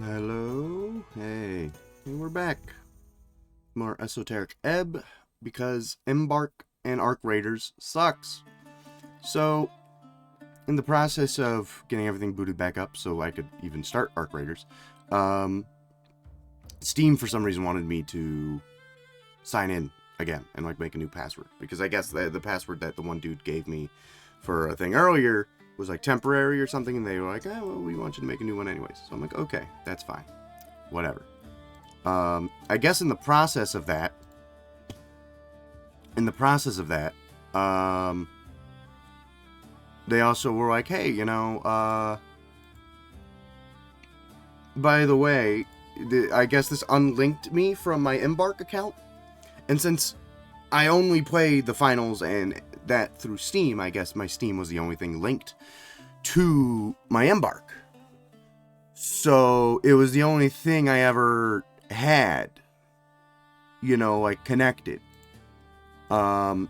Hello? Hey, we're back. More Esoteric Ebb, because Embark and Arc Raiders sucks. So, in the process of getting everything booted back up so I could even start Arc Raiders, Steam for some reason wanted me to sign in again and make a new password. Because I guess the password that the one dude gave me for a thing earlier was temporary or something, and they were like, oh, well, we want you to make a new one anyways. So I'm like, okay, that's fine. Whatever. I guess in the process of that, they also were like, hey, by the way, I guess this unlinked me from my Embark account. And since I only play the finals and that through Steam, I guess my Steam was the only thing linked to my Embark. So it was the only thing I ever had, connected. And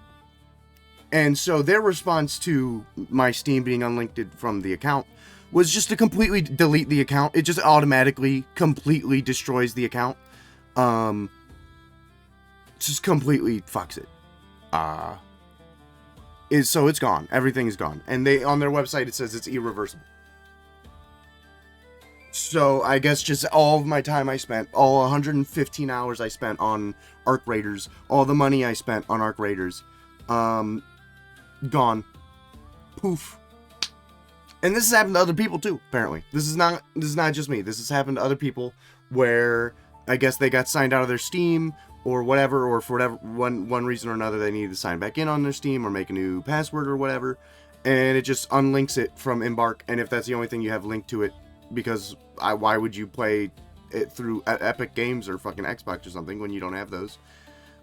so their response to my Steam being unlinked from the account was just to completely delete the account. It just automatically completely destroys the account. Just completely fucks it. So it's gone. Everything is gone. And on their website it says it's irreversible. So I guess just all of my time I spent, all 115 hours I spent on Arc Raiders, all the money I spent on Arc Raiders, gone. Poof. And this has happened to other people too, apparently. This is not just me. This has happened to other people where I guess they got signed out of their Steam or whatever, or for whatever one reason or another they needed to sign back in on their Steam or make a new password or whatever, and it just unlinks it from Embark. And if that's the only thing you have linked to it, because why would you play it through Epic Games or fucking Xbox or something when you don't have those?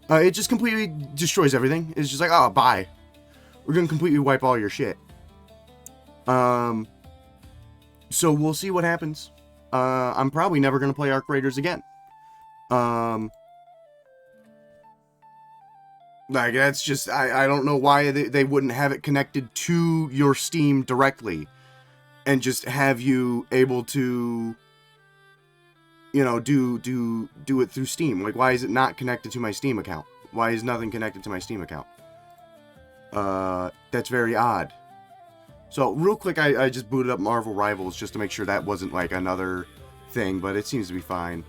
It just completely destroys everything. It's just like, oh, bye. We're gonna completely wipe all your shit. So we'll see what happens. I'm probably never gonna play Arc Raiders again. That's just, I don't know why they wouldn't have it connected to your Steam directly and just have you able to, do it through Steam. Why is it not connected to my Steam account? Why is nothing connected to my Steam account? That's very odd. So, real quick, I just booted up Marvel Rivals just to make sure that wasn't, another thing, but it seems to be fine.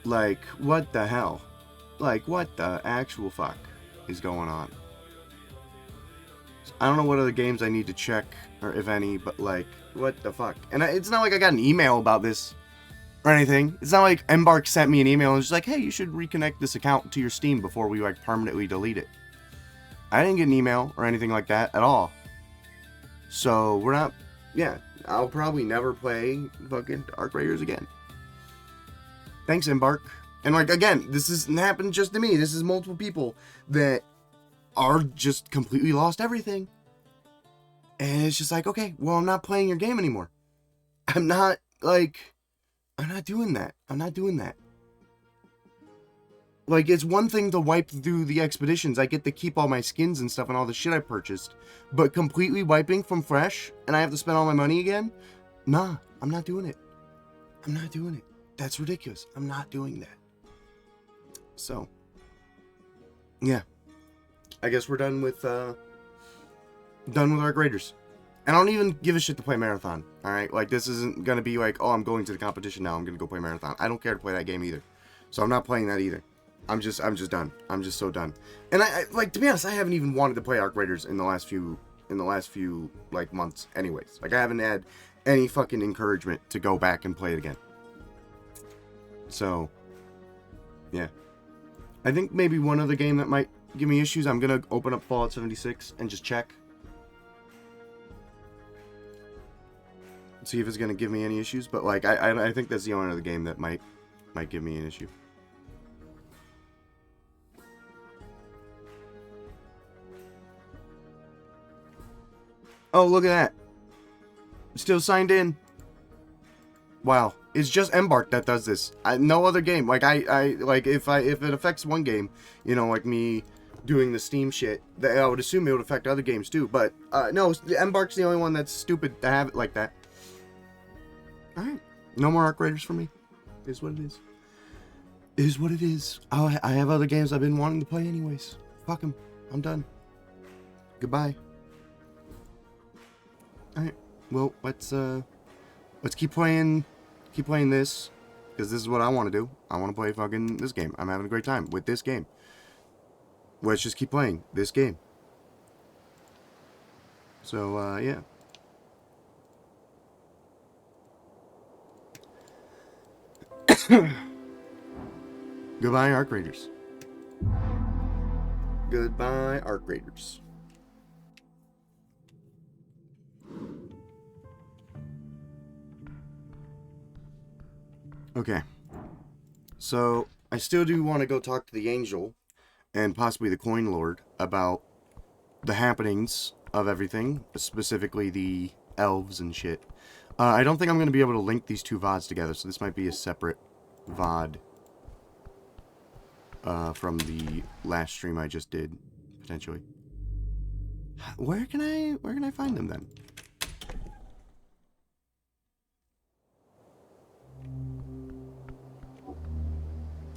What the hell? What the actual fuck is going on? I don't know what other games I need to check, or if any, but, what the fuck? And it's not like I got an email about this or anything. It's not like Embark sent me an email and was just like, hey, you should reconnect this account to your Steam before we, permanently delete it. I didn't get an email or anything like that at all. So, we're not... Yeah, I'll probably never play fucking Arc Raiders again. Thanks, Embark. And, again, this hasn't happened just to me. This is multiple people that are just completely lost everything. And it's just like, okay, well, I'm not playing your game anymore. I'm not doing that. I'm not doing that. It's one thing to wipe through the expeditions. I get to keep all my skins and stuff and all the shit I purchased. But completely wiping from fresh, and I have to spend all my money again? Nah, I'm not doing it. I'm not doing it. That's ridiculous. I'm not doing that. So, yeah. I guess we're done with Arc Raiders. And I don't even give a shit to play Marathon. Alright? This isn't gonna be oh, I'm going to the competition now, I'm gonna go play Marathon. I don't care to play that game either. So I'm not playing that either. I'm just done. I'm just so done. And I to be honest, I haven't even wanted to play Arc Raiders in the last few months anyways. I haven't had any fucking encouragement to go back and play it again. So, yeah. I think maybe one other game that might give me issues, I'm gonna open up Fallout 76 and just check. See if it's gonna give me any issues, but I think that's the only other game that might give me an issue. Oh, look at that. Still signed in. Wow. It's just Embark that does this. No other game. If it affects one game, me doing the Steam shit, I would assume it would affect other games too. But no, Embark's the only one that's stupid to have it like that. Alright. No more Arc Raiders for me. Is what it is. Is what it is. Oh, I have other games I've been wanting to play anyways. Fuck them. I'm done. Goodbye. Alright. Well, let's keep playing this. Because this is what I want to do. I want to play fucking this game. I'm having a great time with this game. Let's just keep playing this game. So, yeah. Goodbye, Arc Raiders. Goodbye, Arc Raiders. Okay. So, I still do want to go talk to the Angel and possibly the Coin Lord about the happenings of everything, specifically the elves and shit. I don't think I'm going to be able to link these two VODs together, so this might be a separate VOD from the last stream I just did, potentially. Where can I find them then?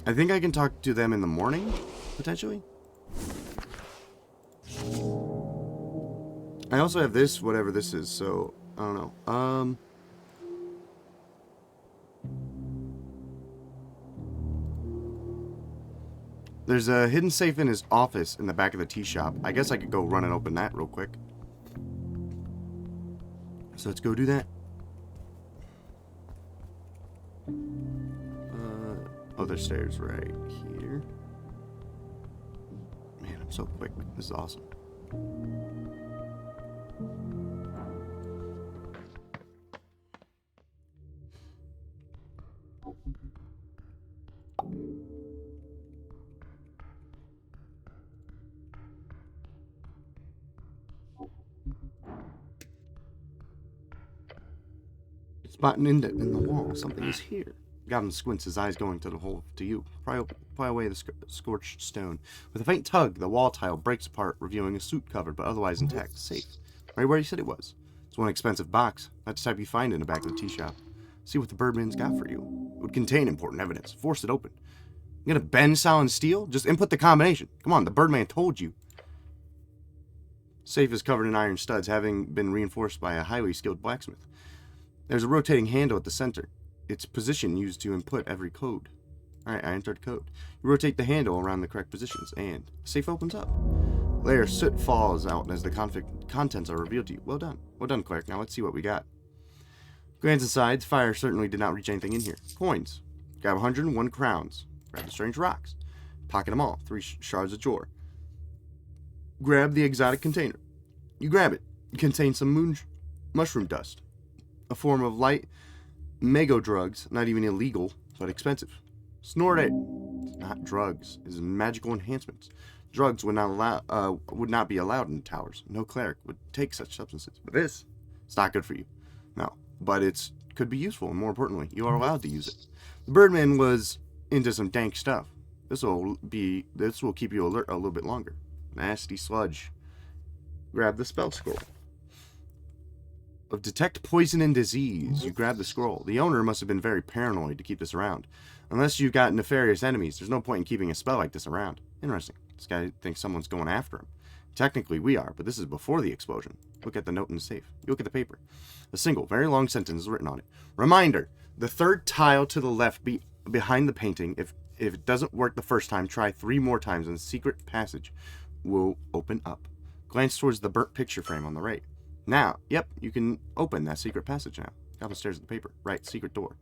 I think I can talk to them in the morning, potentially. I also have this, whatever this is, so I don't know. There's a hidden safe in his office in the back of the tea shop. I guess I could go run and open that real quick. So let's go do that. Oh, there's stairs right here. Man, I'm so quick. This is awesome. Spotting in the wall. Something is here. Gavin squints, his eyes going to the hole to you. Pry away the scorched stone. With a faint tug, the wall tile breaks apart, revealing a suit covered but otherwise intact, safe. Right where you said it was. It's one expensive box. That's the type you find in the back of the tea shop. See what the Birdman's got for you. It would contain important evidence. Force it open. You gonna bend solid steel? Just input the combination. Come on, the Birdman told you. Safe is covered in iron studs, having been reinforced by a highly skilled blacksmith. There's a rotating handle at the center. Its position used to input every code. Alright, I entered code. You rotate the handle around the correct positions, and the safe opens up. A layer of soot falls out as the contents are revealed to you. Well done. Well done, clerk. Now let's see what we got. Glance inside. Fire certainly did not reach anything in here. Coins. Grab 101 crowns. Grab the strange rocks. Pocket them all. 3 shards of jor. Grab the exotic container. You grab it. It contains some mushroom dust. A form of light mago drugs, not even illegal, but expensive. Snort it. It's not drugs. It's magical enhancements. Drugs would not be allowed in the towers. No cleric would take such substances. But it's not good for you. No, but it could be useful, and more importantly, you are allowed to use it. The Birdman was into some dank stuff. This will keep you alert a little bit longer. Nasty sludge. Grab the spell scroll. Of detect poison and disease. You grab the scroll. The owner must have been very paranoid to keep this around. Unless you've got nefarious enemies, there's no point in keeping a spell like this around. Interesting. This guy thinks someone's going after him. Technically, we are, but this is before the explosion. Look at the note in the safe. You look at the paper. A single, very long sentence is written on it. Reminder. The third tile to the left behind the painting. If it doesn't work the first time, try 3 more times and the secret passage will open up. Glance towards the burnt picture frame on the right. Now, yep, you can open that secret passage now. Down the stairs of the paper. Right, secret door.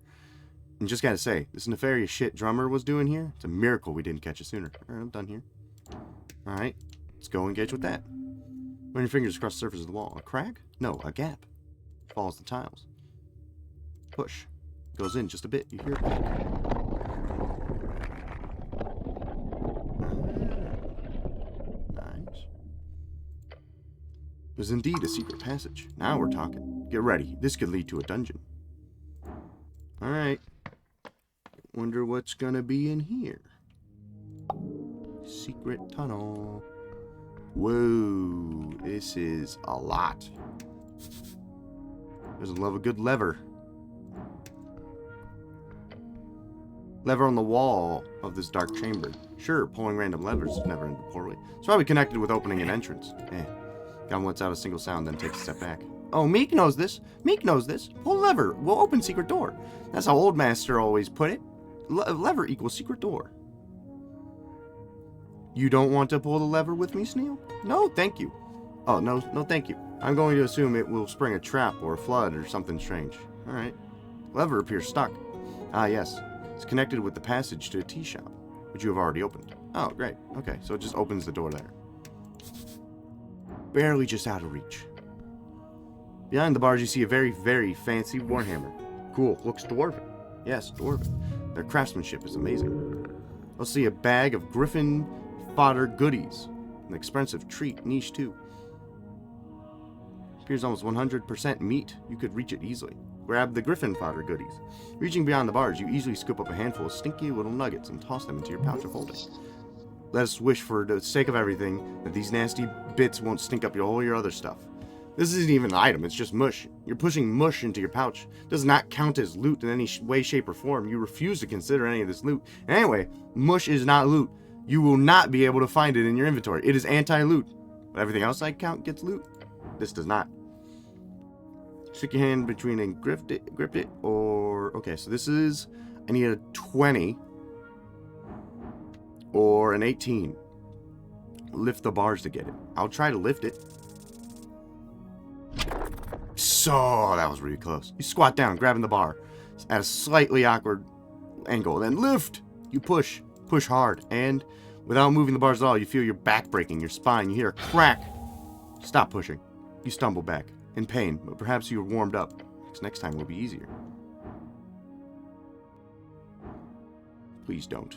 And just gotta say, this nefarious shit drummer was doing here, it's a miracle we didn't catch it sooner. Alright, I'm done here. Alright, let's go engage with that. Run your fingers across the surface of the wall. A crack? No, a gap. Follows the tiles. Push. Goes in just a bit. You hear it click. Nice. There's indeed a secret passage. Now we're talking. Get ready. This could lead to a dungeon. Alright. Wonder what's gonna be in here. Secret tunnel. Whoa. This is a lot. Doesn't love a good lever. Lever on the wall of this dark chamber. Sure, pulling random levers never ended poorly. It's probably connected with opening an entrance. Gun lets out a single sound, then takes a step back. Oh, Meek knows this. Meek knows this. Pull lever. We'll open secret door. That's how Old Master always put it. Lever equals secret door. You don't want to pull the lever with me, Sneal? No, thank you. Oh, no, thank you. I'm going to assume it will spring a trap or a flood or something strange. Alright. Lever appears stuck. Ah, yes. It's connected with the passage to a tea shop, which you have already opened. Oh, great. Okay, so it just opens the door there. Barely just out of reach. Behind the bars, you see a very, very fancy warhammer. Cool. Looks dwarven. Yes, dwarven. Their craftsmanship is amazing. I'll see a bag of griffin fodder goodies. An expensive treat. Niche, too. Appears almost 100% meat. You could reach it easily. Grab the griffin fodder goodies. Reaching beyond the bars, you easily scoop up a handful of stinky little nuggets and toss them into your pouch of holding. Let us wish, for the sake of everything, that these nasty bits won't stink up all your other stuff. This isn't even an item, it's just mush. You're pushing mush into your pouch. It does not count as loot in any way, shape, or form. You refuse to consider any of this loot. And anyway, mush is not loot. You will not be able to find it in your inventory. It is anti-loot. But everything else I count gets loot. This does not. Stick your hand between and grip it, or... Okay, so this is... I need a 20. Or an 18. Lift the bars to get it. I'll try to lift it. So, that was really close. You squat down, grabbing the bar at a slightly awkward angle. Then lift! You push. Push hard. And without moving the bars at all, you feel your back breaking, your spine. You hear a crack. Stop pushing. You stumble back. In pain, but perhaps you were warmed up. Because next time will be easier. Please don't.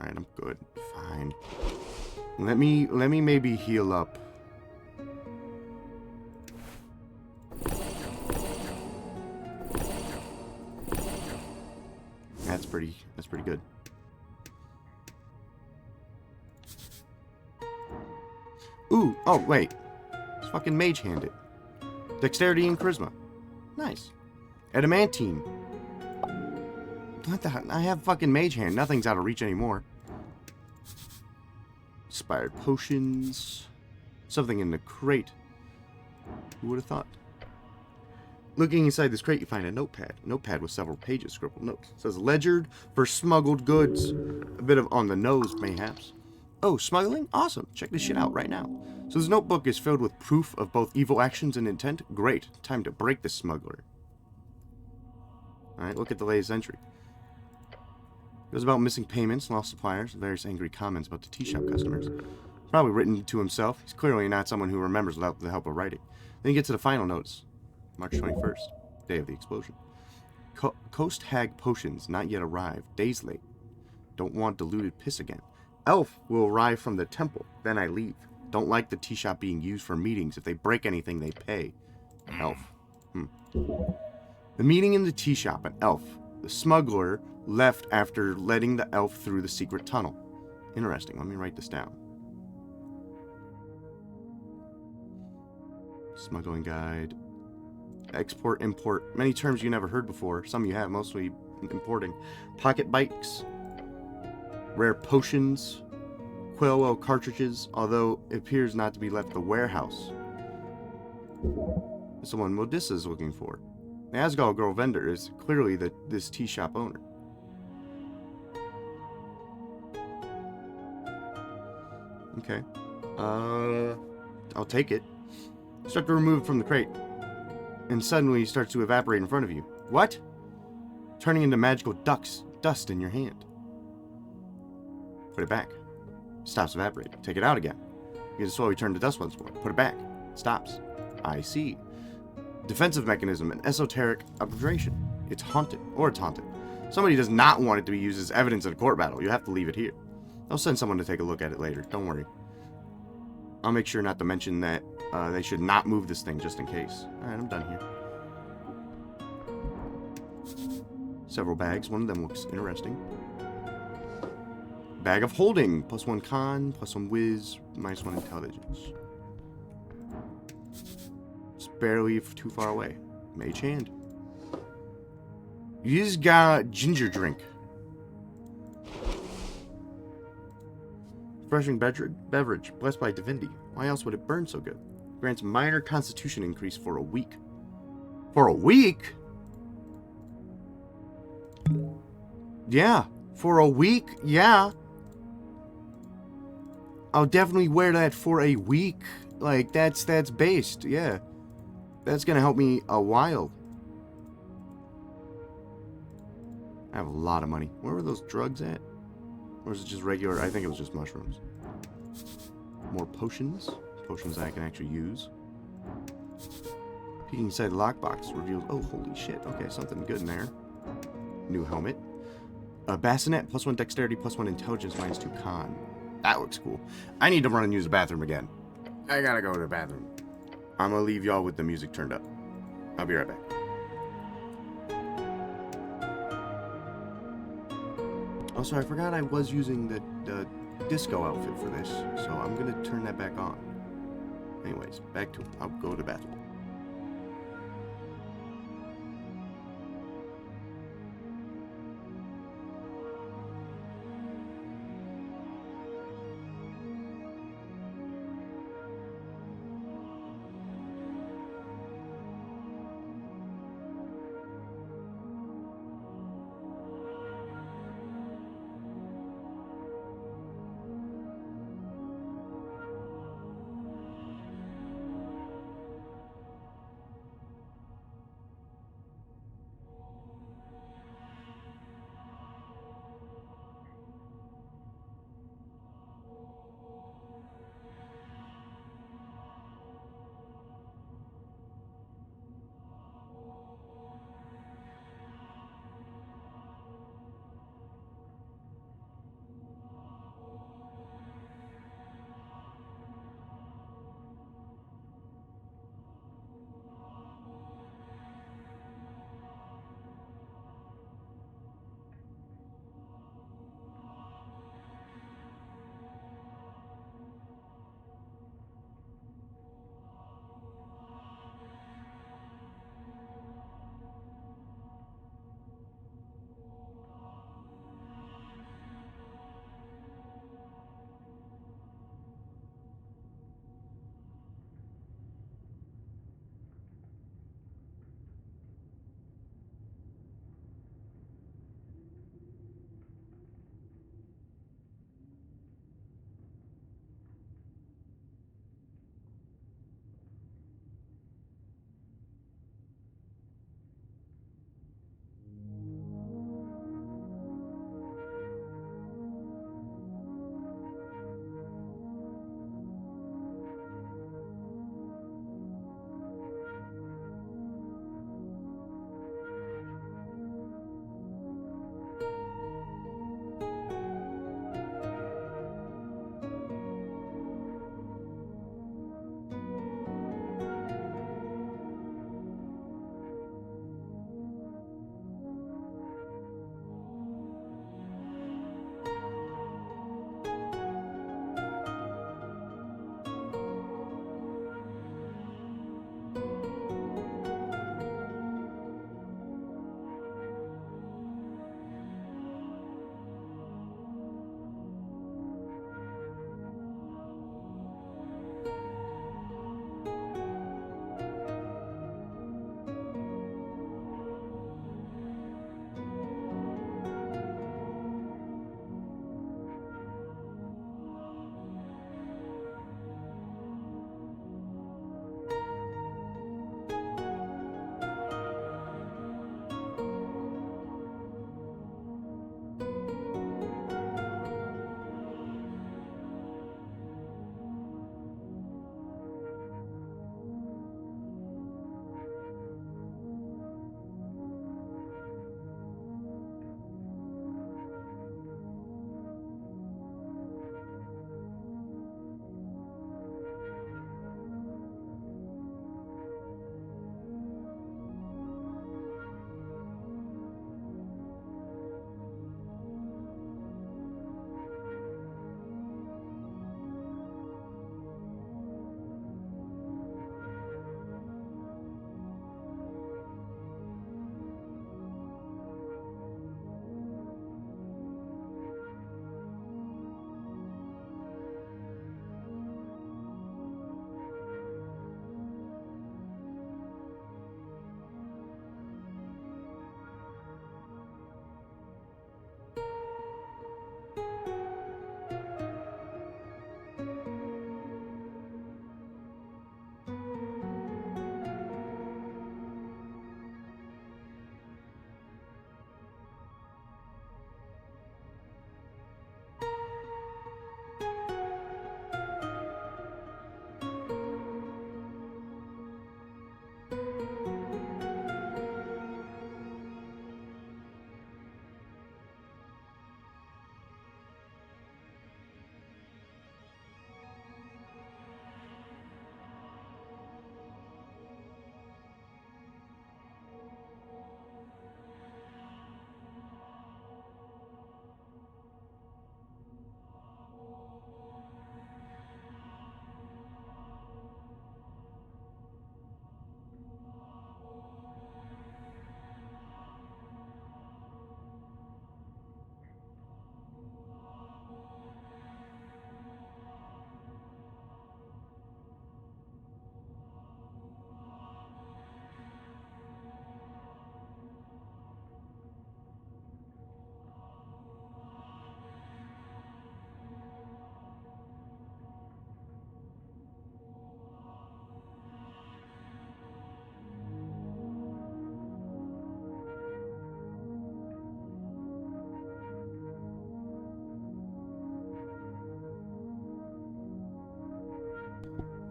Alright, I'm good. Fine. Let me maybe heal up. That's pretty good. Ooh, oh wait. It's fucking mage handed. Dexterity and charisma. Nice. Adamantine. What the hell? I have fucking mage hand. Nothing's out of reach anymore. Inspired potions. Something in the crate. Who would have thought? Looking inside this crate, you find a notepad. A notepad with several pages scribbled notes. It says, ledgered for smuggled goods. A bit of on the nose, mayhaps. Oh, smuggling? Awesome. Check this shit out right now. So this notebook is filled with proof of both evil actions and intent. Great. Time to break this smuggler. Alright, look at the latest entry. It was about missing payments, lost suppliers, and various angry comments about the tea shop customers. Probably written to himself. He's clearly not someone who remembers without the help of writing. Then you get to the final notice. March 21st, day of the explosion. Coast Hag potions not yet arrived. Days late. Don't want diluted piss again. Elf will arrive from the temple. Then I leave. Don't like the tea shop being used for meetings. If they break anything, they pay. Elf. The meeting in the tea shop, an elf. The smuggler left after letting the elf through the secret tunnel. Interesting. Let me write this down. Smuggling guide. Export, import. Many terms you never heard before. Some you have, mostly importing. Pocket bikes. Rare potions. Quail cartridges, although it appears not to be left the warehouse. It's the one Modissa's looking for. The Asgal girl vendor is clearly this tea shop owner. Okay. I'll take it. Start to remove it from the crate. And suddenly it starts to evaporate in front of you. What? Turning into magical dust in your hand. Put it back. Stops evaporating. Take it out again. You can slowly turn to dust once more. Put it back. Stops. I see. Defensive mechanism, an esoteric aberration. It's haunted. Or it's haunted. Somebody does not want it to be used as evidence in a court battle. You have to leave it here. I'll send someone to take a look at it later. Don't worry. I'll make sure not to mention that they should not move this thing just in case. Alright, I'm done here. Several bags. One of them looks interesting. Bag of holding. +1 con, +1 whiz, -1 intelligence. It's barely too far away. Mage hand. You just got ginger drink. Refreshing beverage, blessed by divinity. Why else would it burn so good? Grants minor constitution increase for a week. For a week? Yeah. For a week? Yeah. I'll definitely wear that for a week. Like, that's based. Yeah. That's gonna help me a while. I have a lot of money. Where were those drugs at? Or is it just regular? I think it was just mushrooms. More potions. Potions I can actually use. Peeking inside the lockbox reveals... Oh, holy shit. Okay, something good in there. New helmet. A bassinet, +1 dexterity, +1 intelligence, -2 con. That looks cool. I need to run and use the bathroom again. I gotta go to the bathroom. I'm gonna leave y'all with the music turned up. I'll be right back. Also, I forgot I was using the disco outfit for this, so I'm gonna turn that back on. Anyways, back to it. I'll go to the bathroom.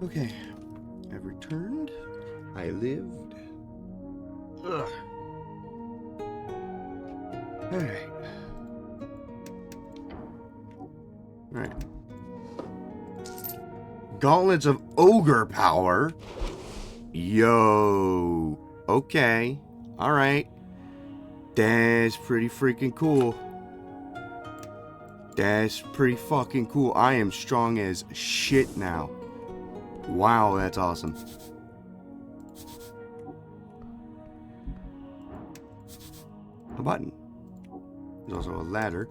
Okay. I've returned. I lived. Ugh. Alright. Alright. Gauntlets of Ogre Power. Yo. Okay. Alright. That's pretty freaking cool. That's pretty fucking cool. I am strong as shit now. Wow, that's awesome. A button. There's also a ladder.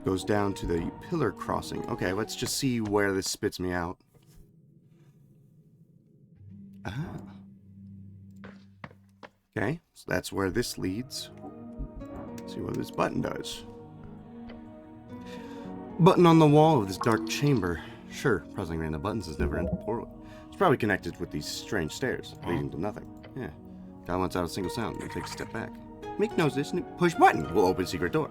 Goes down to the pillar crossing. Okay, let's just see where this spits me out. Ah. Okay, so that's where this leads. Let's see what this button does. Button on the wall of this dark chamber. Sure, pressing random buttons has never ended poorly. It's probably connected with these strange stairs, leading to nothing. Yeah. Guy lets out a single sound, then takes a step back. Make knows this new push button will open secret door.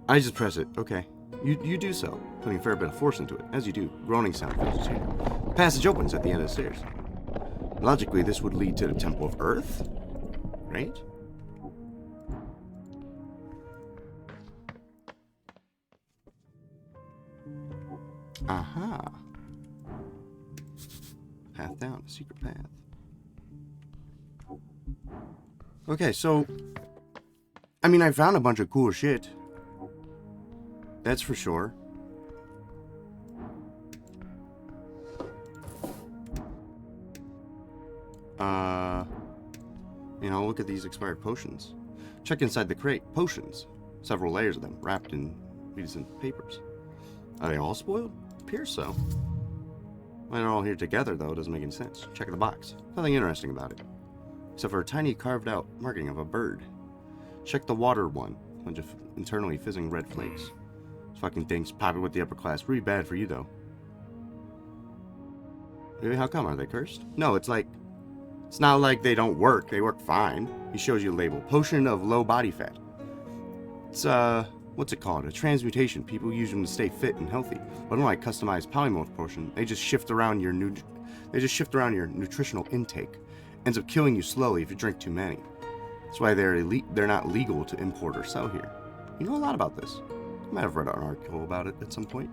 I just press it. Okay. You do so, putting a fair bit of force into it. As you do, groaning sound fills here. The passage opens at the end of the stairs. Logically, this would lead to the Temple of Earth, right? Aha. Path down, a secret path. Okay, so I mean, I found a bunch of cool shit. That's for sure. You know, look at these expired potions. Check inside the crate. Potions. Several layers of them, wrapped in decent papers. Are they all spoiled? Appears so. Why they're all here together, though, doesn't make any sense. Check the box. Nothing interesting about it. Except for a tiny carved-out marking of a bird. Check the water one. A bunch of internally fizzing red flakes. This fucking thing's popular with the upper class. Pretty bad for you, though. Maybe how come? Are they cursed? No, it's like... It's not like they don't work. They work fine. He shows you a label. Potion of low body fat. It's, what's it called? A transmutation. People use them to stay fit and healthy. But unlike customized polymorph potion, they just shift around your nutritional intake. Ends up killing you slowly if you drink too many. That's why they're not legal to import or sell here. You know a lot about this. You might have read an article about it at some point.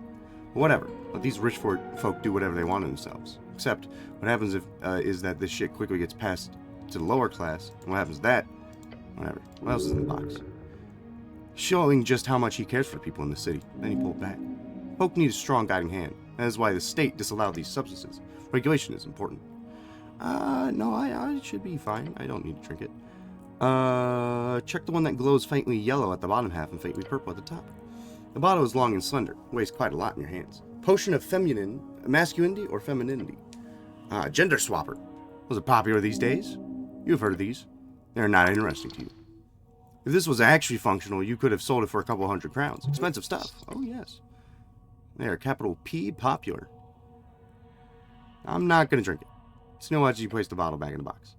But whatever. Let these rich folk do whatever they want to themselves. Except, what happens is that this shit quickly gets passed to the lower class. And what happens to that? Whatever. What else is in the box? Showing just how much he cares for people in the city. Then he pulled back. Folk need a strong guiding hand. That is why the state disallowed these substances. Regulation is important. No, I should be fine. I don't need to drink it. Check the one that glows faintly yellow at the bottom half and faintly purple at the top. The bottle is long and slender. Weighs quite a lot in your hands. Potion of masculinity or femininity. Gender swapper. Was it popular these days? You've heard of these. They're not interesting to you. If this was actually functional, you could have sold it for a couple 100 crowns. Expensive stuff. Oh, yes. They are capital P popular. I'm not going to drink it. Snow watches you place the bottle back in the box.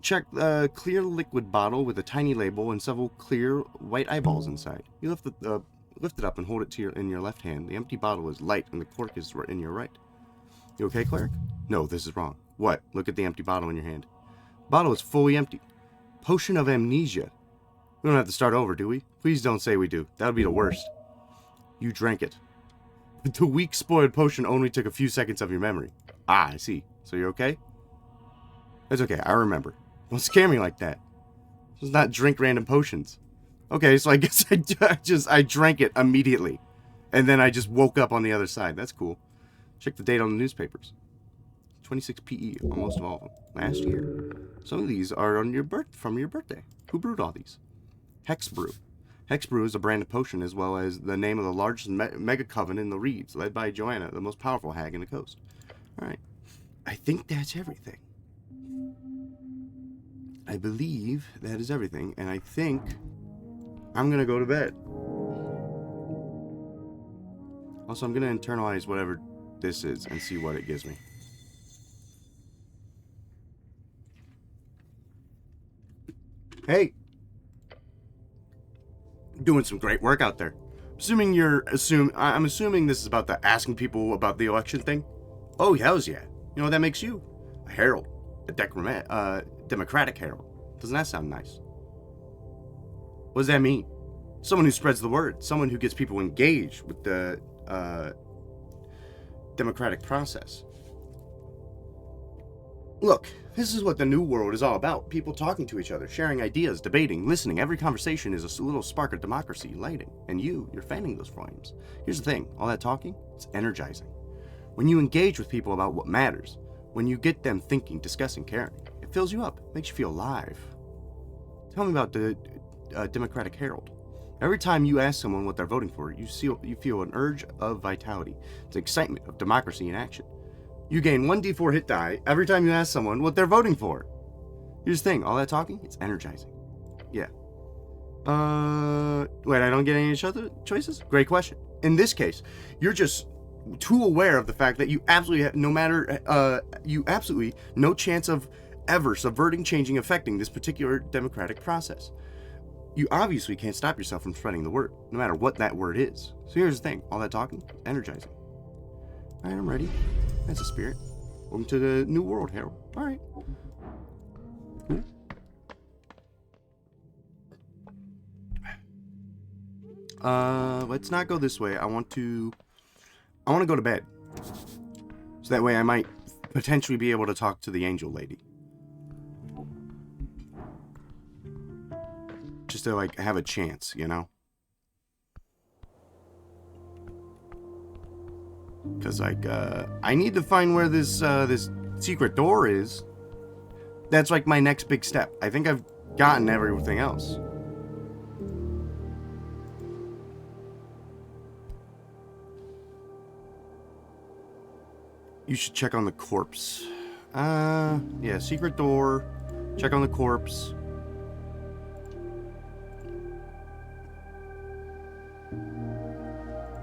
Check the clear liquid bottle with a tiny label and several clear white eyeballs inside. You lift it up and hold it in your left hand. The empty bottle is light and the cork is in your right. You okay, cleric? No, this is wrong. What? Look at the empty bottle in your hand. The bottle is fully empty. Potion of amnesia. We don't have to start over, do we? Please don't say we do. That would be the worst. You drank it. The weak spoiled potion only took a few seconds of your memory. Ah, I see. So you're okay? That's okay, I remember. Don't scare me like that. Just not drink random potions. Okay, so I guess I drank it immediately. And then I just woke up on the other side. That's cool. Check the date on the newspapers. 26 PE, almost all of them. Last year. Some of these are from your birthday. Who brewed all these? Hex Brew. Hex Brew is a brand of potion as well as the name of the largest mega coven in the Reeds, led by Joanna, the most powerful hag in the coast. Alright. I think that's everything. I believe that is everything, and I think I'm gonna go to bed. Also, I'm gonna internalize whatever this is and see what it gives me. Hey! Doing some great work out there. I'm assuming this is about the asking people about the election thing. Oh, hells yeah. You know what that makes you? A herald. A democratic herald. Doesn't that sound nice? What does that mean? Someone who spreads the word. Someone who gets people engaged with the democratic process. Look, this is what the new world is all about. People talking to each other, sharing ideas, debating, listening. Every conversation is a little spark of democracy lighting. And you're fanning those flames. Here's the thing. All that talking, it's energizing. When you engage with people about what matters, when you get them thinking, discussing, caring, it fills you up, makes you feel alive. Tell me about the Democratic Herald. Every time you ask someone what they're voting for, you feel an urge of vitality. It's excitement of democracy in action. You gain 1d4 hit die every time you ask someone what they're voting for. Here's the thing, all that talking, it's energizing. Yeah. Wait, I don't get any other choices? Great question. In this case, you're just too aware of the fact that you absolutely have no chance of ever subverting, changing, affecting this particular democratic process. You obviously can't stop yourself from spreading the word, no matter what that word is. So here's the thing, all that talking, energizing. Alright, I'm ready. That's a spirit. Welcome to the new world, Harold. Alright. Cool. Let's not go this way. I want to go to bed. So that way I might potentially be able to talk to the angel lady. Just to, like, have a chance, you know? Because, like, I need to find where this secret door is. That's, like, my next big step. I think I've gotten everything else. You should check on the corpse. Yeah, secret door. Check on the corpse.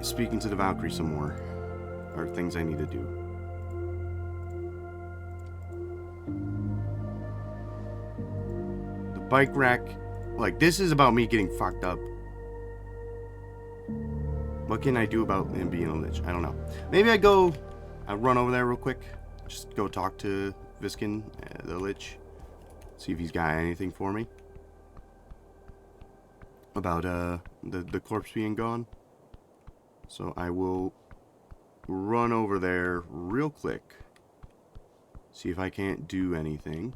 Speaking to the Valkyrie some more. Are things I need to do. The bike rack. Like, this is about me getting fucked up. What can I do about him being a lich? I don't know. Maybe I run over there real quick. Just go talk to Viskin, the lich. See if he's got anything for me. About, the corpse being gone. So I will run over there real quick. See if I can't do anything.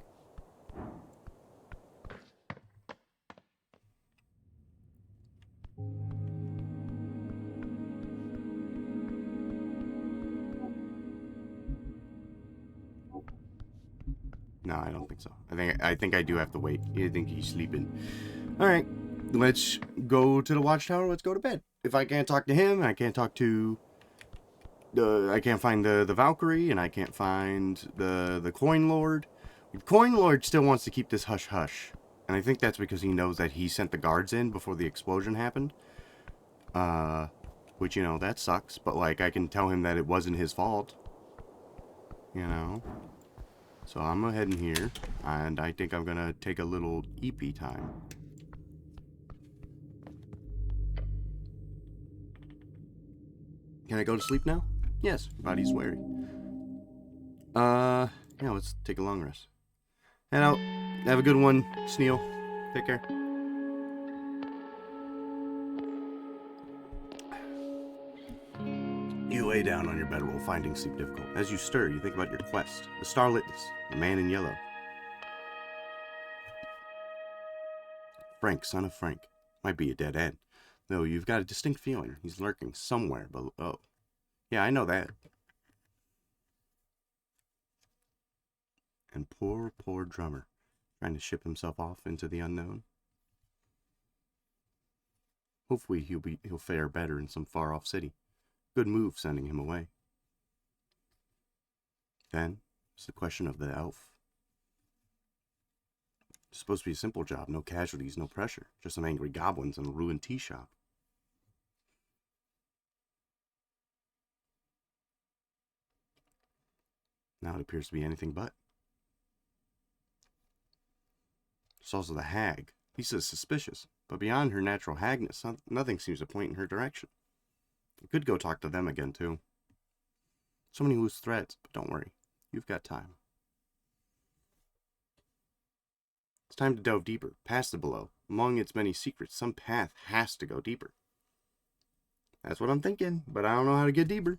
No, I don't think so. I think I do have to wait. I think he's sleeping. Alright. Let's go to the watchtower. Let's go to bed. If I can't talk to him, I can't talk to I can't find the Valkyrie, and I can't find the Coin Lord. The Coin Lord still wants to keep this hush-hush. And I think that's because he knows that he sent the guards in before the explosion happened. Which, you know, that sucks. But, like, I can tell him that it wasn't his fault. You know? So I'm gonna head in here, and I think I'm gonna take a little EP time. Can I go to sleep now? Yes, body's weary. Yeah, let's take a long rest. Head out. Have a good one, Sneal. Take care. You lay down on your bedroll, finding sleep difficult. As you stir, you think about your quest, the starlitness, the man in yellow. Frank, son of Frank. Might be a dead end. Though you've got a distinct feeling he's lurking somewhere below. Yeah, I know that. And poor drummer, trying to ship himself off into the unknown. Hopefully he'll fare better in some far-off city. Good move sending him away. Then, it's the question of the elf. It's supposed to be a simple job, no casualties, no pressure. Just some angry goblins and a ruined tea shop. Now it appears to be anything but. There's also the hag. He says suspicious, but beyond her natural hagness, nothing seems to point in her direction. I could go talk to them again, too. So many loose threads, but don't worry. You've got time. It's time to delve deeper, past the below. Among its many secrets, some path has to go deeper. That's what I'm thinking, but I don't know how to get deeper.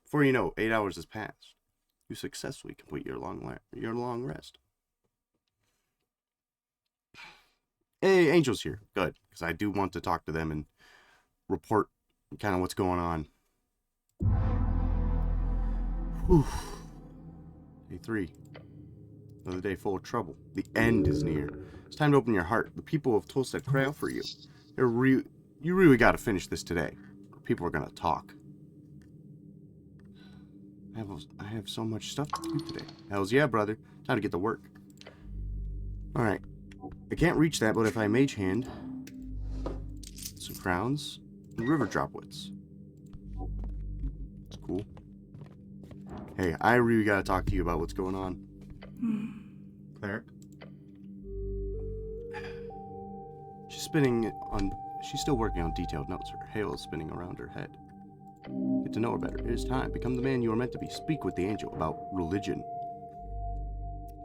Before you know, 8 hours has passed. You successfully complete your long rest. Hey, Angel's here. Good, because I do want to talk to them and report kind of what's going on. Whew. Day 3. Another day full of trouble. The end is near. It's time to open your heart. The people of Tulsa cry out for you. You really got to finish this today, or people are going to talk. I have so much stuff to do today. Hells yeah, brother. Time to get to work. Alright. I can't reach that, but if I mage hand some crowns and river droplets. It's cool. Hey, I really got to talk to you about what's going on. Cleric. She's still working on detailed notes. Her halo is spinning around her head. Get to know her better. It is time. Become the man you are meant to be. Speak with the angel about religion.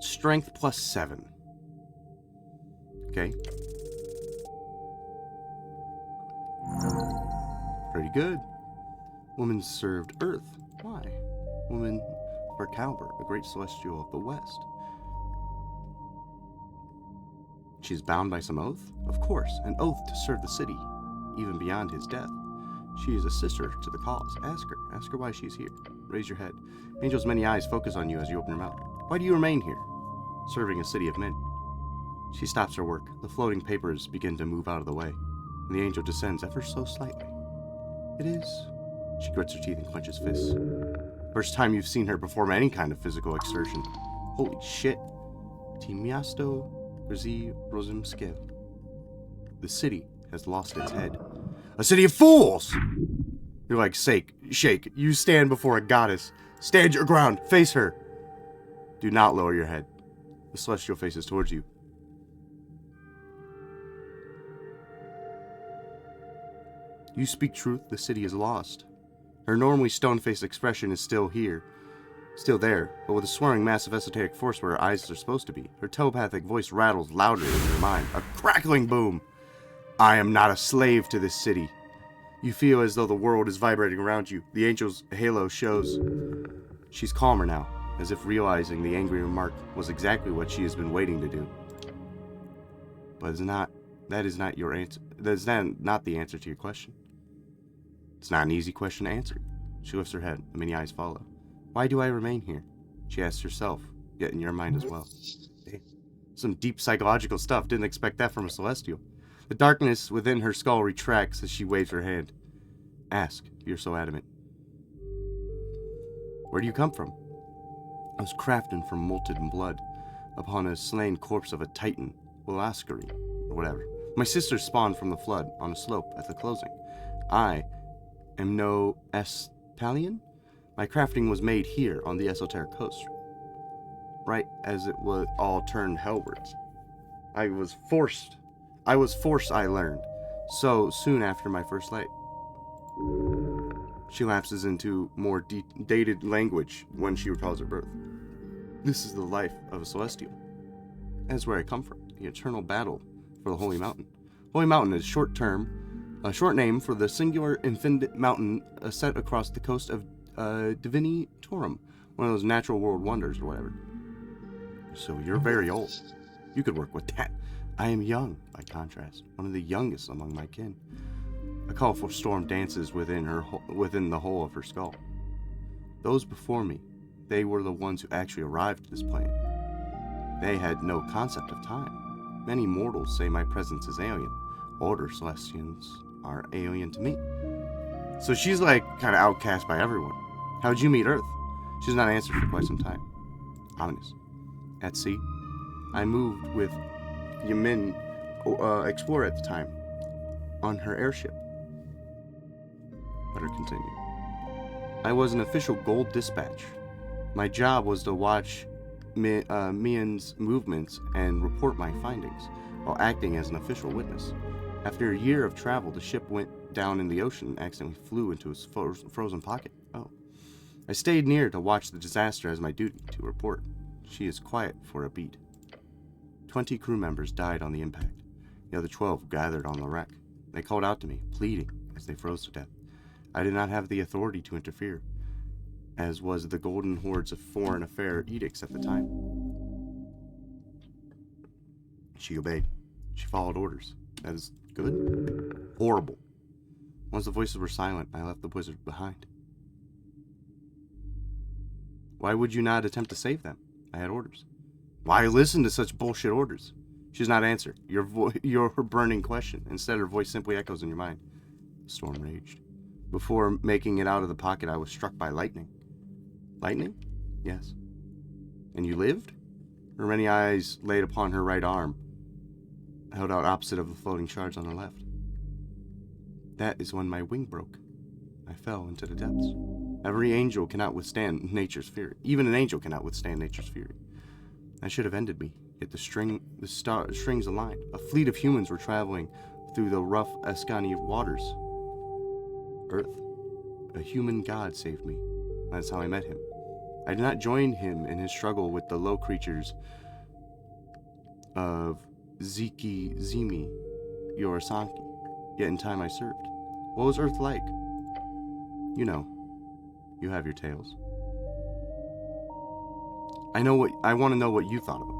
Strength +7. Okay. Pretty good. Woman served Earth. Why? Woman of her caliber, a great celestial of the West. She's bound by some oath? Of course, an oath to serve the city, even beyond his death. She is a sister to the cause. Ask her why she's here. Raise your head. Angel's many eyes focus on you as you open your mouth. Why do you remain here, serving a city of men? She stops her work. The floating papers begin to move out of the way, and the angel descends ever so slightly. It is. She grits her teeth and clenches fists. First time you've seen her perform any kind of physical exertion. Holy shit. Timiasto Rzi Rozimskev. The city has lost its head. A city of fools! You're like, Shake. You stand before a goddess. Stand your ground. Face her. Do not lower your head. The celestial faces towards you. You speak truth. The city is lost. Her normally stone-faced expression is still there, but with a swirling mass of esoteric force where her eyes are supposed to be. Her telepathic voice rattles louder in your mind. A crackling boom. I am not a slave to this city. You feel as though the world is vibrating around you. The angel's halo shows. She's calmer now, as if realizing the angry remark was exactly what she has been waiting to do. But that is not your answer. That is not the answer to your question. It's not an easy question to answer. She lifts her head. The many eyes follow. Why do I remain here? She asks herself, yet in your mind as well. Damn. Some deep psychological stuff. Didn't expect that from a celestial. The darkness within her skull retracts as she waves her hand. Ask, if you're so adamant. Where do you come from? I was crafted from molten blood upon a slain corpse of a titan, Wolaskari, or whatever. My sister spawned from the flood on a slope at the closing. I am no Estalian. My crafting was made here on the Esoteric coast, right as it was all turned hellwards. I was forced, I learned, so soon after my first light. She lapses into more dated language when she recalls her birth. This is the life of a celestial. That's where I come from, the eternal battle for the Holy Mountain. Holy Mountain is a short name for the singular infinite mountain set across the coast of Divini Torum, one of those natural world wonders or whatever. So you're very old. You could work with that. I am young, by contrast, one of the youngest among my kin. A colorful storm dances within the hole of her skull. Those before me, they were the ones who actually arrived to this plane. They had no concept of time. Many mortals say my presence is alien. Older Celestians are alien to me. So she's like kind of outcast by everyone. How'd you meet Earth? She's not answered for quite some time. Ominous. At sea, I moved with Yamin Explorer at the time on her airship. Let her continue. I was an official gold dispatch. My job was to watch Mian's movements and report my findings. while acting as an official witness. After a year of travel, the ship went down in the ocean and accidentally flew into its frozen pocket. Oh. I stayed near to watch the disaster as my duty to report. She is quiet for a beat. 20 crew members died on the impact. The other 12 gathered on the wreck. They called out to me, pleading, as they froze to death. I did not have the authority to interfere, as was the Golden Horde's foreign affair edicts at the time. She obeyed. She followed orders. That is good. Horrible. Once the voices were silent, I left the wizard behind. Why would you not attempt to save them? I had orders. Why listen to such bullshit orders? She does not answer your burning question. Instead, her voice simply echoes in your mind. The storm raged. Before making it out of the pocket, I was struck by lightning. Lightning? Yes. And you lived? Her many eyes laid upon her right arm, held out opposite of the floating shards on her left. That is when my wing broke. I fell into the depths. Every angel cannot withstand nature's fury. Even an angel cannot withstand nature's fury. That should have ended me, yet the strings aligned. A fleet of humans were traveling through the rough Ascani waters. Earth. A human god saved me. That's how I met him. I did not join him in his struggle with the low creatures of Ziki, Zimi, Yorisanki, yet in time I served. What was Earth like? You know. You have your tales. I want to know what you thought of him.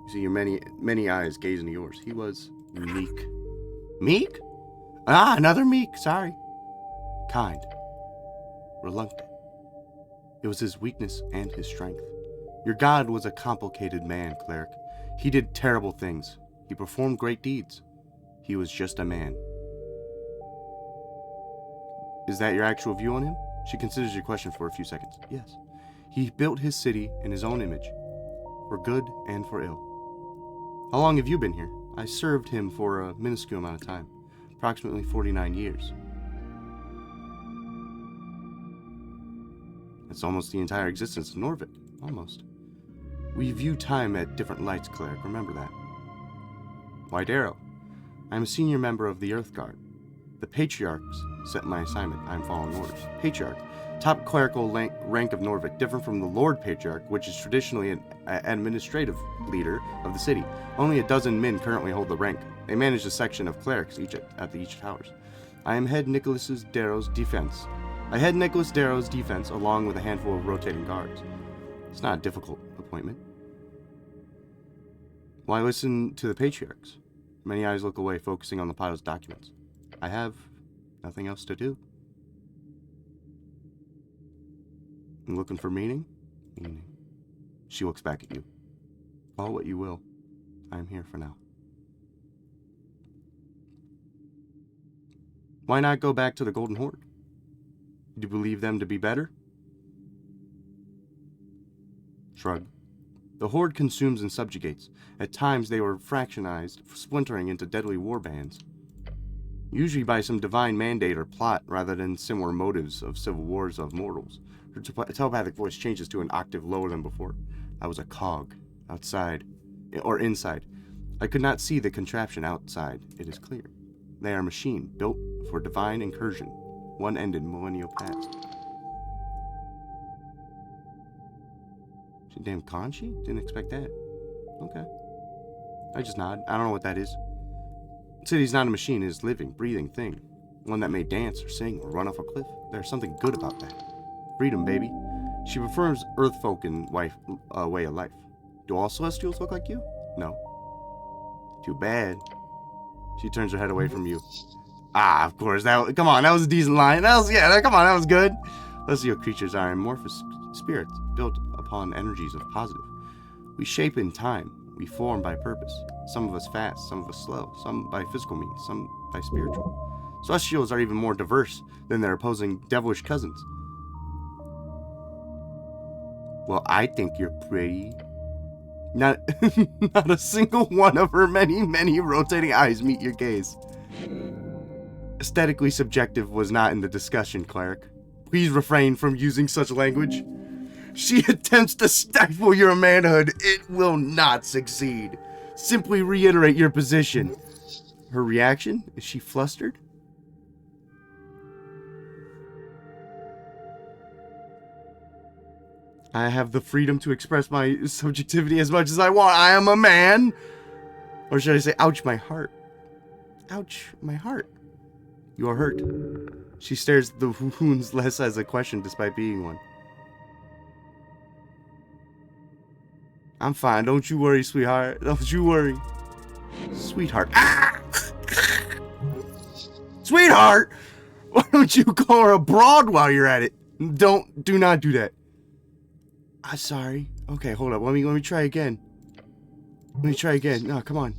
You see your many eyes gaze into yours. He was meek. Meek? Ah, another meek, sorry. Kind. Reluctant. It was his weakness and his strength. Your god was a complicated man, cleric. He did terrible things. He performed great deeds. He was just a man. Is that your actual view on him? She considers your question for a few seconds. Yes. He built his city in his own image, for good and for ill. How long have you been here? I served him for a minuscule amount of time, approximately 49 years. That's almost the entire existence of Norvik. Almost. We view time at different lights, cleric. Remember that. White Arrow. I am a senior member of the Earth Guard. The Patriarchs set my assignment. I am following orders. Patriarch. Top clerical rank of Norvik, different from the Lord Patriarch, which is traditionally an administrative leader of the city. Only a dozen men currently hold the rank. They manage a section of clerics at each towers. I am head Nicholas Darrow's defense. I head Nicholas Darrow's defense along with a handful of rotating guards. It's not a difficult appointment. Why listen to the Patriarchs? Many eyes look away, focusing on the pile's documents. I have nothing else to do. I'm looking for meaning? Meaning. She looks back at you. Call it what you will. I am here for now. Why not go back to the Golden Horde? Do you believe them to be better? Shrug. The Horde consumes and subjugates. At times they were fractionized, splintering into deadly war bands. Usually by some divine mandate or plot, rather than similar motives of civil wars of mortals. Her telepathic voice changes to an octave lower than before. I was a cog, outside, or inside. I could not see the contraption outside, it is clear. They are a machine, built for divine incursion. One ended millennial past. She damn Conchi? Didn't expect that. Okay. I just nod. I don't know what that is. City's not a machine, it is a living, breathing thing. One that may dance or sing or run off a cliff. There's something good about that. Freedom, baby. She prefers earthfolk and way of life. Do all celestials look like you? No. Too bad. She turns her head away from you. Ah, of course. Come on, that was a decent line. That was good. Celestial creatures are amorphous spirits built upon energies of positive. We shape in time. We form by purpose. Some of us fast, some of us slow, some by physical means, some by spiritual. Celestials are even more diverse than their opposing devilish cousins. Well, I think you're pretty. Not a single one of her many rotating eyes meet your gaze. Aesthetically subjective was not in the discussion, cleric. Please refrain from using such language. She attempts to stifle your manhood. It will not succeed. Simply reiterate your position. Her reaction? Is she flustered? I have the freedom to express my subjectivity as much as I want. I am a man. Or should I say, ouch, my heart. Ouch, my heart. You are hurt. She stares at the wounds less as a question despite being one. I'm fine. Don't you worry, sweetheart. Don't you worry. Sweetheart. Ah! Sweetheart! Why don't you call her a broad while you're at it? Do not do that. I'm sorry. Okay, hold up. Let me try again. Let me try again. No, come on.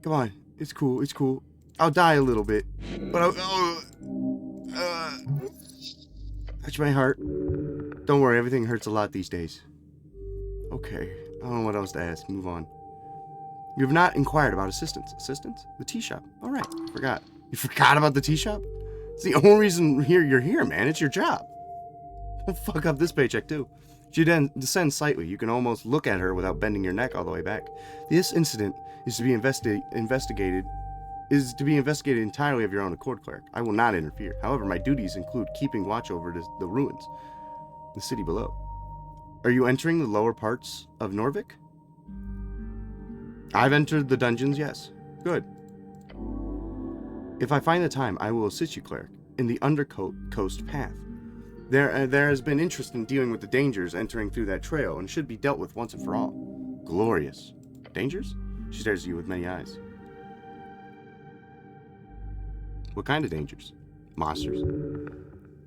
Come on. It's cool. It's cool. I'll die a little bit. But touch my heart. Don't worry, everything hurts a lot these days. Okay. I don't know what else to ask. Move on. You have not inquired about assistance. Assistance? The tea shop. Alright. Forgot. You forgot about the tea shop? It's the only reason you're here, man. It's your job. Don't fuck up this paycheck, too. She then descends slightly. You can almost look at her without bending your neck all the way back. This incident is to be investigated entirely of your own accord, cleric. I will not interfere. However, my duties include keeping watch over the ruins, the city below. Are you entering the lower parts of Norvik? I've entered the dungeons, yes. Good. If I find the time, I will assist you, cleric, in the Undercoast path. There has been interest in dealing with the dangers entering through that trail, and should be dealt with once and for all. Glorious. Dangers? She stares at you with many eyes. What kind of dangers? Monsters?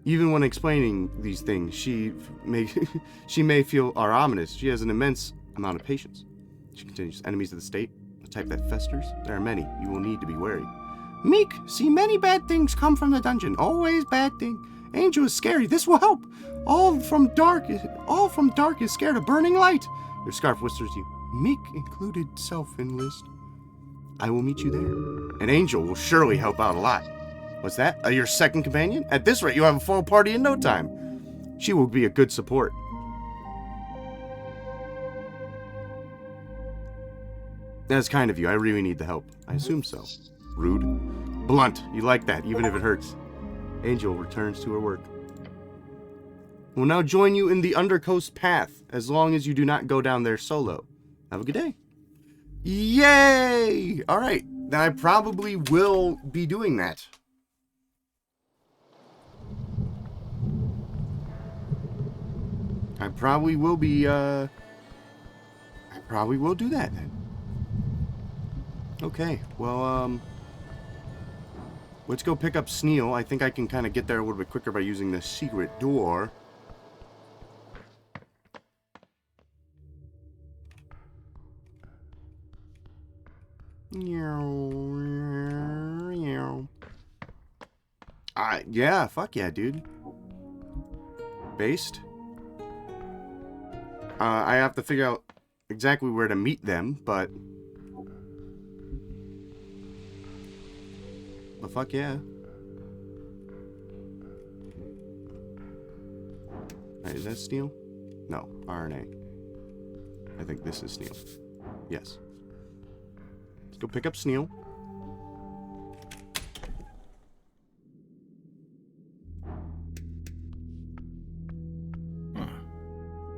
Even when explaining these things, she may feel are ominous. She has an immense amount of patience. She continues, enemies of the state, a type that festers. There are many. You will need to be wary. Meek, see many bad things come from the dungeon. Always bad thing. Angel is scary. This will help. All from dark is scared of burning light. Your scarf whispers you. Meek included self-enlist. I will meet you there. An angel will surely help out a lot. What's that? Your second companion? At this rate, you'll have a full party in no time. She will be a good support. That's kind of you. I really need the help. I assume so. Rude. Blunt. You like that, even if it hurts. Angel returns to her work. We'll now join you in the Undercoast path, as long as you do not go down there solo. Have a good day. Yay! Alright, then I probably will be doing that. I probably will be, I probably will do that then. Okay, well, let's go pick up Sneal. I think I can kind of get there a little bit quicker by using the secret door. Yeah, fuck yeah, dude. Based. I have to figure out exactly where to meet them, but fuck yeah. Right, is that Sneal? No, RNA. I think this is Sneal. Yes. Let's go pick up Sneal.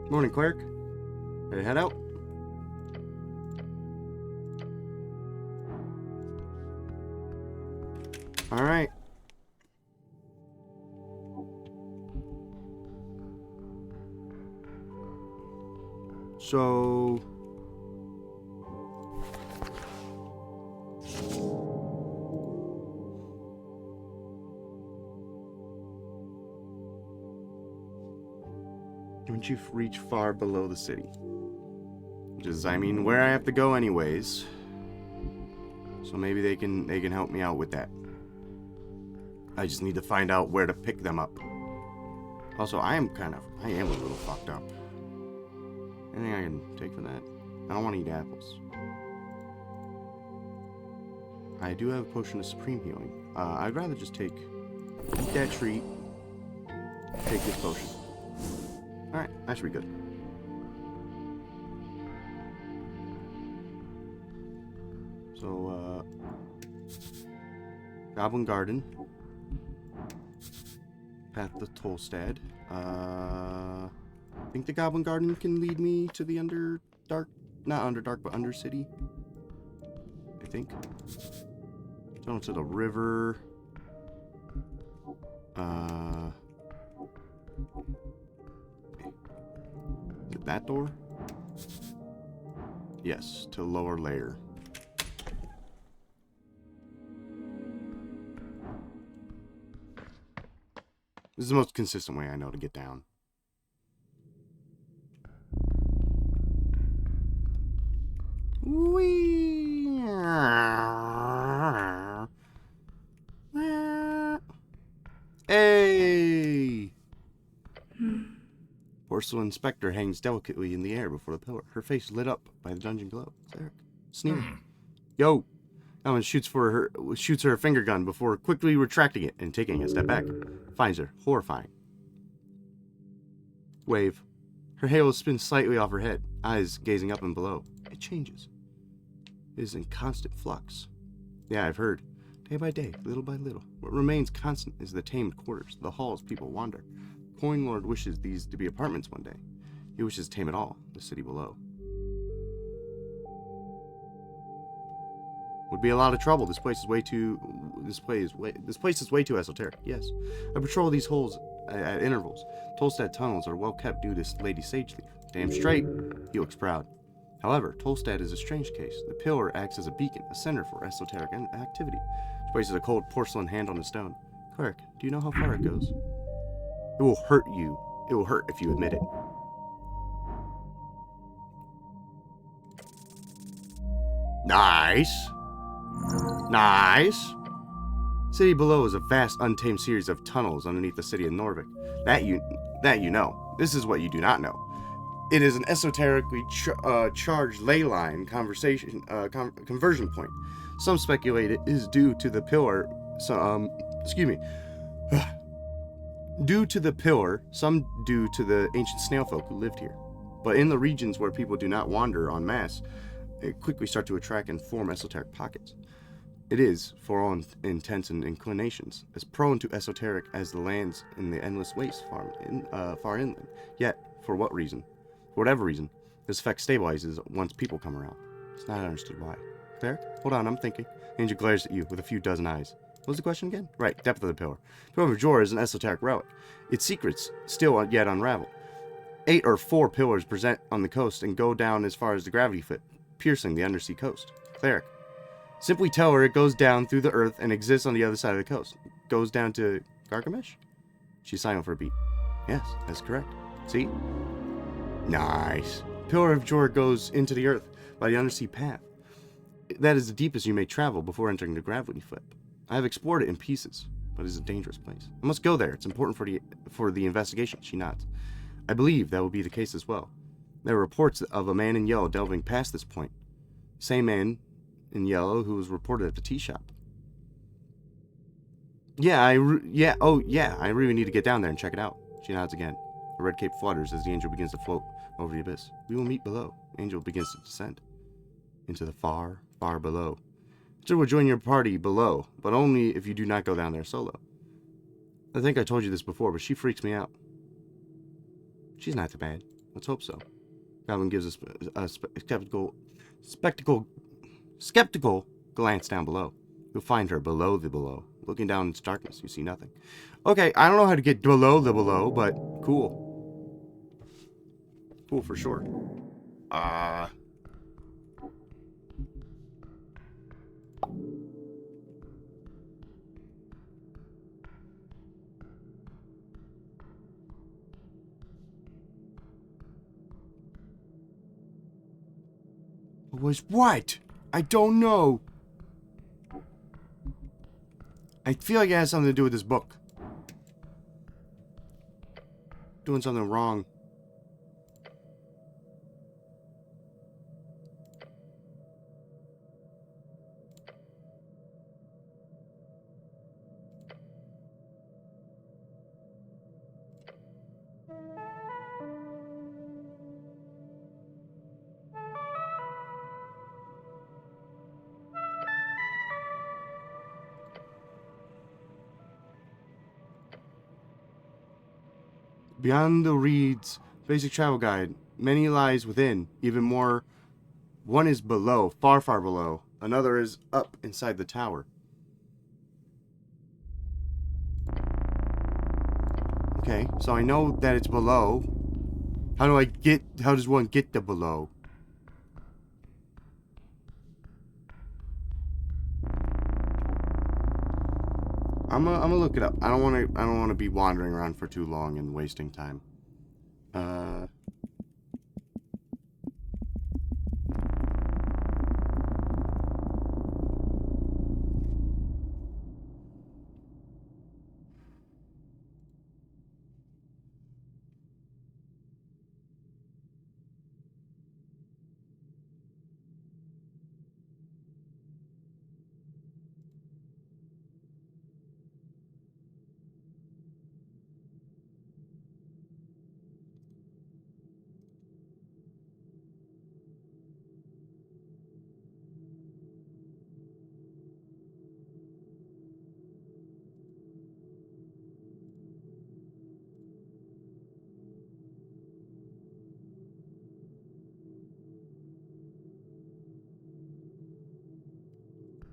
Morning, cleric. Ready to head out? All right. So once you reach far below the city, which is, I mean, where I have to go anyways. So maybe they can help me out with that. I just need to find out where to pick them up. Also, I am a little fucked up. Anything I can take for that? I don't want to eat apples. I do have a potion of supreme healing. I'd rather just eat that treat, take this potion. Alright, that should be good. So, Goblin Garden. Path to Tolstad. I think the Goblin Garden can lead me to the Underdark. Not Underdark, but Undercity. I think. Down to the river. Is it that door? Yes, to lower layer. This is the most consistent way I know to get down. Whee! Hey! Porcelain Inspector hangs delicately in the air before the pillar, her face lit up by the dungeon glow. Cleric. Sneer. Yo! Ellen shoots her a finger gun before quickly retracting it and taking a step back. Finds her horrifying. Wave. Her halo spins slightly off her head, eyes gazing up and below. It changes. It is in constant flux. Yeah, I've heard. Day by day, little by little. What remains constant is the tamed quarters, the halls people wander. Coin Lord wishes these to be apartments one day. He wishes to tame it all, the city below. Would be a lot of trouble. This place is way too esoteric. Yes. I patrol these holes at intervals. Tolstad tunnels are well kept due to Lady Sage Thief. Damn straight. He looks proud. However, Tolstad is a strange case. The pillar acts as a beacon, a center for esoteric activity. She places a cold porcelain hand on the stone. Cleric, do you know how far it goes? It will hurt you. It will hurt if you admit it. Nice. Nice. City below is a vast, untamed series of tunnels underneath the city of Norvik. That you know. This is what you do not know. It is an esoterically charged ley line conversion point. Some speculate it is due to the pillar. Due to the pillar, some due to the ancient snail folk who lived here. But in the regions where people do not wander en masse, they quickly start to attract and form esoteric pockets. It is, for all intents and inclinations, as prone to esoteric as the lands in the endless waste far inland. Yet, for whatever reason, this effect stabilizes once people come around. It's not understood why. Cleric? Hold on, I'm thinking. Angel glares at you with a few dozen eyes. What was the question again? Right, depth of the pillar. Pillar of Jor is an esoteric relic. Its secrets still yet unraveled. 8 or 4 pillars present on the coast and go down as far as the gravity foot, piercing the undersea coast. Cleric. Simply tell her it goes down through the earth and exists on the other side of the coast. Goes down to Gargamesh? She's silent for a beat. Yes, that's correct. See? Nice. Pillar of Jor goes into the earth by the undersea path. That is the deepest you may travel before entering the gravity foot. I have explored it in pieces, but it is a dangerous place. I must go there. It's important for the investigation. She nods. I believe that will be the case as well. There are reports of a man in yellow delving past this point. Same man in yellow who was reported at the tea shop. I really need to get down there and check it out. She nods again. A red cape flutters as the angel begins to float over the abyss. We will meet below. Angel begins to descend into the far, far below. Angel will join your party below, but only if you do not go down there solo. I think I told you this before, but she freaks me out. She's not too bad. Let's hope so. Goblin gives a skeptical glance down below. You'll find her below the below. Looking down into darkness, you see nothing. Okay, I don't know how to get below the below, but cool. Cool for sure. Was what? I don't know. I feel like it has something to do with this book. Doing something wrong. Beyond the reeds, basic travel guide. Many lies within. Even more. One is below, far, far below. Another is up inside the tower. Okay, so I know that it's below. How does one get the below? I'm gonna look it up. I don't wanna be wandering around for too long and wasting time.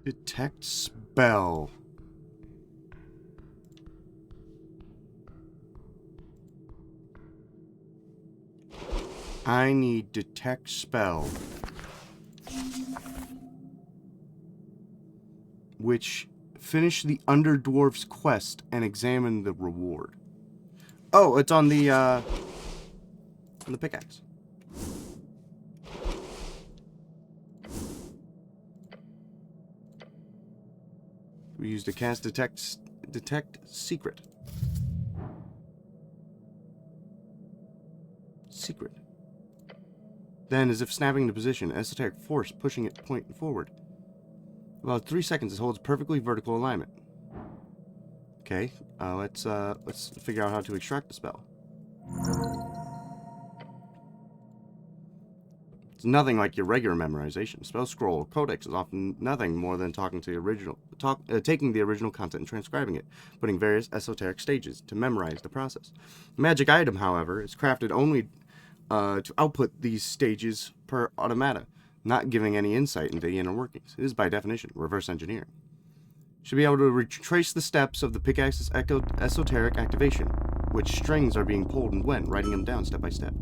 Detect spell. I need detect spell. Which finish the Underdwarf's quest and examine the reward. Oh, it's on the pickaxe. We use to cast detect secret. Secret. Then, as if snapping into position, esoteric force pushing it point forward. About 3 seconds, it holds perfectly vertical alignment. Okay, let's figure out how to extract the spell. It's nothing like your regular memorization. Spell scroll or codex is often nothing more than taking the original content and transcribing it, putting various esoteric stages to memorize the process. The magic item, however, is crafted only to output these stages per automata, not giving any insight into the inner workings. It is, by definition, reverse engineering. Should be able to retrace the steps of the pickaxe's esoteric activation, which strings are being pulled and when, writing them down step by step.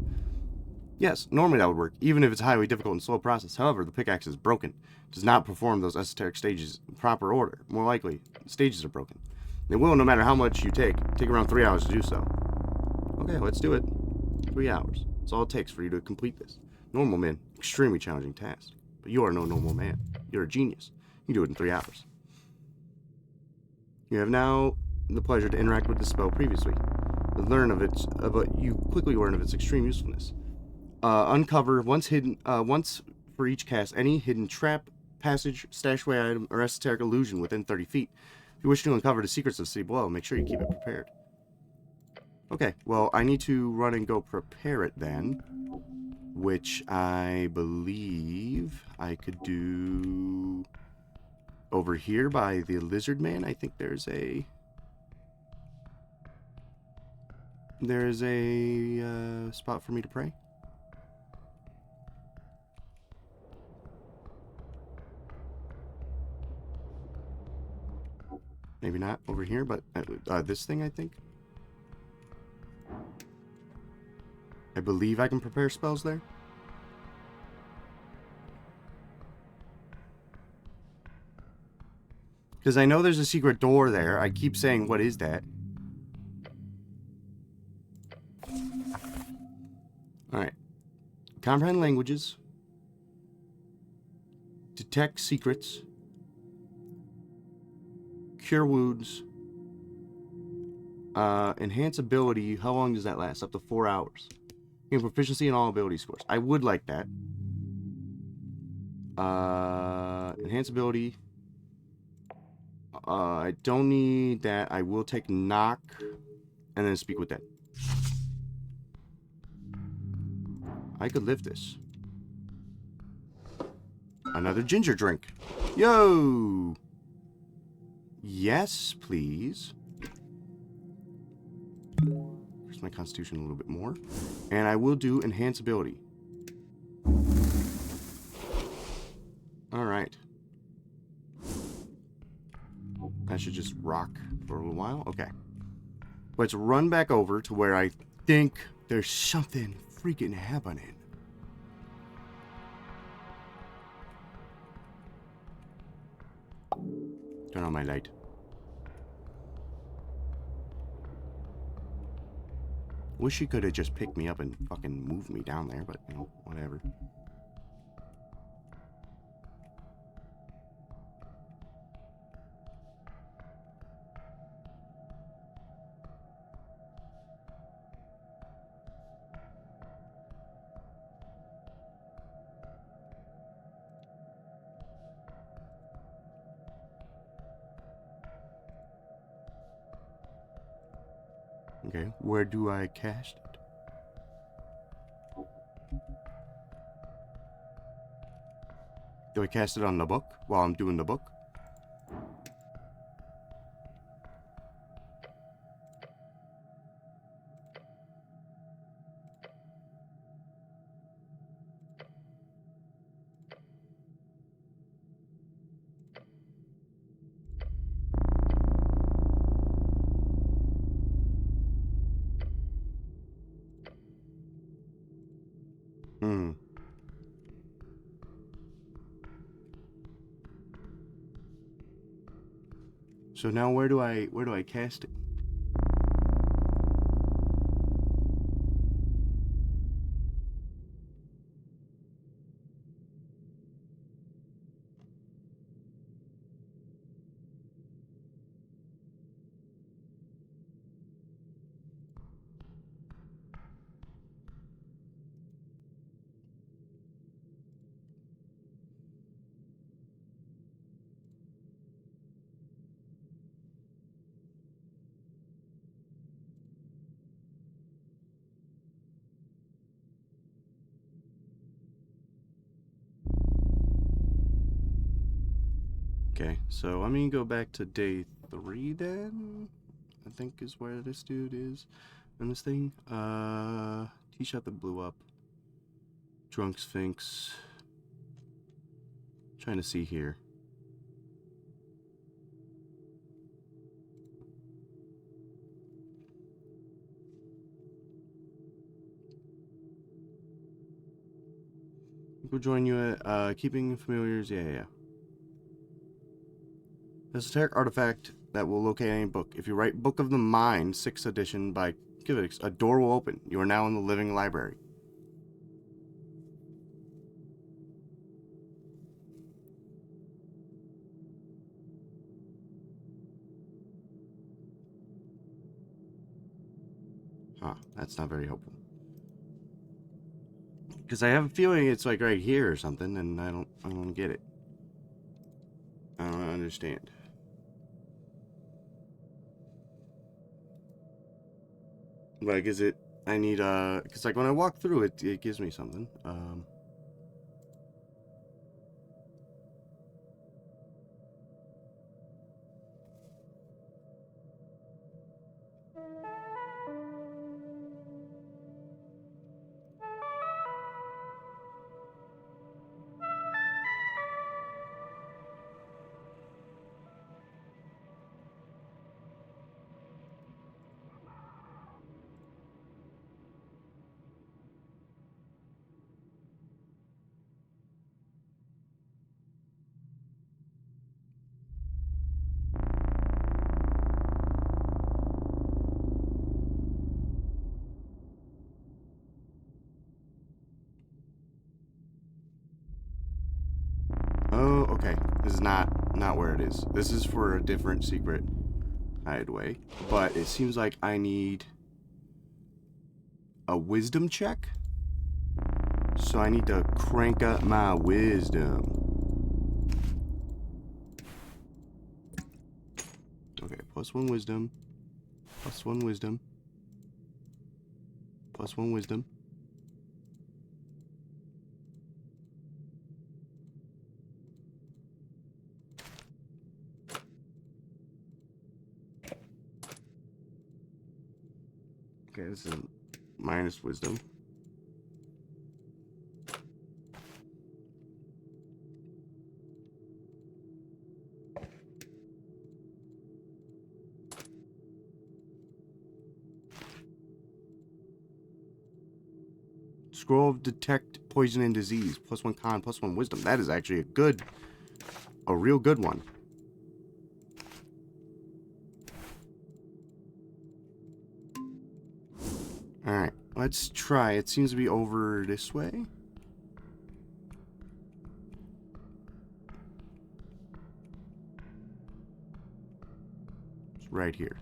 Yes, normally that would work, even if it's a highly difficult and slow process. However, the pickaxe is broken. It does not perform those esoteric stages in proper order. More likely, the stages are broken. They will, no matter how much you take around 3 hours to do so. Okay, let's do it. 3 hours. That's all it takes for you to complete this. Normal man, extremely challenging task. But you are no normal man. You're a genius. You can do it in 3 hours. You have now the pleasure to interact with the spell previously. But you quickly learn of its extreme usefulness. Uncover once for each cast any hidden trap, passage, stashaway item, or esoteric illusion within 30 feet. If you wish to uncover the secrets of the city below, make sure you keep it prepared. Okay, well, I need to run and go prepare it then, which I believe I could do over here by the lizard man. I think there's a spot for me to pray. Maybe not over here, but this thing, I think. I believe I can prepare spells there. Because I know there's a secret door there. I keep saying, what is that? Alright. Comprehend languages. Detect secrets. Cure wounds. Enhance ability. How long does that last? Up to 4 hours. Gain proficiency in all ability scores. I would like that. Enhance ability. I don't need that. I will take knock and then speak with that. I could live this. Another ginger drink. Yo! Yes, please. increase my constitution a little bit more. And I will do enhance ability. Alright. I should just rock for a little while. Okay. Let's run back over to where I think there's something freaking happening. Turn on my light. Wish he could have just picked me up and fucking moved me down there, but, you know, whatever. Okay, where do I cast it? Do I cast it on the book while I'm doing the book? Hmm. So now where do I cast it? Okay, so I'm gonna go back to day 3 then. I think is where this dude is. And this thing. T-shot that blew up. Drunk Sphinx. Trying to see here. We'll join you at Keeping Familiars. Yeah. Esoteric artifact that will locate any book. If you write Book of the Mind, 6th edition by Kivix, a door will open. You are now in the living library. Huh, that's not very helpful. Because I have a feeling it's like right here or something, and I don't get it. I don't understand. Like, is it, I need, because like when I walk through it, it gives me something. Oh, okay. This is not where it is. This is for a different secret hideaway. But it seems like I need a wisdom check. So I need to crank up my wisdom. Okay, +1 wisdom. +1 wisdom. +1 wisdom. Okay, this is minus wisdom. Scroll of detect poison and disease. +1 con, +1 wisdom. That is actually a real good one. Alright, let's try. It seems to be over this way. It's right here.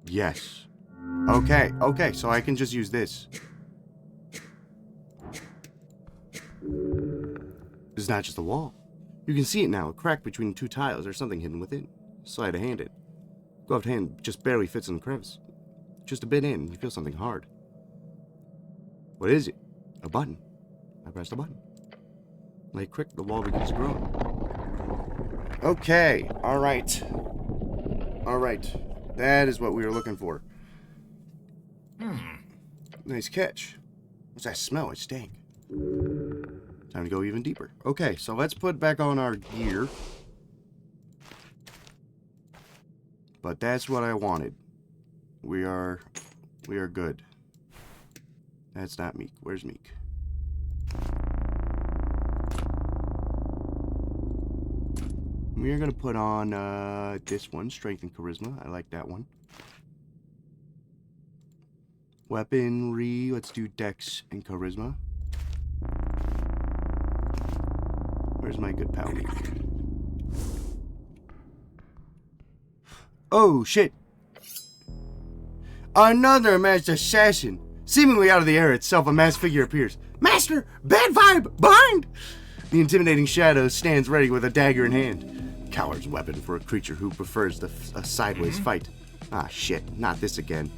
Yes. Okay, okay, so I can just use this. It's not just a wall. You can see it now, a crack between two tiles. There's something hidden within. Sleight of hand it. Gloved hand just barely fits in the crevice. Just a bit in, you feel something hard. What is it? A button. I pressed a button. Like quick, the wall begins to grow. Okay, alright. Alright. That is what we were looking for. Nice catch. What's that smell? It stank. Time to go even deeper. Okay, so let's put back on our gear. But that's what I wanted. We are good. That's not Meek. Where's Meek? We're gonna put on this one, Strength and Charisma. I like that one. Weaponry, let's do Dex and Charisma. Where's my good pal Meek? Oh shit! Another masked assassin! Seemingly out of the air itself, a masked figure appears. Master! Bad vibe! Behind! The intimidating shadow stands ready with a dagger in hand. Coward's weapon for a creature who prefers a sideways fight. Ah, shit. Not this again.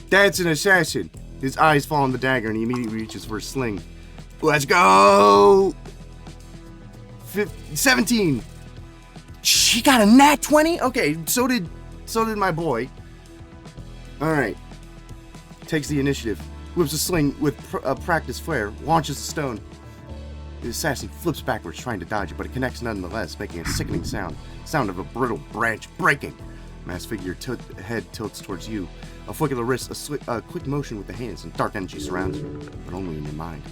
That's an assassin. His eyes fall on the dagger and he immediately reaches for a sling. Let's go! 17. She got a nat 20? Okay, so did my boy. Alright. Takes the initiative. Whips a sling with a practiced flare. Launches the stone. The assassin flips backwards, trying to dodge it, but it connects nonetheless, making a sickening sound. Sound of a brittle branch breaking. Masked figure head tilts towards you. A flick of the wrist, a quick motion with the hands, and dark energy surrounds you, but only in your mind.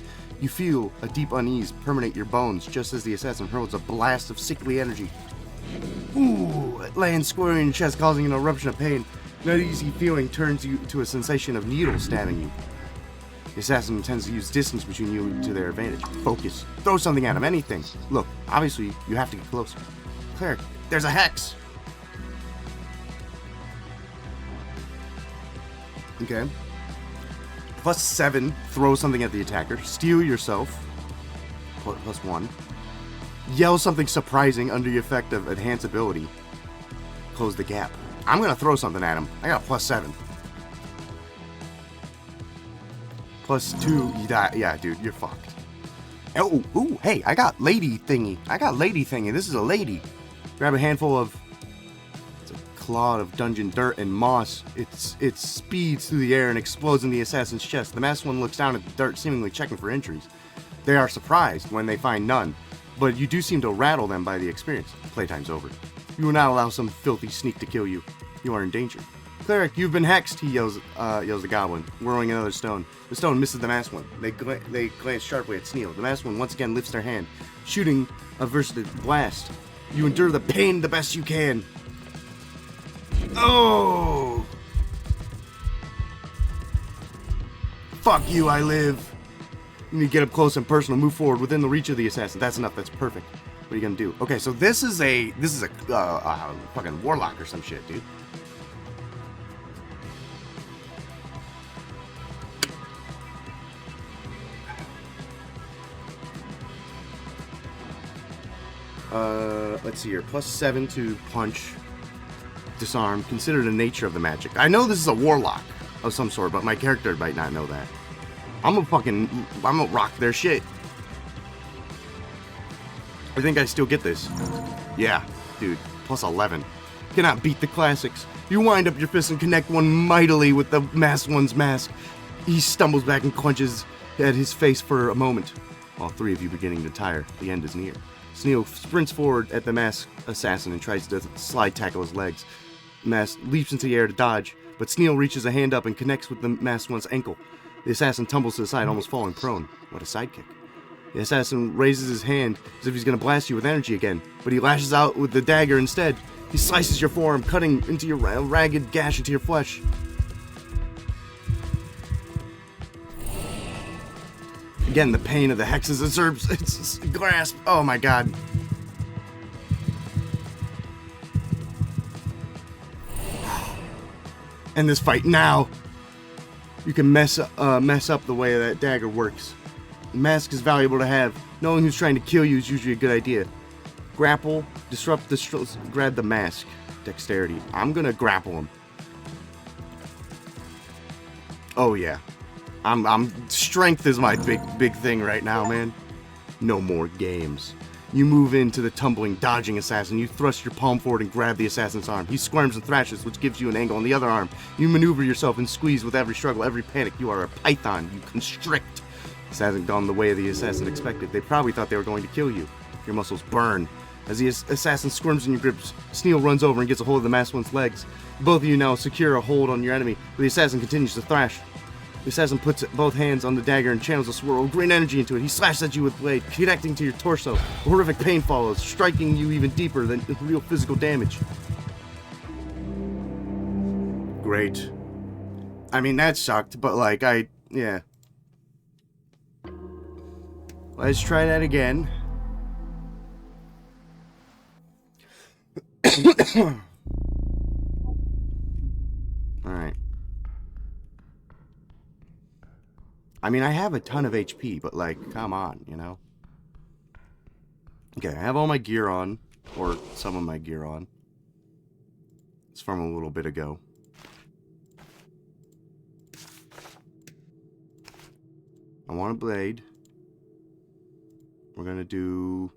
You feel a deep unease permeate your bones just as the assassin hurls a blast of sickly energy. Ooh! It lands square in your chest, causing an eruption of pain. That easy feeling turns you to a sensation of needles stabbing you. The assassin intends to use distance between you to their advantage. Focus. Throw something at him, anything. Look, obviously, you have to get closer. Cleric, there's a hex! Okay. +7, throw something at the attacker. Steal yourself. +1. Yell something surprising under the effect of enhance ability. Close the gap. I'm gonna throw something at him. I got a +7. +2, you die. Yeah, dude, you're fucked. Oh, ooh, hey, I got lady thingy. This is a lady. Grab a handful of... It's a clod of dungeon dirt and moss. It speeds through the air and explodes in the assassin's chest. The masked one looks down at the dirt, seemingly checking for injuries. They are surprised when they find none, but you do seem to rattle them by the experience. Playtime's over. You will not allow some filthy sneak to kill you. You are in danger. Cleric, you've been hexed, he yells the goblin, whirling another stone. The stone misses the masked one. They glance sharply at Sneal. The masked one once again lifts their hand, shooting a versatile blast. You endure the pain the best you can. Oh! Fuck you, I live. You need to get up close and personal, move forward within the reach of the assassin. That's enough, that's perfect. What are you gonna do? Okay, so this is a fucking warlock or some shit, dude. Let's see here. +7 to punch, disarm. Consider the nature of the magic. I know this is a warlock of some sort, but my character might not know that. I'm gonna rock their shit. I think I still get this. Yeah, dude. Plus 11. Cannot beat the classics. You wind up your fist and connect one mightily with the masked one's mask. He stumbles back and clenches at his face for a moment. All three of you beginning to tire. The end is near. Sneal sprints forward at the masked assassin and tries to slide tackle his legs. The mask leaps into the air to dodge, but Sneal reaches a hand up and connects with the masked one's ankle. The assassin tumbles to the side, almost falling prone. What a sidekick. The assassin raises his hand as if he's going to blast you with energy again, but he lashes out with the dagger instead. He slices your forearm, cutting into your ragged gash into your flesh. Again, the pain of the hexes usurps its grasp. Oh my god. End this fight now. You can mess up the way that dagger works. The mask is valuable to have. Knowing who's trying to kill you is usually a good idea. Grapple, disrupt the grab the mask. Dexterity. I'm gonna grapple him. Oh yeah. Strength is my big thing right now, man. No more games. You move into the tumbling, dodging assassin. You thrust your palm forward and grab the assassin's arm. He squirms and thrashes, which gives you an angle on the other arm. You maneuver yourself and squeeze with every struggle, every panic. You are a python. You constrict. This hasn't gone the way the assassin expected. They probably thought they were going to kill you. Your muscles burn. As the assassin squirms in your grips, Sneal runs over and gets a hold of the masked one's legs. Both of you now secure a hold on your enemy, but the assassin continues to thrash. The assassin puts both hands on the dagger and channels a swirl of green energy into it. He slashes at you with blade, connecting to your torso. A horrific pain follows, striking you even deeper than real physical damage. Great. I mean, that sucked, but like, yeah. Let's try that again. Alright. I mean, I have a ton of HP, but like, come on, you know? Okay, I have all my gear on, or some of my gear on. It's from a little bit ago. I want a blade. We're gonna do...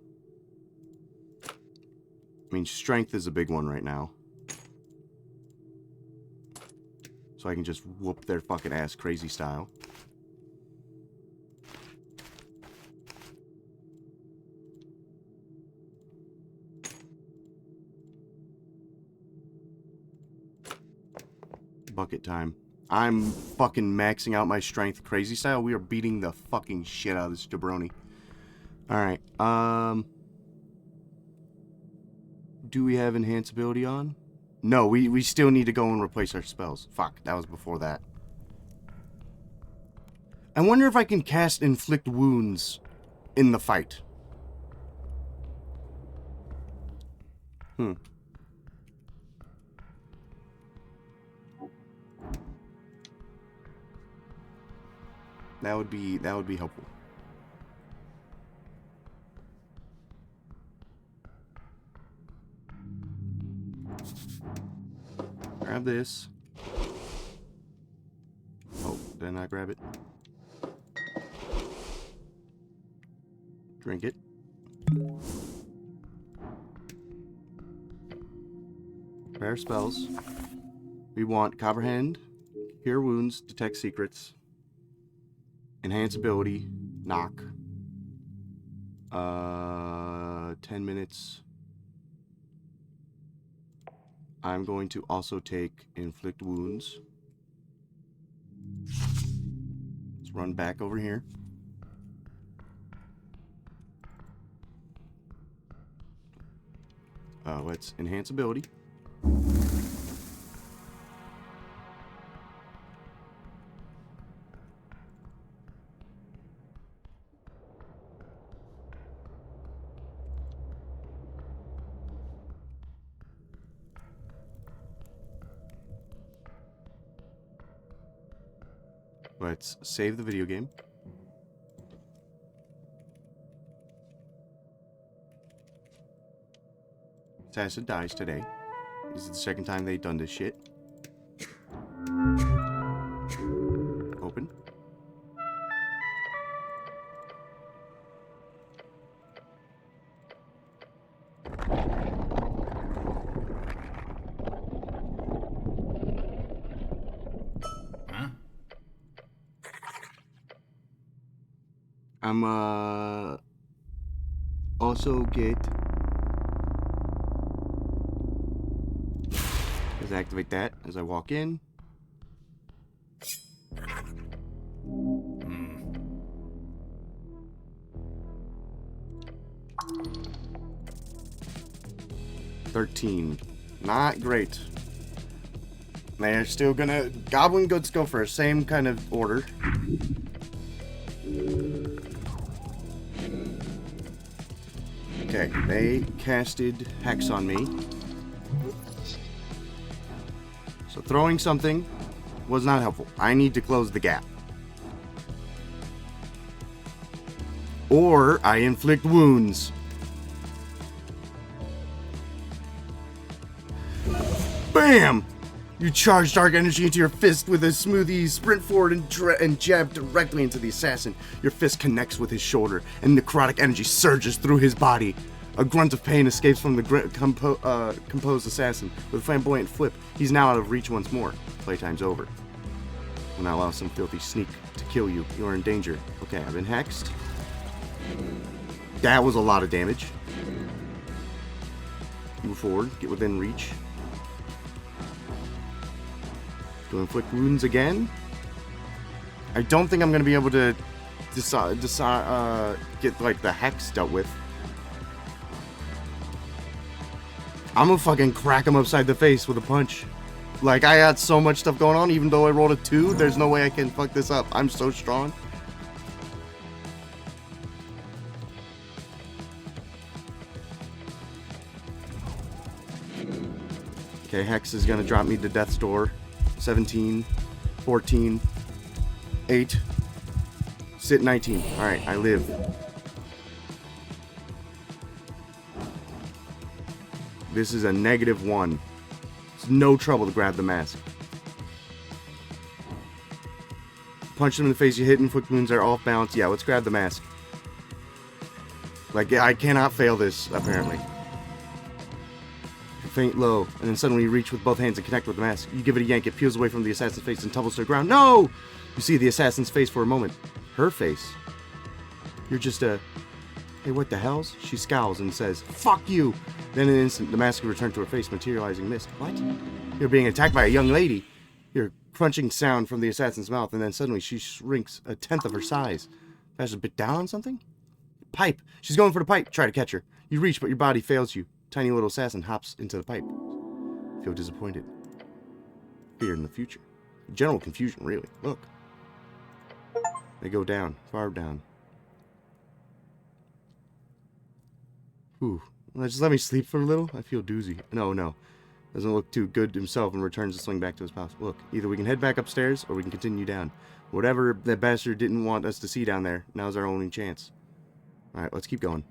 I mean, strength is a big one right now. So I can just whoop their fucking ass crazy style. Bucket time. I'm fucking maxing out my strength crazy style. We are beating the fucking shit out of this jabroni. Alright, do we have enhance ability on? No, we still need to go and replace our spells. Fuck, that was before that. I wonder if I can cast inflict wounds in the fight. That would be helpful. Grab this. Oh, did I not grab it? Drink it. Rare spells. We want Comprehend, Cure Wounds, Detect Secrets, Enhance Ability, Knock. 10 minutes. I'm going to also take Inflict Wounds. Let's run back over here. Let's Enhance Ability. Let's save the video game. Assassin dies today. This is the second time they've done this shit. Open. I'm also get. Let's activate that as I walk in. 13. Not great. They're still gonna... Goblin goods go first. Same kind of order. Okay, they casted Hex on me. So throwing something was not helpful. I need to close the gap. Or I inflict wounds. Bam! You charge dark energy into your fist with a smoothie, sprint forward and jab directly into the assassin. Your fist connects with his shoulder, and necrotic energy surges through his body. A grunt of pain escapes from the composed assassin. With a flamboyant flip, he's now out of reach once more. Playtime's over. Will not allow some filthy sneak to kill you. You are in danger. Okay, I've been hexed. That was a lot of damage. Move forward, get within reach. To inflict wounds again. I don't think I'm going to be able to get like the hex dealt with. I'm gonna fucking crack him upside the face with a punch. Like, I had so much stuff going on, even though I rolled a 2, there's no way I can fuck this up. I'm so strong. Okay, Hex is gonna drop me to death's door. 17, 14, 8, sit 19. Alright, I live. This is a -1. It's no trouble to grab the mask. Punch him in the face, you hit, inflict wounds are off balance. Yeah, let's grab the mask. Like, I cannot fail this, apparently. Faint low, and then suddenly you reach with both hands and connect with the mask. You give it a yank, it peels away from the assassin's face and tumbles to the ground. No! You see the assassin's face for a moment. Her face. You're just a... Hey, what the hell's? She scowls and says, "Fuck you!" Then in an instant, the mask returned to her face, materializing mist. What? You're being attacked by a young lady. You hear a crunching sound from the assassin's mouth, and then suddenly she shrinks 1/10 of her size. That's a bit down on something? Pipe! She's going for the pipe. Try to catch her. You reach, but your body fails you. Tiny little assassin hops into the pipe. Feel disappointed. Fear in the future. General confusion, really. Look. They go down. Far down. Ooh. Just let me sleep for a little. I feel doozy. No. Doesn't look too good himself and returns to swing back to his house. Look, either we can head back upstairs or we can continue down. Whatever that bastard didn't want us to see down there, now's our only chance. Alright, let's keep going.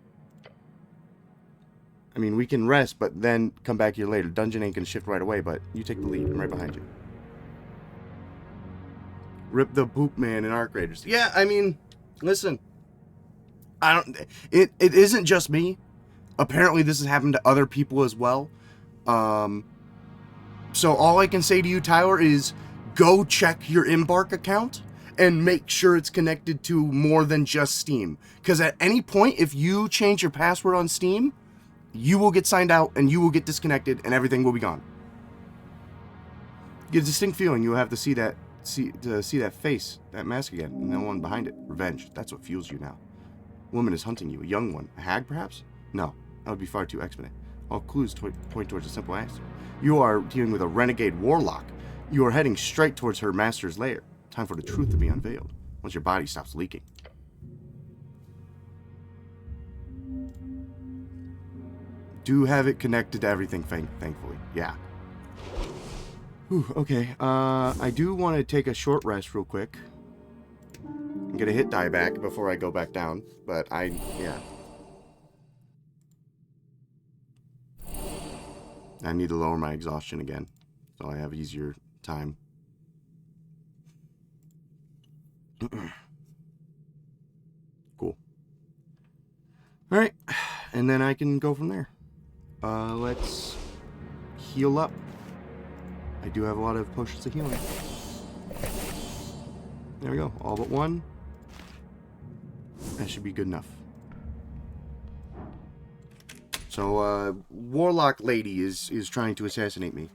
I mean, we can rest, but then come back here later. Dungeon ain't gonna shift right away, but you take the lead. I'm right behind you. Rip the Boop Man and Arc Raiders. Yeah, I mean, listen. It isn't just me. Apparently this has happened to other people as well. So all I can say to you, Tyler, is go check your Embark account and make sure it's connected to more than just Steam. Because at any point, if you change your password on Steam, you will get signed out and you will get disconnected and everything will be gone. You get a distinct feeling you will have to see that face, that mask again, and the one behind it. Revenge. That's what fuels you now. A woman is hunting you. A young one. A hag, perhaps? No. That would be far too exponent. All clues point towards a simple answer. You are dealing with a renegade warlock. You are heading straight towards her master's lair. Time for the truth to be unveiled. Once your body stops leaking. Do have it connected to everything, thankfully. Yeah. Whew, okay. I do want to take a short rest real quick. I'm gonna hit die back before I go back down. But yeah. I need to lower my exhaustion again, so I have easier time. Cool. Alright, and then I can go from there. Let's heal up. I do have a lot of potions of healing. There we go, all but one. That should be good enough. So, Warlock Lady is trying to assassinate me.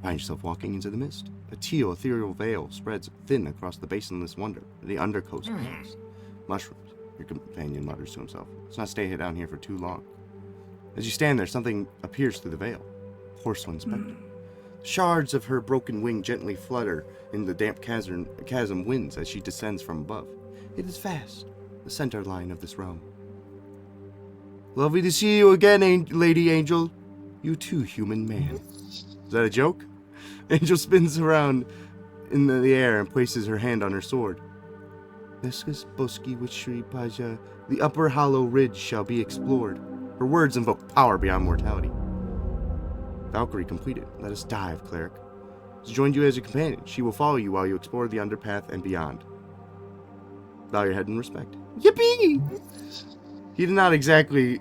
Find yourself walking into the mist. A teal, ethereal veil spreads thin across the basinless wonder, the undercoast. Mushrooms, your companion mutters to himself. Let's not stay down here for too long. As you stand there, something appears through the veil. Porcelain spectre. Shards of her broken wing gently flutter in the damp chasm winds as she descends from above. It is vast, the center line of this realm. Lovely to see you again, Lady Angel. You too, human man. Is that a joke? Angel spins around in the air and places her hand on her sword. Nescus Boski Witchery Paja, the upper hollow ridge shall be explored. Her words invoke power beyond mortality. Valkyrie completed. Let us dive, cleric. She's joined you as a companion. She will follow you while you explore the underpath and beyond. Bow your head in respect. Yippee! She's not exactly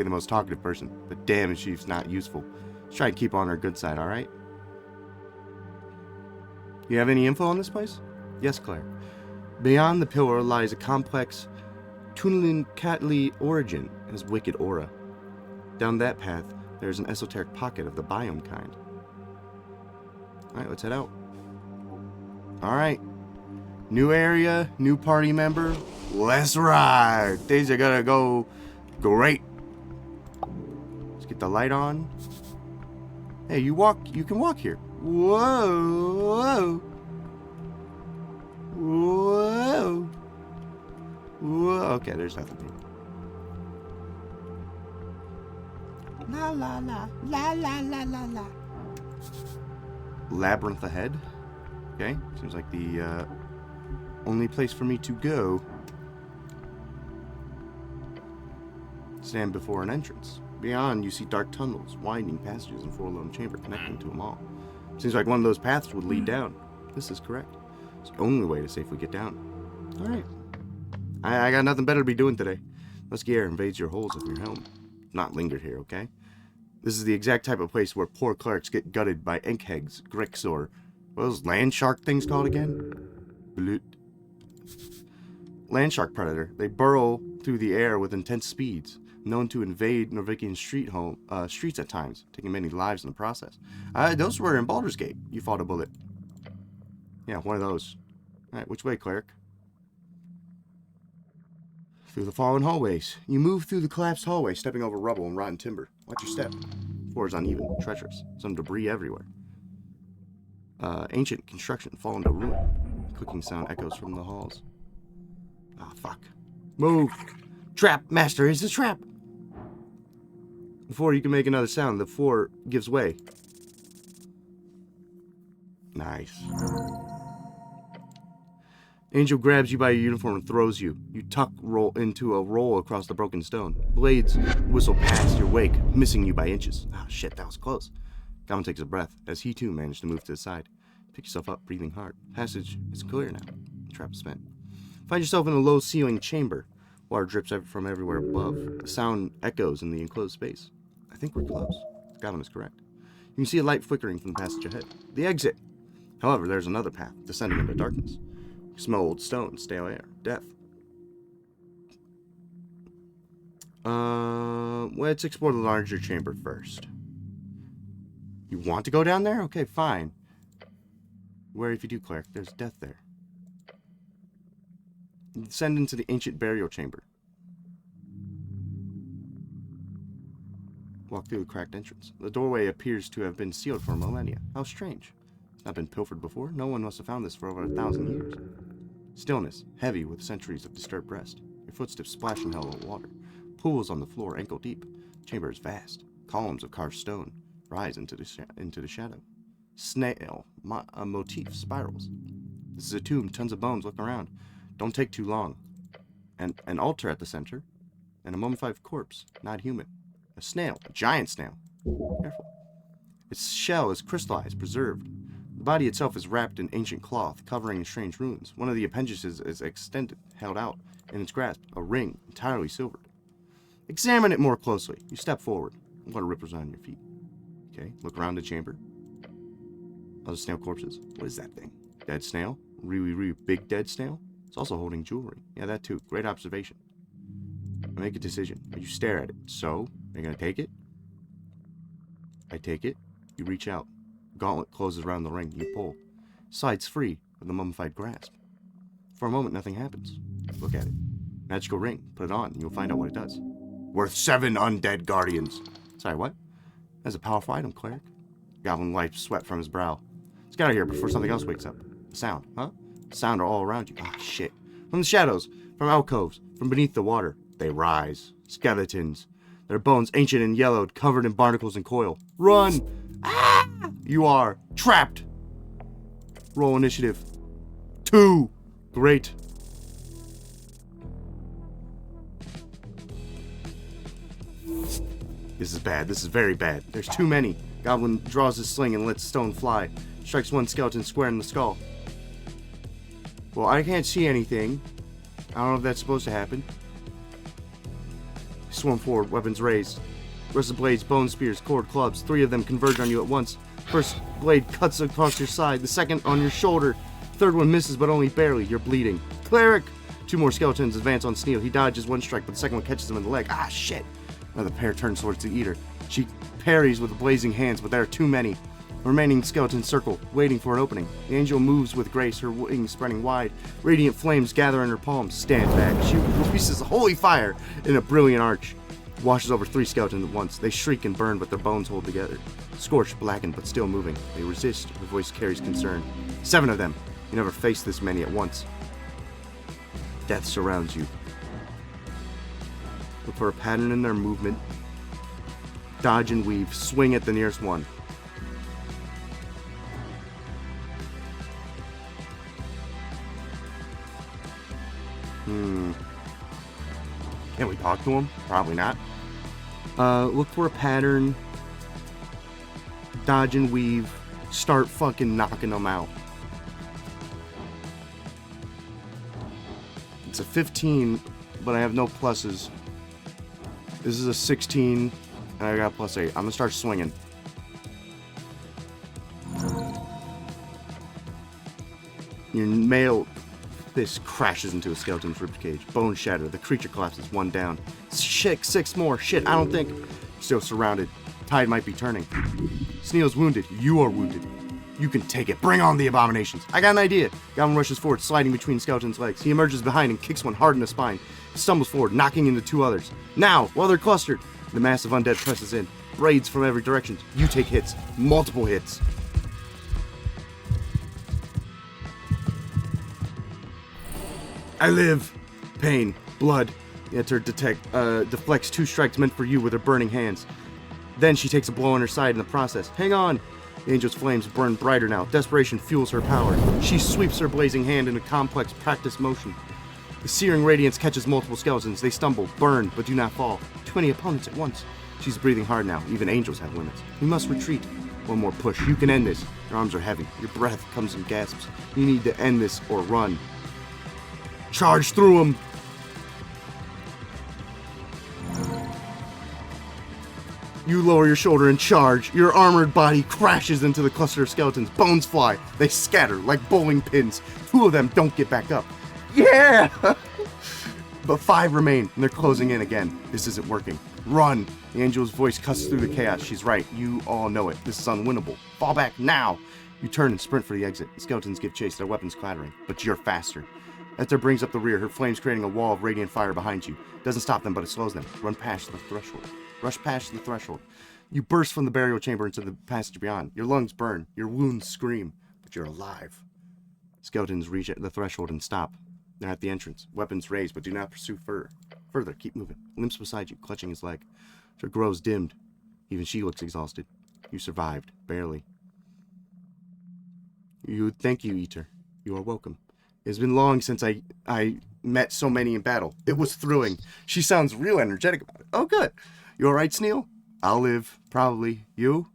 the most talkative person, but damn if she's not useful. Let's try and keep on her good side, alright? You have any info on this place? Yes, Claire. Beyond the pillar lies a complex Tunlin-Catly origin and its wicked aura. Down that path, there's an esoteric pocket of the biome kind. Alright, let's head out. Alright. New area, new party member. Let's ride. Things are gonna go great. Let's get the light on. Hey, you can walk here. Whoa. Whoa. Whoa. Whoa. Okay, there's nothing here. La la la. La la la la la. Labyrinth ahead. Okay, seems like the only place for me to go. Stand before an entrance. Beyond, you see dark tunnels, winding passages, and forlorn chamber connecting to them all. Seems like one of those paths would lead down. This is correct. It's the only way to safely get down. Alright. I got nothing better to be doing today. Musky air invades your holes of your helm. Not lingered here, okay? This is the exact type of place where poor clerics get gutted by enkhegs, gricks, or what are those land shark things called again? Bloot. Land shark predator. They burrow through the air with intense speeds, known to invade Norvikian streets at times, taking many lives in the process. Those were in Baldur's Gate. You fought a bullet. Yeah, one of those. Alright, which way, cleric? Through the fallen hallways. You move through the collapsed hallway, stepping over rubble and rotten timber. Watch your step. The floor is uneven, treacherous. Some debris everywhere. Ancient construction fallen to ruin. Clicking sound echoes from the halls. Ah, fuck. Move! Trap! Master, it's a trap! Before you can make another sound, the floor gives way. Nice. Angel grabs you by your uniform and throws you. You roll into a roll across the broken stone. Blades whistle past your wake, missing you by inches. Ah, shit, that was close. Goblin takes a breath, as he too managed to move to the side. Pick yourself up, breathing hard. Passage is clear now. The trap is spent. Find yourself in a low-ceiling chamber. Water drips from everywhere above. The sound echoes in the enclosed space. I think we're close. The goblin is correct. You can see a light flickering from the passage ahead. The exit! However, there's another path, descending into darkness. You smell old stone, stale air, death. Let's explore the larger chamber first. You want to go down there? Okay, fine. Where if you do, cleric, there's death there. Descend into the ancient burial chamber. Walk through the cracked entrance. The doorway appears to have been sealed for millennia. How strange. It's not been pilfered before. No one must have found this for over 1,000 years. Stillness, heavy with centuries of disturbed rest. Your footsteps splash in hollow water. Pools on the floor, ankle deep. Chamber is vast. Columns of carved stone rise into the shadow. Snail motif spirals. This is a tomb. Tons of bones. Look around. Don't take too long. And an altar at the center. And a mummified corpse. Not human. A snail. A giant snail. Careful. Its shell is crystallized, preserved. The body itself is wrapped in ancient cloth, covering in strange runes. One of the appendages is extended, held out in its grasp. A ring, entirely silvered. Examine it more closely. You step forward. Water ripples on your feet. Okay, look around the chamber. Other snail corpses. What is that thing? Dead snail? Really, really big dead snail? It's also holding jewelry. Yeah, that too. Great observation. Make a decision. You stare at it. So, are you gonna take it? I take it. You reach out. Gauntlet closes around the ring. You pull. Slides free of the mummified grasp. For a moment, nothing happens. Look at it. Magical ring. Put it on, and you'll find out what it does. Worth 7 undead guardians. Sorry, what? That's a powerful item, cleric. Goblin wipes sweat from his brow. Let's get out of here before something else wakes up. A sound, huh? Sound are all around you. Ah, shit. From the shadows, from alcoves, from beneath the water, they rise. Skeletons. Their bones ancient and yellowed, covered in barnacles and coil. Run! Ah! You are trapped. Roll initiative. 2. Great. This is bad. This is very bad. There's too many. Goblin draws his sling and lets stone fly. Strikes one skeleton square in the skull. Well, I can't see anything. I don't know if that's supposed to happen. Swarm forward, weapons raised. Rusted blades, bone spears, cord clubs. 3 of them converge on you at once. First blade cuts across your side, the second on your shoulder. Third one misses, but only barely. You're bleeding. Cleric! 2 more skeletons advance on Sneal. He dodges one strike, but the second one catches him in the leg. Ah, shit! Another pair turns towards the eater. She parries with blazing hands, but there are too many. The remaining skeletons circle, waiting for an opening. The angel moves with grace, her wings spreading wide. Radiant flames gather in her palms. Stand back. She releases holy fire in a brilliant arch. Washes over 3 skeletons at once. They shriek and burn, but their bones hold together. Scorched, blackened, but still moving. They resist. Her voice carries concern. 7 of them. You never faced this many at once. Death surrounds you. Look for a pattern in their movement. Dodge and weave. Swing at the nearest one. Can we talk to him? Probably not. Look for a pattern. Dodge and weave. Start fucking knocking them out. It's a 15, but I have no pluses. This is a 16, and I got +8. I'm gonna start swinging. Your mail fist crashes into a skeleton's ribcage. Bones shatter. The creature collapses, 1 down. Shit, 6 more. Shit, I don't think. Still surrounded. Tide might be turning. Sneal's wounded. You are wounded. You can take it. Bring on the abominations. I got an idea. Goblin rushes forward, sliding between skeleton's legs. He emerges behind and kicks one hard in the spine. He stumbles forward, knocking into 2 others. Now, while they're clustered, the mass of undead presses in. Braids from every direction. You take hits. Multiple hits. I live. Pain. Blood. The enter deflects 2 strikes meant for you with her burning hands. Then she takes a blow on her side in the process. Hang on. The angel's flames burn brighter now. Desperation fuels her power. She sweeps her blazing hand in a complex, practiced motion. The searing radiance catches multiple skeletons. They stumble, burn, but do not fall. Too many opponents at once. She's breathing hard now. Even angels have limits. We must retreat. One more push. You can end this. Your arms are heavy. Your breath comes in gasps. You need to end this or run. Charge through him. You lower your shoulder and charge. Your armored body crashes into the cluster of skeletons. Bones fly. They scatter like bowling pins. 2 of them don't get back up. Yeah! But 5 remain, and they're closing in again. This isn't working. Run! The angel's voice cuts through the chaos. She's right. You all know it. This is unwinnable. Fall back now! You turn and sprint for the exit. The skeletons give chase, their weapons clattering. But you're faster. Esther brings up the rear, her flames creating a wall of radiant fire behind you. Doesn't stop them, but it slows them. Run past the threshold. Rush past the threshold. You burst from the burial chamber into the passage beyond. Your lungs burn. Your wounds scream. But you're alive. Skeletons reach at the threshold and stop. They're at the entrance. Weapons raised, but do not pursue further. Keep moving. Limps beside you, clutching his leg. Her grows dimmed. Even she looks exhausted. You survived. Barely. Thank you, Eater. You are welcome. It's been long since I met so many in battle. It was thrilling. She sounds real energetic about it. Oh, good. You alright, Sneal? I'll live. Probably. You?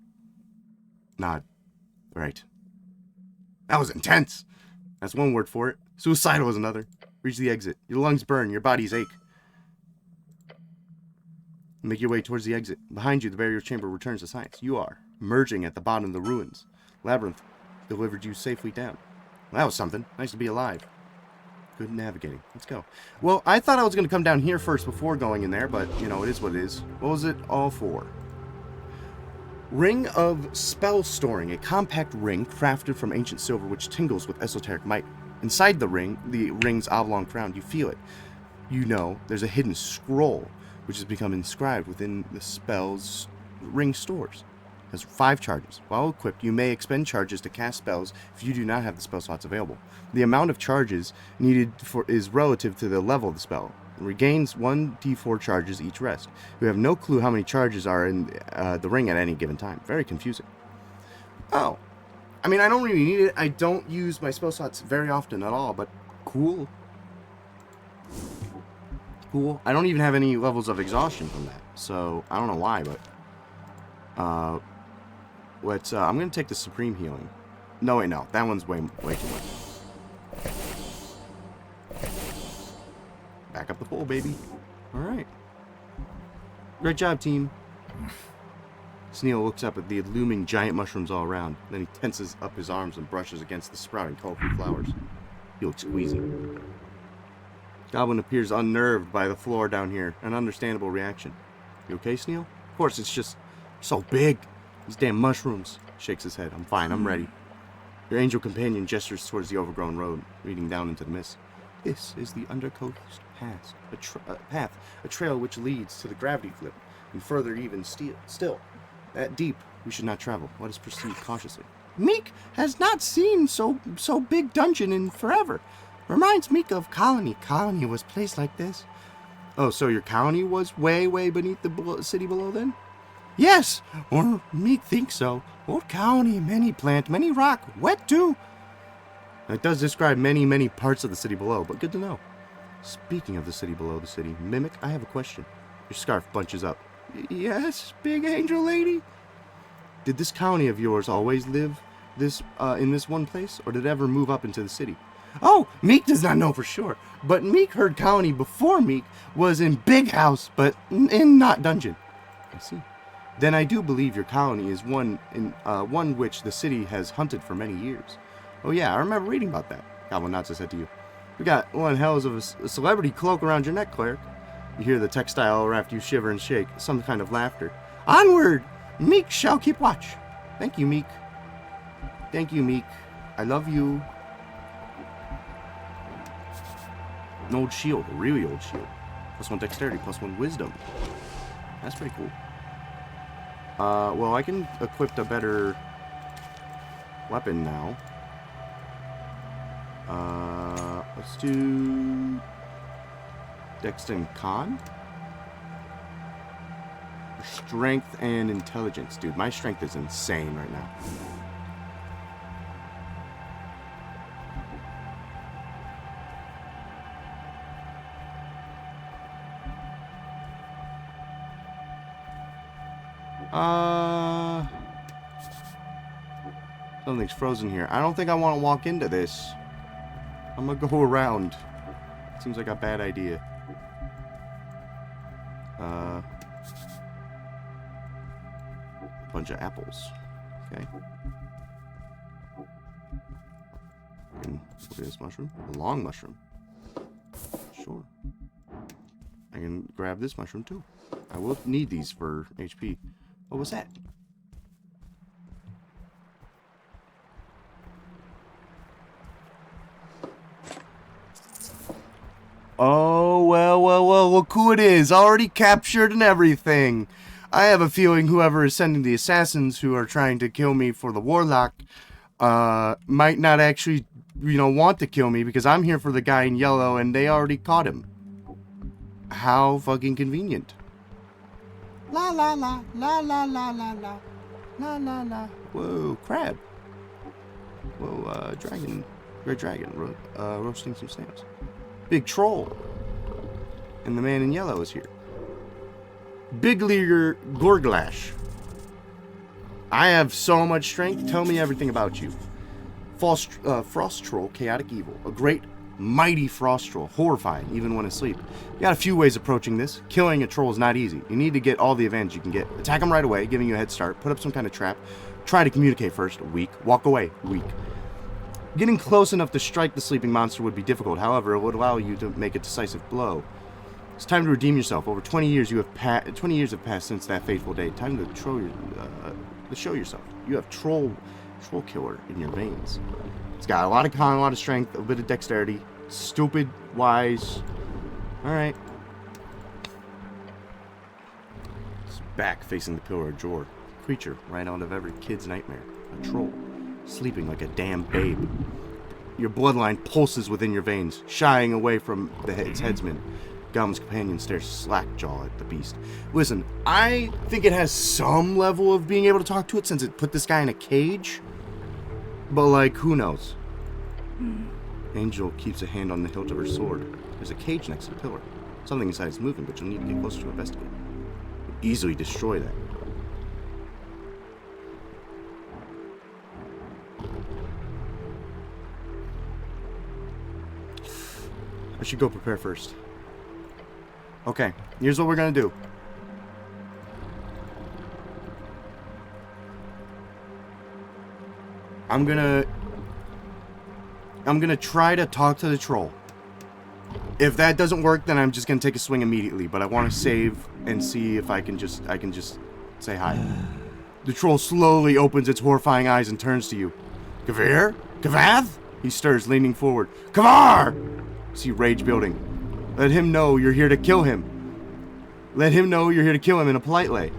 Nod. Right. That was intense. That's one word for it. Suicidal is another. Reach the exit. Your lungs burn. Your bodies ache. Make your way towards the exit. Behind you, the burial chamber returns to science. You are merging at the bottom of the ruins. Labyrinth delivered you safely down. Well, that was something. Nice to be alive. Good navigating. Let's go. Well, I thought I was going to come down here first before going in there, but, you know, it is what it is. What was it all for? Ring of Spell Storing. A compact ring crafted from ancient silver which tingles with esoteric might. Inside the ring's oblong crown, you feel it. You know there's a hidden scroll which has become inscribed within the spell's ring stores. It has 5 charges. While equipped, you may expend charges to cast spells if you do not have the spell slots available. The amount of charges needed is relative to the level of the spell. It regains 1d4 charges each rest. You have no clue how many charges are in the ring at any given time. Very confusing. Oh. I mean, I don't really need it. I don't use my spell slots very often at all, but cool. Cool. I don't even have any levels of exhaustion from that, so I don't know why, but... I'm going to take the Supreme Healing. No, wait, no. That one's way too much. Back up the pole, baby. Alright. Great job, team. Sneal looks up at the looming giant mushrooms all around. Then he tenses up his arms and brushes against the sprouting colorful flowers. He looks queasy. Goblin appears unnerved by the floor down here. An understandable reaction. You okay, Sneal? Of course, it's just so big. These damn mushrooms. Shakes his head. I'm fine. I'm ready. Your angel companion gestures towards the overgrown road, leading down into the mist. This is the Undercoast Pass, a trail which leads to the gravity flip, and further even still. That deep, we should not travel. Let us proceed cautiously. Meek has not seen so big dungeon in forever. Reminds Meek of Colony. Colony was placed like this. Oh, so your colony was way beneath the city below then? Yes, or Meek thinks so. Old colony, many plant, many rock, wet too. It does describe many parts of the city below, but good to know. Speaking of the city below the city, Mimic, I have a question. Your scarf bunches up. Yes, big angel lady? Did this colony of yours always live in this one place, or did it ever move up into the city? Oh, Meek does not know for sure, but Meek heard colony before Meek was in big house, but in not dungeon. I see. Then I do believe your colony is one which the city has hunted for many years. Oh yeah, I remember reading about that. Goblin nods his head to you. We got one hells of a celebrity cloak around your neck, cleric. You hear the textile after you shiver and shake, some kind of laughter. Onward! Meek shall keep watch. Thank you, Meek. Thank you, Meek. I love you. An old shield, a really old shield. +1 dexterity, +1 wisdom. That's pretty cool. Well, I can equip a better weapon now. Let's do Dex and Con. Strength and intelligence. Dude, my strength is insane right now. Something's frozen here. I don't think I want to walk into this. I'm gonna go around. Seems like a bad idea. Bunch of apples. Okay. And look at this mushroom. A long mushroom. Sure. I can grab this mushroom too. I will need these for HP. What was that? Oh, well, look who it is. Already captured and everything. I have a feeling whoever is sending the assassins who are trying to kill me for the warlock might not actually, want to kill me because I'm here for the guy in yellow and they already caught him. How fucking convenient. La la la, la la la la la, la la la. Whoa, crab. Whoa, dragon. Red dragon, roasting some snails. Big troll. And the man in yellow is here. Big Leaguer Gorglash. I have so much strength. Tell me everything about you. Frost Troll, Chaotic Evil. A great, mighty Frost Troll. Horrifying, even when asleep. You got a few ways approaching this. Killing a troll is not easy. You need to get all the advantage you can get. Attack him right away, giving you a head start. Put up some kind of trap. Try to communicate first. Weak. Walk away. Weak. Getting close enough to strike the sleeping monster would be difficult. However, it would allow you to make a decisive blow. It's time to redeem yourself. Over 20 years have passed since that fateful day. Time to show yourself. You have troll killer in your veins. It's got a lot of con, a lot of strength, a bit of dexterity. Stupid, wise. Alright. It's back facing the pillar of Jor. Creature right out of every kid's nightmare. A troll. Sleeping like a damn babe. Your bloodline pulses within your veins, shying away from its headsman. Gom's companion stares slack-jaw at the beast. Listen, I think it has some level of being able to talk to it since it put this guy in a cage. But, like, who knows? Angel keeps a hand on the hilt of her sword. There's a cage next to the pillar. Something inside is moving, but you'll need to get closer to investigate. You'll easily destroy that. I should go prepare first. Okay, here's what we're gonna do. I'm gonna try to talk to the troll. If that doesn't work, then I'm just gonna take a swing immediately. But I want to save and see if I can just say hi. The troll slowly opens its horrifying eyes and turns to you. Kavir? Kavath? He stirs, leaning forward. Kavar! See rage building. Let him know you're here to kill him. Let him know you're here to kill him in a polite way.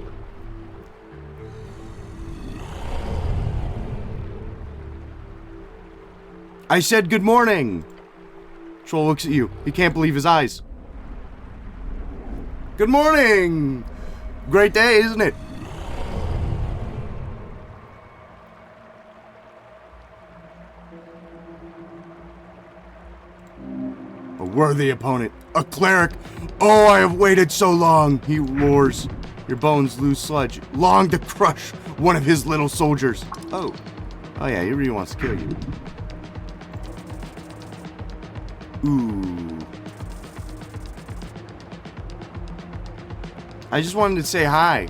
I said good morning. Troll looks at you. He can't believe his eyes. Good morning. Great day, isn't it? A worthy opponent. A cleric. Oh, I have waited so long. He roars. Your bones lose sludge. Long to crush one of his little soldiers. Oh. Oh yeah, he really wants to kill you. Ooh. I just wanted to say hi.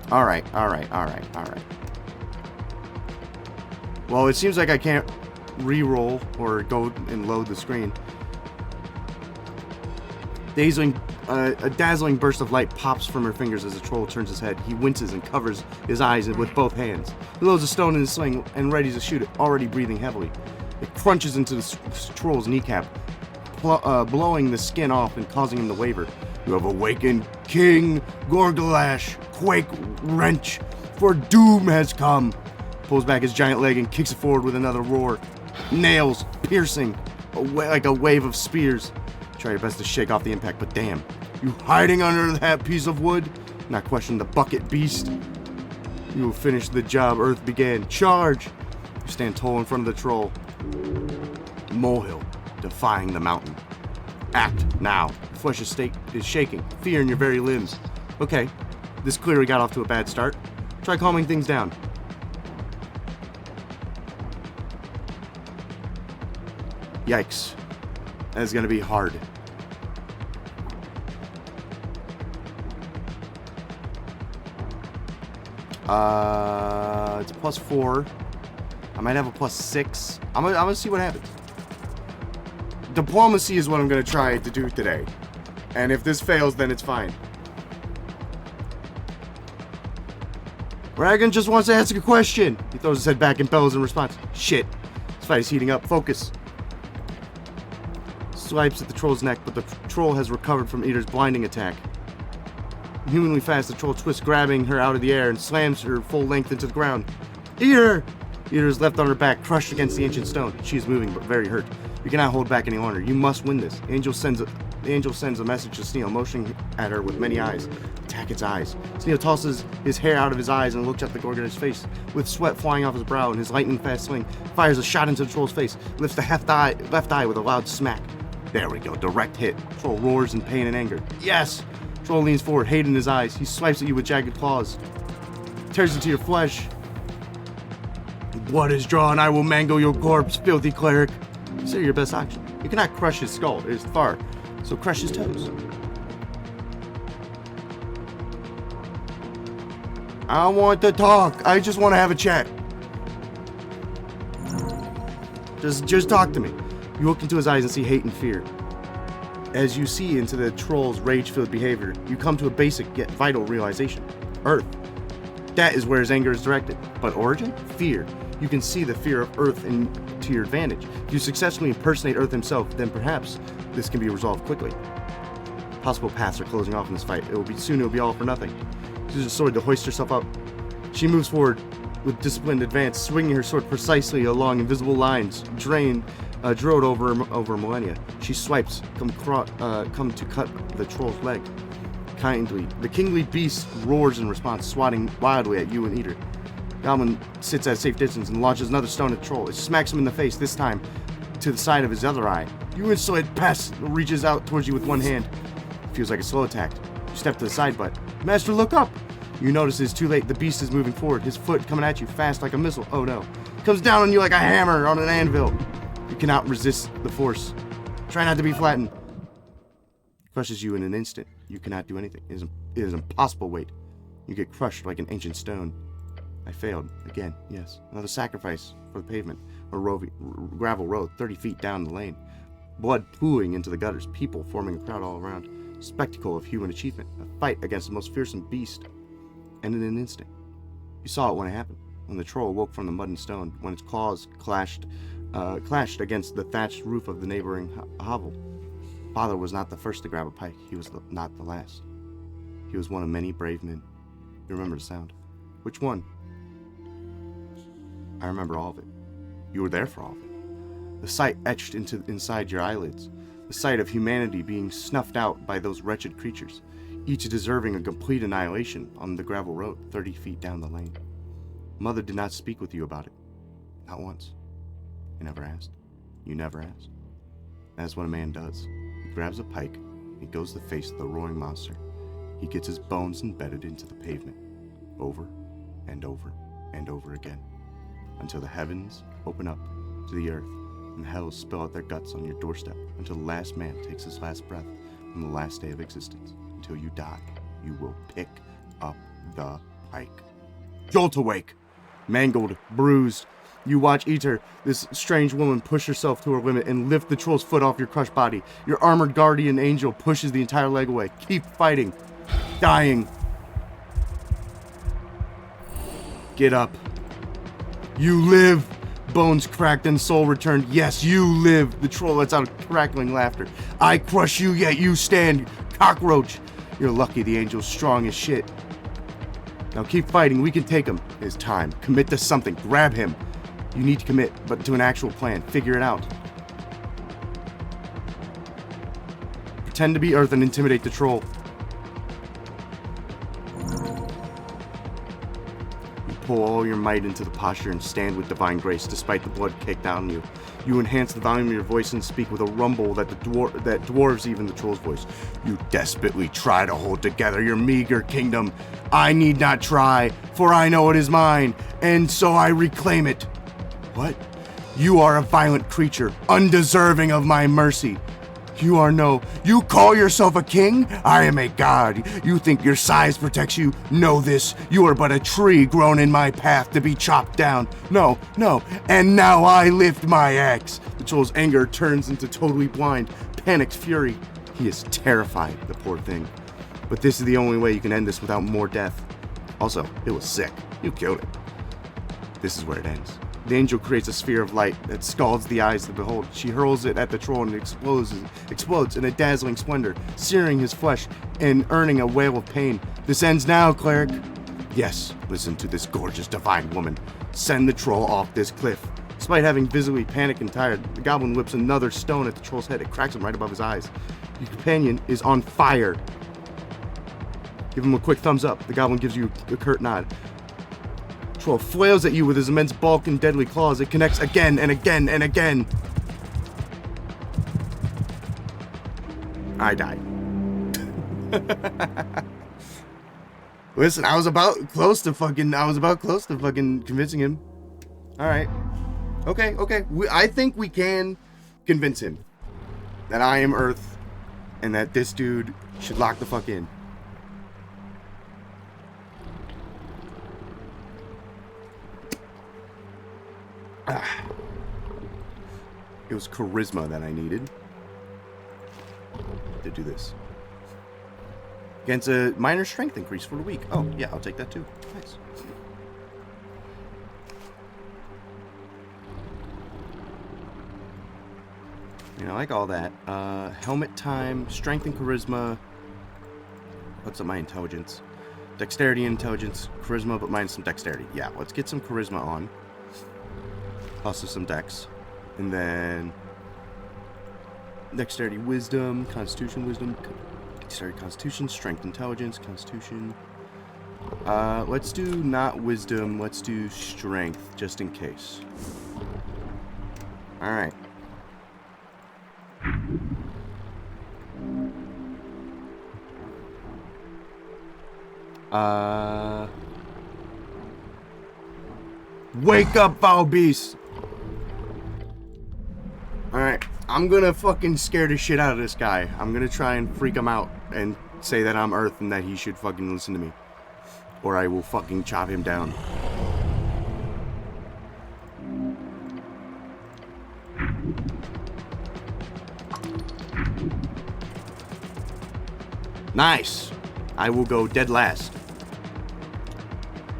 Alright. Well, it seems like I can't re-roll or go and load the screen. A dazzling burst of light pops from her fingers as the troll turns his head. He winces and covers his eyes with both hands. He loads a stone in his sling and readies to shoot it, already breathing heavily. It crunches into the troll's kneecap, blowing the skin off and causing him to waver. You have awakened King Gorgalash. Quake, wrench, for doom has come. Pulls back his giant leg and kicks it forward with another roar. Nails piercing, like a wave of spears. Try your best to shake off the impact, but damn. You hiding under that piece of wood? Not question the bucket beast. You will finish the job Earth began. Charge! You stand tall in front of the troll. Molehill, defying the mountain. Act now. The flesh is shaking. Fear in your very limbs. Okay, this clearly got off to a bad start. Try calming things down. Yikes. That's gonna be hard. It's a +4. I might have a +6. I'm gonna see what happens. Diplomacy is what I'm gonna try to do today. And if this fails, then it's fine. Dragon just wants to ask a question. He throws his head back and bellows in response. Shit. This fight is heating up. Focus. Swipes at the troll's neck, but the troll has recovered from Eater's blinding attack. Humanly fast, the troll twists, grabbing her out of the air and slams her full length into the ground. Eater! Eater is left on her back, crushed against the ancient stone. She is moving, but very hurt. You cannot hold back any longer. You must win this. The angel sends a message to Sneal, motioning at her with many eyes. Attack its eyes. Sneal tosses his hair out of his eyes and looks at the Gorgon's face. With sweat flying off his brow and his lightning-fast sling, fires a shot into the troll's face, lifts the left eye with a loud smack. There we go, direct hit. Troll roars in pain and anger. Yes! Troll leans forward, hate in his eyes. He swipes at you with jagged claws. Tears into your flesh. Blood is drawn, I will mangle your corpse, filthy cleric. Consider your best option. You cannot crush his skull, it is far, so crush his toes. I want to talk, I just want to have a chat. Just talk to me. You look into his eyes and see hate and fear. As you see into the troll's rage-filled behavior, you come to a basic yet vital realization. Earth. That is where his anger is directed. But origin? Fear. You can see the fear of Earth to your advantage. If you successfully impersonate Earth himself, then perhaps this can be resolved quickly. Possible paths are closing off in this fight. Soon it will be all for nothing. She uses a sword to hoist herself up. She moves forward with disciplined advance, swinging her sword precisely along invisible lines, drilled over millennia. She swipes, come to cut the troll's leg. Kindly, the kingly beast roars in response, swatting wildly at you and Eater. Goblin sits at a safe distance and launches another stone at the troll. It smacks him in the face, this time to the side of his other eye. You insolent pest! Reaches out towards you with one hand. Feels like a slow attack. You step to the side, but Master, look up! You notice it's too late. The beast is moving forward, his foot coming at you fast like a missile. Oh no. Comes down on you like a hammer on an anvil. You cannot resist the force. Try not to be flattened. Crushes you in an instant. You cannot do anything. It is impossible weight. You get crushed like an ancient stone. I failed. Again, yes. Another sacrifice for the pavement. A gravel road 30 feet down the lane. Blood pooling into the gutters. People forming a crowd all around. Spectacle of human achievement. A fight against the most fearsome beast. And in an instant. You saw it when it happened. When the troll awoke from the mud and stone. When its claws clashed against the thatched roof of the neighboring hovel. Father was not the first to grab a pike. He was not the last. He was one of many brave men. You remember the sound. Which one? I remember all of it. You were there for all of it. The sight etched inside your eyelids. The sight of humanity being snuffed out by those wretched creatures, each deserving a complete annihilation on the gravel road 30 feet down the lane. Mother did not speak with you about it. Not once. You never asked. You never asked. That's what a man does. He grabs a pike, he goes to face the roaring monster. He gets his bones embedded into the pavement, over and over and over again, until the heavens open up to the earth and hells spill out their guts on your doorstep, until the last man takes his last breath on the last day of existence. Until you die, you will pick up the pike. Jolt awake, mangled, bruised. You watch Eater, this strange woman, push herself to her limit and lift the troll's foot off your crushed body. Your armored guardian angel pushes the entire leg away. Keep fighting. Dying. Get up. You live. Bones cracked and soul returned. Yes, you live. The troll lets out a crackling laughter. I crush you, yet you stand. Cockroach. You're lucky the angel's strong as shit. Now keep fighting. We can take him. It's time. Commit to something. Grab him. You need to commit, but to an actual plan. Figure it out. Pretend to be Earth and intimidate the troll. You pull all your might into the posture and stand with divine grace, despite the blood caked out on you. You enhance the volume of your voice and speak with a rumble that dwarves even the troll's voice. You desperately try to hold together your meager kingdom. I need not try, for I know it is mine, and so I reclaim it. What? You are a violent creature, undeserving of my mercy. You call yourself a king? I am a god. You think your size protects you? Know this, you are but a tree grown in my path to be chopped down. No, and now I lift my axe. The troll's anger turns into totally blind, panicked fury. He is terrified, the poor thing. But this is the only way you can end this without more death. Also, it was sick. You killed it. This is where it ends. The angel creates a sphere of light that scalds the eyes to behold. She hurls it at the troll and it explodes in a dazzling splendor, searing his flesh and earning a wail of pain. This ends now, cleric. Yes, listen to this gorgeous divine woman. Send the troll off this cliff. Despite having visibly panicked and tired, the goblin whips another stone at the troll's head. It cracks him right above his eyes. Your companion is on fire. Give him a quick thumbs up. The goblin gives you a curt nod. Troll flails at you with his immense bulk and deadly claws. It connects again and again and again. I died. Listen, I was about close to fucking convincing him. All right. Okay. I think we can convince him that I am Earth and that this dude should lock the fuck in. It was charisma that I needed to do this. Against a minor strength increase for the week. Oh, yeah, I'll take that too. Nice. You know, I like all that. Helmet time, strength and charisma. What's up my intelligence? Dexterity and intelligence, charisma, but mine's some dexterity. Yeah, let's get some charisma on. Also some dex. And then dexterity, wisdom, constitution, wisdom, dexterity, constitution, strength, intelligence, constitution. Let's do not wisdom, let's do strength, just in case. Alright. Wake up, foul beast! Alright, I'm gonna fucking scare the shit out of this guy. I'm gonna try and freak him out and say that I'm Earth and that he should fucking listen to me. Or I will fucking chop him down. Nice! I will go dead last.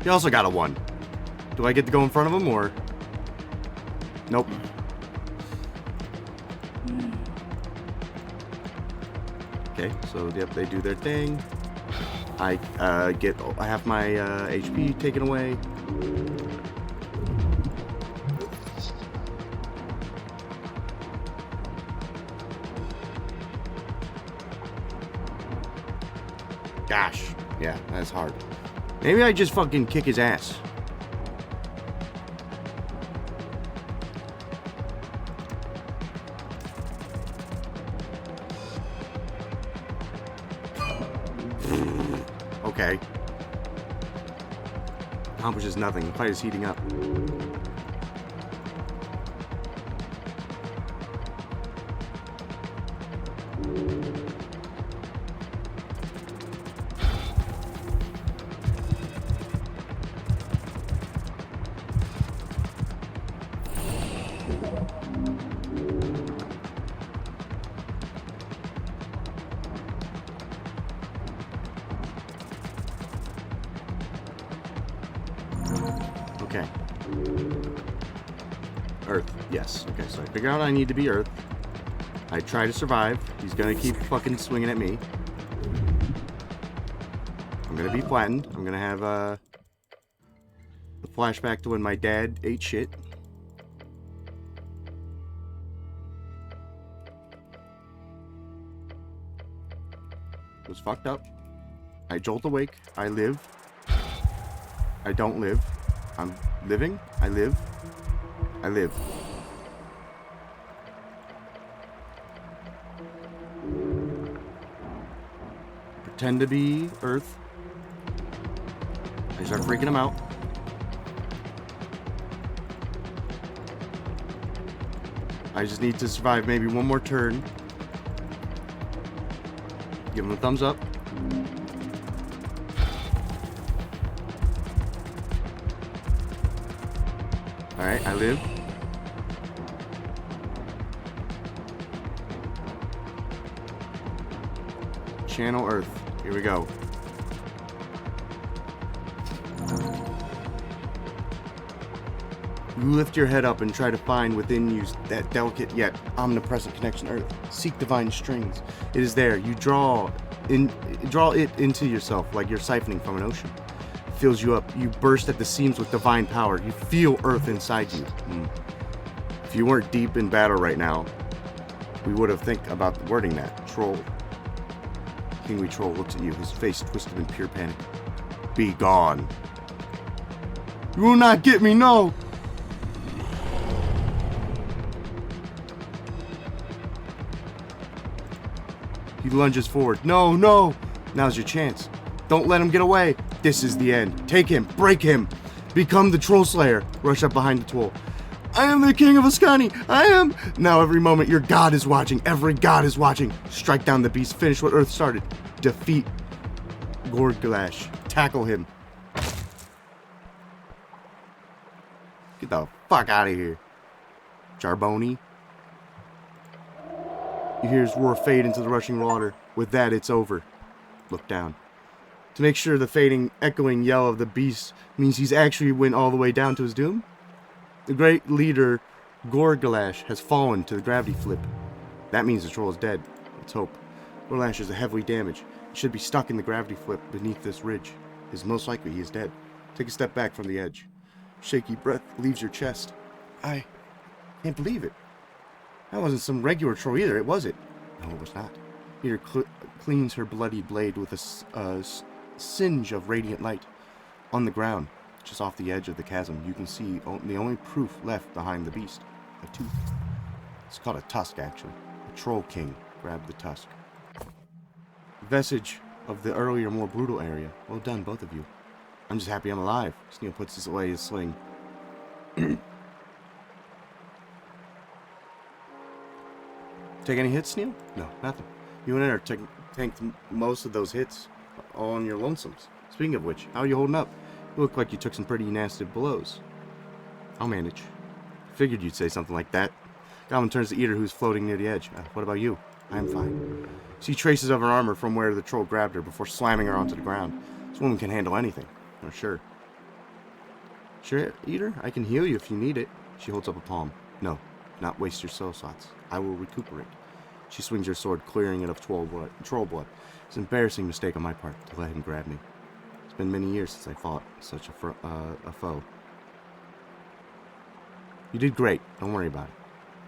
He also got a 1. Do I get to go in front of him, or? Nope. Okay, so, yep, they do their thing. I get half my HP taken away. Gosh. Yeah, that's hard. Maybe I just fucking kick his ass. Okay. Accomplishes nothing. The fight is heating up. Okay. Earth. Yes. Okay, so I figure out I need to be Earth. I try to survive. He's gonna keep fucking swinging at me. I'm gonna be flattened. I'm gonna have a flashback to when my dad ate shit. It was fucked up. I jolt awake. I live. I don't live. I'm living. I live. I live. Pretend to be Earth. I start freaking him out. I just need to survive maybe one more turn. Give him a thumbs up. Alright, I live. Channel Earth. Here we go. You lift your head up and try to find within you that delicate yet omnipresent connection Earth. Seek divine strings. It is there. You draw it into yourself like you're siphoning from an ocean. It fills you up. You burst at the seams with divine power. You feel Earth inside you. If you weren't deep in battle right now, we would have think about wording that. Troll. Kingly Troll looks at you, his face twisted in pure panic. Be gone. You will not get me, no! He lunges forward. No, no! Now's your chance. Don't let him get away. This is the end. Take him. Break him. Become the Troll Slayer. Rush up behind the Troll. I am the king of Ascani. I am. Now every moment your god is watching. Every god is watching. Strike down the beast. Finish what Earth started. Defeat Gorglash. Tackle him. Get the fuck out of here. Charboni. You hear his roar fade into the rushing water. With that, it's over. Look down. To make sure the fading, echoing yell of the beast means he's actually went all the way down to his doom. The great leader, Gorgalash, has fallen to the gravity flip. That means the troll is dead. Let's hope. Gorgalash is heavily damaged. He should be stuck in the gravity flip beneath this ridge. It's most likely he is dead. Take a step back from the edge. Shaky breath leaves your chest. I can't believe it. That wasn't some regular troll either, was it? No, it was not. Peter cleans her bloody blade with a singe of radiant light. On the ground, just off the edge of the chasm, you can see the only proof left behind the beast. A tooth. It's called a tusk, actually. The troll king grabbed the tusk. Vestige of the earlier, more brutal area. Well done, both of you. I'm just happy I'm alive. Sneal puts away his sling. Take any hits, Sneal? No, nothing. You and I tanked most of those hits all on your lonesomes. Speaking of which, how are you holding up? You look like you took some pretty nasty blows. I'll manage. Figured you'd say something like that. Goblin turns to Eater, who's floating near the edge. What about you? I'm fine. See traces of her armor from where the troll grabbed her before slamming her onto the ground. This woman can handle anything. Oh, sure. Sure, Eater? I can heal you if you need it. She holds up a palm. No, not waste your soul slots. I will recuperate. She swings her sword, clearing it of troll blood. It's an embarrassing mistake on my part to let him grab me. It's been many years since I fought such a foe. You did great. Don't worry about it.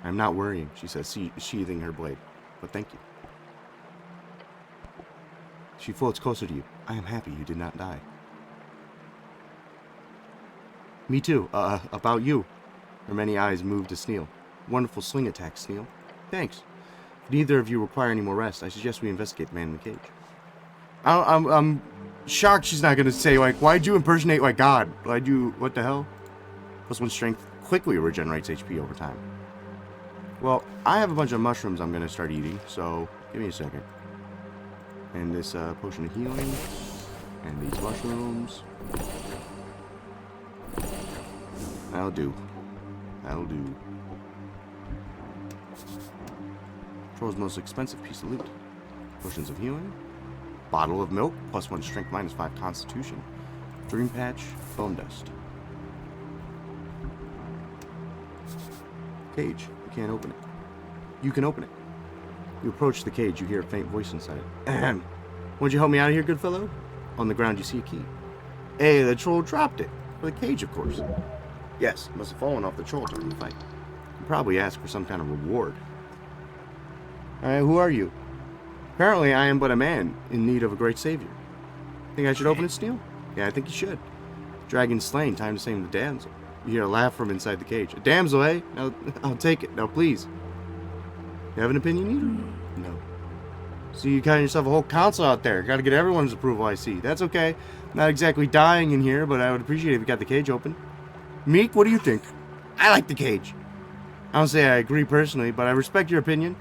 I'm not worrying, she says, sheathing her blade. But thank you. She floats closer to you. I am happy you did not die. Me too. About you. Her many eyes move to Sneal. Wonderful sling attack, Sneal. Thanks. If neither of you require any more rest, I suggest we investigate the man in the cage. I'm shocked she's not going to say, like, why'd you impersonate, like, God? Why'd you, what the hell? +1 strength quickly regenerates HP over time. Well, I have a bunch of mushrooms I'm going to start eating, so give me a second. And this potion of healing. And these mushrooms. That'll do. That'll do. Troll's most expensive piece of loot. Potions of healing. Bottle of milk. +1 strength, -5 constitution. Dream patch. Bone dust. Cage. You can't open it. You can open it. You approach the cage. You hear a faint voice inside it. Ahem. Won't you help me out of here, good fellow? On the ground, you see a key. Hey, the troll dropped it. For the cage, of course. Yes, it must have fallen off the troll during the fight. You probably asked for some kind of reward. Alright, who are you? Apparently, I am but a man in need of a great savior. Think I should open it, Sneal? Yeah, I think you should. Dragon slain, time to save the damsel. You hear a laugh from inside the cage. A damsel, eh? Now, I'll take it. Now, please. You have an opinion, Eater? No. So you got yourself a whole council out there. Got to get everyone's approval, I see. That's okay. Not exactly dying in here, but I would appreciate it if you got the cage open. Meek, what do you think? I like the cage. I don't say I agree personally, but I respect your opinion.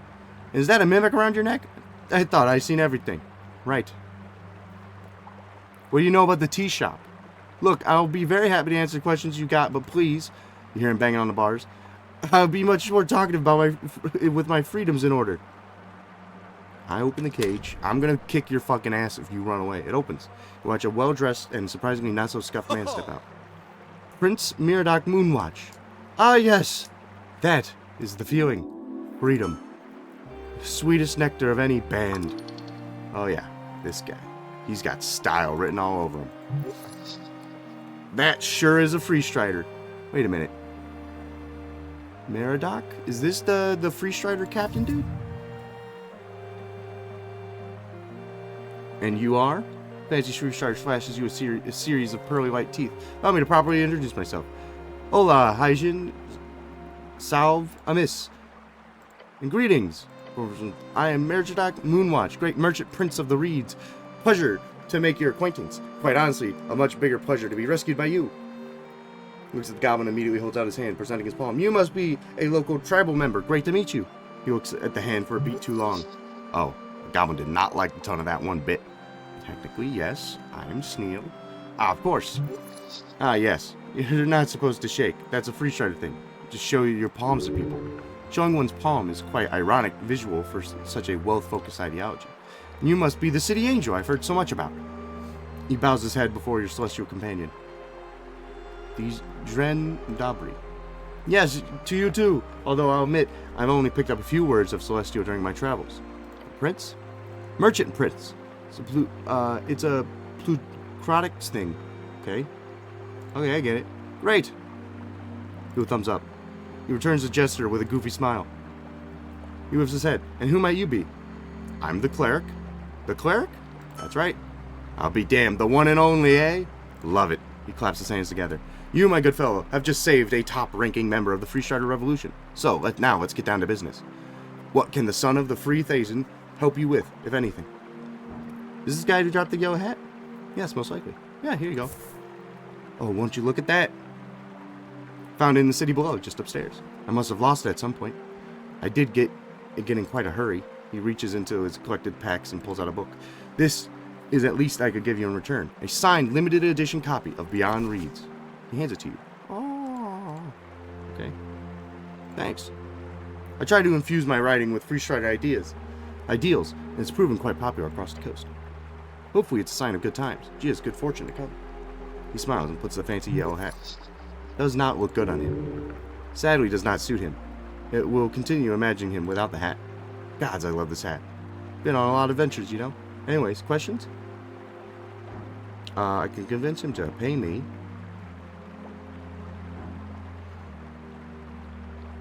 Is that a mimic around your neck? I thought I'd seen everything. Right. What do you know about the tea shop? Look, I'll be very happy to answer questions you got, but please, you hear him banging on the bars, I'll be much more talkative about with my freedoms in order. I open the cage. I'm gonna kick your fucking ass if you run away. It opens. You watch a well-dressed and surprisingly not-so-scuffed man step out. Prince Miradoc Moonwatch. Ah, yes. That is the feeling. Freedom. The sweetest nectar of any band. Oh, yeah. This guy. He's got style written all over him. That sure is a free strider. Wait a minute. Miradoc? Is this the free strider captain dude? And you are? Fancy Free Strider flashes you a series of pearly white teeth. Allow me to properly introduce myself. Hola, Haijin. Salve, Amiss. And greetings. I am Miradoc Moonwatch, great merchant prince of the reeds. Pleasure to make your acquaintance. Quite honestly, a much bigger pleasure to be rescued by you. Looks at the goblin and immediately holds out his hand, presenting his palm. You must be a local tribal member. Great to meet you. He looks at the hand for a beat too long. Oh, the goblin did not like the tone of that one bit. Technically, yes, I am Sneal. Ah, of course. Ah, yes. You're not supposed to shake. That's a free strider thing. Just show your palms to people. Showing one's palm is quite ironic visual for such a well-focused ideology. You must be the city angel I've heard so much about. He bows his head before your celestial companion. These Dren Dabri. Yes, to you too, although I'll admit I've only picked up a few words of Celestial during my travels. Prince? Merchant Prince. It's a plutocratic thing, okay? Okay, I get it. Great! Do a thumbs up. He returns the gesture with a goofy smile. He lifts his head. And who might you be? I'm the cleric. The cleric? That's right. I'll be damned, the one and only, eh? Love it. He claps his hands together. You, my good fellow, have just saved a top-ranking member of the Free Strider Revolution. So, let's get down to business. What can the son of the Free Thason help you with, if anything? Is this guy who dropped the yellow hat? Yes, most likely. Yeah, here you go. Oh, won't you look at that? Found it in the city below, just upstairs. I must have lost it at some point. I did get in quite a hurry. He reaches into his collected packs and pulls out a book. This is at least I could give you in return. A signed, limited edition copy of Beyond Reads. He hands it to you. Oh. Okay. Thanks. I try to infuse my writing with Free Strider ideals, and it's proven quite popular across the coast. Hopefully it's a sign of good times. Gee, it's good fortune to come. He smiles and puts the fancy yellow hat. Does not look good on him. Sadly, does not suit him. It will continue imagining him without the hat. Gods, I love this hat. Been on a lot of adventures, you know. Anyways, questions? I can convince him to pay me.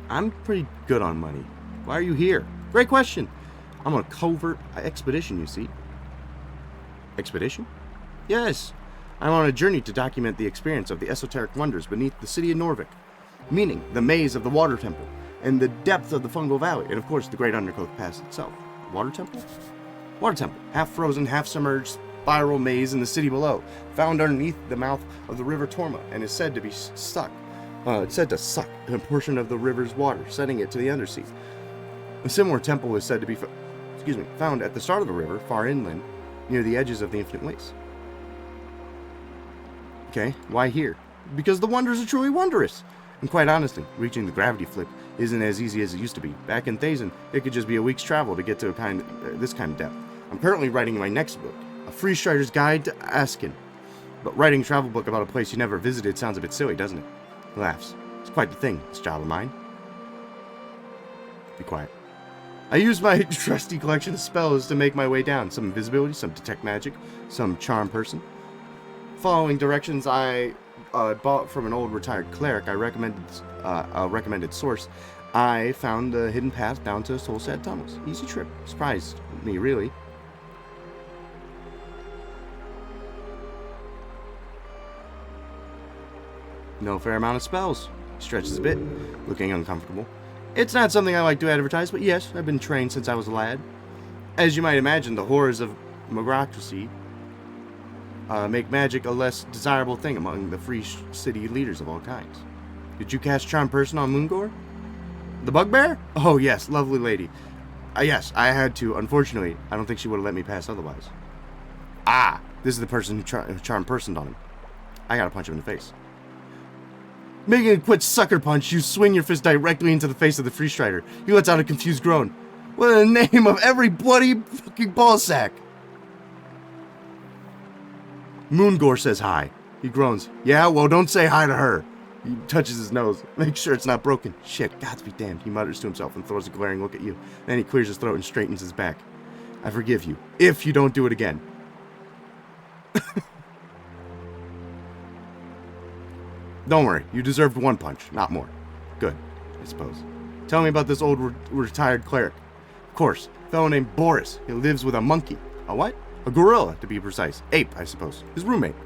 I'm pretty good on money. Why are you here? Great question. I'm on a covert expedition, you see. Expedition? Yes. I'm on a journey to document the experience of the esoteric wonders beneath the city of Norvik, meaning the maze of the Water Temple, and the depth of the Fungal Valley, and of course the Great Undergrowth Pass itself. Water Temple? Water Temple, half frozen, half submerged, spiral maze in the city below, found underneath the mouth of the River Torma, and is said to be suck a portion of the river's water, setting it to the undersea. A similar temple is said to be found at the start of the river, far inland, near the edges of the Infinite Waste. Okay, why here? Because the wonders are truly wondrous. And quite honestly, reaching the gravity flip isn't as easy as it used to be. Back in Thason, it could just be a week's travel to get to this kind of depth. I'm currently writing my next book, A Free Strider's Guide to Askin. But writing a travel book about a place you never visited sounds a bit silly, doesn't it? He laughs. It's quite the thing, this job of mine. Be quiet. I use my trusty collection of spells to make my way down. Some invisibility, some detect magic, some charm person. Following directions I bought from an old retired cleric, a recommended source, I found a hidden path down to Soulsad tunnels. Easy trip. Surprised me, really. No fair amount of spells. Stretches a bit, looking uncomfortable. It's not something I like to advertise, but yes, I've been trained since I was a lad. As you might imagine, the horrors of magocracy make magic a less desirable thing among the free city leaders of all kinds. Did you cast Charm Person on Moongor? The bugbear? Oh yes, lovely lady. Yes, I had to. Unfortunately, I don't think she would have let me pass otherwise. Ah, this is the person who Charm Personed on him. I gotta punch him in the face. Making a quick sucker punch, you swing your fist directly into the face of the Free Strider. He lets out a confused groan. What in the name of every bloody fucking ballsack? Moongor says hi. He groans. Yeah, well, don't say hi to her. He touches his nose. Make sure it's not broken. Shit, gods be damned. He mutters to himself and throws a glaring look at you. Then he clears his throat and straightens his back. I forgive you, if you don't do it again. Don't worry, you deserved one punch, not more. Good, I suppose. Tell me about this old retired cleric. Of course, a fellow named Boris. He lives with a monkey. A what? A gorilla, to be precise. Ape, I suppose. His roommate.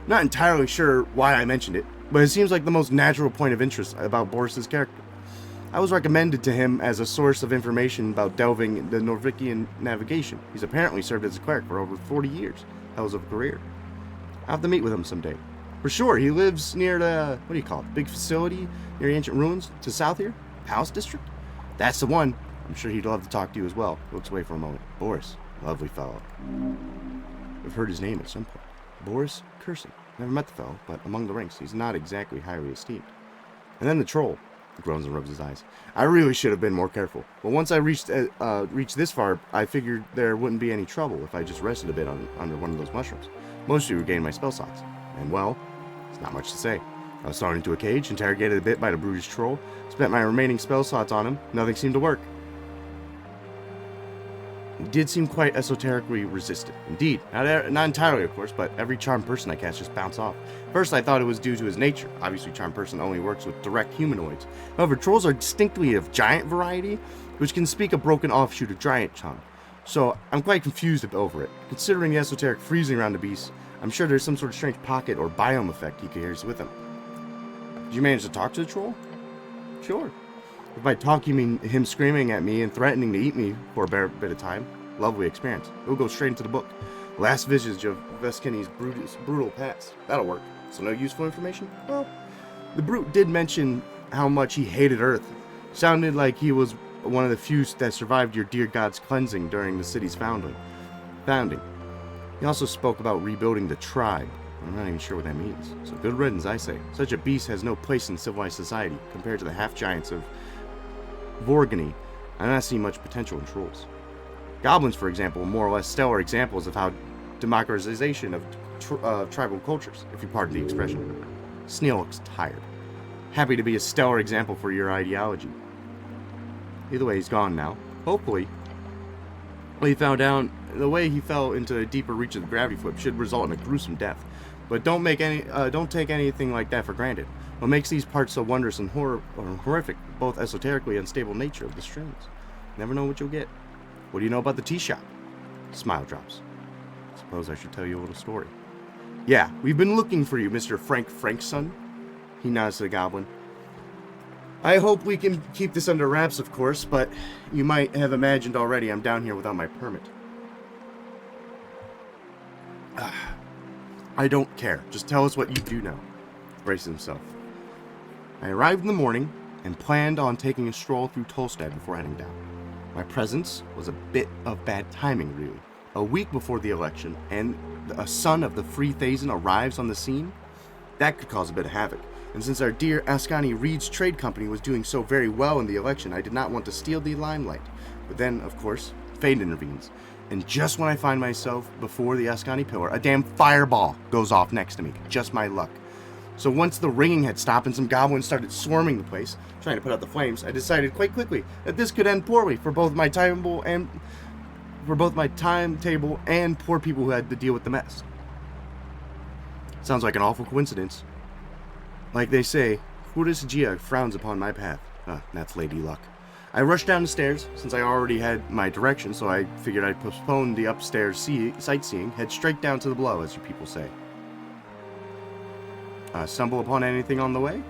Not entirely sure why I mentioned it, but it seems like the most natural point of interest about Boris's character. I was recommended to him as a source of information about delving into Norvikian navigation. He's apparently served as a cleric for over 40 years. Hells of a career. I'll have to meet with him someday. For sure, he lives near the, what do you call it, big facility near the ancient ruins to south here? Palace District? That's the one. I'm sure he'd love to talk to you as well. Looks away for a moment. Boris, lovely fellow. I've heard his name at some point. Boris Curson. Never met the fellow, but among the ranks, he's not exactly highly esteemed. And then the troll. He groans and rubs his eyes. I really should have been more careful. But once I reached this far, I figured there wouldn't be any trouble if I just rested a bit under one of those mushrooms. Mostly regained my spell slots. And well, it's not much to say. I was thrown into a cage, interrogated a bit by the brutish troll, spent my remaining spell slots on him. Nothing seemed to work. He did seem quite esoterically resistant. Indeed, not entirely, of course, but every charmed person I cast just bounced off. First, I thought it was due to his nature. Obviously, charmed person only works with direct humanoids. However, trolls are distinctly of giant variety, which can speak a broken offshoot of giant charm. So, I'm quite confused over it. Considering the esoteric freezing around the beast, I'm sure there's some sort of strange pocket or biome effect he carries with him. Did you manage to talk to the troll? Sure. If by talk you mean him screaming at me and threatening to eat me for a bit of time, lovely experience. It will go straight into the book. Last vestige of Veskini's brutal past. That'll work. So no useful information? Well, the brute did mention how much he hated Earth. Sounded like he was one of the few that survived your dear god's cleansing during the city's founding. He also spoke about rebuilding the tribe. I'm not even sure what that means. So good riddance, I say. Such a beast has no place in civilized society compared to the half-giants of Vorgony. I do not see much potential in trolls. Goblins, for example, are more or less stellar examples of how democratization of tribal cultures, if you pardon the expression. Sneal looks tired. Happy to be a stellar example for your ideology. Either way, he's gone now. Hopefully, what he found out, the way he fell into a deeper reach of the gravity flip should result in a gruesome death. But don't take anything like that for granted. What makes these parts so wondrous and horrific, both esoterically and stable nature of the strains. Never know what you'll get. What do you know about the tea shop? Smile drops. Suppose I should tell you a little story. Yeah, we've been looking for you, Mr. Frank's son. He nods to the goblin. I hope we can keep this under wraps, of course, but you might have imagined already I'm down here without my permit. I don't care. Just tell us what you do know. Braces himself. I arrived in the morning and planned on taking a stroll through Tolstad before heading down. My presence was a bit of bad timing, really. A week before the election, and a son of the Free Thazen arrives on the scene? That could cause a bit of havoc. And since our dear Ascani Reed's trade company was doing so very well in the election, I did not want to steal the limelight. But then, of course, fate intervenes. And just when I find myself before the Ascani pillar, a damn fireball goes off next to me. Just my luck. So once the ringing had stopped and some goblins started swarming the place, trying to put out the flames, I decided quite quickly that this could end poorly for both my timetable and poor people who had to deal with the mess. Sounds like an awful coincidence. Like they say, Furis Gia frowns upon my path. That's Lady Luck. I rushed down the stairs, since I already had my direction, so I figured I'd postpone the upstairs sightseeing, head straight down to the below, as you people say. Stumble upon anything on the way?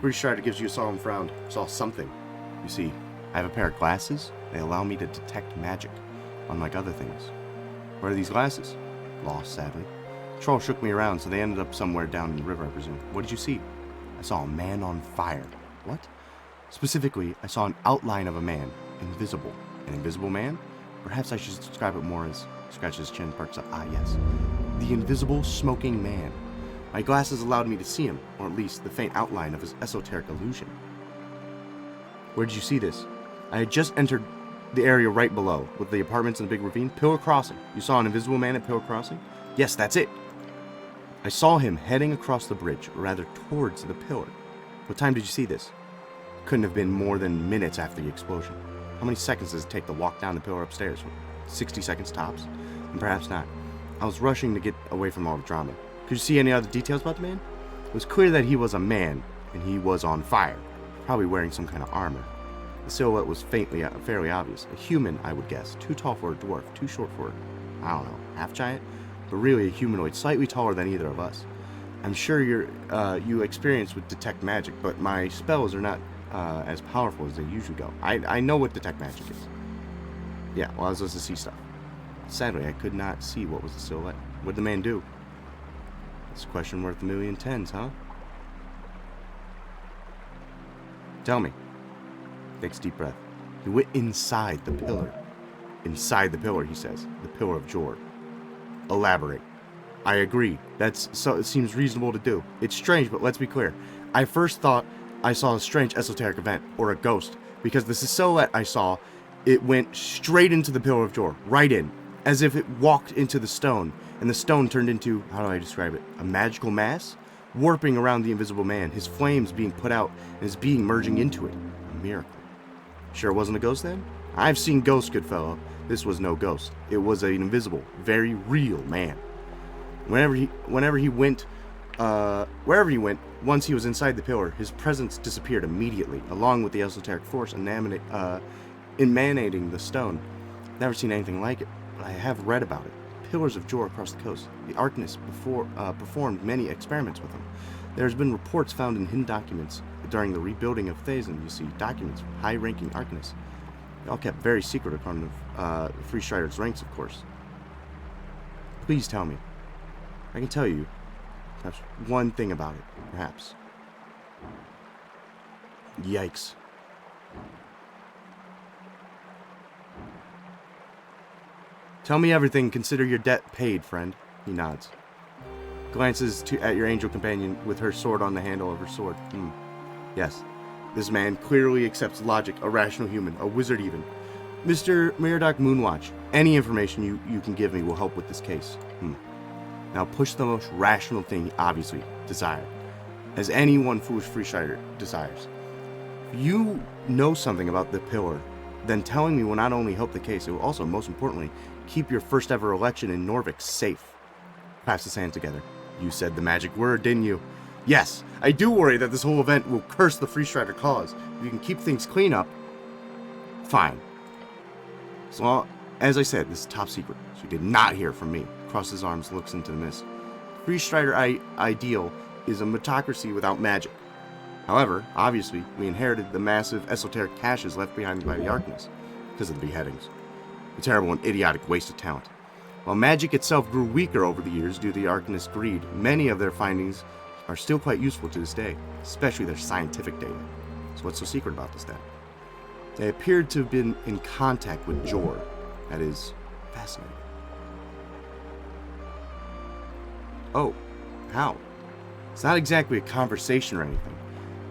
Bruce Strider gives you a solemn frown. Saw something. You see, I have a pair of glasses. They allow me to detect magic, unlike other things. Where are these glasses? Lost, sadly. The troll shook me around, so they ended up somewhere down in the river, I presume. What did you see? I saw a man on fire. What? Specifically, I saw an outline of a man, invisible. An invisible man? Perhaps I should describe it more as... Scratches his chin, perks up. Ah, yes. The invisible, smoking man. My glasses allowed me to see him, or at least the faint outline of his esoteric illusion. Where did you see this? I had just entered the area right below, with the apartments and the big ravine. Pillar Crossing. You saw an invisible man at Pillar Crossing? Yes, that's it. I saw him heading across the bridge, or rather towards the pillar. What time did you see this? Couldn't have been more than minutes after the explosion. How many seconds does it take to walk down the pillar upstairs? 60 seconds tops? And perhaps not. I was rushing to get away from all the drama. Could you see any other details about the man? It was clear that he was a man, and he was on fire, probably wearing some kind of armor. The silhouette was fairly obvious. A human, I would guess. Too tall for a dwarf, too short for, I don't know, half-giant? But really a humanoid, slightly taller than either of us. I'm sure you experienced with detect magic, but my spells are not as powerful as they usually go. I know what detect magic is. Yeah, well, I was supposed to see stuff. Sadly, I could not see what was the silhouette. What'd the man do? It's a question worth 1,000,000 tens, huh? Tell me. Takes a deep breath. He went inside the pillar. Inside the pillar, he says. The pillar of Jord. Elaborate. I agree. It seems reasonable to do. It's strange, but let's be clear. I first thought I saw a strange esoteric event, or a ghost, because the silhouette I saw, it went straight into the pillar of Jor, right in, as if it walked into the stone, and the stone turned into, how do I describe it, a magical mass, warping around the invisible man, his flames being put out, and his being merging into it. A miracle. Sure it wasn't a ghost then? I've seen ghosts, good fellow. This was no ghost. It was an invisible, very real man. Wherever he went, once he was inside the pillar, his presence disappeared immediately, along with the esoteric force emanating the stone. Never seen anything like it, but I have read about it. Pillars of Jor across the coast. The Arcanists performed many experiments with them. There's been reports found in hidden documents during the rebuilding of Thazin. You see documents from high-ranking Arcanists. They all kept very secret according to Free Strider's ranks, of course. Please tell me. I can tell you perhaps one thing about it, perhaps. Yikes. Tell me everything, consider your debt paid, friend. He nods. Glances at your angel companion with her sword on the handle of her sword. Yes. This man clearly accepts logic, a rational human, a wizard even. Mr. Meridoc Moonwatch, any information you can give me will help with this case. Now push the most rational thing you obviously desire, as any one foolish free strider desires. If you know something about the pillar, then telling me will not only help the case, it will also, most importantly, keep your first ever election in Norvik safe. Clasp his hands together. You said the magic word, didn't you? Yes, I do worry that this whole event will curse the Free Strider cause. If you can keep things clean up, fine. So, as I said, this is top secret, so you did not hear from me. Crosses his arms, looks into the mist. Free Strider ideal is a metocracy without magic. However, obviously, we inherited the massive esoteric caches left behind by the Arcanists, because of the beheadings. A terrible and idiotic waste of talent. While magic itself grew weaker over the years due to the Arcanists' greed, many of their findings are still quite useful to this day, especially their scientific data. So what's so secret about this then? They appeared to have been in contact with Jor. That is fascinating. Oh, how? It's not exactly a conversation or anything.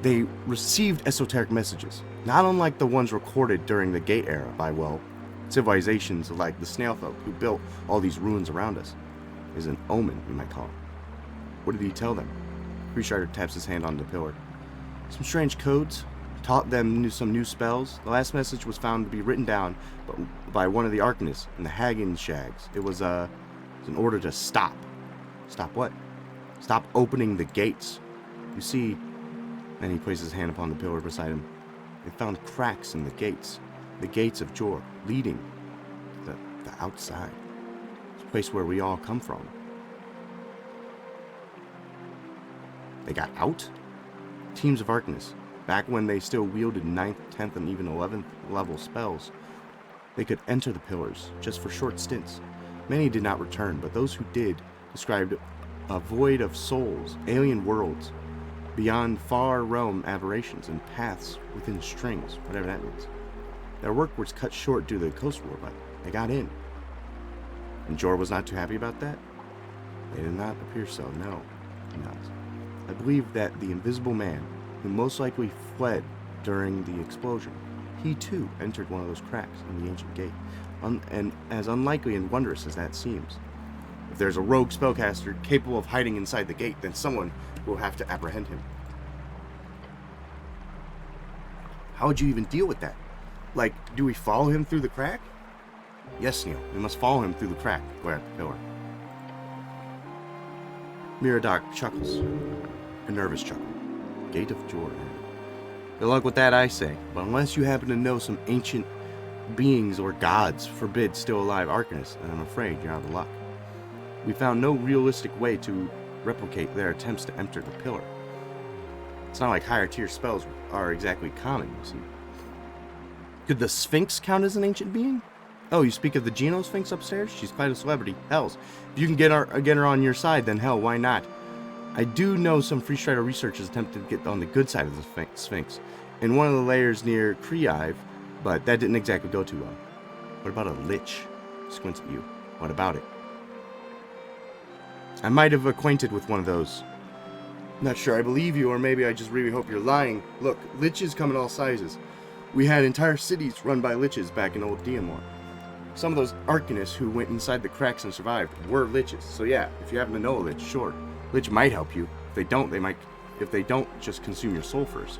They received esoteric messages, not unlike the ones recorded during the Gate era by, well, civilizations like the Snailfolk who built all these ruins around us. It is an omen, we might call it. What did he tell them? Free Strider taps his hand on the pillar. Some strange codes, taught them some new spells. The last message was found to be written down by one of the Arcanists in the Hagen Shags. It was an order to stop. Stop what? Stop opening the gates. You see, then he places his hand upon the pillar beside him. They found cracks in the gates of Jor, leading to the outside. It's a place where we all come from. They got out? Teams of Arcanists, back when they still wielded 9th, 10th, and even 11th level spells, they could enter the pillars, just for short stints. Many did not return, but those who did described a void of souls, alien worlds, beyond far realm aberrations, and paths within strings, whatever that means. Their work was cut short due to the Coast War, but they got in. And Jor was not too happy about that? They did not appear so, no. Not. I believe that the invisible man, who most likely fled during the explosion, he too entered one of those cracks in the ancient gate, and as unlikely and wondrous as that seems. If there's a rogue spellcaster capable of hiding inside the gate, then someone will have to apprehend him. How would you even deal with that? Like, do we follow him through the crack? Yes, Neil, we must follow him through the crack. Glare at the pillar. Meridoc chuckles. A nervous chuckle. Gate of Jor. Good luck with that, I say. But unless you happen to know some ancient beings or gods forbid still alive Arcanists, then I'm afraid you're out of luck. We found no realistic way to replicate their attempts to enter the pillar. It's not like higher tier spells are exactly common, you see. Could the Sphinx count as an ancient being? Oh, you speak of the Geno Sphinx upstairs? She's quite a celebrity. Hells, if you can get her on your side, then hell, why not? I do know some Free Strider researchers attempted to get on the good side of the Sphinx, in one of the layers near Kriiv, but that didn't exactly go too well. What about a Lich? Squints at you. What about it? I might have acquainted with one of those. Not sure I believe you, or maybe I just really hope you're lying. Look, liches come in all sizes. We had entire cities run by liches back in old Diamor. Some of those arcanists who went inside the cracks and survived were liches. So yeah, if you happen to know a lich, sure. Lich might help you. If they don't, they might. If they don't, just consume your soul first.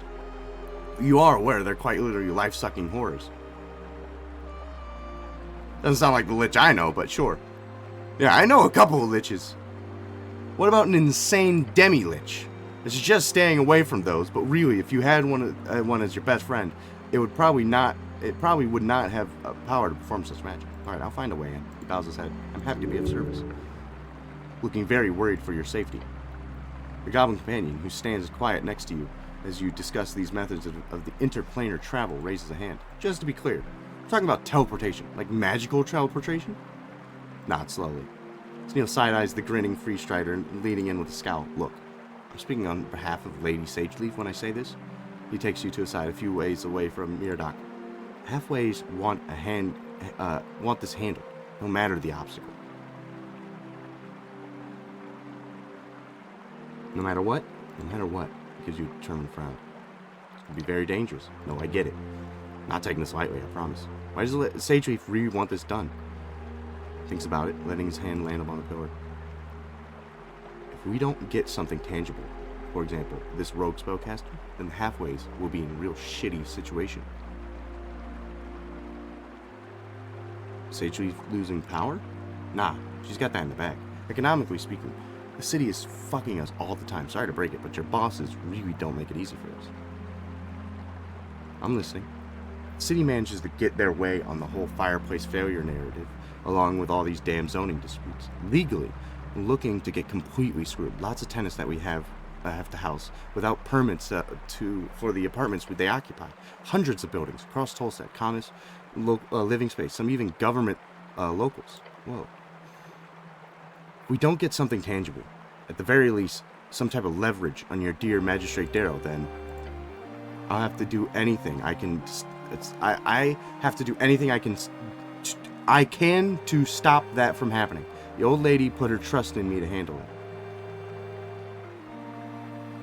You are aware they're quite literally life-sucking horrors. Doesn't sound like the lich I know, but sure. Yeah, I know a couple of liches. What about an insane demi-lich? It's just staying away from those, but really, if you had one as your best friend, it probably would not have power to perform such magic. Alright, I'll find a way in. He bows his head. I'm happy to be of service. Looking very worried for your safety. Your goblin companion, who stands quiet next to you as you discuss these methods of the interplanar travel, raises a hand. Just to be clear, I'm talking about teleportation, like magical teleportation? Nod slowly. Sneal side-eyes the grinning free strider, leading in with a scowl. Look, I'm speaking on behalf of Lady Sageleaf when I say this. He takes you to a side a few ways away from Miradok. Halfways want this handled, no matter the obstacle. No matter what? No matter what, because you determined frown. It's going to be very dangerous. No, I get it. Not taking this lightly, I promise. Why does Sageleaf really want this done? Thinks about it, letting his hand land upon the pillar. If we don't get something tangible, for example, this rogue spellcaster, then the halfways will be in a real shitty situation. Sageleaf losing power? Nah, she's got that in the bag. Economically speaking, the city is fucking us all the time. Sorry to break it, but your bosses really don't make it easy for us. I'm listening. The city manages to get their way on the whole fireplace failure narrative, along with all these damn zoning disputes. Legally, looking to get completely screwed. Lots of tenants that we have to house without permits for the apartments they occupy. Hundreds of buildings across Tolstad, commerce, living space, some even government locals. Whoa. If we don't get something tangible, at the very least, some type of leverage on your dear Magistrate Darrow, then I'll have to do anything I can. I have to do anything I can to stop that from happening. The old lady put her trust in me to handle it.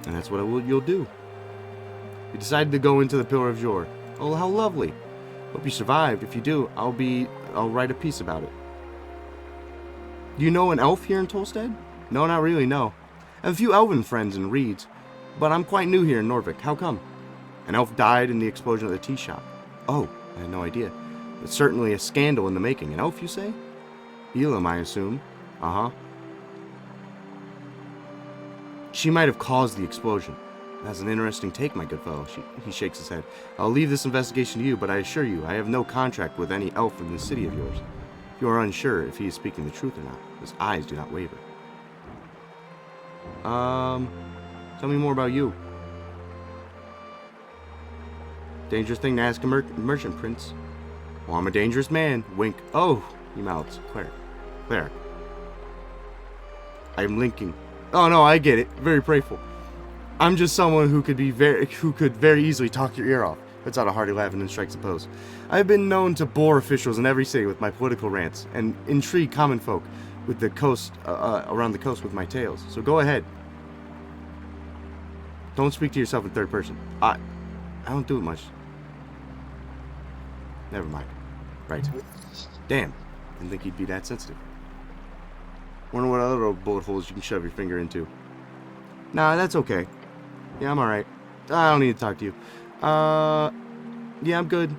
And that's what you'll do. You decided to go into the Pillar of Jor. Oh, how lovely. Hope you survived. If you do, I'll write a piece about it. Do you know an elf here in Tolstad? No, not really, no. I have a few elven friends in Reeds, but I'm quite new here in Norvik. How come? An elf died in the explosion of the tea shop. Oh, I had no idea. It's certainly a scandal in the making. An elf, you say? Elam, I assume. Uh-huh. She might have caused the explosion. That's an interesting take, my good fellow. He shakes his head. I'll leave this investigation to you, but I assure you, I have no contract with any elf in this city of yours. If you are unsure if he is speaking the truth or not, his eyes do not waver. Tell me more about you. Dangerous thing to ask a merchant, Prince. Well, I'm a dangerous man. Wink. Oh, he mouths. Cleric. I'm linking. Oh no, I get it. Very playful. I'm just someone who could very easily talk your ear off. Puts out a hearty laugh and then strikes a pose. I've been known to bore officials in every city with my political rants and intrigue common folk with the coast around the coast with my tales. So go ahead. Don't speak to yourself in third person. I don't do it much. Never mind. Right. Damn. Didn't think he'd be that sensitive. Wonder what other bullet holes you can shove your finger into. Nah, that's okay. Yeah, I'm alright. I don't need to talk to you. Yeah, I'm good.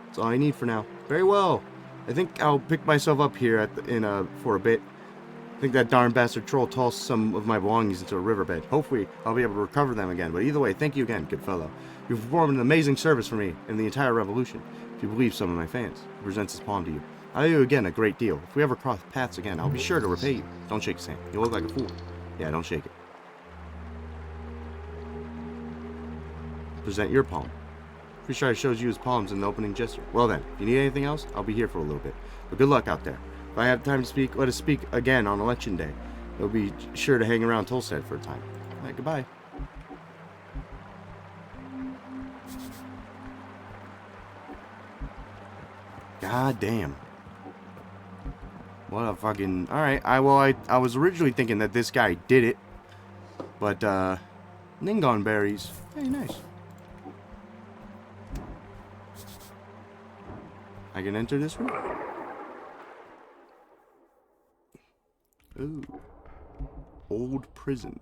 That's all I need for now. Very well. I think I'll pick myself up here for a bit. I think that darn bastard troll tossed some of my belongings into a riverbed. Hopefully, I'll be able to recover them again. But either way, thank you again, good fellow. You've performed an amazing service for me in the entire revolution. If you believe some of my fans, he presents his palm to you. I owe you again a great deal. If we ever cross paths again, I'll be sure to repay you. Don't shake his hand. You look like a fool. Yeah, don't shake it. Present your palm. Pretty sure I showed you his palms in the opening gesture. Well then, if you need anything else, I'll be here for a little bit. But good luck out there. If I have time to speak, let us speak again on election day. We'll be sure to hang around Tolstad for a time. All right, goodbye. God damn. What a fucking... Alright, I was originally thinking that this guy did it. But, Ningon berries. Hey, nice. I can enter this room? Ooh. Old prison.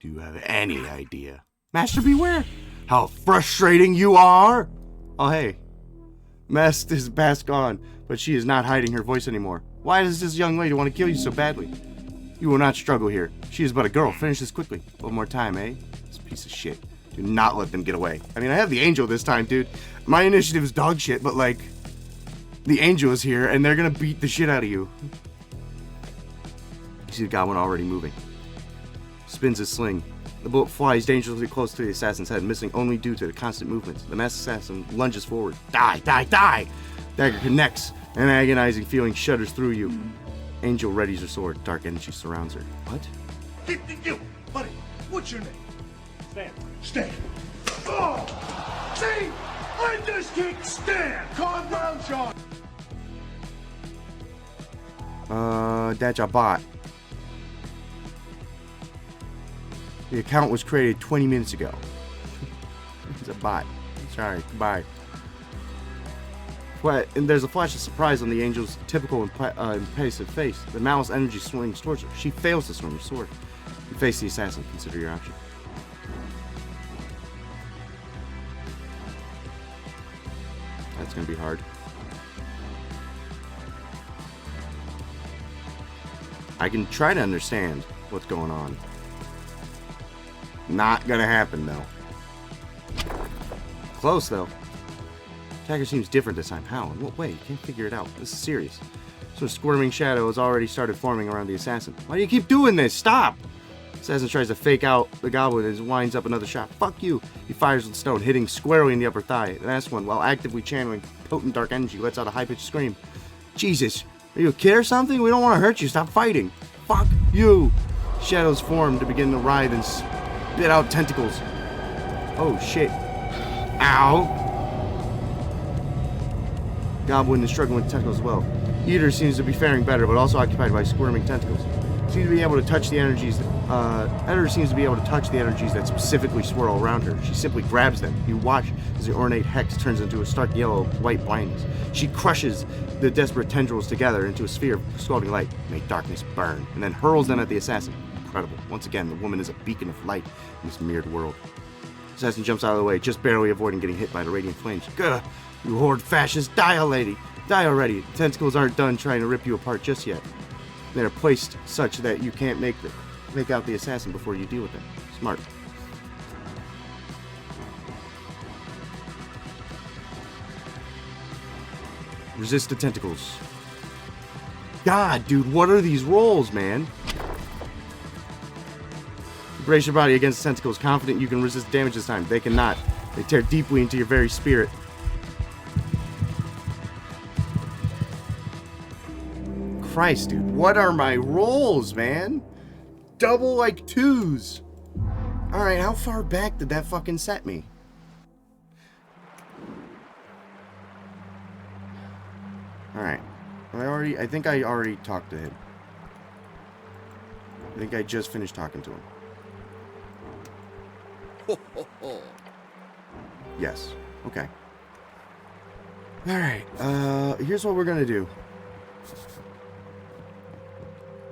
Do you have any idea, Master Beware, how frustrating you are? Oh, hey. Mask is past gone, but she is not hiding her voice anymore. Why does this young lady want to kill you so badly? You will not struggle here. She is but a girl. Finish this quickly. One more time, eh? This piece of shit. Do not let them get away. I mean, I have the angel this time, dude. My initiative is dog shit, but, like, the angel is here, and they're gonna beat the shit out of you. You see the goblin already moving. Spins his sling. The bullet flies dangerously close to the assassin's head, missing only due to the constant movements. The masked assassin lunges forward. Die, die, die! Dagger connects. An agonizing feeling shudders through you. Angel readies her sword. Dark energy surrounds her. What? You, buddy, what's your name? Stan. Stan. Oh! See? I just kicked Stan! Calm down, Sean! That's a bot. The account was created 20 minutes ago. It's a bot. Sorry, goodbye. What? And there's a flash of surprise on the angel's typical impassive face. The malice energy swings towards her. She fails to swing her sword. You face the assassin. Consider your option. That's gonna be hard. I can try to understand what's going on. Not gonna happen, though. Close, though. Attacker seems different this time. How? In what way? Can't figure it out. This is serious. So a squirming shadow has already started forming around the assassin. Why do you keep doing this? Stop! Assassin tries to fake out the goblin and winds up another shot. Fuck you! He fires with stone, hitting squarely in the upper thigh. The last one, while actively channeling potent dark energy, lets out a high-pitched scream. Jesus! Are you a kid or something? We don't want to hurt you. Stop fighting. Fuck you! Shadows form to begin to writhe and spit out tentacles. Oh shit. Ow! Goblin is struggling with tentacles as well. Eater seems to be faring better, but also occupied by squirming tentacles. Seems to be able to touch the energies. Editor seems to be able to touch the energies that specifically swirl around her. She simply grabs them. You watch as the ornate hex turns into a stark yellow white blindness. She crushes the desperate tendrils together into a sphere of scalding light. May darkness burn, and then hurls them at the assassin. Incredible. Once again, the woman is a beacon of light in this mirrored world. The assassin jumps out of the way, just barely avoiding getting hit by the radiant flames. Gah! You horde fascist, die already! Die already! The tentacles aren't done trying to rip you apart just yet. They're placed such that you can't make out the assassin before you deal with them. Smart. Resist the tentacles. God, dude, what are these rolls, man? Brace your body against the tentacles, confident you can resist damage this time. They cannot. They tear deeply into your very spirit. Christ, dude, what are my rolls, man? Double like twos. Alright, how far back did that fucking set me? Alright. I think I already talked to him. I think I just finished talking to him. Yes. Okay. Alright, here's what we're gonna do.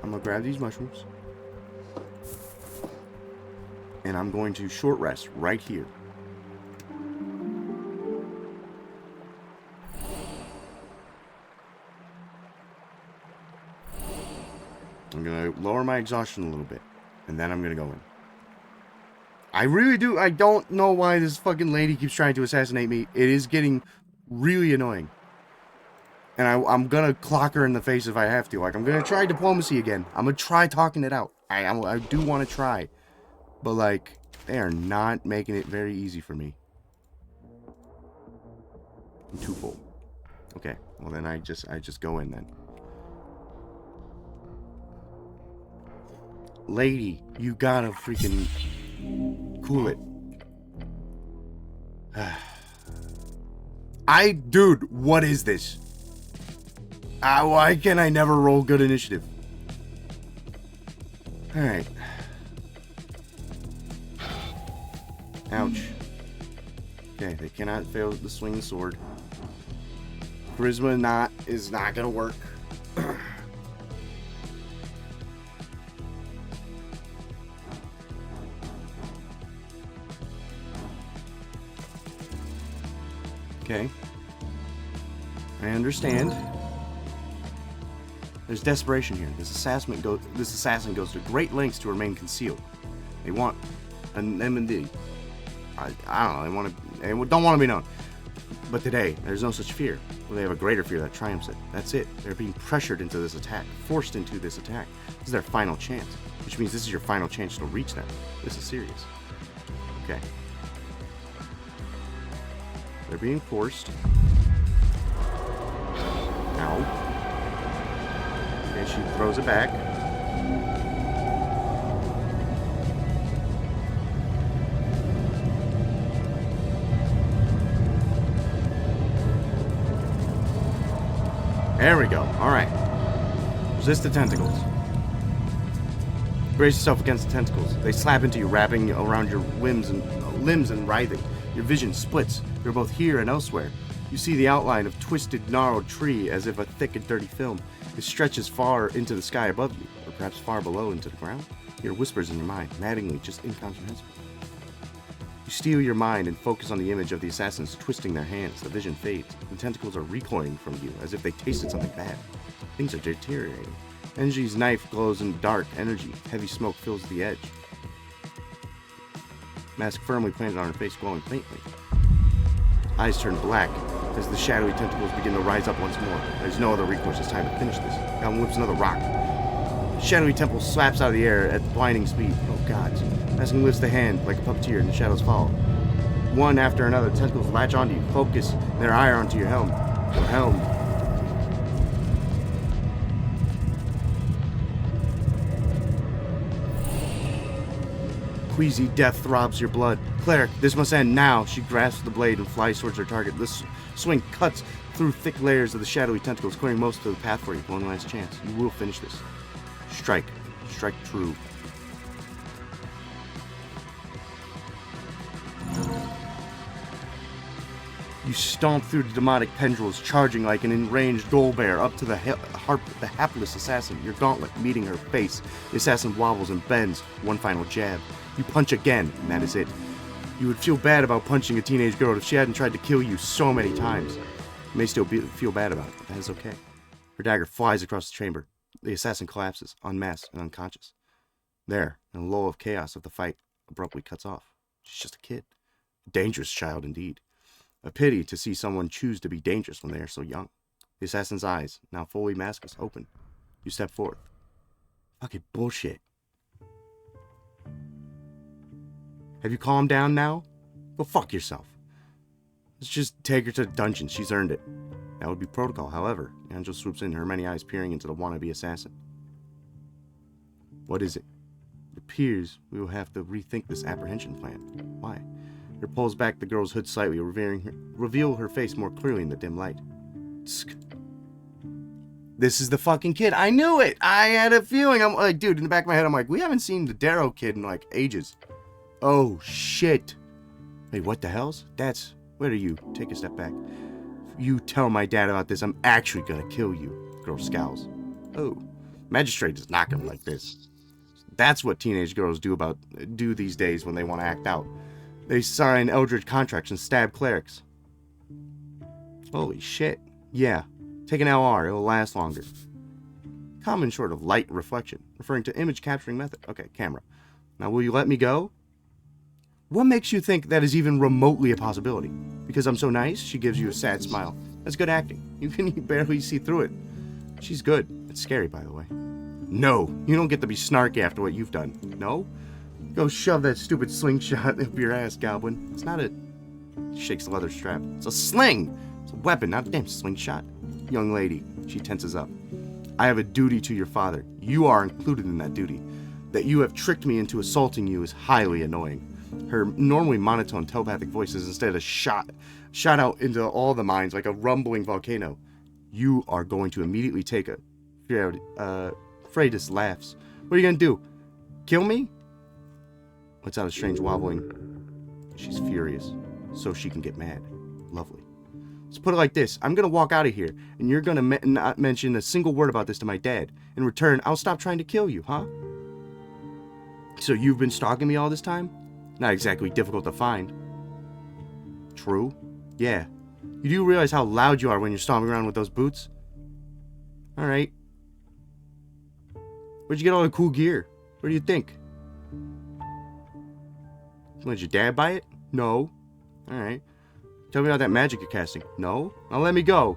I'm gonna grab these mushrooms. And I'm going to short rest right here. I'm gonna lower my exhaustion a little bit. And then I'm gonna go in. I really do. I don't know why this fucking lady keeps trying to assassinate me. It is getting really annoying. And I'm gonna clock her in the face if I have to. Like, I'm gonna try diplomacy again. I'm gonna try talking it out. I do want to try. But, like, they are not making it very easy for me. I'm too full. Okay. Well, then I just go in then. Lady, you gotta freaking cool it. Dude, what is this? Why can I never roll good initiative? Alright. Ouch. Okay, they cannot fail to swing the sword. Charisma is not gonna work. Okay. I understand. There's desperation here. This assassin goes to great lengths to remain concealed. They want an M&D. I don't know. They don't want to be known. But today, there's no such fear. Well, they have a greater fear that triumphs it. That's it. They're being pressured into this attack, forced into this attack. This is their final chance, which means this is your final chance to reach them. This is serious. Okay. They're being forced. Ow. Okay, she throws it back. There we go. Alright. Resist the tentacles. Brace yourself against the tentacles. They slap into you, wrapping around your limbs and writhing. Your vision splits. You're both here and elsewhere. You see the outline of twisted, gnarled tree as if a thick and dirty film. It stretches far into the sky above you, or perhaps far below into the ground. You hear whispers in your mind, maddeningly, just incomprehensible. You steel your mind and focus on the image of the assassins twisting their hands. The vision fades. The tentacles are recoiling from you, as if they tasted something bad. Things are deteriorating. Energy's knife glows in dark energy. Heavy smoke fills the edge. Mask firmly planted on her face, glowing faintly. Eyes turn black as the shadowy tentacles begin to rise up once more. There's no other recourse. It's time to finish this. Goblin whips another rock. Shadowy temple slaps out of the air at blinding speed. Oh god. Mask lifts the hand like a puppeteer and the shadows follow. One after another, tentacles latch onto you, focus their ire onto your helm. Your helm. Queasy death throbs your blood. Cleric, this must end now. She grasps the blade and flies towards her target. This swing cuts through thick layers of the shadowy tentacles, clearing most of the path for you. One last chance. You will finish this. Strike. Strike true. You stomp through the demonic tendrils, charging like an enraged ghoul bear up to the hapless assassin, your gauntlet meeting her face. The assassin wobbles and bends. One final jab. You punch again, and that is it. You would feel bad about punching a teenage girl if she hadn't tried to kill you so many times. You may still feel bad about it, but that is okay. Her dagger flies across the chamber. The assassin collapses, unmasked and unconscious. There, in a lull of chaos of the fight, abruptly cuts off. She's just a kid. A dangerous child indeed. A pity to see someone choose to be dangerous when they are so young. The assassin's eyes, now fully maskless, open. You step forth. Fucking bullshit. Have you calmed down now? Go fuck yourself. Let's just take her to the dungeon. She's earned it. That would be protocol. However, Angel swoops in, her many eyes peering into the wannabe assassin. What is it? It appears we will have to rethink this apprehension plan. Why? Her pulls back the girl's hood slightly, reveal her face more clearly in the dim light. Tsk. This is the fucking kid. I knew it. I had a feeling. I'm like, dude, in the back of my head, I'm like, we haven't seen the Darrow kid in like ages. Oh shit. Wait, what the hell's? That's. Where are you? Take a step back. If you tell my dad about this, I'm actually gonna kill you. The girl scowls. Oh, magistrate is not gonna like this. That's what teenage girls do these days when they want to act out. They sign eldritch contracts and stab clerics. Holy shit. Yeah. Take an LR. It'll last longer. Common short of light reflection. Referring to image capturing method. Okay, camera. Now will you let me go? What makes you think that is even remotely a possibility? Because I'm so nice? She gives you a sad smile. That's good acting. You can barely see through it. She's good. It's scary, by the way. No. You don't get to be snarky after what you've done. No? Go shove that stupid slingshot up your ass, Goblin. It's not a... Shakes the leather strap. It's a sling! It's a weapon, not a damn slingshot. Young lady. She tenses up. I have a duty to your father. You are included in that duty. That you have tricked me into assaulting you is highly annoying. Her normally monotone telepathic voice is instead a shot out into all the minds like a rumbling volcano. You are going to immediately take a... Freydis laughs. What are you going to do? Kill me? Lets out a strange wobbling. She's furious, so she can get mad. Lovely. Let's put it like this. I'm going to walk out of here, and you're going to not mention a single word about this to my dad. In return, I'll stop trying to kill you, huh? So you've been stalking me all this time? Not exactly difficult to find. True? Yeah. You do realize how loud you are when you're stomping around with those boots? Alright. Where'd you get all the cool gear? What do you think? Did your dad buy it? No. Alright. Tell me about that magic you're casting. No? Now let me go.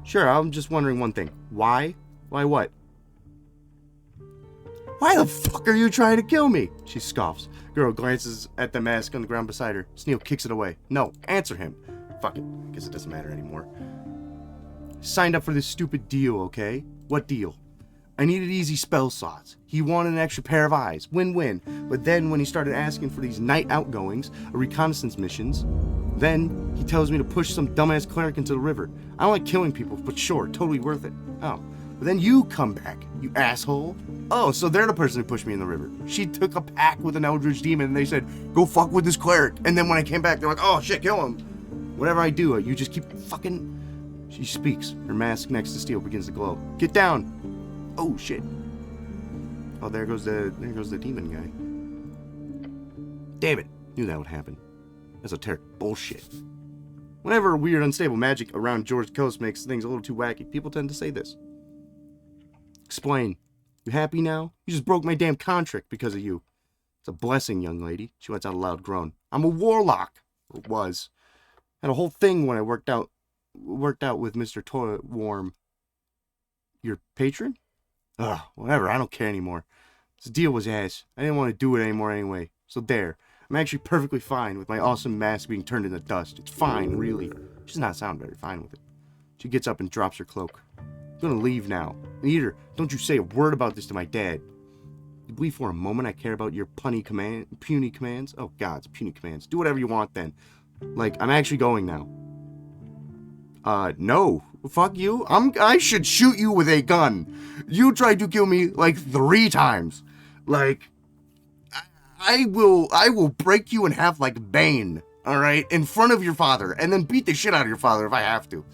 Sure, I'm just wondering one thing. Why? Why what? Why the fuck are you trying to kill me? She scoffs. Girl glances at the mask on the ground beside her. Sneal kicks it away. No, answer him. Fuck it. Guess it doesn't matter anymore. Signed up for this stupid deal, okay? What deal? I needed easy spell slots. He wanted an extra pair of eyes. Win-win. But then when he started asking for these night outgoings, or reconnaissance missions, then he tells me to push some dumbass cleric into the river. I don't like killing people, but sure, totally worth it. Oh. But then you come back, you asshole. Oh, so they're the person who pushed me in the river. She took a pact with an eldritch demon and they said, go fuck with this cleric. And then when I came back, they're like, oh shit, kill him. Whatever I do, you just keep fucking... She speaks. Her mask next to Steel begins to glow. Get down. Oh shit. Oh, there goes the demon guy. Damn it. Knew that would happen. Esoteric bullshit. Whenever weird, unstable magic around George Coast makes things a little too wacky, people tend to say this. Explain. You happy now? You just broke my damn contract because of you. It's a blessing, young lady. She lets out a loud groan. I'm a warlock. Or was. Had a whole thing when I worked out with Mr. Toilet Warm. Your patron? Ugh, whatever. I don't care anymore. This deal was ass. I didn't want to do it anymore anyway. So there. I'm actually perfectly fine with my awesome mask being turned into dust. It's fine, really. She does not sound very fine with it. She gets up and drops her cloak. I'm gonna leave now. Leader, don't you say a word about this to my dad. You believe for a moment I care about your puny commands? Oh god, it's puny commands. Do whatever you want then. Like, I'm actually going now. No. Fuck you. I should shoot you with a gun. You tried to kill me like 3 times. Like, I will break you in half like Bane, alright? In front of your father, and then beat the shit out of your father if I have to.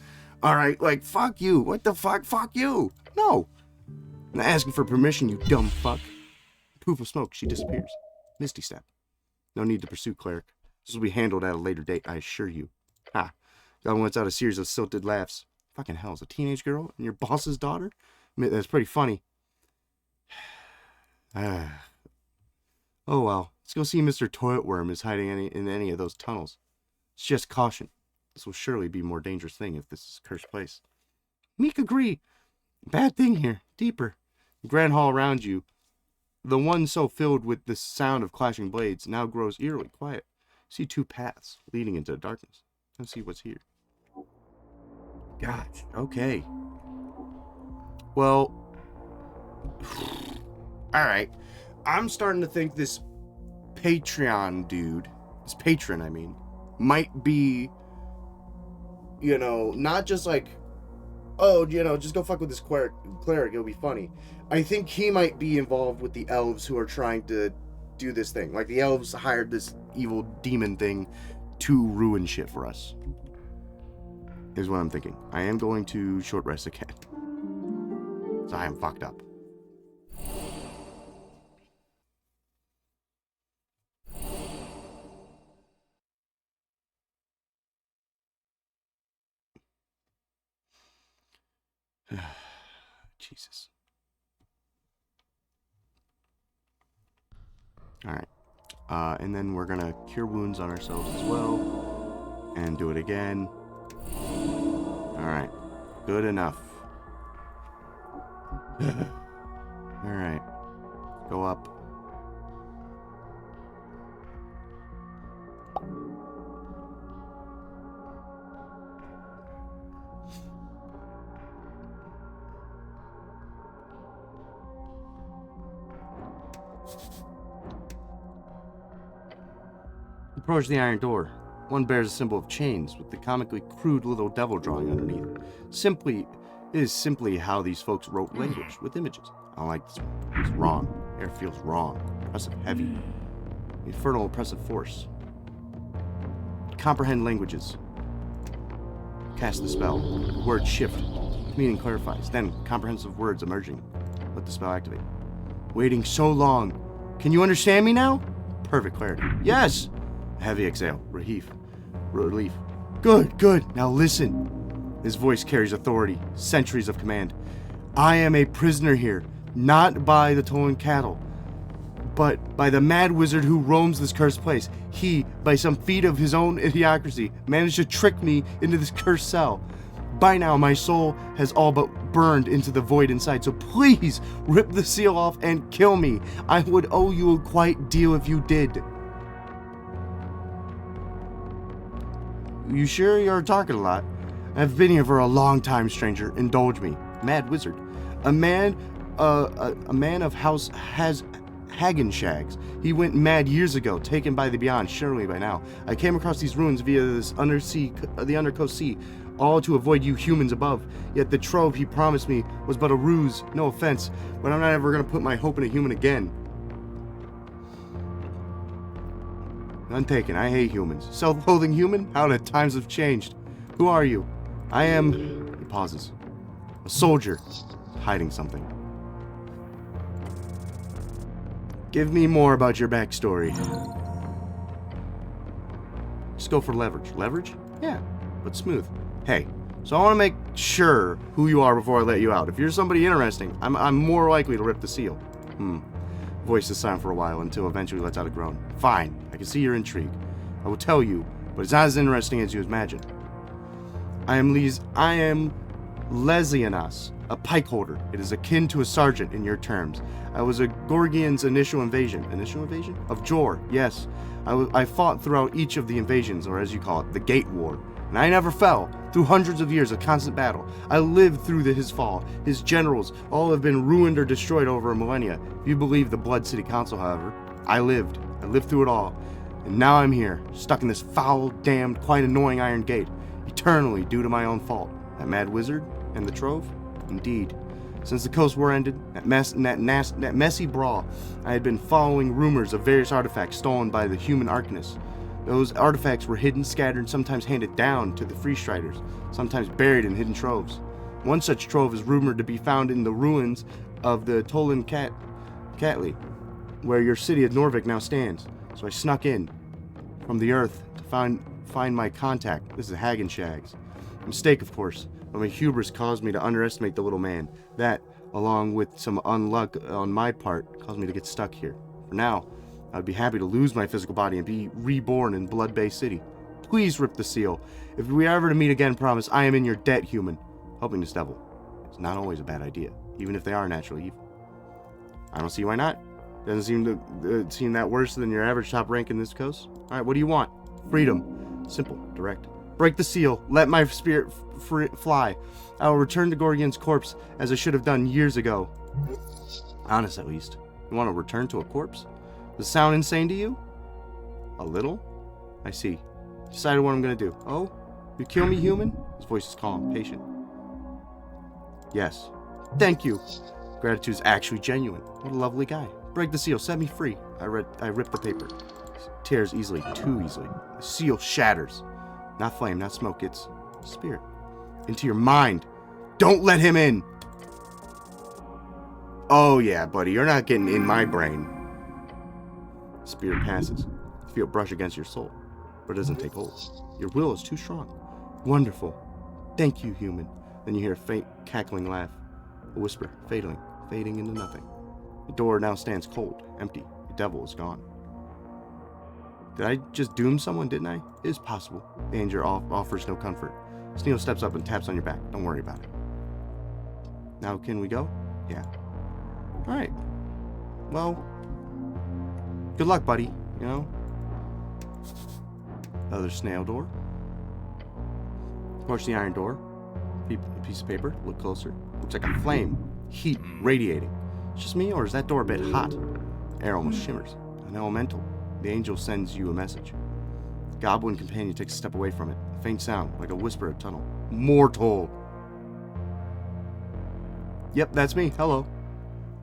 Alright, like, fuck you. What the fuck? Fuck you. No. I'm not asking for permission, you dumb fuck. Poof of smoke, she disappears. Misty Step. No need to pursue Cleric. This will be handled at a later date, I assure you. Ha. God lets out a series of silted laughs. Fucking hell, is a teenage girl and your boss's daughter? I mean, that's pretty funny. Oh well. Let's go see Mr. Toilet Worm is hiding in any of those tunnels. It's just caution. This will surely be a more dangerous thing if this is a cursed place. Meek agree. Bad thing here. Deeper. The grand hall around you, the one so filled with the sound of clashing blades, now grows eerily quiet. You see 2 paths leading into the darkness. Let's see what's here. God. Okay. Well. Alright. I'm starting to think this Patreon dude, this patron, I mean, might be, you know, not just like, oh, you know, just go fuck with this cleric, it'll be funny. I think he might be involved with the elves who are trying to do this thing. Like, the elves hired this evil demon thing to ruin shit for us. Is what I'm thinking. I am going to short rest again. So I am fucked up. Jesus. Alright. And then we're gonna cure wounds on ourselves as well. And do it again. Alright. Good enough. Alright. Go up. Approach the iron door. One bears a symbol of chains with the comically crude little devil drawing underneath. It is simply how these folks wrote language with images. I don't like this one. It's wrong. Air feels wrong. Oppressive, heavy. Infernal oppressive force. Comprehend languages. Cast the spell. Words shift. Meaning clarifies. Then comprehensive words emerging. Let the spell activate. Waiting so long. Can you understand me now? Perfect clarity. Yes! A heavy exhale. Relief. Good. Now listen. His voice carries authority. Centuries of command. I am a prisoner here. Not by the Tolan cattle, but by the mad wizard who roams this cursed place. He, by some feat of his own idiocracy, managed to trick me into this cursed cell. By now, my soul has all but burned into the void inside, so please rip the seal off and kill me. I would owe you a quite deal if you did. You sure you're talking a lot? I've been here for a long time, stranger. Indulge me. Mad wizard. A man of House Hagenshags. He went mad years ago, taken by the beyond, surely by now. I came across these ruins via this the undercoast sea, all to avoid you humans above. Yet the trove he promised me was but a ruse, no offense, but I'm not ever gonna put my hope in a human again. None taken, I hate humans. Self-loathing human? How the times have changed. Who are you? I am... He pauses. A soldier. Hiding something. Give me more about your backstory. Just go for leverage. Leverage? Yeah, but smooth. Hey, so I want to make sure who you are before I let you out. If you're somebody interesting, I'm more likely to rip the seal. Voice is silent for a while until eventually lets out a groan. Fine, I can see your intrigue. I will tell you, but it's not as interesting as you imagine. I am Lesianas, a pike holder. It is akin to a sergeant in your terms. I was a Gorgian's initial invasion. Initial invasion? Of Jor, yes. I fought throughout each of the invasions, or as you call it, the Gate War. And I never fell. Through hundreds of years of constant battle, I lived through his fall. His generals all have been ruined or destroyed over a millennia. If you believe the Blood City Council, however, I lived through it all. And now I'm here, stuck in this foul, damned, quite annoying iron gate, eternally due to my own fault. That mad wizard and the trove? Indeed. Since the Coast War ended, that messy brawl, I had been following rumors of various artifacts stolen by the human Arcanists. Those artifacts were hidden, scattered, sometimes handed down to the Free Striders, sometimes buried in hidden troves. One such trove is rumored to be found in the ruins of the Tolan Catli, where your city of Norvik now stands. So I snuck in from the earth to find my contact. This is Hagenshags. Mistake, of course, but my hubris caused me to underestimate the little man. That, along with some unluck on my part, caused me to get stuck here. For now, I would be happy to lose my physical body and be reborn in Blood Bay City. Please rip the seal. If we are ever to meet again, promise I am in your debt, human. Helping this devil is not always a bad idea, even if they are naturally evil. I don't see why not. Doesn't seem that worse than your average top rank in this coast. All right, what do you want? Freedom. Simple, direct. Break the seal. Let my spirit fly. I will return to Gorgian's corpse as I should have done years ago. Honest, at least. You want to return to a corpse? Does it sound insane to you? A little? I see. Decided what I'm gonna do. Oh? You kill me, human? His voice is calm, patient. Yes. Thank you. Gratitude is actually genuine. What a lovely guy. Break the seal. Set me free. I rip the paper. Tears easily. Too easily. The seal shatters. Not flame, not smoke. It's spirit. Into your mind. Don't let him in. Oh yeah, buddy. You're not getting in my brain. Spirit passes. You feel it brush against your soul, but it doesn't take hold. Your will is too strong. Wonderful. Thank you, human. Then you hear a faint, cackling laugh. A whisper, fading into nothing. The door now stands cold, empty. The devil is gone. Did I just doom someone, didn't I? It is possible. The angel offers no comfort. Sneal steps up and taps on your back. Don't worry about it. Now can we go? Yeah. Alright. Well, good luck, buddy. You know? Another snail door. Approach the iron door. A piece of paper. Look closer. Looks like a flame. Heat radiating. It's just me, or is that door a bit hot? Air almost shimmers. An elemental. The angel sends you a message. Goblin companion takes a step away from it. A faint sound, like a whisper of tunnel. Mortal. Yep, that's me. Hello.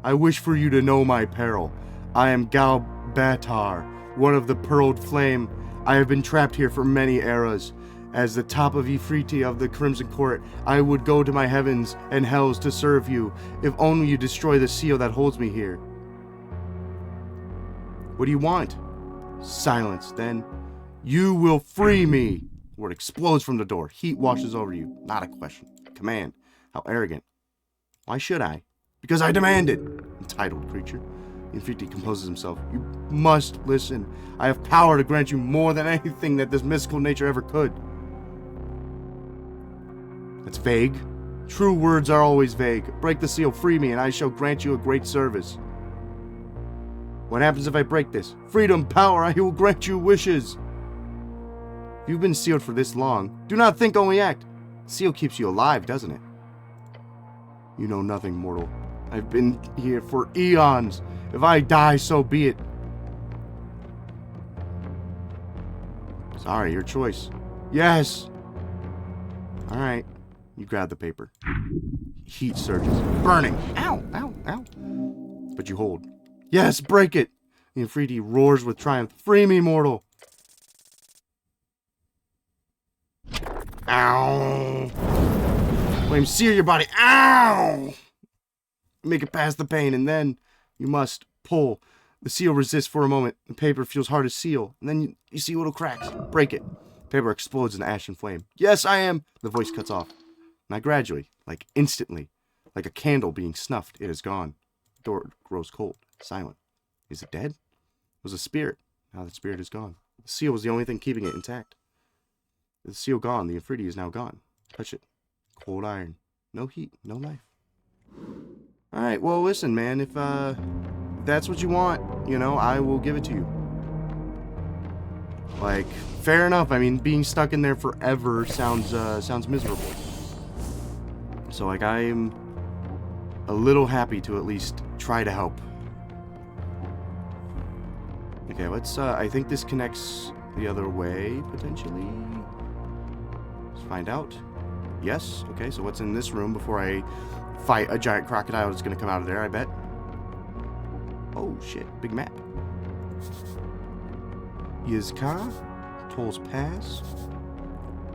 I wish for you to know my peril. I am Galbatar, one of the Pearled Flame. I have been trapped here for many eras. As the top of Ifriti of the Crimson Court, I would go to my heavens and hells to serve you, if only you destroy the seal that holds me here. What do you want? Silence, then. You will free me! Word explodes from the door. Heat washes over you. Not a question. A command. How arrogant. Why should I? Because I demand it! Entitled creature. Ifriti composes himself. You must listen. I have power to grant you more than anything that this mystical nature ever could. That's vague. True words are always vague. Break the seal, free me, and I shall grant you a great service. What happens if I break this? Freedom, power, I will grant you wishes. If you've been sealed for this long, do not think, only act. The seal keeps you alive, doesn't it? You know nothing, mortal. I've been here for eons. If I die, so be it. Sorry, your choice. Yes. All right. You grab the paper. Heat surges. Burning. Ow, ow, ow. But you hold. Yes, break it. The Ifriti roars with triumph. Free me, mortal. Ow. Flames sear your body. Ow. Make it past the pain, and then you must pull. The seal resists for a moment. The paper feels hard as steel, and then you see little cracks. Break it. Paper explodes in ash and flame. Yes, I am. The voice cuts off. Not gradually, like instantly, like a candle being snuffed. It is gone. The door grows cold, silent. Is it dead? It was a spirit. Now the spirit is gone. The seal was the only thing keeping it intact. The seal gone. The Ifriti is now gone. Touch it. Cold iron. No heat. No life. Alright, well listen, man. If that's what you want, you know, I will give it to you. Like, fair enough. I mean, being stuck in there forever sounds miserable. So, like, I'm a little happy to at least try to help. Okay, let's, I think this connects the other way, potentially. Let's find out. Yes, okay, so what's in this room before I fight a giant crocodile that's gonna come out of there, I bet. Oh, shit, big map. Yizka, Toll's Pass,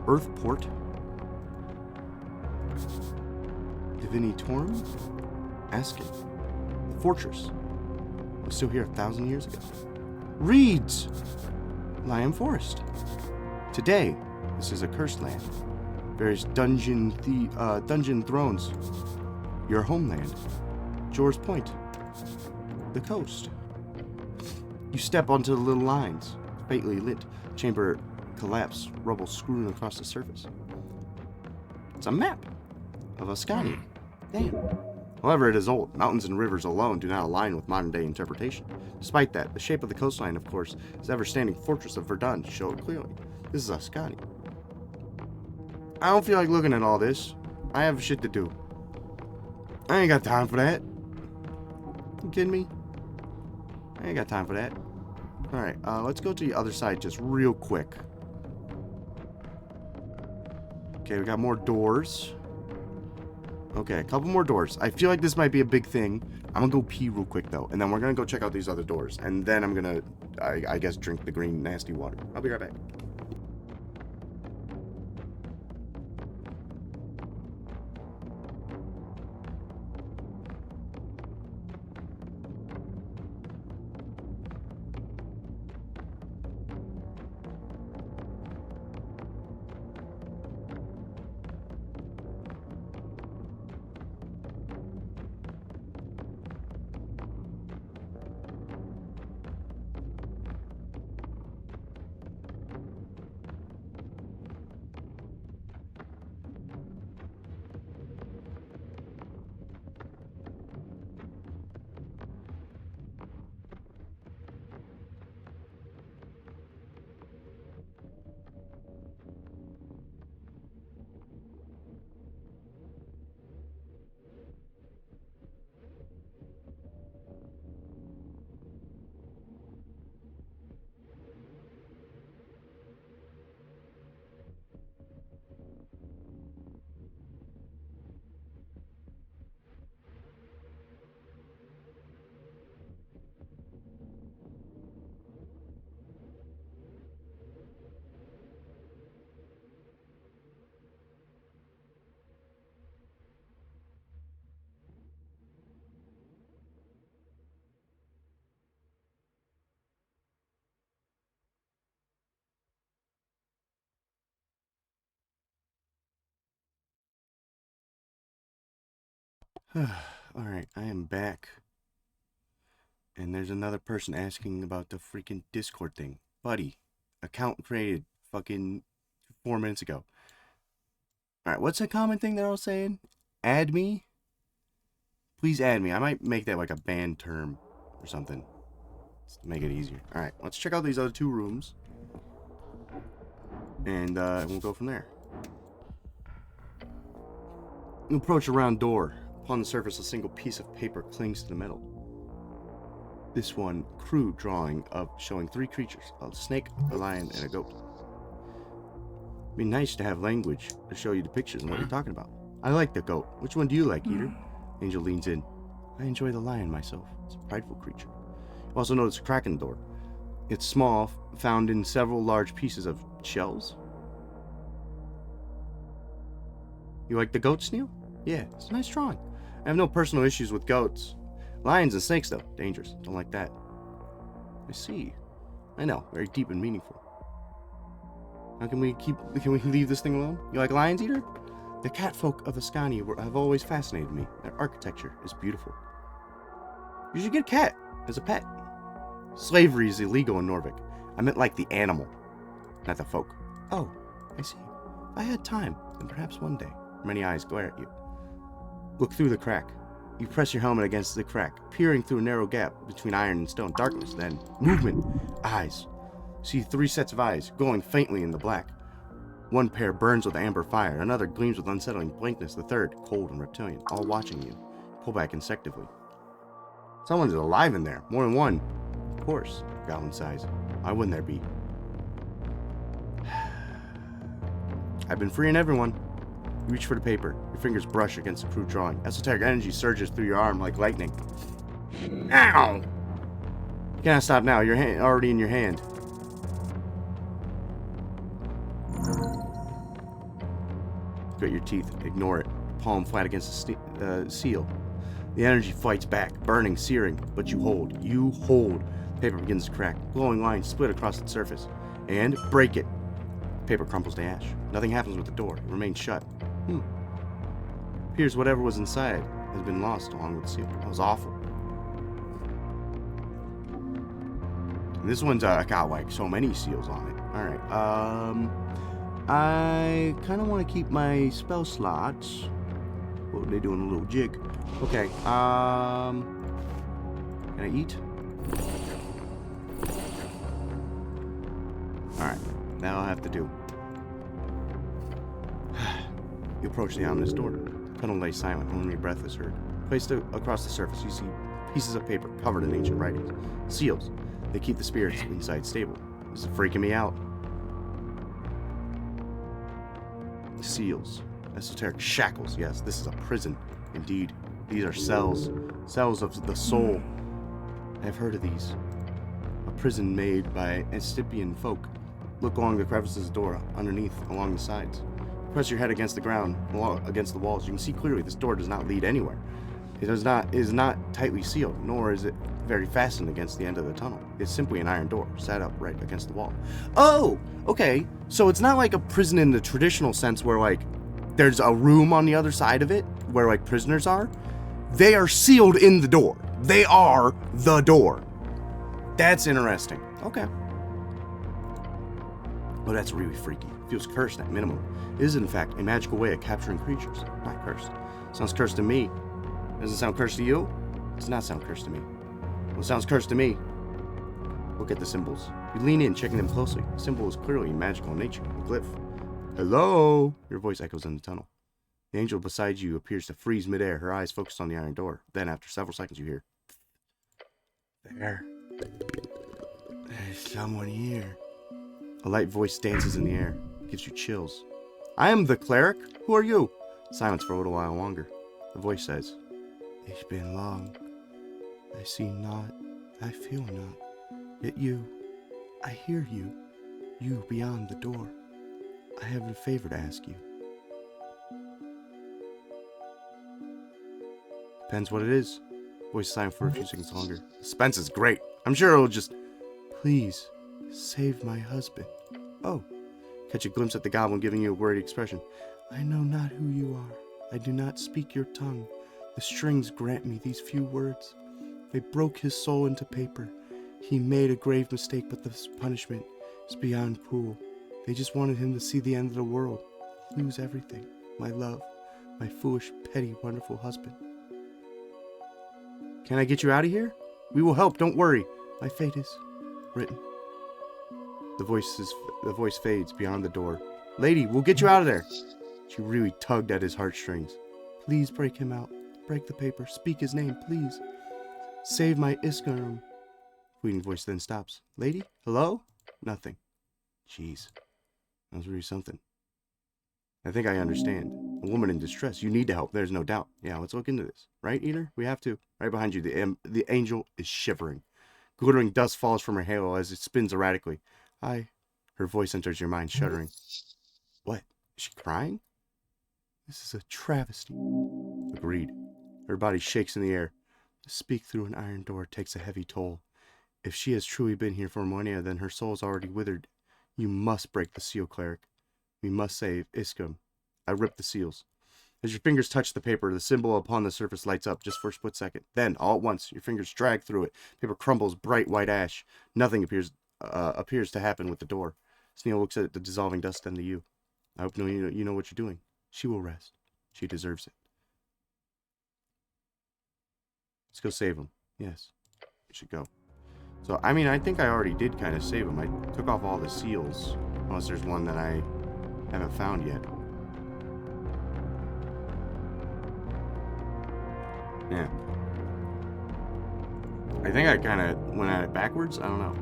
Earthport, Divini Torm, Askin. The fortress was still here 1,000 years ago. Reeds! Liam Forest. Today, this is a cursed land. Various dungeon thrones. Your homeland. Jor's Point. The coast. You step onto the little lines. Faintly lit. Chamber collapse. Rubble strewn across the surface. It's a map of Ascani. Damn. However, it is old. Mountains and rivers alone do not align with modern-day interpretation. Despite that, the shape of the coastline, of course, is the ever-standing fortress of Verdun show it clearly. This is Ascani. I don't feel like looking at all this. I have shit to do. I ain't got time for that. You kidding me? I ain't got time for that. Alright, let's go to the other side just real quick. Okay, we got more doors. Okay, a couple more doors. I feel like this might be a big thing. I'm gonna go pee real quick, though. And then we're gonna go check out these other doors. And then I'm gonna, I guess, drink the green nasty water. I'll be right back. Alright, I am back. And there's another person asking about the freaking Discord thing. Buddy, account created fucking 4 minutes ago. Alright, what's a common thing that I was saying? Add me? Please add me. I might make that like a banned term or something. Just to make it easier. Alright, let's check out these other 2 rooms. And we'll go from there. You approach a round door. Upon the surface, a single piece of paper clings to the metal. This one crude drawing of showing 3 creatures, a snake, a lion, and a goat. It'd be nice to have language to show you the pictures and what you're talking about. I like the goat. Which one do you like, Eater? Angel leans in. I enjoy the lion myself. It's a prideful creature. You also notice a crack in the door. It's small, found in several large pieces of shells. You like the goats, Neil? Yeah, it's a nice drawing. I have no personal issues with goats. Lions and snakes, though, dangerous. Don't like that. I see. I know, very deep and meaningful. Now can we leave this thing alone? You like lions, Eater? The catfolk of Ascani have always fascinated me. Their architecture is beautiful. You should get a cat as a pet. Slavery is illegal in Norvik. I meant like the animal, not the folk. Oh, I see. If I had time, then perhaps one day. Many eyes glare at you. Look through the crack. You press your helmet against the crack, peering through a narrow gap between iron and stone. Darkness, then movement. Eyes. See 3 sets of eyes, glowing faintly in the black. One pair burns with amber fire, another gleams with unsettling blankness, the third cold and reptilian, all watching you. Pull back instinctively. Someone's alive in there, more than one. Of course, Goblin sighs. Why wouldn't there be? I've been freeing everyone. You reach for the paper. Your fingers brush against the crude drawing. Esoteric energy surges through your arm like lightning. Ow! You cannot stop now. Your hand already in your hand. Grit your teeth. Ignore it. Palm flat against the seal. The energy fights back, burning, searing, but you hold. You hold. The paper begins to crack. Glowing lines split across its surface. And break it. The paper crumples to ash. Nothing happens with the door. It remains shut. Appears whatever was inside has been lost along with the seal. That was awful. And this one's got like so many seals on it. Alright, I kind of want to keep my spell slots. What are they doing? A little jig. Okay, can I eat? Alright, that'll have to do. You approach the ominous door. The tunnel lay silent, only your breath is heard. Placed across the surface, you see pieces of paper covered in ancient writings. Seals. They keep the spirits inside stable. This is freaking me out. Seals. Esoteric shackles. Yes, this is a prison. Indeed. These are cells. Cells of the soul. I have heard of these. A prison made by Estipian folk. Look along the crevices of the door, underneath, along the sides. Press your head against the ground, against the walls. You can see clearly this door does not lead anywhere. It is not tightly sealed, nor is it very fastened against the end of the tunnel. It's simply an iron door, set up right against the wall. Oh, okay. So it's not like a prison in the traditional sense where, like, there's a room on the other side of it where, like, prisoners are. They are sealed in the door. They are the door. That's interesting. Okay. Oh, that's really freaky. Feels cursed at minimum. It is, in fact, a magical way of capturing creatures. Not cursed. Sounds cursed to me. Does it sound cursed to you? It does not sound cursed to me. Well, it sounds cursed to me. Look at the symbols. You lean in, checking them closely. The symbol is clearly magical in nature. A glyph. Hello? Your voice echoes in the tunnel. The angel beside you appears to freeze midair, her eyes focused on the iron door. Then, after several seconds, you hear, There's someone here. A light voice dances in the air. It gives you chills. I am the cleric. Who are you? Silence for a little while longer. The voice says, It's been long. I see not. I feel not. Yet you, I hear you. You beyond the door. I have a favor to ask you. Depends what it is. Voice silent for a few seconds longer. Suspense is great. I'm sure it'll just... Please, save my husband. Oh. Catch a glimpse at the goblin giving you a worried expression. I know not who you are. I do not speak your tongue. The strings grant me these few words. They broke his soul into paper. He made a grave mistake, but the punishment is beyond cruel. They just wanted him to see the end of the world, lose everything, my love, my foolish, petty, wonderful husband. Can I get you out of here? We will help, don't worry. My fate is written. The voice fades beyond the door. Lady, we'll get you out of there. She really tugged at his heartstrings. Please break him out. Break the paper. Speak his name, please. Save my Iskarum. Fleeting voice then stops. Lady? Hello? Nothing. Jeez. That was really something. I think I understand. A woman in distress. You need to help. There's no doubt. Yeah, let's look into this. Right, Eater? We have to. Right behind you. The angel is shivering. Glittering dust falls from her halo as it spins erratically. Her voice enters your mind, shuddering. What? Is she crying? This is a travesty. Agreed. Her body shakes in the air. To speak through an iron door takes a heavy toll. If she has truly been here for millennia, then her soul is already withered. You must break the seal, cleric. We must save Iskum. I rip the seals. As your fingers touch the paper, the symbol upon the surface lights up just for a split second. Then, all at once, your fingers drag through it. Paper crumbles, bright white ash. Nothing appears to happen with the door. Sneal looks at the dissolving dust and to you. I hope you know what you're doing. She will rest. She deserves it. Let's go save him. Yes, we should go. So, I mean, I think I already did kind of save him. I took off all the seals. Unless there's one that I haven't found yet. Yeah. I think I kind of went at it backwards. I don't know.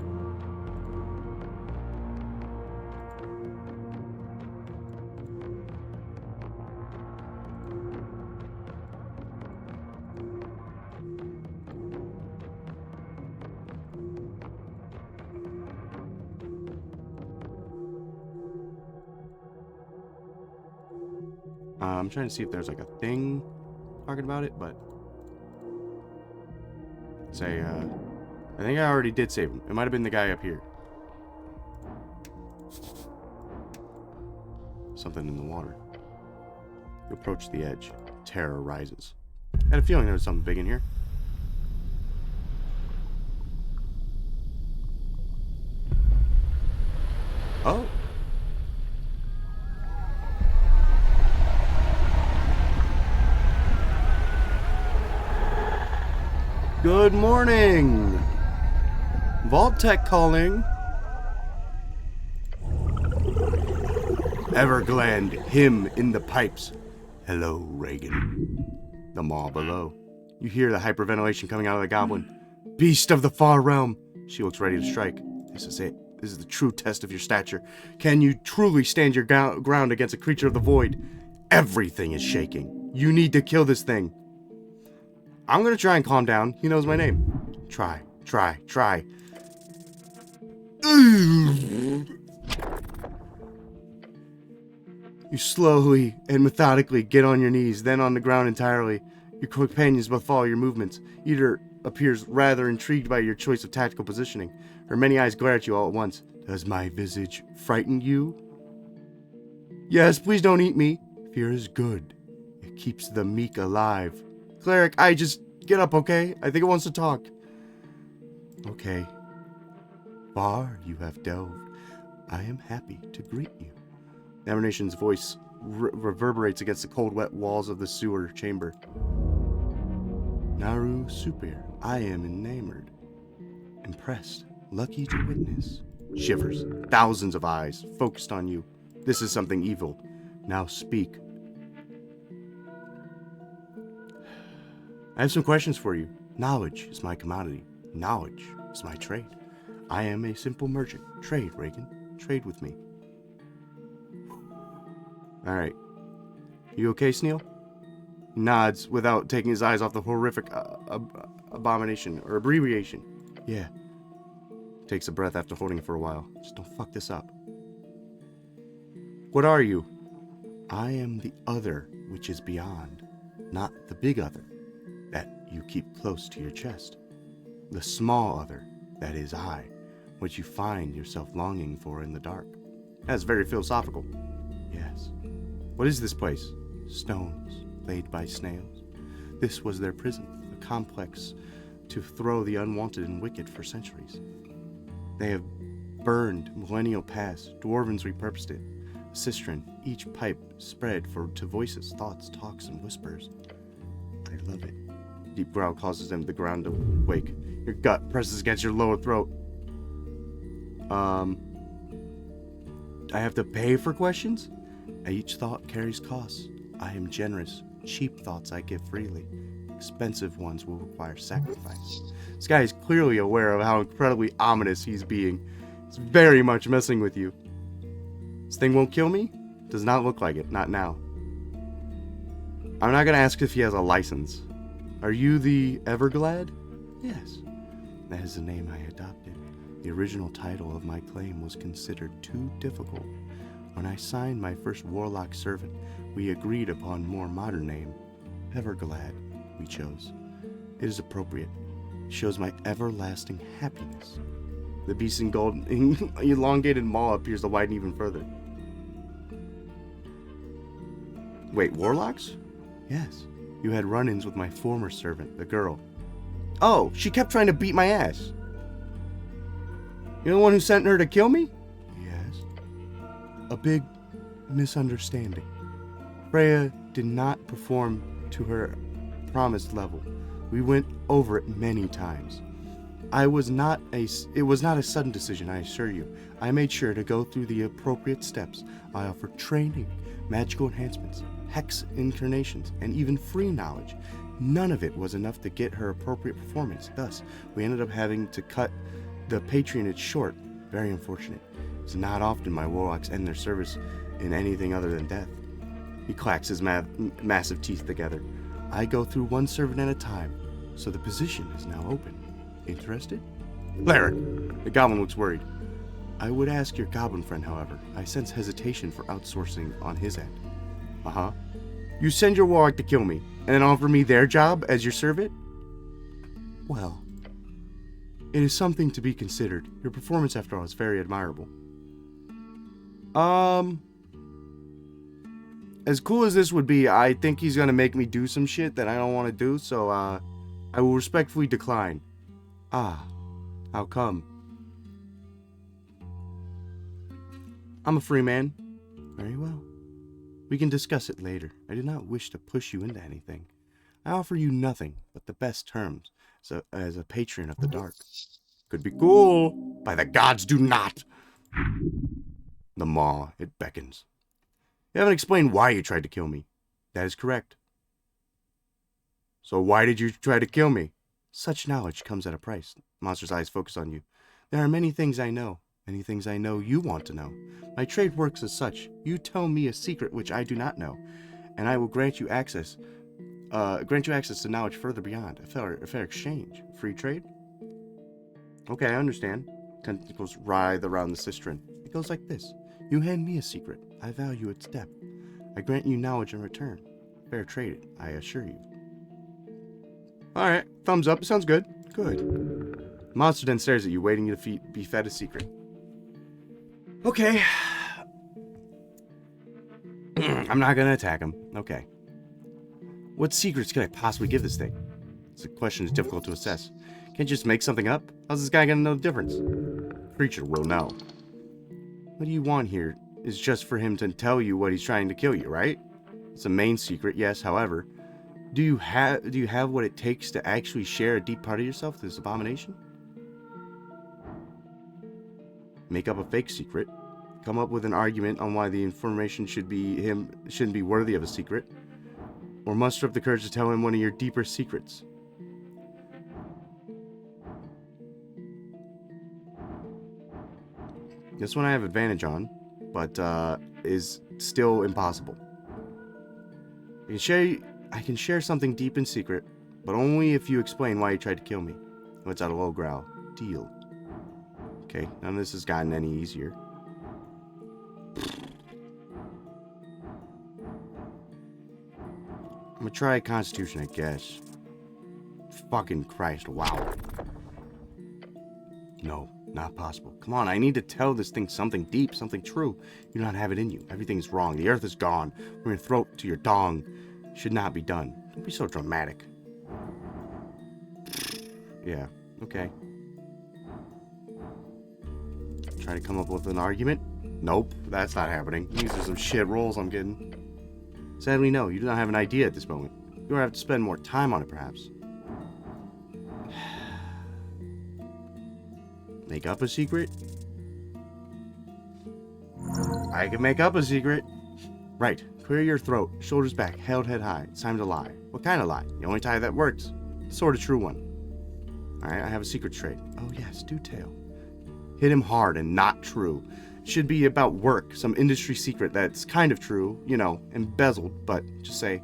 I'm trying to see if there's like a thing talking about it, but say, I think I already did save him. It might have been the guy up here. Something in the water. You approach the edge. Terror rises. I had a feeling there was something big in here. Oh. Good morning! Vault Tech calling. Evergland, him in the pipes. Hello, Reagan. The maw below. You hear the hyperventilation coming out of the goblin. Beast of the far realm. She looks ready to strike. This is it. This is the true test of your stature. Can you truly stand your ground against a creature of the void? Everything is shaking. You need to kill this thing. I'm gonna try and calm down. He knows my name. Try. You slowly and methodically get on your knees, then on the ground entirely. Your companions both follow your movements. Eater appears rather intrigued by your choice of tactical positioning. Her many eyes glare at you all at once. Does my visage frighten you? Yes, please don't eat me. Fear is good. It keeps the meek alive. Cleric, just get up, okay? I think it wants to talk. Okay. Far you have delved. I am happy to greet you. The emanation's voice reverberates against the cold, wet walls of the sewer chamber. Naru Super, I am enamored. Impressed. Lucky to witness. Shivers. Thousands of eyes focused on you. This is something evil. Now speak. I have some questions for you. Knowledge is my commodity. Knowledge is my trade. I am a simple merchant. Trade, Reagan. Trade with me. Alright. You okay, Sneal? He nods without taking his eyes off the horrific abomination or abbreviation. Yeah. Takes a breath after holding it for a while. Just don't fuck this up. What are you? I am the other which is beyond. Not the big other that you keep close to your chest. The small other, that is I, which you find yourself longing for in the dark. That's very philosophical. Yes. What is this place? Stones, laid by snails. This was their prison, a complex to throw the unwanted and wicked for centuries. They have burned millennial past, dwarvens repurposed it, a cistern, each pipe spread to voices, thoughts, talks, and whispers. I love it. Deep growl causes them the ground to wake. Your gut presses against your lower throat. I have to pay for questions? Each thought carries costs. I am generous. Cheap thoughts I give freely. Expensive ones will require sacrifice. This guy is clearly aware of how incredibly ominous he's being. It's very much messing with you. This thing won't kill me? Does not look like it. Not now. I'm not going to ask if he has a license. Are you the Everglad? Yes. That is the name I adopted. The original title of my claim was considered too difficult. When I signed my first warlock servant, we agreed upon more modern name. Everglad, we chose. It is appropriate. It shows my everlasting happiness. The beast in gold elongated maw appears to widen even further. Wait, warlocks? Yes. You had run-ins with my former servant, the girl. Oh, she kept trying to beat my ass. You're the one who sent her to kill me? Yes. A big misunderstanding. Freya did not perform to her promised level. We went over it many times. It was not a sudden decision, I assure you. I made sure to go through the appropriate steps. I offered training, magical enhancements, hex incarnations, and even free knowledge. None of it was enough to get her appropriate performance. Thus, we ended up having to cut the patronage short. Very unfortunate. It's not often my warlocks end their service in anything other than death. He clacks his massive teeth together. I go through one servant at a time, so the position is now open. Interested? Cleric! The goblin looks worried. I would ask your goblin friend, however. I sense hesitation for outsourcing on his end. Uh-huh. You send your warlock to kill me, and then offer me their job as your servant? Well, it is something to be considered. Your performance, after all, is very admirable. As cool as this would be, I think he's gonna make me do some shit that I don't want to do, so, I will respectfully decline. Ah, how come? I'm a free man. Very well. We can discuss it later. I do not wish to push you into anything. I offer you nothing but the best terms as a patron of the dark. Could be cool. By the gods, do not. The maw, it beckons. You haven't explained why you tried to kill me. That is correct. So why did you try to kill me? Such knowledge comes at a price. Monster's eyes focus on you. There are many things I know. Many things I know you want to know. My trade works as such. You tell me a secret which I do not know, and I will grant you access to knowledge further beyond. A fair exchange. Free trade? Okay, I understand. Tentacles writhe around the cistern. It goes like this. You hand me a secret. I value its depth. I grant you knowledge in return. Fair trade, I assure you. Alright, thumbs up. Sounds good. Good. Monster then stares at you, waiting to be fed a secret. Okay. I'm not gonna attack him. Okay. What secrets could I possibly give this thing? This question is difficult to assess. Can't you just make something up? How's this guy gonna know the difference? Creature will know. What do you want here is just for him to tell you what he's trying to kill you, right? It's a main secret, yes. However, do you have what it takes to actually share a deep part of yourself to this abomination? Make up a fake secret. Come up with an argument on why the information shouldn't be worthy of a secret. Or muster up the courage to tell him one of your deeper secrets. This one I have advantage on, but is still impossible. I can share something deep in secret, but only if you explain why you tried to kill me. Let's out a low growl. Deal. Okay, none of this has gotten any easier. I'm gonna try Constitution, I guess. Fucking Christ, wow. No, not possible. Come on, I need to tell this thing something deep, something true. You do not have it in you. Everything is wrong. The earth is gone. From your throat to your dong. Should not be done. Don't be so dramatic. Yeah, okay. Try to come up with an argument? Nope, that's not happening. These are some shit rolls I'm getting. Sadly, no, you do not have an idea at this moment. You'll have to spend more time on it, perhaps. Make up a secret? I can make up a secret. Right. Clear your throat, shoulders back, held head high. It's time to lie. What kind of lie? The only tie that works. The sort of true one. Alright, I have a secret trait. Oh yes, do tell. Hit him hard and not true. It should be about work, some industry secret that's kind of true, you know, embezzled, but just say,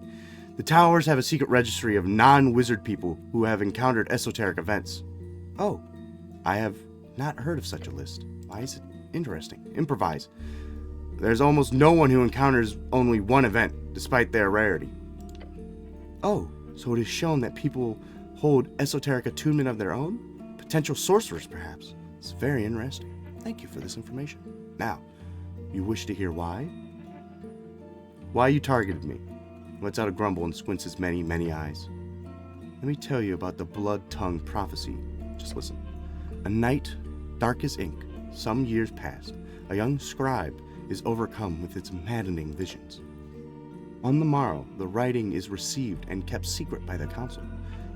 the towers have a secret registry of non-wizard people who have encountered esoteric events. Oh, I have not heard of such a list. Why is it interesting? Improvise. There's almost no one who encounters only one event, despite their rarity. Oh, so it is shown that people hold esoteric attunement of their own? Potential sorcerers, perhaps. It's very interesting. Thank you for this information. Now, you wish to hear why? Why you targeted me? Lets out a grumble and squints his many, many eyes. Let me tell you about the blood-tongue prophecy. Just listen. A night, dark as ink, some years past, a young scribe is overcome with its maddening visions. On the morrow, the writing is received and kept secret by the council.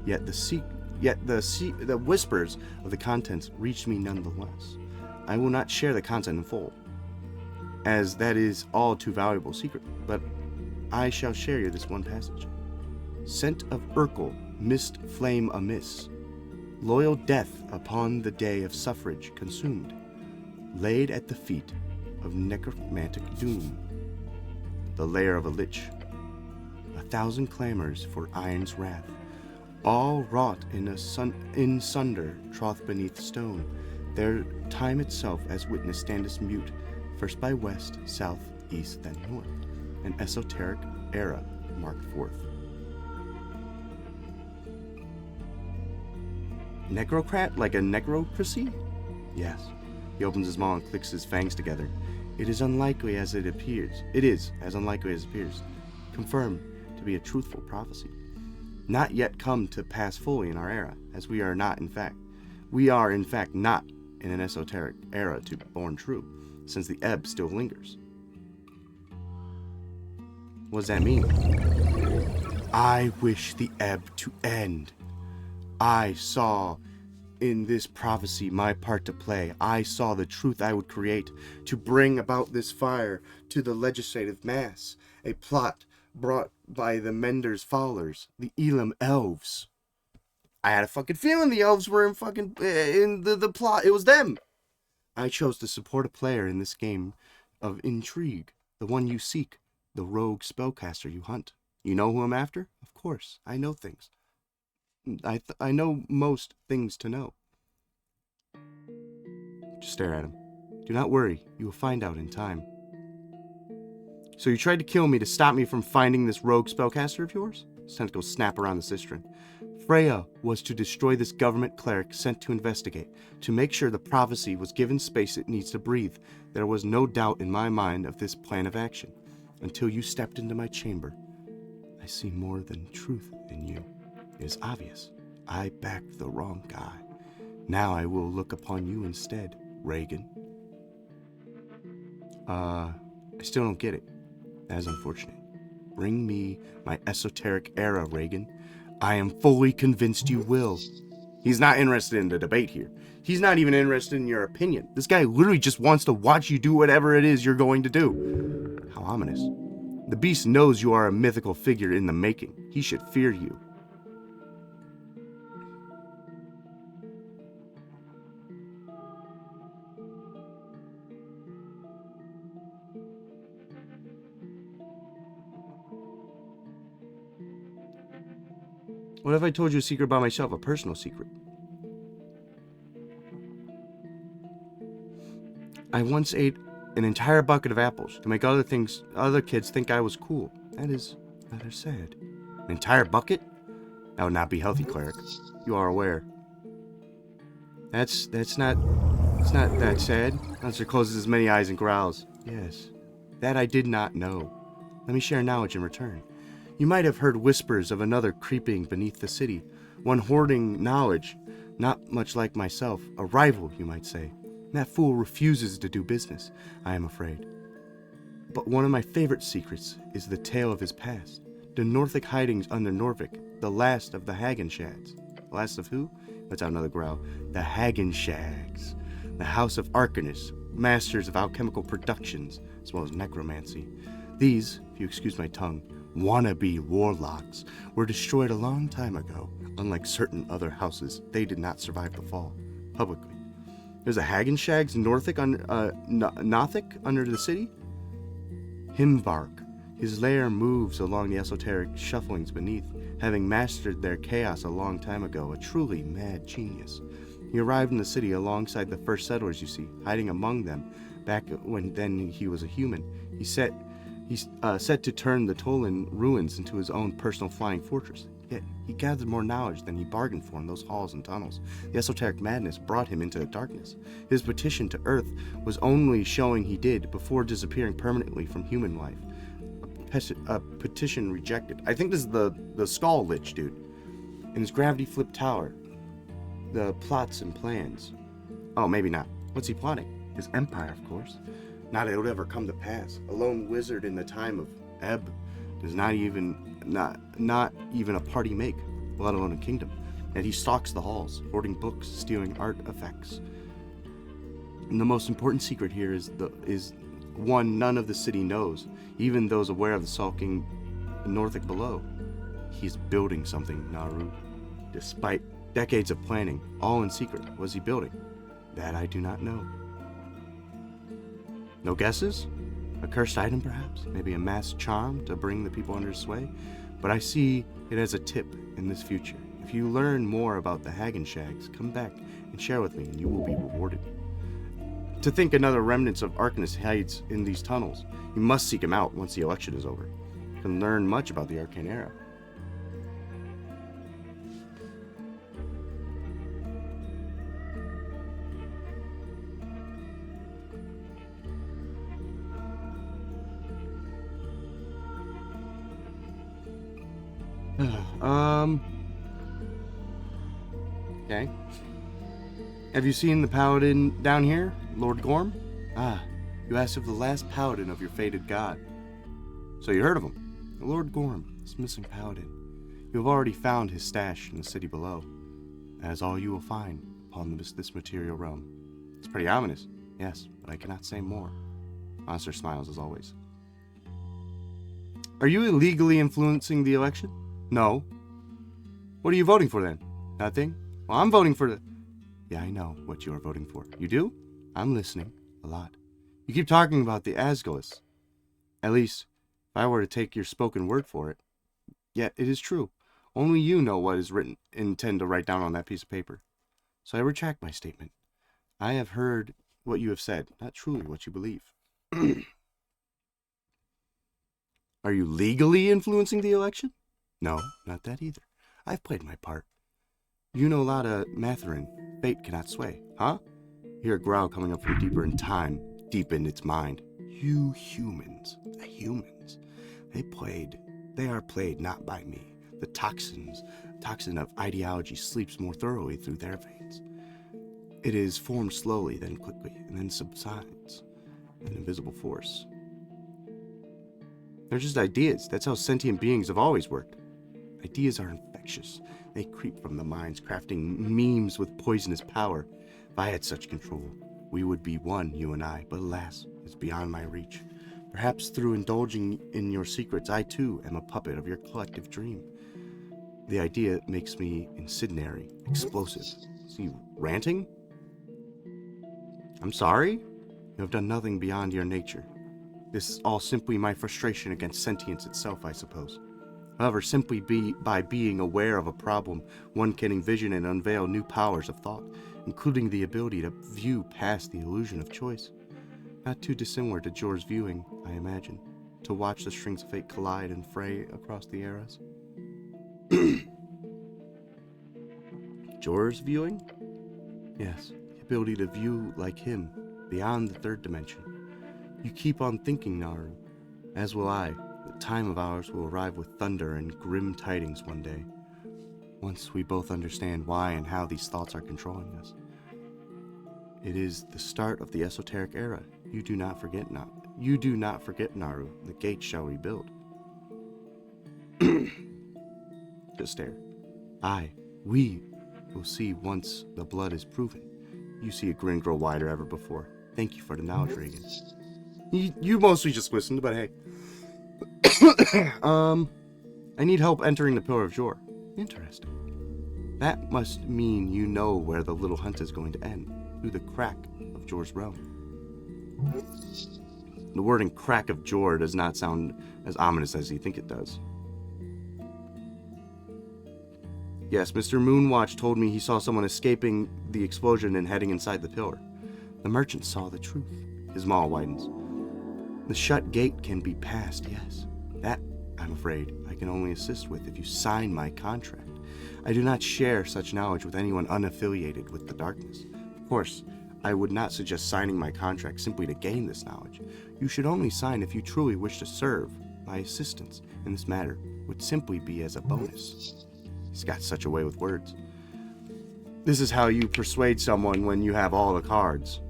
Yet the whispers of the contents reach me nonetheless. I will not share the content in full, as that is all too valuable secret, but I shall share you this one passage. Scent of Urkel, mist flame amiss. Loyal death upon the day of suffrage consumed. Laid at the feet of necromantic doom. The lair of a lich. 1,000 clamors for iron's wrath. All wrought in sunder, troth beneath stone. Their time itself as witness standeth mute, first by west, south, east, then north. An esoteric era marked forth. Necrocrat, like a necrocracy? Yes. He opens his maw and clicks his fangs together. It is unlikely as it appears. It is as unlikely as it appears. Confirmed to be a truthful prophecy. Not yet come to pass fully in our era, as we are in fact not in an esoteric era to be born true, since the ebb still lingers. What does that mean? I wish the ebb to end. I saw in this prophecy my part to play. I saw the truth I would create to bring about this fire to the legislative mass, a plot brought by the Mender's followers, the Elam elves. I had a fucking feeling the elves were in the plot. It was them. I chose to support a player in this game of intrigue, the one you seek, the rogue spellcaster you hunt. You know who I'm after? Of course, I know things. I know most things to know. Just stare at him. Do not worry, you will find out in time. So you tried to kill me to stop me from finding this rogue spellcaster of yours? His tentacles snap around the cistern. Freya was to destroy this government cleric sent to investigate, to make sure the prophecy was given space it needs to breathe. There was no doubt in my mind of this plan of action. Until you stepped into my chamber, I see more than truth in you. It is obvious. I backed the wrong guy. Now I will look upon you instead, Reagan. I still don't get it. That is unfortunate. Bring me my esoteric era, Reagan. I am fully convinced you will. He's not interested in the debate here. He's not even interested in your opinion. This guy literally just wants to watch you do whatever it is you're going to do. How ominous. The beast knows you are a mythical figure in the making. He should fear you. What if I told you a secret about myself, a personal secret? I once ate an entire bucket of apples to make other kids think I was cool. That is rather sad. An entire bucket? That would not be healthy, cleric. You are aware. It's not that sad. Monster closes his many eyes and growls. Yes, that I did not know. Let me share knowledge in return. You might have heard whispers of another creeping beneath the city, one hoarding knowledge Not much like myself, a rival, you might say. That fool refuses to do business, I am afraid. But one of my favorite secrets is the tale of his past. The Northic hidings under Norvik, the last of the Hagenshags. Last of who? Let's out another growl. The Hagenshags. The House of Arcanus, masters of alchemical productions, as well as necromancy. These, if you excuse my tongue, wannabe warlocks were destroyed a long time ago. Unlike certain other houses, they did not survive the fall, publicly. There's a Hagenshags Northic Nothic under the city? Himvark. His lair moves along the esoteric shufflings beneath, having mastered their chaos a long time ago, a truly mad genius. He arrived in the city alongside the first settlers you see, hiding among them, back when then he was a human. He set to turn the Tolan ruins into his own personal flying fortress. Yet he gathered more knowledge than he bargained for in those halls and tunnels. The esoteric madness brought him into the darkness. His petition to Earth was only showing he did before disappearing permanently from human life. A petition rejected. I think this is the Skull Lich dude. In his gravity flip tower. The plots and plans. Oh, maybe not. What's he plotting? His empire, of course. Not it would ever come to pass. A lone wizard in the time of Ebb does not even a party make, let alone a kingdom. And he stalks the halls, hoarding books, stealing artifacts. And the most important secret here is one none of the city knows, even those aware of the sulking Northic below. He's building something, Naru. Despite decades of planning, all in secret, what is he building? That I do not know. No guesses? A cursed item, perhaps? Maybe a masked charm to bring the people under his sway? But I see it as a tip in this future. If you learn more about the Hagenshags, come back and share with me, and you will be rewarded. To think another remnants of Arcanus hides in these tunnels, you must seek him out once the election is over. You can learn much about the Arcane Era. Okay. Have you seen the paladin down here, Lord Gorm? Ah, you asked of the last paladin of your fated god. So you heard of him. Lord Gorm, this missing paladin. You have already found his stash in the city below. That is all you will find upon this material realm. It's pretty ominous, yes, but I cannot say more. Monster smiles as always. Are you illegally influencing the election? No. What are you voting for then? Nothing? Well, I'm voting for the... Yeah, I know what you are voting for. You do? I'm listening. A lot. You keep talking about the Asgolas. At least, if I were to take your spoken word for it. Yet, it is true. Only you know what is written, intend to write down on that piece of paper. So I retract my statement. I have heard what you have said, not truly what you believe. Are you legally influencing the election? No, not that either. I've played my part. You know a lot of Matherin. Fate cannot sway, huh? Hear a growl coming up from deeper in time, deep in its mind. You humans, the humans, they are played not by me. The toxin of ideology sleeps more thoroughly through their veins. It is formed slowly, then quickly, and then subsides. An invisible force. They're just ideas. That's how sentient beings have always worked. Ideas are infectious. They creep from the minds, crafting memes with poisonous power. If I had such control, we would be one, you and I, but alas, it's beyond my reach. Perhaps through indulging in your secrets, I too am a puppet of your collective dream. The idea makes me incendiary, explosive. See you ranting? I'm sorry? You have done nothing beyond your nature. This is all simply my frustration against sentience itself, I suppose. However, simply by being aware of a problem, one can envision and unveil new powers of thought, including the ability to view past the illusion of choice. Not too dissimilar to Jor's viewing, I imagine, to watch the strings of fate collide and fray across the eras. Jor's viewing? Yes, the ability to view like him, beyond the third dimension. You keep on thinking, Naru, as will I. The time of ours will arrive with thunder and grim tidings one day. once we both understand why and how these thoughts are controlling us. It is the start of the esoteric era. You do not forget, Naru. The gates shall rebuild. Just stare. We will see once the blood is proven. You see a grin grow wider ever before. Thank you for the knowledge, Reagan. You mostly just listened, but hey. I need help entering the Pillar of Jor. Interesting. That must mean you know where the little hunt is going to end. Through the crack of Jor's realm. The wording crack of Jor does not sound as ominous as you think it does. Yes, Mr. Moonwatch told me he saw someone escaping the explosion and heading inside the pillar. The merchant saw the truth. His maw widens. The shut gate can be passed, yes. That, I'm afraid, I can only assist with if you sign my contract. I do not share such knowledge with anyone unaffiliated with the darkness. Of course, I would not suggest signing my contract simply to gain this knowledge. You should only sign if you truly wish to serve. My assistance in this matter would simply be as a bonus. He's got such a way with words. This is how you persuade someone when you have all the cards.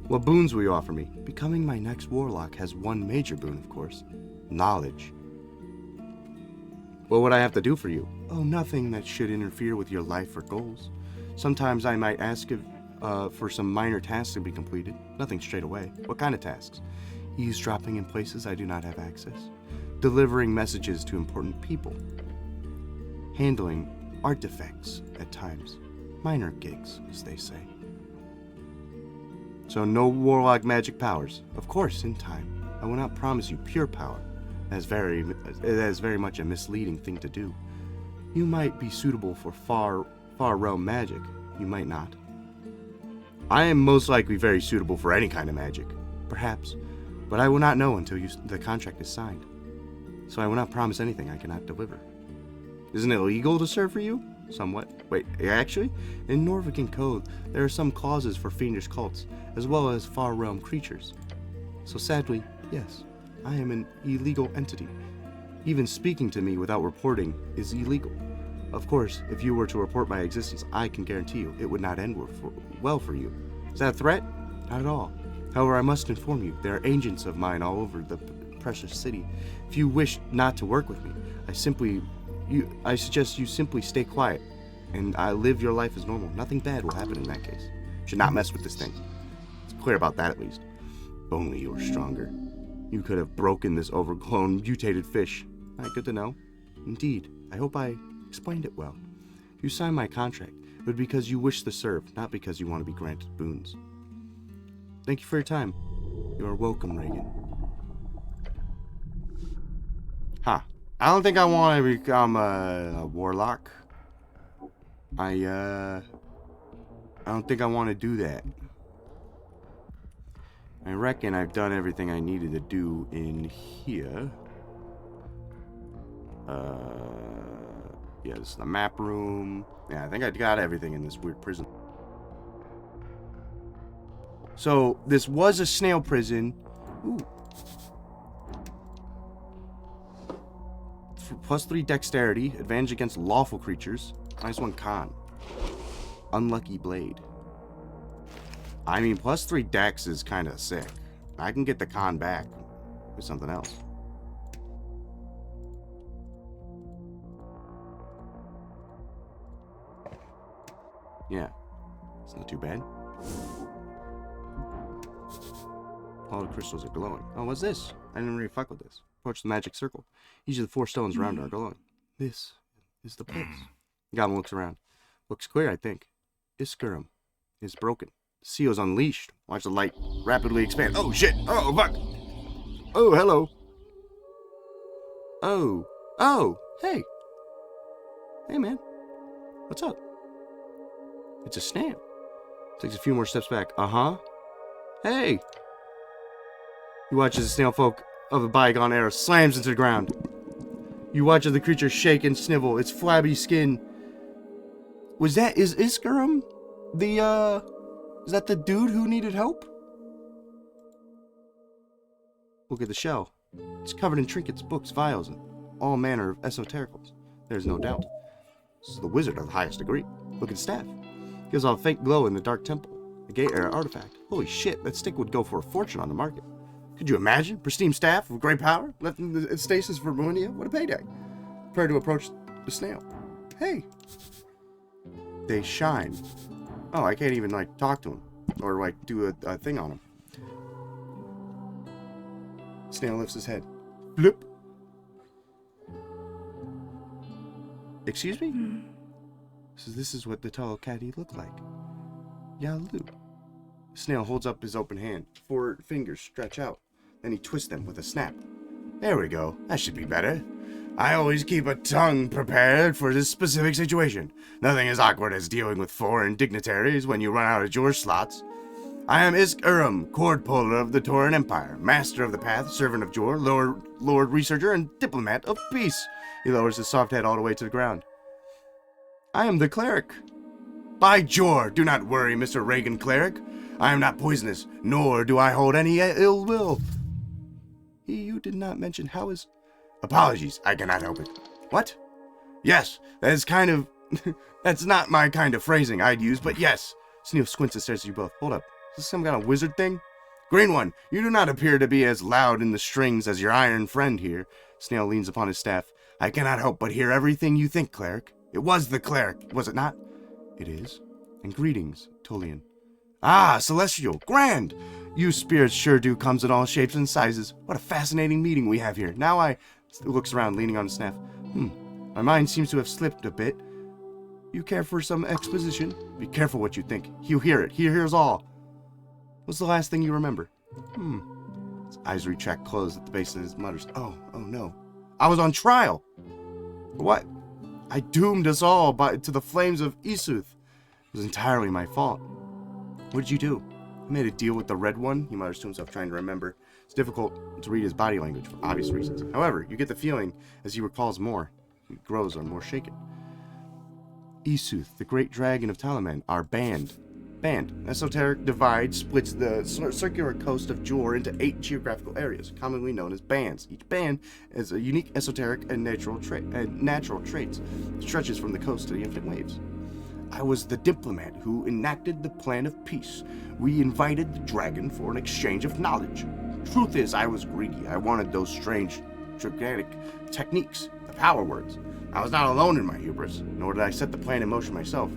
What boons will you offer me? Becoming my next warlock has one major boon, of course. Knowledge. What would I have to do for you? Oh, nothing that should interfere with your life or goals. Sometimes I might ask for some minor tasks to be completed. Nothing straight away. What kind of tasks? Eavesdropping in places I do not have access. Delivering messages to important people. Handling artifacts at times. Minor gigs, as they say. So no warlock magic powers. Of course, in time. I will not promise you pure power. That is very much a misleading thing to do. You might be suitable for far realm magic. You might not. I am most likely very suitable for any kind of magic. Perhaps. But I will not know until the contract is signed. So I will not promise anything I cannot deliver. Isn't it illegal to serve for you? Somewhat. Wait, actually? In Norvican code, there are some clauses for fiendish cults, as well as far realm creatures. So sadly, yes, I am an illegal entity. Even speaking to me without reporting is illegal. Of course, if you were to report my existence, I can guarantee you it would not end well for you. Is that a threat? Not at all. However, I must inform you, there are agents of mine all over the precious city. If you wish not to work with me, I suggest you simply stay quiet, and I live your life as normal. Nothing bad will happen in that case. You should not mess with this thing. It's clear about that at least. If only you were stronger. You could have broken this overgrown, mutated fish. Good to know. Indeed, I hope I explained it well. If you sign my contract, it would be because you wish to serve, not because you want to be granted boons. Thank you for your time. You are welcome, Reagan. I don't think I want to become a warlock. I don't think I want to do that. I reckon I've done everything I needed to do in here. Yeah, this is the map room. Yeah, I think I got everything in this weird prison. So, this was a snail prison. Ooh. +3 dexterity, advantage against lawful creatures. Nice one, con. Unlucky blade. I mean, +3 dex is kind of sick. I can get the con back with something else. Yeah, it's not too bad. All the crystals are glowing. Oh, what's this? I didn't really fuck with this. Approach the magic circle. Each of the 4 stones around are glowing. This is the place. The goblin looks around. Looks clear, I think. Iskurum is broken. The seal is unleashed. Watch the light rapidly expand. Oh, shit! Oh, fuck! Oh, hello! Oh! Hey! Hey, man. What's up? It's a snail. Takes a few more steps back. Uh-huh. Hey! You watch as the snail folk of a bygone era slams into the ground. You watch as the creature shake and snivel, its flabby skin. Is Iskurum is that the dude who needed help? Look at the shell. It's covered in trinkets, books, vials, and all manner of esotericals. There's no doubt. This is the wizard of the highest degree. Look at the staff. Gives off a faint glow in the dark temple. A gate artifact. Holy shit, that stick would go for a fortune on the market. Could you imagine? Pristine staff with great power? Left in the stasis for millennia? What a payday. Prepare to approach the snail. Hey. They shine. Oh, I can't even, like, talk to him. Or, like, do a thing on him. Snail lifts his head. Bloop. Excuse me? So this is what the tall caddy looked like. Yalu. Snail holds up his open hand. 4 fingers stretch out. Then he twists them with a snap. There we go. That should be better. I always keep a tongue prepared for this specific situation. Nothing as awkward as dealing with foreign dignitaries when you run out of George slots. I am Isk Urim, Cord Puller of the Tauran Empire, Master of the Path, Servant of Jor, Lord Researcher, and Diplomat of Peace. He lowers his soft head all the way to the ground. I am the cleric. By Jor, do not worry, Mr. Reagan Cleric. I am not poisonous, nor do I hold any ill will. You did not mention how is... Apologies, I cannot help it. What? Yes, that is kind of... That's not my kind of phrasing I'd use, but yes. Snail squints and stares at you both. Hold up. Is this some kind of wizard thing? Green One, you do not appear to be as loud in the strings as your iron friend here. Snail leans upon his staff. I cannot help but hear everything you think, cleric. It was the cleric, was it not? It is. And greetings, Tullian. Ah, Celestial, grand! You spirits sure do comes in all shapes and sizes. What a fascinating meeting we have here. Now I... Looks around, leaning on his staff. My mind seems to have slipped a bit. You care for some exposition? Be careful what you think. He'll hear it. He hears all. What's the last thing you remember? His eyes retract closed at the base of his mutters. Oh no. I was on trial! What? I doomed us all to the flames of Esuth. It was entirely my fault. What did you do? I made a deal with the Red One, he mutters to himself, trying to remember. It's difficult to read his body language for obvious reasons. However, you get the feeling, as he recalls more, he grows more shaken. Esuth, the great dragon of Talaman, our band. Esoteric divide splits the circular coast of Jor into 8 geographical areas, commonly known as bands. Each band has a unique esoteric and natural traits. It stretches from the coast to the infinite waves. I was the diplomat who enacted the plan of peace. We invited the dragon for an exchange of knowledge. Truth is, I was greedy. I wanted those strange, gigantic techniques, the power words. I was not alone in my hubris, nor did I set the plan in motion myself,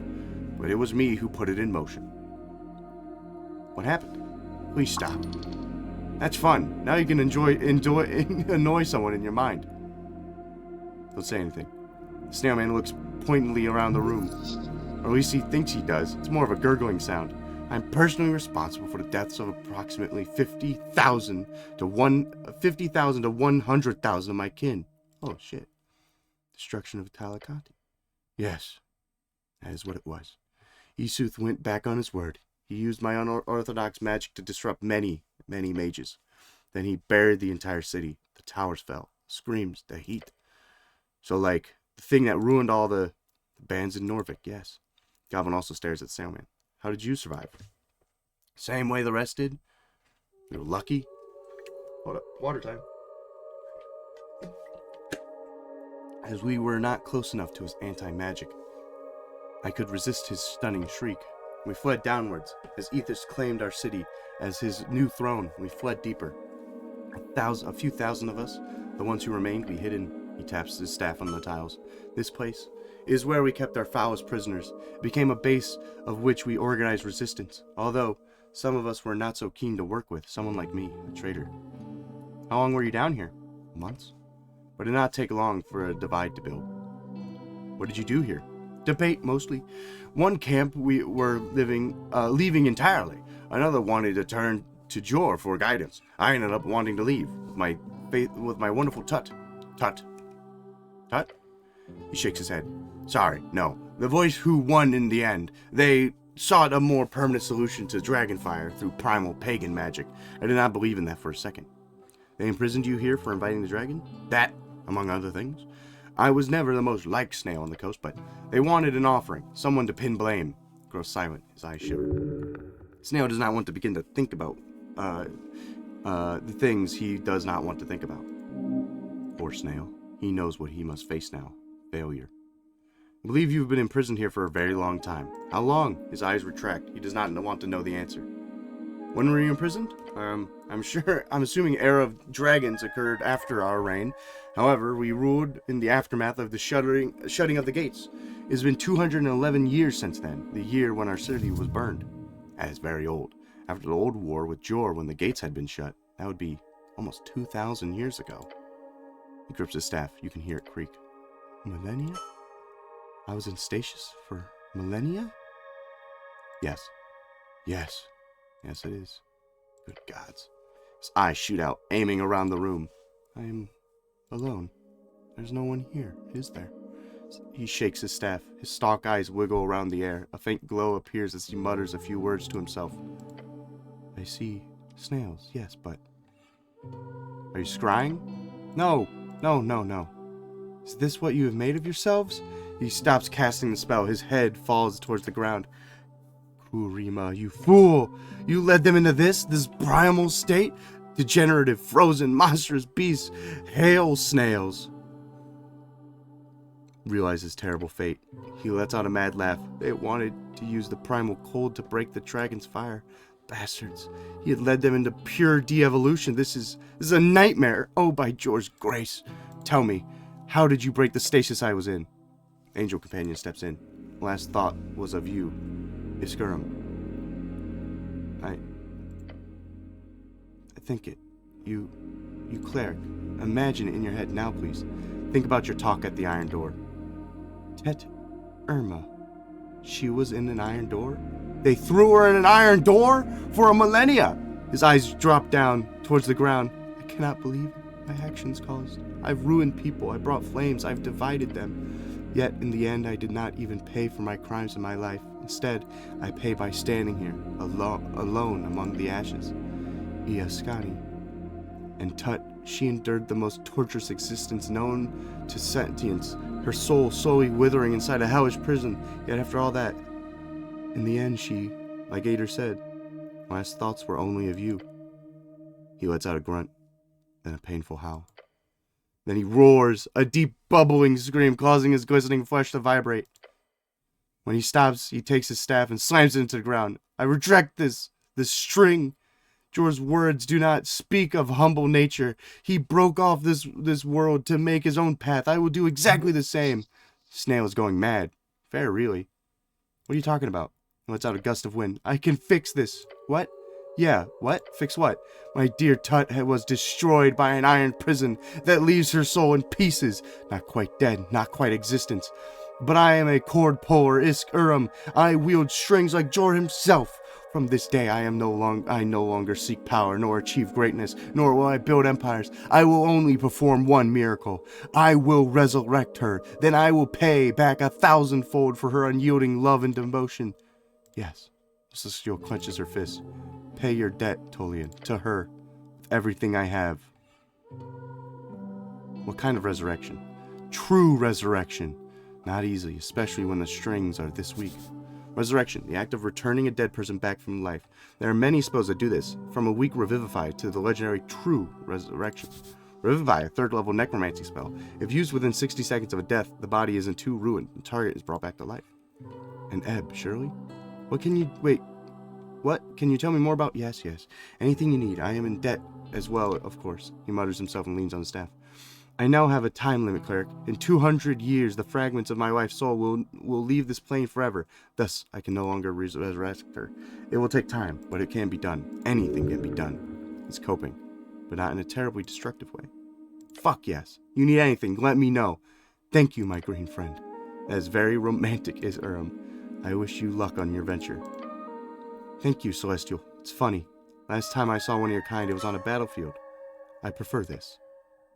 but it was me who put it in motion. What happened? Please stop. That's fun. Now you can annoy someone in your mind. Don't say anything. The snail man looks pointedly around the room. Or at least he thinks he does. It's more of a gurgling sound. I'm personally responsible for the deaths of approximately 50,000 to 100,000 of my kin. Oh shit. Destruction of Talakati. Yes, that is what it was. Esuth went back on his word. He used my unorthodox magic to disrupt many mages. Then he buried the entire city. The towers fell. Screams, the heat. So, like, the thing that ruined all the bands in Norvik, yes. Goblin also stares at Sailman. How did you survive? Same way the rest did? You're lucky? Hold up. Water time. As we were not close enough to his anti-magic, I could resist his stunning shriek. We fled downwards. As Ethos claimed our city as his new throne, we fled deeper. A few thousand of us, the ones who remained, we hid in. He taps his staff on the tiles. This place is where we kept our foulest prisoners. It became a base of which we organized resistance, although some of us were not so keen to work with, someone like me, a traitor. How long were you down here? Months? But it did not take long for a divide to build. What did you do here? Debate, mostly. One camp we were leaving entirely. Another wanted to turn to Jor for guidance. I ended up wanting to leave with my wonderful Tut. Tut? He shakes his head. Sorry, no. The voice who won in the end. They sought a more permanent solution to Dragonfire through primal pagan magic. I did not believe in that for a second. They imprisoned you here for inviting the dragon? That, among other things. I was never the most liked snail on the coast, but they wanted an offering, someone to pin blame. Grows silent, his eyes shiver. Snail does not want to begin to think about the things he does not want to think about. Poor Snail. He knows what he must face now. Failure. I believe you've been imprisoned here for a very long time. How long? His eyes retract. He does not want to know the answer. When were you imprisoned? I'm assuming Era of Dragons occurred after our reign. However, we ruled in the aftermath of the shutting of the gates. It has been 211 years since then, the year when our city was burned. That is very old. After the old war with Jor, when the gates had been shut, that would be almost 2,000 years ago. He grips his staff. You can hear it creak. Millennia? I was in stasis for millennia? Yes. Yes. Yes, it is. Good gods. His eyes shoot out, aiming around the room. I am alone. There's no one here, is there? He shakes his staff. His stalk eyes wiggle around the air. A faint glow appears as he mutters a few words to himself. I see snails, yes, but... Are you scrying? No. Is this what you have made of yourselves? He stops casting the spell. His head falls towards the ground. Kurima, you fool! You led them into this primal state? Degenerative, frozen, monstrous beasts, hail snails. Realizes his terrible fate. He lets out a mad laugh. They wanted to use the primal cold to break the dragon's fire. Bastards. He had led them into pure de-evolution. This is a nightmare. Oh, by Jor's grace. Tell me, how did you break the stasis I was in? Angel companion steps in. Last thought was of you, Iskurum. I think it. You cleric. Imagine it in your head now, please. Think about your talk at the Iron Door. Tet Irma. She was in an iron door? They threw her in an iron door for a millennia! His eyes drop down towards the ground. I cannot believe it. My actions caused. I've ruined people. I brought flames. I've divided them. Yet, in the end, I did not even pay for my crimes in my life. Instead, I pay by standing here, alone among the ashes. Iaskani. And Tut, she endured the most torturous existence known to sentience, her soul slowly withering inside a hellish prison. Yet after all that, in the end she, like Ader said, last thoughts were only of you. He lets out a grunt, then a painful howl. Then he roars, a deep bubbling scream causing his glistening flesh to vibrate. When he stops, he takes his staff and slams it into the ground. I retract this string. Jor's words do not speak of humble nature. He broke off this world to make his own path. I will do exactly the same. Snail is going mad. Fair, really. What are you talking about? He lets out a gust of wind. I can fix this. What? Yeah, what? Fix what? My dear Tut was destroyed by an iron prison that leaves her soul in pieces. Not quite dead, not quite existent. But I am a cord puller, Iskurum. I wield strings like Jor himself. From this day I no longer seek power, nor achieve greatness, nor will I build empires. I will only perform one miracle. I will resurrect her. Then I will pay back 1,000-fold for her unyielding love and devotion. Yes. Celestial clenches her fist. Pay your debt, Tolian, to her, with everything I have. What kind of resurrection? True resurrection. Not easy, especially when the strings are this weak. Resurrection, the act of returning a dead person back from life. There are many spells that do this, from a weak Revivify to the legendary True Resurrection. Revivify, a third-level necromancy spell. If used within 60 seconds of a death, the body is in two ruined, and the target is brought back to life. An ebb, surely? What can you tell me more about? Yes. Anything you need. I am in debt as well, of course. He mutters himself and leans on the staff. I now have a time limit, cleric. In 200 years, the fragments of my wife's soul will leave this plane forever. Thus, I can no longer resurrect her. It will take time, but it can be done. Anything can be done. He's coping, but not in a terribly destructive way. Fuck yes. You need anything, let me know. Thank you, my green friend. That is very romantic, is Urim. I wish you luck on your venture. Thank you, Celestial. It's funny. Last time I saw one of your kind, it was on a battlefield. I prefer this.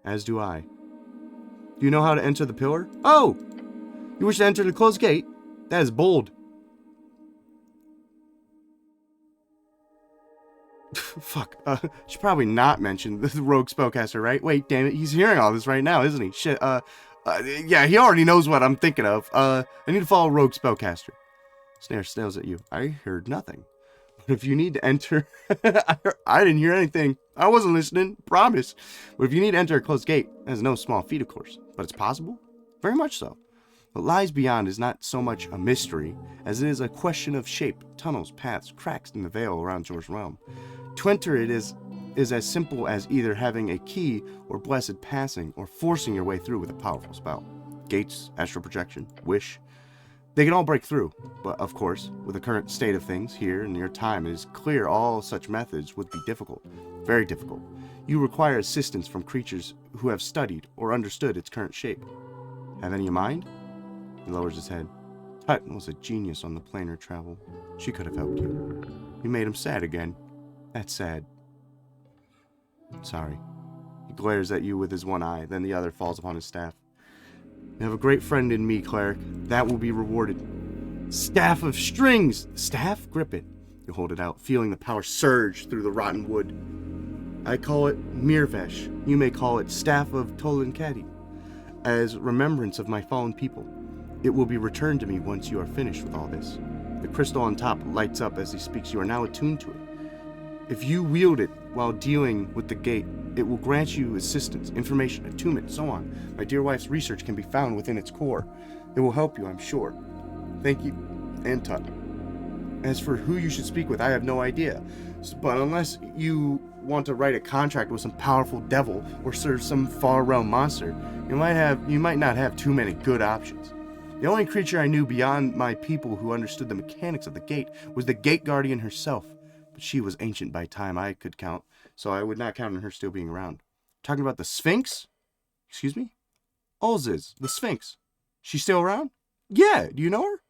As do I. Do you know how to enter the pillar? Oh! You wish to enter the closed gate? That is bold. Fuck. Should probably not mention the rogue spellcaster, right? Wait, damn it. He's hearing all this right now, isn't he? Shit. Yeah, he already knows what I'm thinking of. I need to follow rogue spellcaster. Snare snails at you. I heard nothing. But if you need to enter... I didn't hear anything. I wasn't listening. Promise. But if you need to enter a closed gate, that is no small feat, of course. But it's possible? Very much so. What lies beyond is not so much a mystery as it is a question of shape, tunnels, paths, cracks in the veil around your realm. To enter it is as simple as either having a key or blessed passing or forcing your way through with a powerful spell. Gates, astral projection, wish, they can all break through, but of course, with the current state of things here in your time, it is clear all such methods would be difficult, very difficult. You require assistance from creatures who have studied or understood its current shape. Have any in mind? He lowers his head. Tut was a genius on the planar travel. She could have helped you. You made him sad again. That's sad. Sorry. He glares at you with his one eye, then the other falls upon his staff. You have a great friend in me, cleric. That will be rewarded. Staff of strings! Staff? Grip it. You hold it out, feeling the power surge through the rotten wood. I call it Mirvesh. You may call it Staff of Tolankati. As remembrance of my fallen people. It will be returned to me once you are finished with all this. The crystal on top lights up as he speaks. You are now attuned to it. If you wield it while dealing with the gate, it will grant you assistance, information, attunement, so on. My dear wife's research can be found within its core. It will help you, I'm sure. Thank you, and Tut. As for who you should speak with, I have no idea. But unless you want to write a contract with some powerful devil or serve some far realm monster, you might not have too many good options. The only creature I knew beyond my people who understood the mechanics of the gate was the gate guardian herself. But she was ancient by time I could count, so I would not count on her still being around. Talking about the Sphinx? Excuse me? Ulziz, the Sphinx. She's still around? Yeah, do you know her?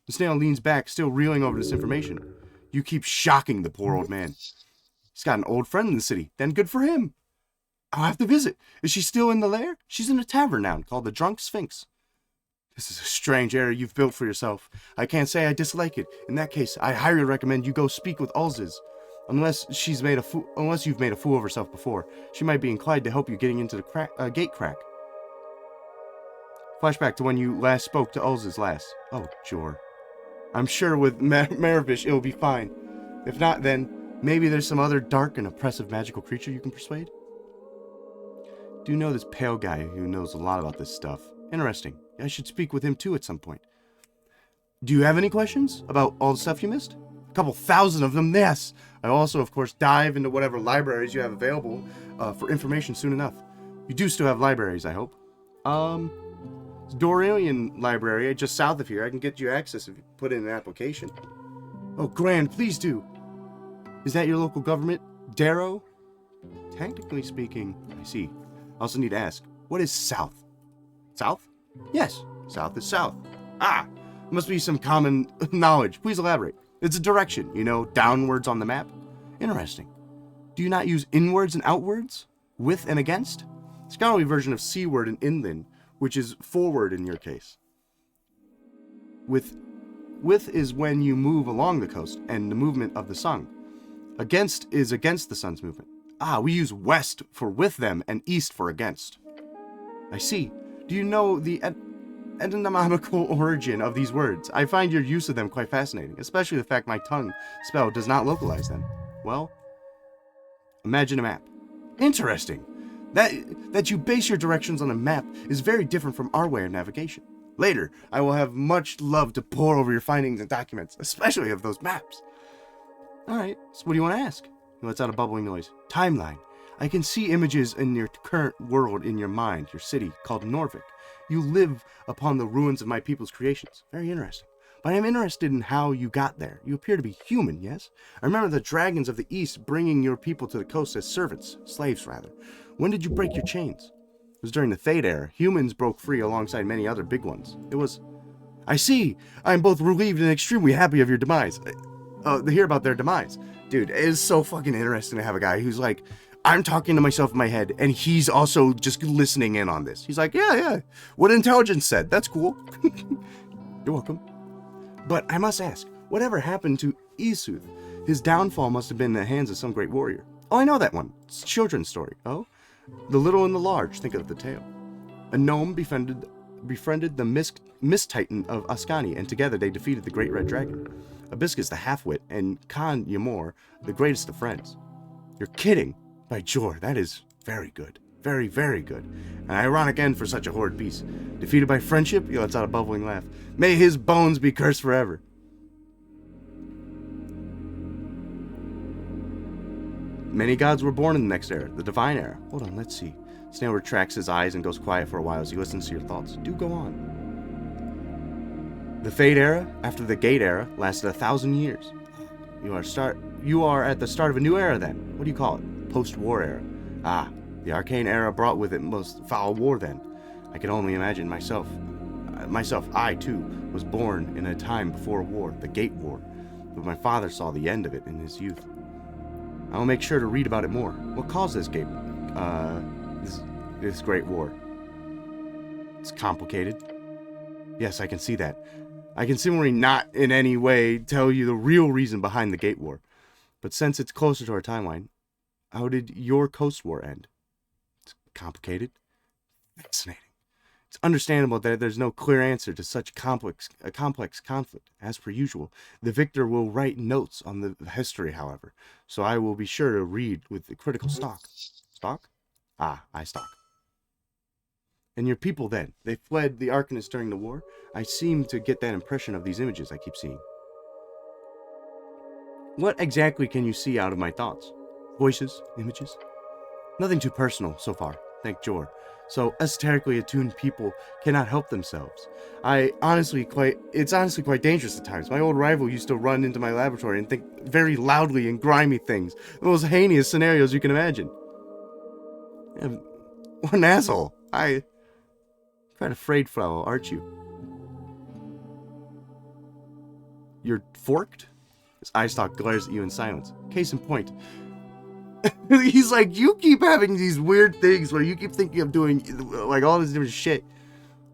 The snail leans back, still reeling over this information. You keep shocking the poor old man. He's got an old friend in the city, then good for him. I'll have to visit. Is she still in the lair? She's in a tavern now, called the Drunk Sphinx. This is a strange area you've built for yourself. I can't say I dislike it. In that case, I highly recommend you go speak with Ulziz. Unless you've made a fool of herself before, she might be inclined to help you getting into the gate crack. Flashback to when you last spoke to Ulziz last. Oh, Jor. I'm sure with Maravish it'll be fine. If not, then maybe there's some other dark and oppressive magical creature you can persuade? Do you know this pale guy who knows a lot about this stuff? Interesting. I should speak with him too at some point. Do you have any questions about all the stuff you missed? A couple thousand of them, yes. I also, of course, dive into whatever libraries you have available for information soon enough. You do still have libraries, I hope. Dorian Library, just south of here. I can get you access if you put in an application. Oh, grand, please do. Is that your local government? Darrow? Technically speaking, I see. I also need to ask, what is south? South? Yes, south is south. Ah, must be some common knowledge. Please elaborate. It's a direction, downwards on the map. Interesting. Do you not use inwards and outwards? With and against? Scholarly version of seaward and inland, which is forward in your case. With is when you move along the coast and the movement of the sun. Against is against the sun's movement. Ah, we use west for with them and east for against. I see. Do you know the etymological origin of these words? I find your use of them quite fascinating, especially the fact my tongue spell does not localize them. Well, imagine a map. Interesting. That you base your directions on a map is very different from our way of navigation. Later, I will have much love to pore over your findings and documents, especially of those maps. Alright, so what do you want to ask? He lets out a bubbling noise. Timeline. I can see images in your current world in your mind, your city, called Norvik. You live upon the ruins of my people's creations. Very interesting. But I am interested in how you got there. You appear to be human, yes? I remember the dragons of the east bringing your people to the coast as servants, slaves rather. When did you break your chains? It was during the Fade Era. Humans broke free alongside many other big ones. It was... I see! I am both relieved and extremely happy of your demise. To hear about their demise. Dude, it is so fucking interesting to have a guy who's like... I'm talking to myself in my head, and he's also just listening in on this. He's like, yeah, what intelligence said. That's cool. You're welcome. But I must ask, whatever happened to Esuth? His downfall must have been in the hands of some great warrior. Oh, I know that one. It's a children's story. Oh? The little and the large, think of the tale. A gnome befriended the mist titan of Ascani, and together they defeated the great red dragon. Abyscus the half-wit, and Khan Ymor, the greatest of friends. You're kidding. By Jor, that is very good. Very, very good. An ironic end for such a horrid piece. Defeated by friendship? He lets out a bubbling laugh. May his bones be cursed forever. Many gods were born in the next era, the divine era. Hold on, let's see. Snail retracts his eyes and goes quiet for a while as he listens to your thoughts. Do go on. The Fade era, after the Gate era, lasted 1,000 years. You are at the start of a new era then. What do you call it? Post-war era. Ah, the Arcane era brought with it most foul war then. I can only imagine myself. I too, was born in a time before war, the Gate War. But my father saw the end of it in his youth. I will make sure to read about it more. What caused this this great war? It's complicated. Yes, I can see that. I can simply not in any way tell you the real reason behind the Gate War. But since it's closer to our timeline, how did your Coast War end? It's complicated. Fascinating. It's understandable that there's no clear answer to such a complex conflict. As per usual, the victor will write notes on the history, however, so I will be sure to read with the critical stock. Stock? Ah, I stock. And your people then, they fled the Arcanists during the war? I seem to get that impression of these images I keep seeing. What exactly can you see out of my thoughts? Voices? Images? Nothing too personal so far, thank Jor. So esoterically attuned people cannot help themselves. It's honestly quite dangerous at times. My old rival used to run into my laboratory and think very loudly and grimy things. The most heinous scenarios you can imagine. Yeah, what an asshole. Quite a frayed fellow, aren't you? You're forked? His eye stalk glares at you in silence. Case in point. He's like, you keep having these weird things where you keep thinking of doing like all this different shit.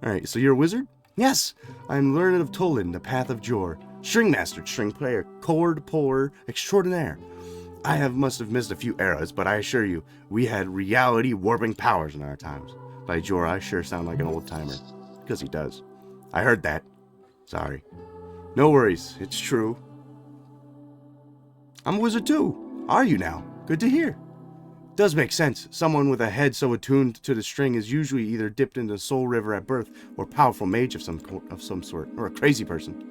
Alright, so you're a wizard? Yes, I'm learned of Tolan, the path of Jor. String master, string player, chord puller extraordinaire. Must have missed a few eras, but I assure you, we had reality warping powers in our times. By Jor, I sure sound like an old timer. Because he does. I heard that. Sorry. No worries, it's true. I'm a wizard too. Are you now? Good to hear. Does make sense. Someone with a head so attuned to the string is usually either dipped into the soul river at birth or powerful mage of some sort, or a crazy person.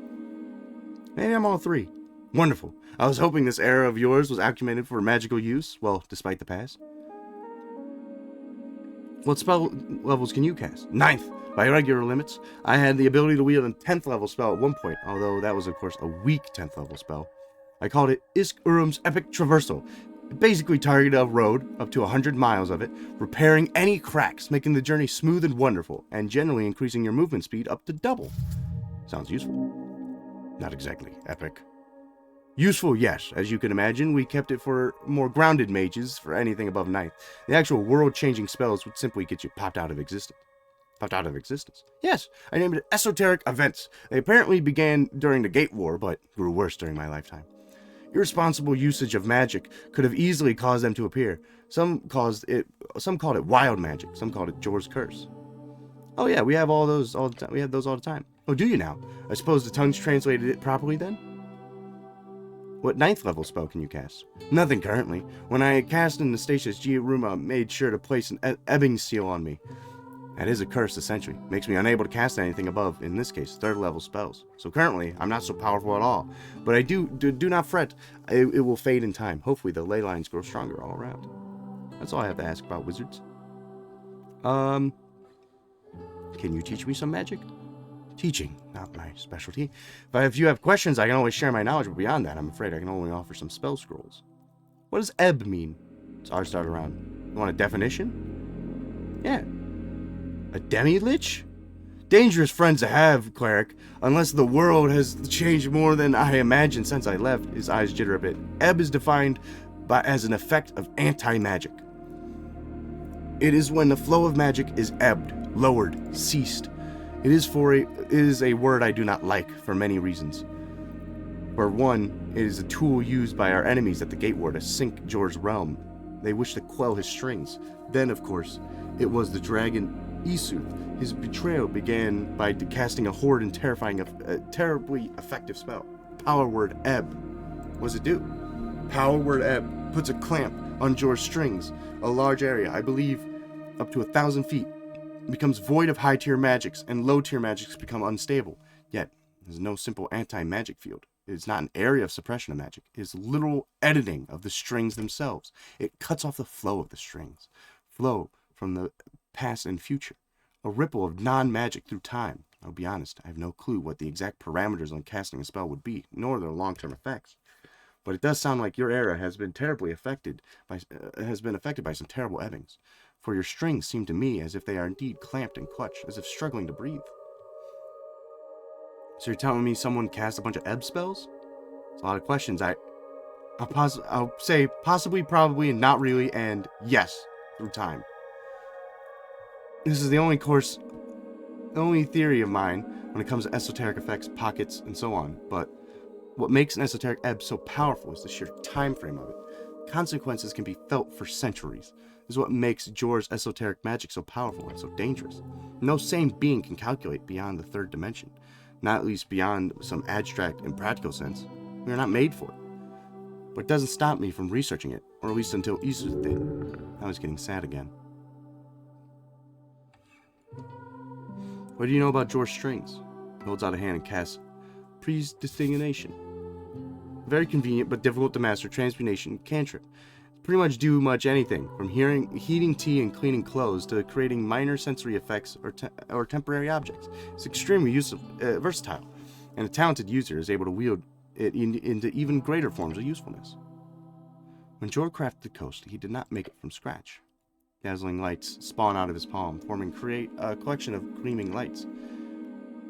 Maybe I'm all three. Wonderful. I was hoping this era of yours was acumented for magical use, well, despite the past. What spell levels can you cast? 9th. By regular limits, I had the ability to wield a 10th level spell at one point, although that was of course a weak 10th level spell. I called it Isk Urum's Epic Traversal. It basically targeted a road, up to 100 miles of it, repairing any cracks, making the journey smooth and wonderful, and generally increasing your movement speed up to double. Sounds useful. Not exactly epic. Useful, yes. As you can imagine, we kept it for more grounded mages for anything above 9th. The actual world-changing spells would simply get you popped out of existence. Popped out of existence? Yes, I named it Esoteric Events. They apparently began during the Gate War, but grew worse during my lifetime. Irresponsible usage of magic could have easily caused them to appear. Some called it wild magic. Some called it Jor's Curse. Oh yeah, we have those all the time. We have those all the time. Oh, do you now? I suppose the tongues translated it properly then? What 9th level spell can you cast? Nothing currently. When I cast in the stasis, Giaruma made sure to place an ebbing seal on me. That is a curse, essentially. Makes me unable to cast anything above, in this case, 3rd level spells. So currently, I'm not so powerful at all. But I do not fret. It will fade in time. Hopefully the ley lines grow stronger all around. That's all I have to ask about wizards. Can you teach me some magic? Teaching, not my specialty. But if you have questions, I can always share my knowledge, but beyond that, I'm afraid I can only offer some spell scrolls. What does ebb mean? It's our start around. You want a definition? Yeah. A demi-lich? Dangerous friends to have, cleric. Unless the world has changed more than I imagined since I left. His eyes jitter a bit. Ebb is defined as an effect of anti-magic. It is when the flow of magic is ebbed, lowered, ceased. It is a word I do not like for many reasons. For one, it is a tool used by our enemies at the Gate War to sink Jor's realm. They wish to quell his strings. Then, of course, it was the dragon Isuth. His betrayal began by casting a horrid and terribly effective spell. Power word ebb. What does it do? Power word ebb puts a clamp on Jor's strings, a large area. I believe up to 1,000 feet. It becomes void of high-tier magics, and low-tier magics become unstable. Yet, there's no simple anti-magic field. It is not an area of suppression of magic. It is literal editing of the strings themselves. It cuts off the flow of the strings. Flow from the past and future. A ripple of non-magic through time. I'll be honest, I have no clue what the exact parameters on casting a spell would be, nor their long-term effects. But it does sound like your era has been affected by some terrible ebbings. For your strings seem to me as if they are indeed clamped and clutched, as if struggling to breathe. So you're telling me someone cast a bunch of ebb spells? It's a lot of questions. I'll say possibly, probably, and not really, and yes, through time. This is the only theory of mine when it comes to esoteric effects, pockets, and so on. But what makes an esoteric ebb so powerful is the sheer time frame of it. Consequences can be felt for centuries. This is what makes Jor's esoteric magic so powerful and so dangerous. No sane being can calculate beyond the third dimension. Not at least beyond some abstract and practical sense. We are not made for it. But it doesn't stop me from researching it, or at least until Isus did. I was getting sad again. What do you know about Jor's strings? He holds out a hand and casts Predestination. Very convenient but difficult to master transmutation cantrip. Pretty much do much anything, from heating tea and cleaning clothes to creating minor sensory effects or temporary objects. It's extremely versatile, and a talented user is able to wield it into even greater forms of usefulness. When Jor crafted the coast, he did not make it from scratch. Dazzling lights spawn out of his palm, forming a collection of gleaming lights.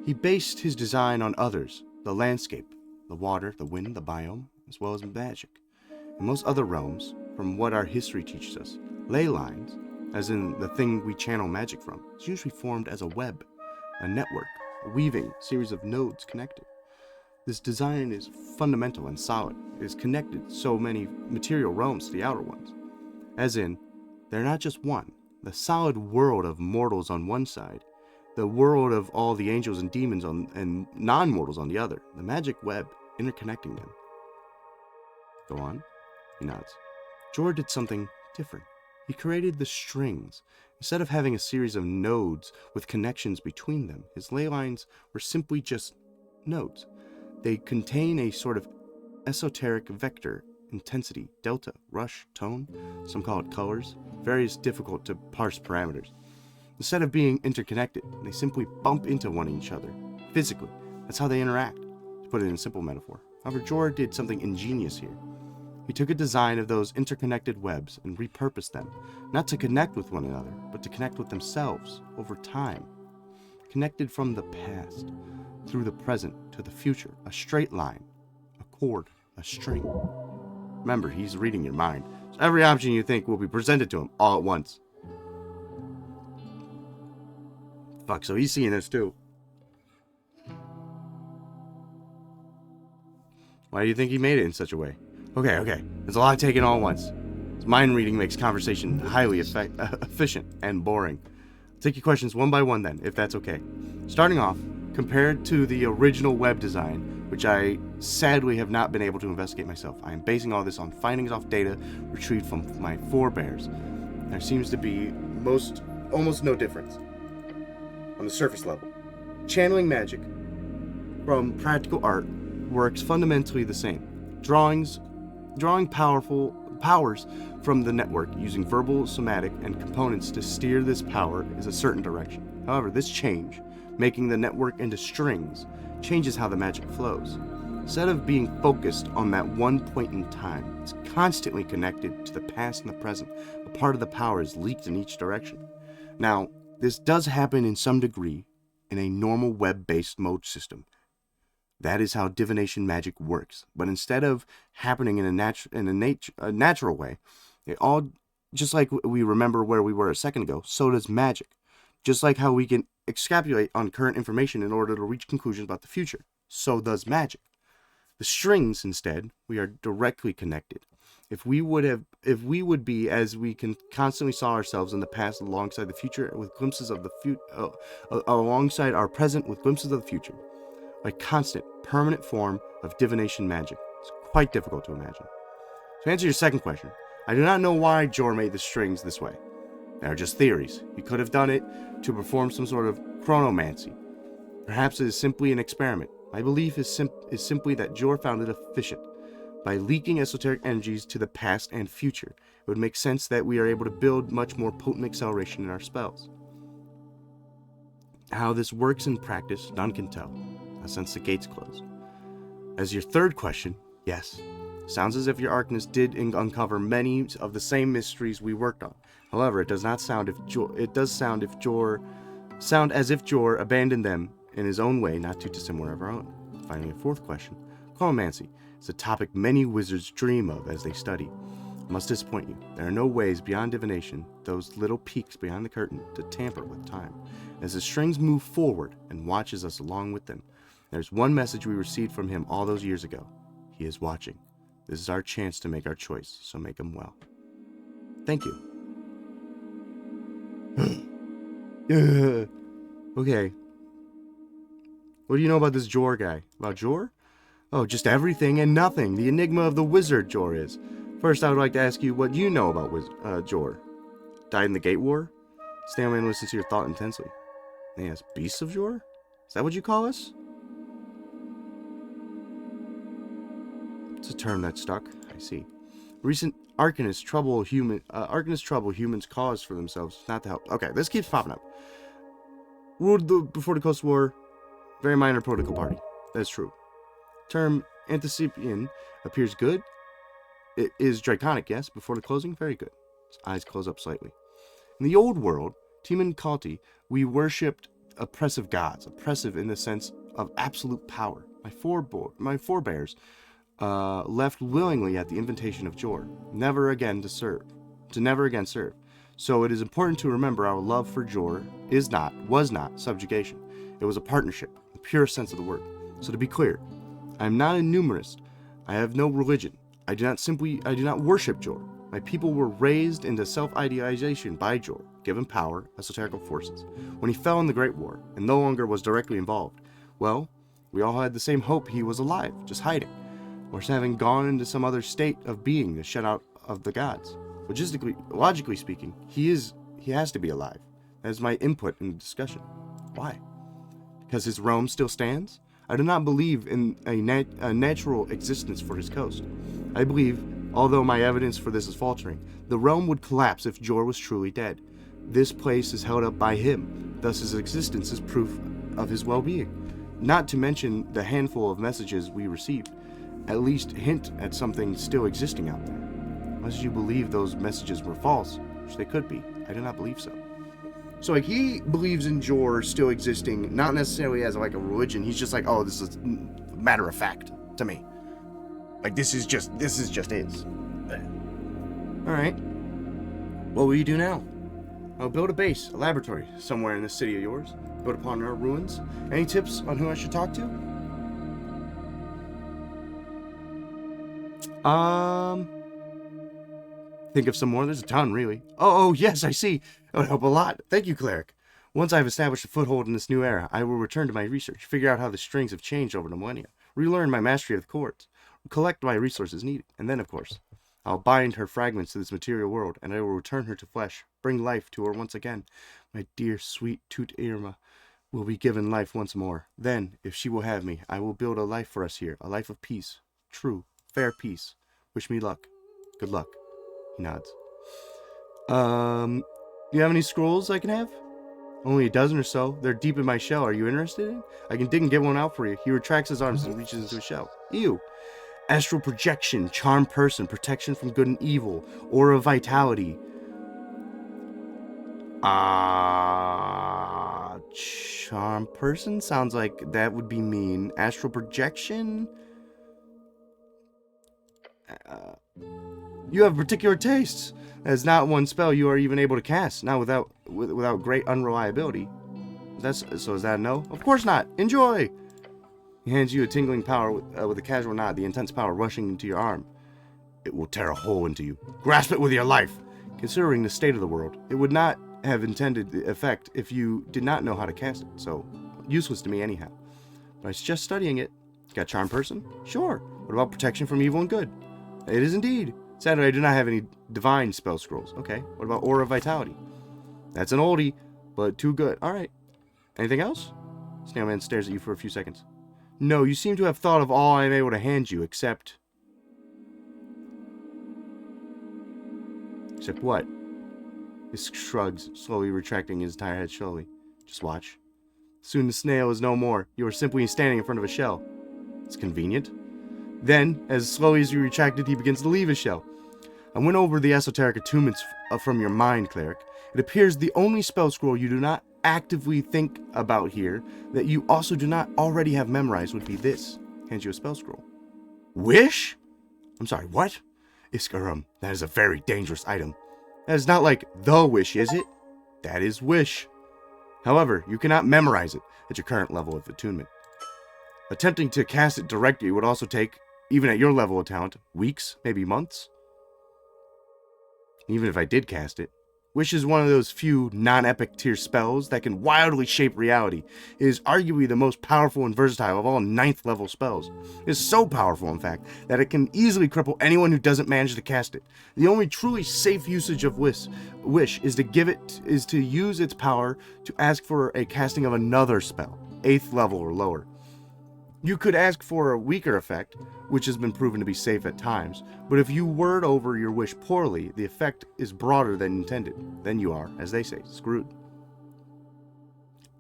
He based his design on others, the landscape, the water, the wind, the biome, as well as magic. In most other realms, from what our history teaches us, ley lines, as in the thing we channel magic from, is usually formed as a web, a network, a weaving series of nodes connected. This design is fundamental and solid. It is connected so many material realms to the outer ones. As in, they're not just one. The solid world of mortals on one side, the world of all the angels and demons and non-mortals on the other, the magic web interconnecting them. Go on. He nods. Jor did something different. He created the strings. Instead of having a series of nodes with connections between them, his ley lines were simply just nodes. They contain a sort of esoteric vector, intensity, delta, rush, tone, some call it colors, various difficult to parse parameters. Instead of being interconnected, they simply bump into one each other, physically. That's how they interact, to put it in a simple metaphor. However, Jor did something ingenious here. He took a design of those interconnected webs and repurposed them, not to connect with one another, but to connect with themselves over time. Connected from the past, through the present to the future, a straight line, a chord, a string. Remember, he's reading your mind, so every option you think will be presented to him all at once. Fuck, so he's seeing this too. Why do you think he made it in such a way? Okay. There's a lot taken all at once. His mind reading makes conversation highly efficient and boring. I'll take your questions one by one then, if that's okay. Starting off, compared to the original web design, which I sadly have not been able to investigate myself. I am basing all this on findings off data retrieved from my forebears. There seems to be almost no difference on the surface level. Channeling magic from practical art works fundamentally the same. Drawing powerful powers from the network using verbal, somatic, and components to steer this power is a certain direction. However, this change, making the network into strings, changes how the magic flows. Instead of being focused on that one point in time, it's constantly connected to the past and the present. A part of the power is leaked in each direction. Now, this does happen in some degree in a normal web-based mode system. That is how divination magic works. But instead of happening in a natural way, it all, just like we remember where we were a second ago, so does magic. Just like how we can extrapolate on current information in order to reach conclusions about the future, so does magic. The strings, instead, we are directly connected. If we would be as we can constantly saw ourselves in the past alongside the future with glimpses of the alongside our present with glimpses of the future. A constant, permanent form of divination magic. It's quite difficult to imagine. To answer your second question, I do not know why Jor made the strings this way. They are just theories. He could have done it to perform some sort of chronomancy. Perhaps it is simply an experiment. My belief is simply that Jor found it efficient. By leaking esoteric energies to the past and future, it would make sense that we are able to build much more potent acceleration in our spells. How this works in practice, none can tell, since the gates closed. As your third question, yes. Sounds as if your Arcanist did uncover many of the same mysteries we worked on. However, it does not sound sound as if Jor abandoned them in his own way, not too dissimilar of our own. Finally, a fourth question. Chronomancy is a topic many wizards dream of as they study. I must disappoint you. There are no ways beyond divination, those little peaks behind the curtain, to tamper with time. As the strings move forward and watches us along with them, there's one message we received from him all those years ago. He is watching. This is our chance to make our choice, so make him well. Thank you. Okay. What do you know about this Jor guy? About Jor? Oh, just everything and nothing. The enigma of the wizard Jor is. First, I would like to ask you what you know about Jor. Died in the Gate War? Stay on and listen to your thought intensely. Yes, Beasts of Jor? Is that what you call us? It's a term that stuck. I see. Recent Arcanist trouble humans cause for themselves, not to help. Okay, this keeps popping up. Ruled before the Coast War, very minor political party. That's true. Term Anticipian appears good. It is draconic, yes. Before the closing, very good. His eyes close up slightly. In the old world, Timan Kalti, we worshipped oppressive gods. Oppressive in the sense of absolute power. My forebears left willingly at the invitation of Jor, never again to serve. So it is important to remember our love for Jor was not subjugation. It was a partnership, in the purest sense of the word. So to be clear, I am not a numerist. I have no religion. I do not worship Jor. My people were raised into self-idealization by Jor, given power, esoterical forces. When he fell in the Great War, and no longer was directly involved, well, we all had the same hope he was alive, just hiding, or having gone into some other state of being to shut out of the gods. Logically speaking, he has to be alive. That is my input in the discussion. Why? Because his realm still stands? I do not believe in a natural existence for his coast. I believe, although my evidence for this is faltering, the realm would collapse if Jor was truly dead. This place is held up by him, thus his existence is proof of his well-being. Not to mention the handful of messages we received, at least hint at something still existing out there. Unless you believe those messages were false, which they could be. I do not believe so. So, like, he believes in Jor still existing, not necessarily as, like, a religion. He's just like, oh, this is matter of fact to me. Like, this is just is. Alright. What will you do now? I'll build a base, a laboratory, somewhere in this city of yours. Build upon our ruins. Any tips on who I should talk to? Think of some more? There's a ton, really. Oh, yes, I see. That would help a lot. Thank you, Cleric. Once I've established a foothold in this new era, I will return to my research, figure out how the strings have changed over the millennia, relearn my mastery of the chords, collect my resources needed, and then, of course, I'll bind her fragments to this material world, and I will return her to flesh, bring life to her once again. My dear, sweet Toot Irma will be given life once more. Then, if she will have me, I will build a life for us here, a life of peace. True, fair peace. Wish me luck. Good luck. He nods. Do you have any scrolls I can have? Only a dozen or so. They're deep in my shell. Are you interested in? I can dig and get one out for you. He retracts his arms and reaches into a shell. Ew. Astral projection, charm person, protection from good and evil, aura vitality. Charm person? Sounds like that would be mean. Astral projection? You have particular tastes. As not one spell you are even able to cast, not without great unreliability. So is that a no? Of course not. Enjoy! He hands you a tingling power with a casual nod, the intense power rushing into your arm. It will tear a hole into you. Grasp it with your life! Considering the state of the world, it would not have intended the effect if you did not know how to cast it, so useless to me anyhow. But I was just studying it. Got charm person? Sure. What about protection from evil and good? It is indeed. Sadly, I do not have any divine spell scrolls. Okay. What about aura vitality? That's an oldie, but too good. All right. Anything else? Snailman stares at you for a few seconds. No, you seem to have thought of all I am able to hand you, except... Except what? He shrugs, slowly retracting his entire head slowly. Just watch. Soon the snail is no more. You are simply standing in front of a shell. It's convenient. Then, as slowly as you retract it, he begins to leave his shell. I went over the esoteric attunements from your mind, cleric. It appears the only spell scroll you do not actively think about here, that you also do not already have memorized, would be this. Hands you a spell scroll. Wish? I'm sorry, what? Iskarum, that is a very dangerous item. That is not like the wish, is it? That is wish. However, you cannot memorize it at your current level of attunement. Attempting to cast it directly would also take, even at your level of talent, weeks, maybe months. Even if I did cast it, Wish is one of those few non-epic tier spells that can wildly shape reality. It is arguably the most powerful and versatile of all 9th level spells. It is so powerful, in fact, that it can easily cripple anyone who doesn't manage to cast it. The only truly safe usage of Wish is to use its power to ask for a casting of another spell, 8th level or lower. You could ask for a weaker effect, which has been proven to be safe at times, but if you word over your wish poorly, the effect is broader than intended. Then you are, as they say, screwed.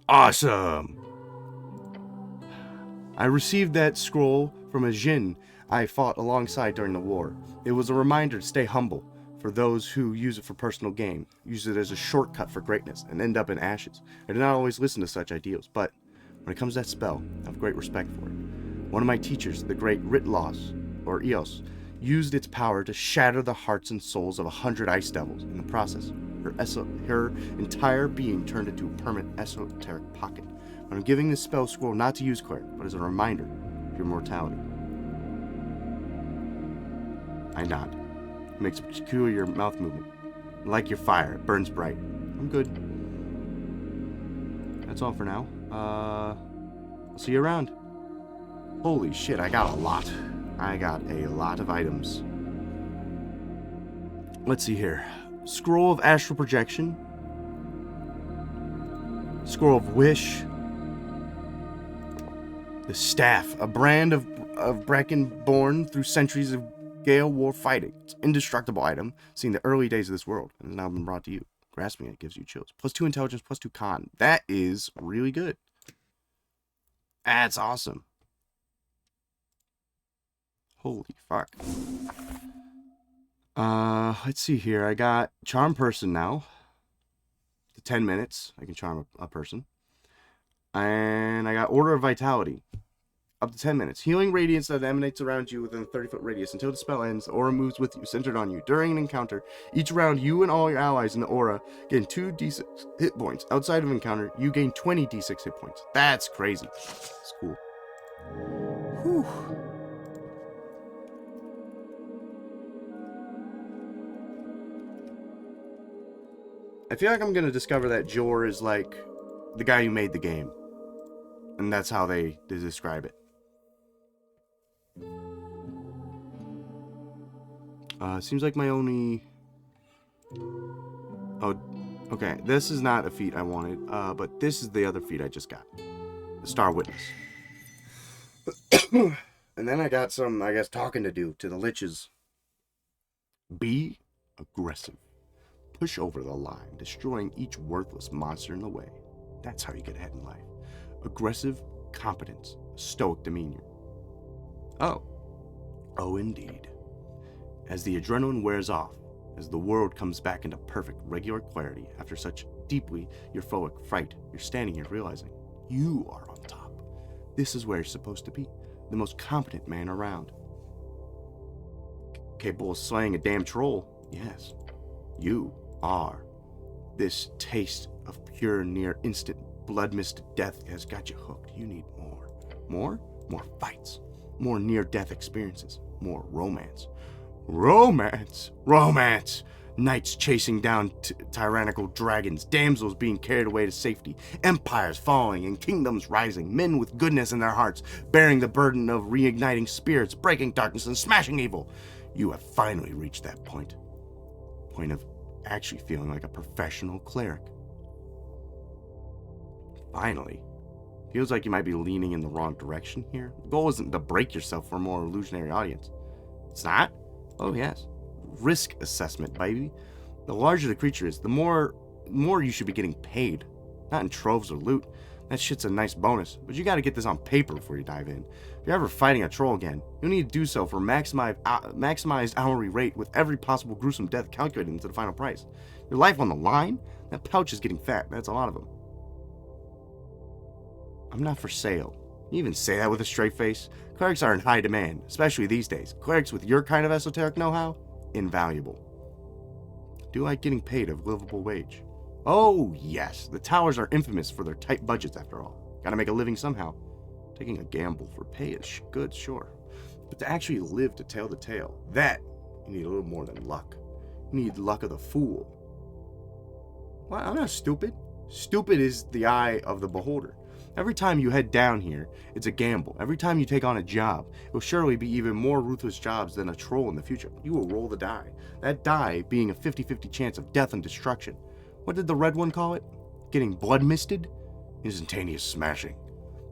Awesome! I received that scroll from a Jinn I fought alongside during the war. It was a reminder to stay humble for those who use it for personal gain, use it as a shortcut for greatness, and end up in ashes. I do not always listen to such ideals, but when it comes to that spell, I have great respect for it. One of my teachers, the great Ritlos, or Eos, used its power to shatter the hearts and souls of 100 ice devils. In the process, her entire being turned into a permanent esoteric pocket. I'm giving this spell scroll not to use, cleric, but as a reminder of your mortality. I nod. It makes a peculiar mouth movement. Like your fire, it burns bright. I'm good. That's all for now. I'll see you around. Holy shit, I got a lot. I got a lot of items. Let's see here. Scroll of Astral Projection. Scroll of Wish. The Staff, a brand of Brecken born through centuries of Gale War fighting. It's an indestructible item, seen the early days of this world, and has now been brought to you. Grasping it gives you chills. +2 intelligence, +2 con. That is really good. That's awesome. Holy fuck. Let's see here. I got Charm Person now. 10 minutes. I can charm a person. And I got Order of Vitality. Up to 10 minutes. Healing radiance that emanates around you within a 30-foot radius. Until the spell ends, the aura moves with you, centered on you. During an encounter, each round, you and all your allies in the aura gain 2 d6 hit points. Outside of encounter, you gain 20 d6 hit points. That's crazy. That's cool. Whew. I feel like I'm going to discover that Jor is like the guy who made the game. And that's how they describe it. Seems like my only... Oh, okay. This is not a feat I wanted, but this is the other feat I just got. The Star Witness. And then I got some, I guess, talking to do to the liches. Be aggressive. Push over the line, destroying each worthless monster in the way. That's how you get ahead in life. Aggressive competence, stoic demeanor. Oh indeed. As the adrenaline wears off, as the world comes back into perfect, regular clarity after such deeply euphoric fright, you're standing here realizing you are on top. This is where you're supposed to be, the most competent man around. Capable of slaying a damn troll, yes. You are. This taste of pure, near instant blood-misted death has got you hooked. You need more. More? More fights. More near-death experiences. More romance. Romance! Romance! Knights chasing down tyrannical dragons, damsels being carried away to safety, empires falling and kingdoms rising, men with goodness in their hearts, bearing the burden of reigniting spirits, breaking darkness and smashing evil. You have finally reached that point. Point of actually feeling like a professional cleric. Finally. Feels like you might be leaning in the wrong direction here. The goal isn't to break yourself for a more illusionary audience. It's not? Oh, yes. Risk assessment, baby. The larger the creature is, the more you should be getting paid. Not in troves or loot. That shit's a nice bonus, but you gotta get this on paper before you dive in. If you're ever fighting a troll again, you'll need to do so for maximized hourly rate with every possible gruesome death calculated into the final price. Your life on the line? That pouch is getting fat. That's a lot of them. I'm not for sale. You even say that with a straight face? Clerics are in high demand, especially these days. Clerics with your kind of esoteric know-how? Invaluable. Do like getting paid a livable wage? Oh, yes. The towers are infamous for their tight budgets, after all. Gotta make a living somehow. Taking a gamble for pay is good, sure. But to actually live to tell the tale, that, you need a little more than luck. You need luck of the fool. Well, I'm not stupid. Stupid is the eye of the beholder. Every time you head down here, it's a gamble. Every time you take on a job, it will surely be even more ruthless jobs than a troll in the future. You will roll the die. That die being a 50-50 chance of death and destruction. What did the red one call it? Getting blood misted? Instantaneous smashing.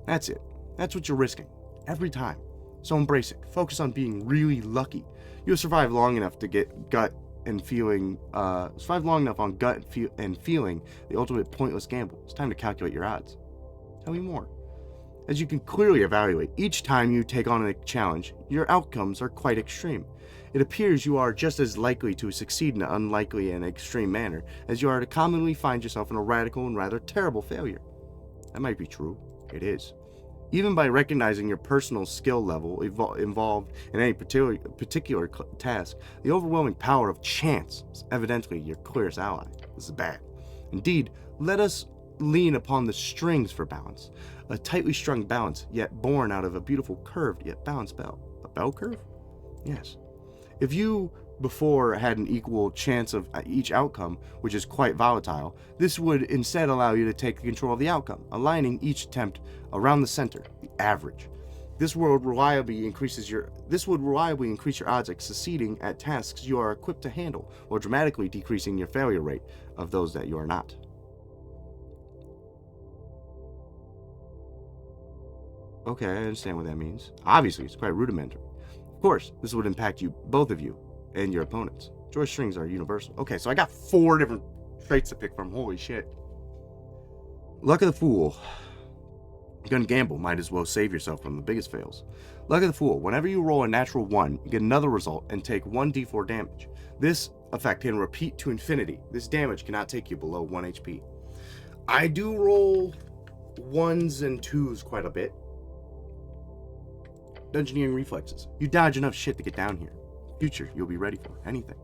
That's it. That's what you're risking. Every time. So embrace it. Focus on being really lucky. You'll survive long enough to get gut and feeling, survive long enough on gut and feeling the ultimate pointless gamble. It's time to calculate your odds. Tell me more. As you can clearly evaluate, each time you take on a challenge, your outcomes are quite extreme. It appears you are just as likely to succeed in an unlikely and extreme manner as you are to commonly find yourself in a radical and rather terrible failure. That might be true. It is. Even by recognizing your personal skill level involved in any particular task, the overwhelming power of chance is evidently your clearest ally. This is bad. Indeed, let us lean upon the strings for balance. A tightly strung balance, yet born out of a beautiful curved yet balanced bell. A bell curve? Yes. If you before had an equal chance of each outcome, which is quite volatile, this would instead allow you to take control of the outcome, aligning each attempt around the center, the average. This would reliably increase your odds at succeeding at tasks you are equipped to handle, while dramatically decreasing your failure rate of those that you are not. Okay, I understand what that means. Obviously, it's quite rudimentary. Of course, this would impact you, both of you, and your opponents. Joy strings are universal. Okay, so I got 4 different traits to pick from. Holy shit. Luck of the fool. You're gonna gamble, might as well save yourself from the biggest fails. Luck of the fool. Whenever you roll a natural 1, you get another result and take 1d4 damage. This effect can repeat to infinity. This damage cannot take you below 1 HP. I do roll 1s and 2s quite a bit. Dungeoneering reflexes. You dodge enough shit to get down here. Future, you'll be ready for anything.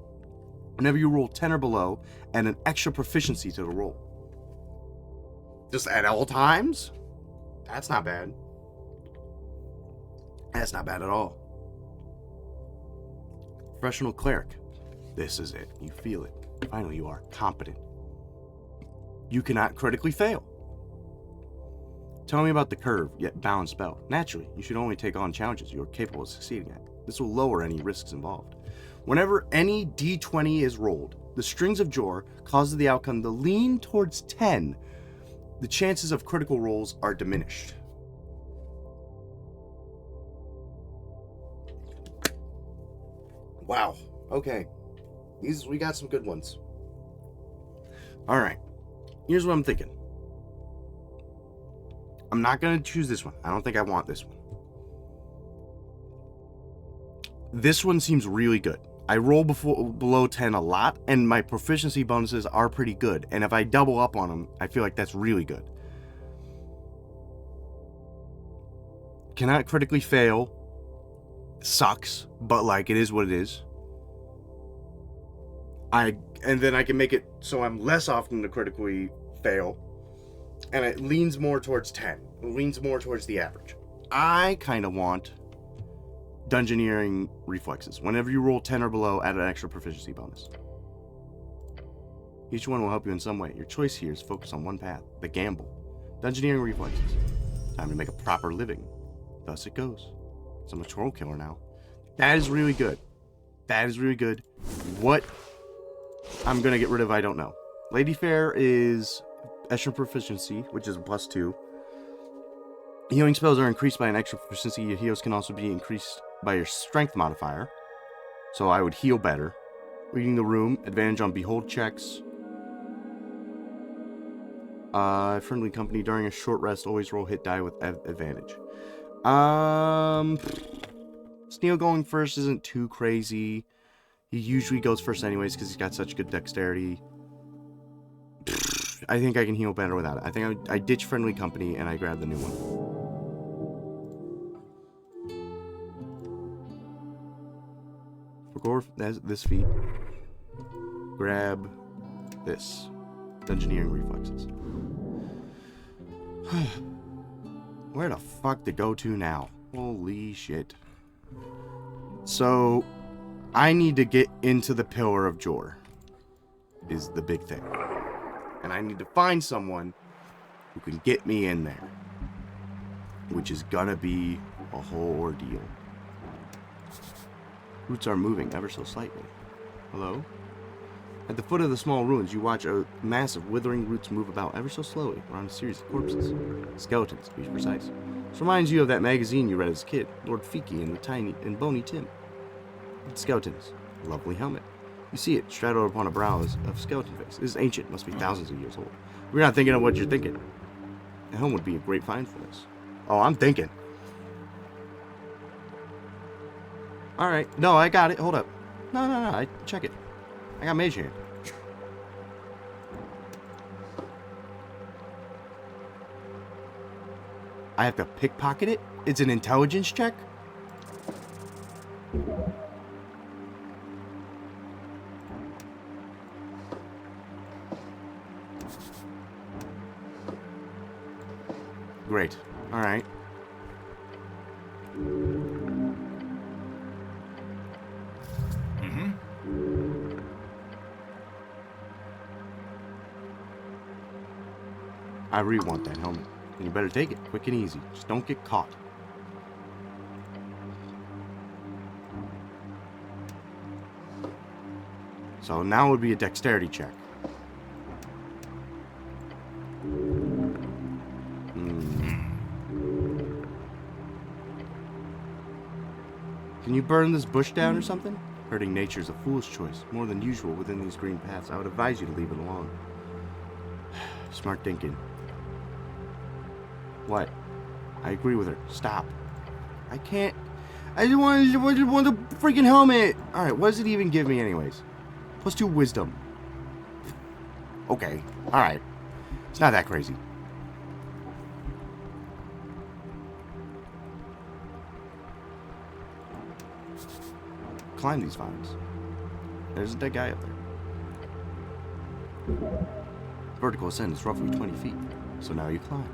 Whenever you roll 10 or below, add an extra proficiency to the roll. Just at all times? That's not bad. That's not bad at all. Professional cleric. This is it. You feel it. Finally, you are competent. You cannot critically fail. Tell me about the curve, yet balanced spell. Naturally, you should only take on challenges you are capable of succeeding at. This will lower any risks involved. Whenever any d20 is rolled, the strings of Jor causes the outcome to lean towards 10. The chances of critical rolls are diminished. Wow. Okay. We got some good ones. Alright. Here's what I'm thinking. I'm not going to choose this one. I don't think I want this one. This one seems really good. I roll below 10 a lot, and my proficiency bonuses are pretty good. And if I double up on them, I feel like that's really good. Cannot critically fail. Sucks, but like it is what it is. And then I can make it so I'm less often to critically fail. And it leans more towards 10. It leans more towards the average. I kind of want Dungeoneering reflexes. Whenever you roll 10 or below, add an extra proficiency bonus. Each one will help you in some way. Your choice here is focus on one path, the gamble. Dungeoneering reflexes. Time to make a proper living. Thus it goes. So I'm a troll killer now. That is really good. That is really good. What I'm going to get rid of, I don't know. Lady Fair is extra proficiency, which is a +2. Healing spells are increased by an extra proficiency. Your heals can also be increased by your strength modifier. So I would heal better. Reading the room, advantage on behold checks. Friendly company during a short rest, always roll hit die with advantage. Sneal going first isn't too crazy. He usually goes first anyways because he's got such good dexterity. I think I can heal better without it. I think I ditch friendly company and I grab the new one. Forgo this feat. Grab this. Engineering reflexes. Where the fuck to go to now? Holy shit. So, I need to get into the Pillar of Jor. Is the big thing. And I need to find someone who can get me in there. Which is gonna be a whole ordeal. Roots are moving ever so slightly. Hello? At the foot of the small ruins, you watch a mass of withering roots move about ever so slowly around a series of corpses. Skeletons, to be precise. This reminds you of that magazine you read as a kid, Lord Fiki and the Tiny and Bony Tim. Skeletons. Lovely helmet. You see it, straddled upon a brow of skeleton face. It is ancient, must be thousands of years old. We're not thinking of what you're thinking. A helm would be a great find for this. Oh, I'm thinking. Alright. No, I got it. Hold up. No. I check it. I got mage hand. I have to pickpocket it? It's an intelligence check? Great. Alright. I really want that helmet. And you better take it, quick and easy. Just don't get caught. So now would be a dexterity check. Can you burn this bush down or something? Hurting nature is a fool's choice, more than usual within these green paths. I would advise you to leave it alone. Smart thinking. What? I agree with her. Stop. I can't. I just want the freaking helmet. Alright, what does it even give me anyways? +2 wisdom. Okay. Alright. It's not that crazy. Climb these vines. There's a dead guy up there. Vertical ascent is roughly 20 feet. So now you climb.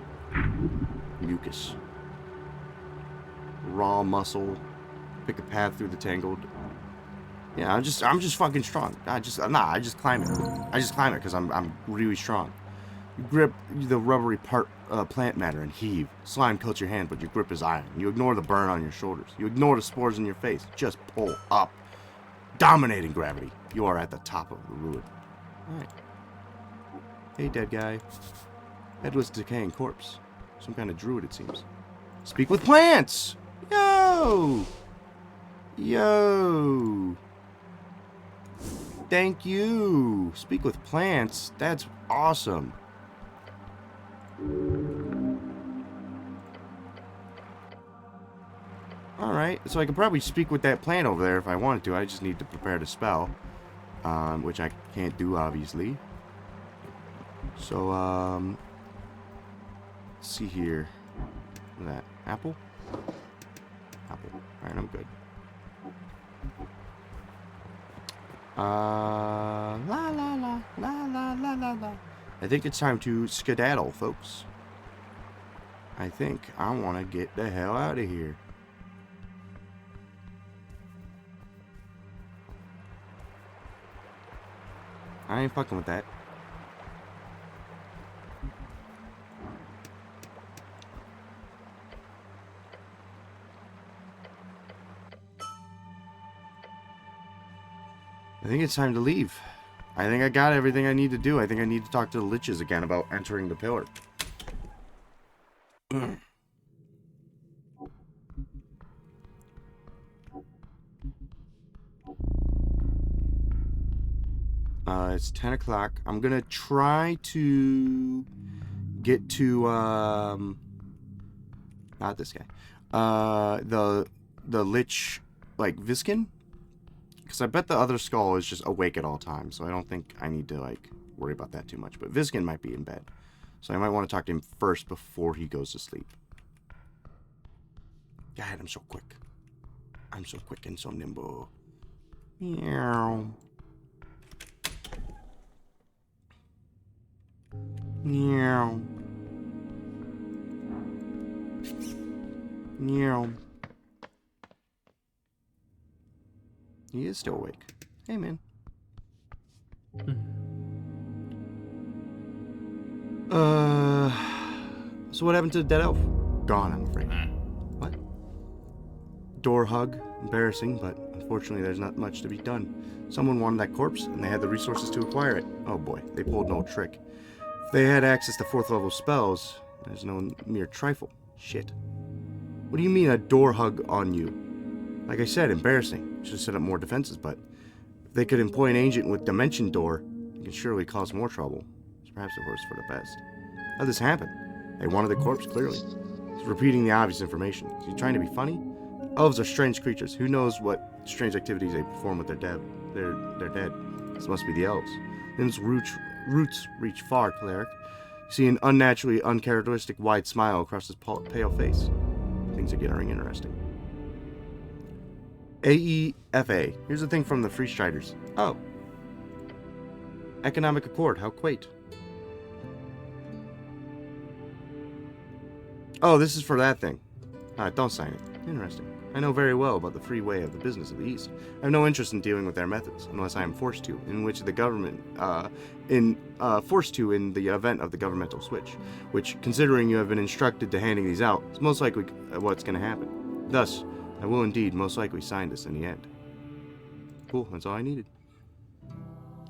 Mucus. Raw muscle. Pick a path through the tangled. Yeah, I'm just fucking strong. I just climb it. I just climb it because I'm really strong. You grip the rubbery plant matter and heave. Slime coats your hand, but your grip is iron. You ignore the burn on your shoulders. You ignore the spores in your face. Just pull up. Dominating gravity. You are at the top of the ruin. Alright. Hey, dead guy. Headless decaying corpse. Some kind of druid, it seems. Speak with plants! Yo! Yo! Thank you! Speak with plants. That's awesome. Alright, so I could probably speak with that plant over there if I wanted to. I just need to prepare the spell. Which I can't do, obviously. So, let's see here. What's that? Apple? Apple. Alright, I'm good. La la la, la la la la la. I think it's time to skedaddle, folks. I think I want to get the hell out of here. I ain't fucking with that. I think it's time to leave. I think I got everything I need to do. I think I need to talk to the liches again about entering the pillar. It's 10 o'clock. I'm gonna try to get to, not this guy. The lich, like, Viskin? Because I bet the other skull is just awake at all times, so I don't think I need to, like, worry about that too much. But Viskin might be in bed. So I might want to talk to him first before he goes to sleep. God, I'm so quick. I'm so quick and so nimble. Meow. Meow. Meow. He is still awake. Hey, man. So what happened to the dead elf? Gone, I'm afraid. What? Door hug. Embarrassing, but unfortunately there's not much to be done. Someone wanted that corpse, and they had the resources to acquire it. Oh boy, they pulled no trick. If they had access to 4th level spells, there's no mere trifle. Shit. What do you mean a door hug on you? Like I said, embarrassing. Should have set up more defenses, but if they could employ an agent with Dimension Door, it could surely cause more trouble. It's perhaps a horse for the best. How'd this happen? They wanted the corpse, clearly. He's repeating the obvious information. Is he trying to be funny? Elves are strange creatures. Who knows what strange activities they perform with their dead? They're dead. This must be the elves. Them's roots reach far, cleric. You see an unnaturally uncharacteristic wide smile across his pale face. Things are getting interesting. AEFA. Here's a thing from the Free Striders. Oh. Economic Accord. How quaint. Oh, this is for that thing. Alright, don't sign it. Interesting. I know very well about the free way of the business of the East. I have no interest in dealing with their methods, unless I am forced to, in which the government, forced to in the event of the governmental switch, which, considering you have been instructed to handing these out, is most likely what's going to happen. Thus, I will indeed most likely sign this in the end. Cool, that's all I needed.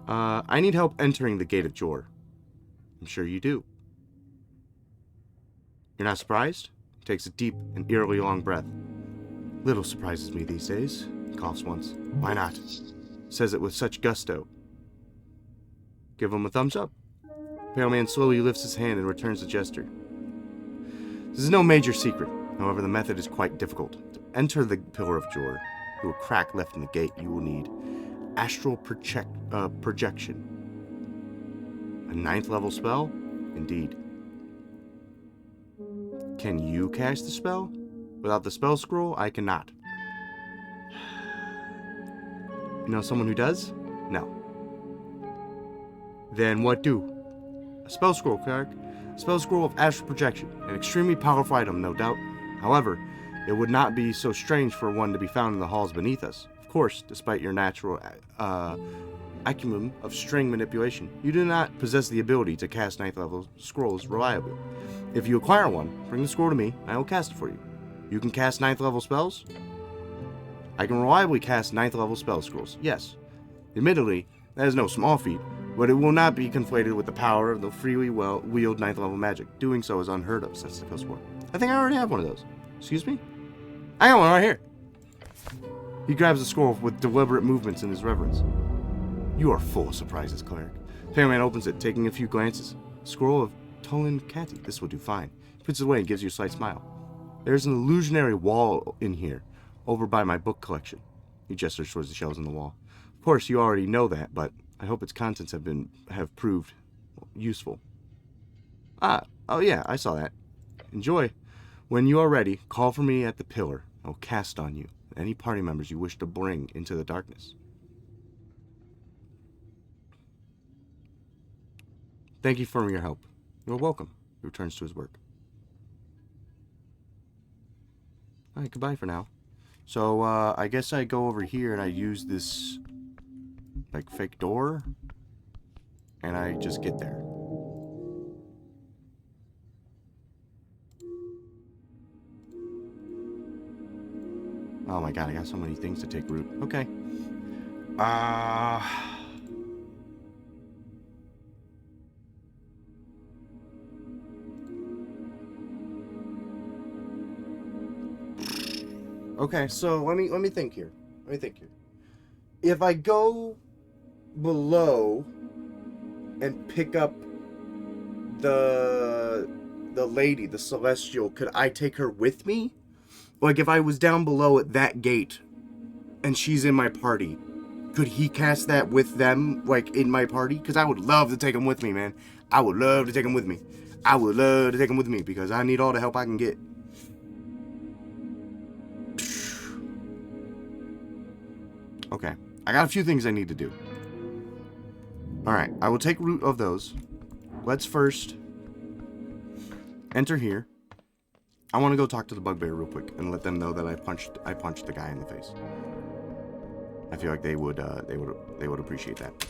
I need help entering the Gate of Jor. I'm sure you do. You're not surprised? He takes a deep and eerily long breath. Little surprises me these days. He coughs once. Why not? Says it with such gusto. Give him a thumbs up. Pale man slowly lifts his hand and returns the gesture. This is no major secret. However, the method is quite difficult. To enter the Pillar of Jor, through a crack left in the gate, you will need astral projection. A 9th level spell? Indeed. Can you cast the spell? Without the spell scroll, I cannot. You know someone who does? No. Then what do? A spell scroll, cleric. A spell scroll of astral projection. An extremely powerful item, no doubt. However, it would not be so strange for one to be found in the halls beneath us. Of course, despite your natural acumen of string manipulation, you do not possess the ability to cast 9th level scrolls reliably. If you acquire one, bring the scroll to me, and I will cast it for you. You can cast 9th level spells? I can reliably cast 9th level spell scrolls, yes. Admittedly, that is no small feat, but it will not be conflated with the power of the freely wield 9th level magic. Doing so is unheard of since the Coast War. I think I already have one of those. Excuse me? I got one right here. He grabs the scroll with deliberate movements in his reverence. You are full of surprises, cleric. Pale man opens it, taking a few glances. Scroll of Tolan Kati. This will do fine. He puts it away and gives you a slight smile. There's an illusionary wall in here, over by my book collection. He gestures towards the shelves on the wall. Of course, you already know that, but I hope its contents have proved useful. Oh yeah, I saw that. Enjoy. When you are ready, call for me at the pillar. I will cast on you any party members you wish to bring into the darkness. Thank you for your help. You're welcome. He returns to his work. Alright, goodbye for now. So, I guess I go over here and I use this, like, fake door. And I just get there. Oh my god, I got so many things to take root. Okay. Okay, so let me think here. If I go below and pick up the lady, the celestial, could I take her with me? Like, if I was down below at that gate and she's in my party, could he cast that with them, like, in my party? Because I would love to take him with me, man. I would love to take him with me. Because I need all the help I can get. Okay, I got a few things I need to do. Alright, I will take root of those. Let's first enter here. I want to go talk to the bugbear real quick and let them know that I punched the guy in the face. I feel like they would appreciate that.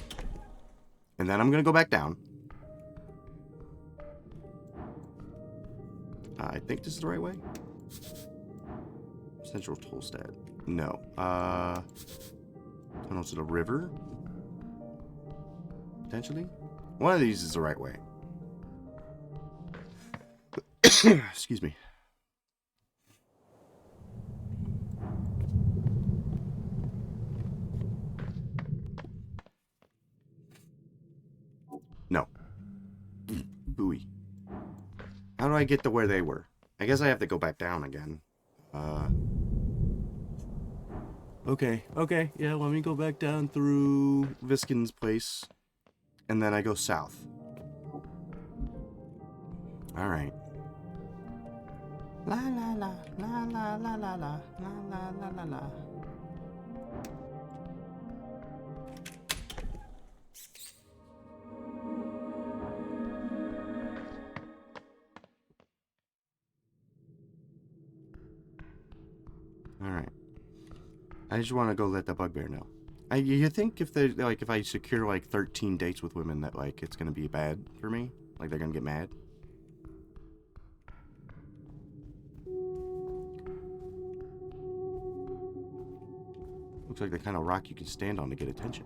And then I'm gonna go back down. I think this is the right way. Central Tolstad. No. Tunnel to the river. Potentially. One of these is the right way. Excuse me. No. Booey. How do I get to where they were? I guess I have to go back down again. Okay, yeah, let me go back down through Viskin's place. And then I go south. Alright. La la la, la la la la la, la la la la la. Alright. I just want to go let the bugbear know. You think if they like if I secure like 13 dates with women that like it's gonna be bad for me? Like they're gonna get mad? Looks like the kind of rock you can stand on to get attention.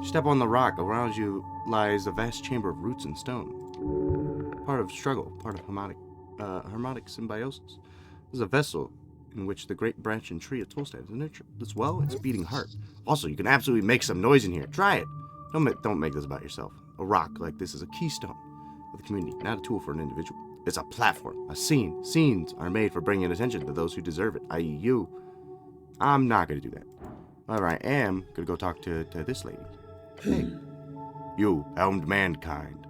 Step on the rock. Around you lies a vast chamber of roots and stone. Part of struggle, part of harmonic symbiosis. There's a vessel in which the great branch and tree of Tolstad is nurtured. This well, it's a beating heart. Also, you can absolutely make some noise in here. Try it. Don't make this about yourself. A rock like this is a keystone of the community, not a tool for an individual. It's a platform, a scene. Scenes are made for bringing attention to those who deserve it, i.e. you. I'm not going to do that. However, I am going to go talk to this lady. Hey. You helmed mankind.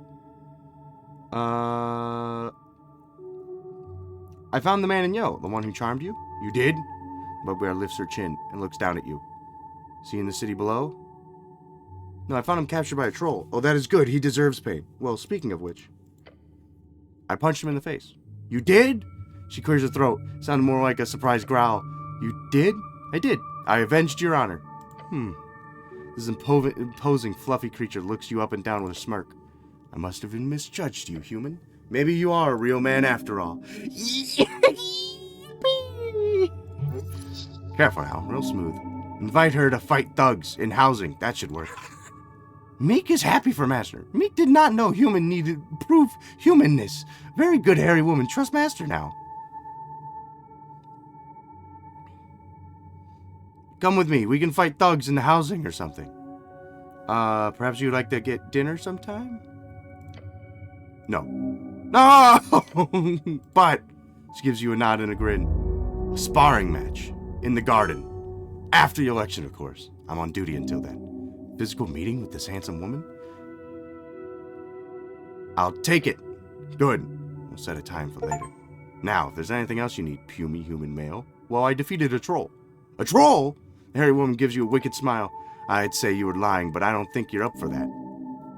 I found the man in Yo, the one who charmed you. You did? Bugbear lifts her chin and looks down at you. See in the city below? No, I found him captured by a troll. Oh, that is good. He deserves pain. Well, speaking of which, I punched him in the face. You did? She clears her throat. Sounded more like a surprised growl. You did? I did. I avenged your honor. This imposing, fluffy creature looks you up and down with a smirk. I must have misjudged you, human. Maybe you are a real man after all. Careful now, real smooth. Invite her to fight thugs in housing. That should work. Meek is happy for Master. Meek did not know human needed proof humanness. Very good, hairy woman. Trust Master now. Come with me. We can fight thugs in the housing or something. Perhaps you'd like to get dinner sometime? No. No! But, she gives you a nod and a grin. A sparring match. In the garden. After the election, of course. I'm on duty until then. Physical meeting with this handsome woman? I'll take it. Good. We'll set a time for later. Now, if there's anything else you need, puny human male, well, I defeated a troll. A troll? The hairy woman gives you a wicked smile. I'd say you were lying, but I don't think you're up for that.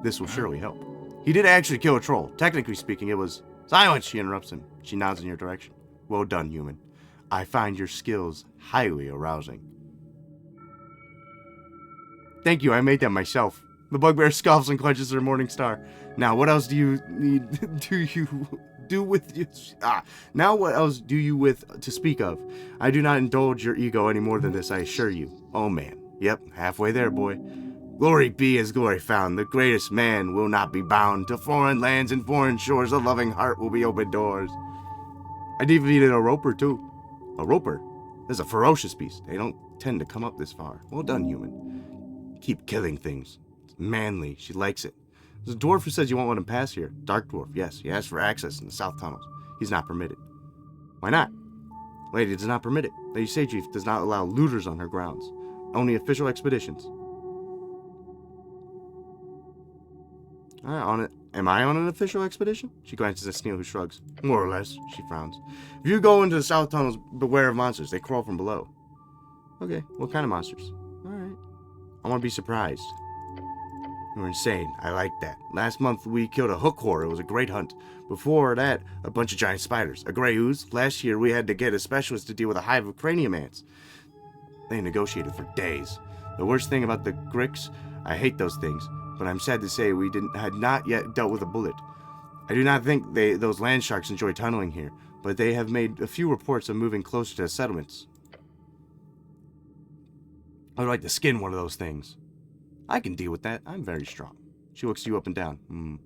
This will surely help. He did actually kill a troll. Technically speaking, it was... Silence, she interrupts him. She nods in your direction. Well done, human. I find your skills highly arousing. Thank you, I made them myself. The bugbear scoffs and clenches her morning star. Now, what else do you need... Now what else do you with to speak of? I do not indulge your ego any more than this, I assure you. Oh, man. Yep, halfway there, boy. Glory be as glory found. The greatest man will not be bound. To foreign lands and foreign shores, a loving heart will be open doors. I defeated a roper, too. A roper? That's a ferocious beast. They don't tend to come up this far. Well done, human. Keep killing things. It's manly. She likes it. There's a dwarf who says you won't let him pass here. Dark dwarf, yes. He asked for access in the south tunnels. He's not permitted. Why not? Lady does not permit it. Lady Saychief does not allow looters on her grounds. Only official expeditions. Am I on an official expedition? She glances at Sneal, who shrugs. More or less, she frowns. If you go into the south tunnels, beware of monsters. They crawl from below. Okay, what kind of monsters? Alright. I want to be surprised. You're insane. I like that. Last month we killed a hook whore. It was a great hunt. Before that, a bunch of giant spiders. A gray ooze. Last year we had to get a specialist to deal with a hive of cranium ants. They negotiated for days. The worst thing about the Gricks, I hate those things, but I'm sad to say we had not yet dealt with a bullet. I do not think those land sharks enjoy tunneling here, but they have made a few reports of moving closer to the settlements. I would like to skin one of those things. I can deal with that. I'm very strong. She looks you up and down.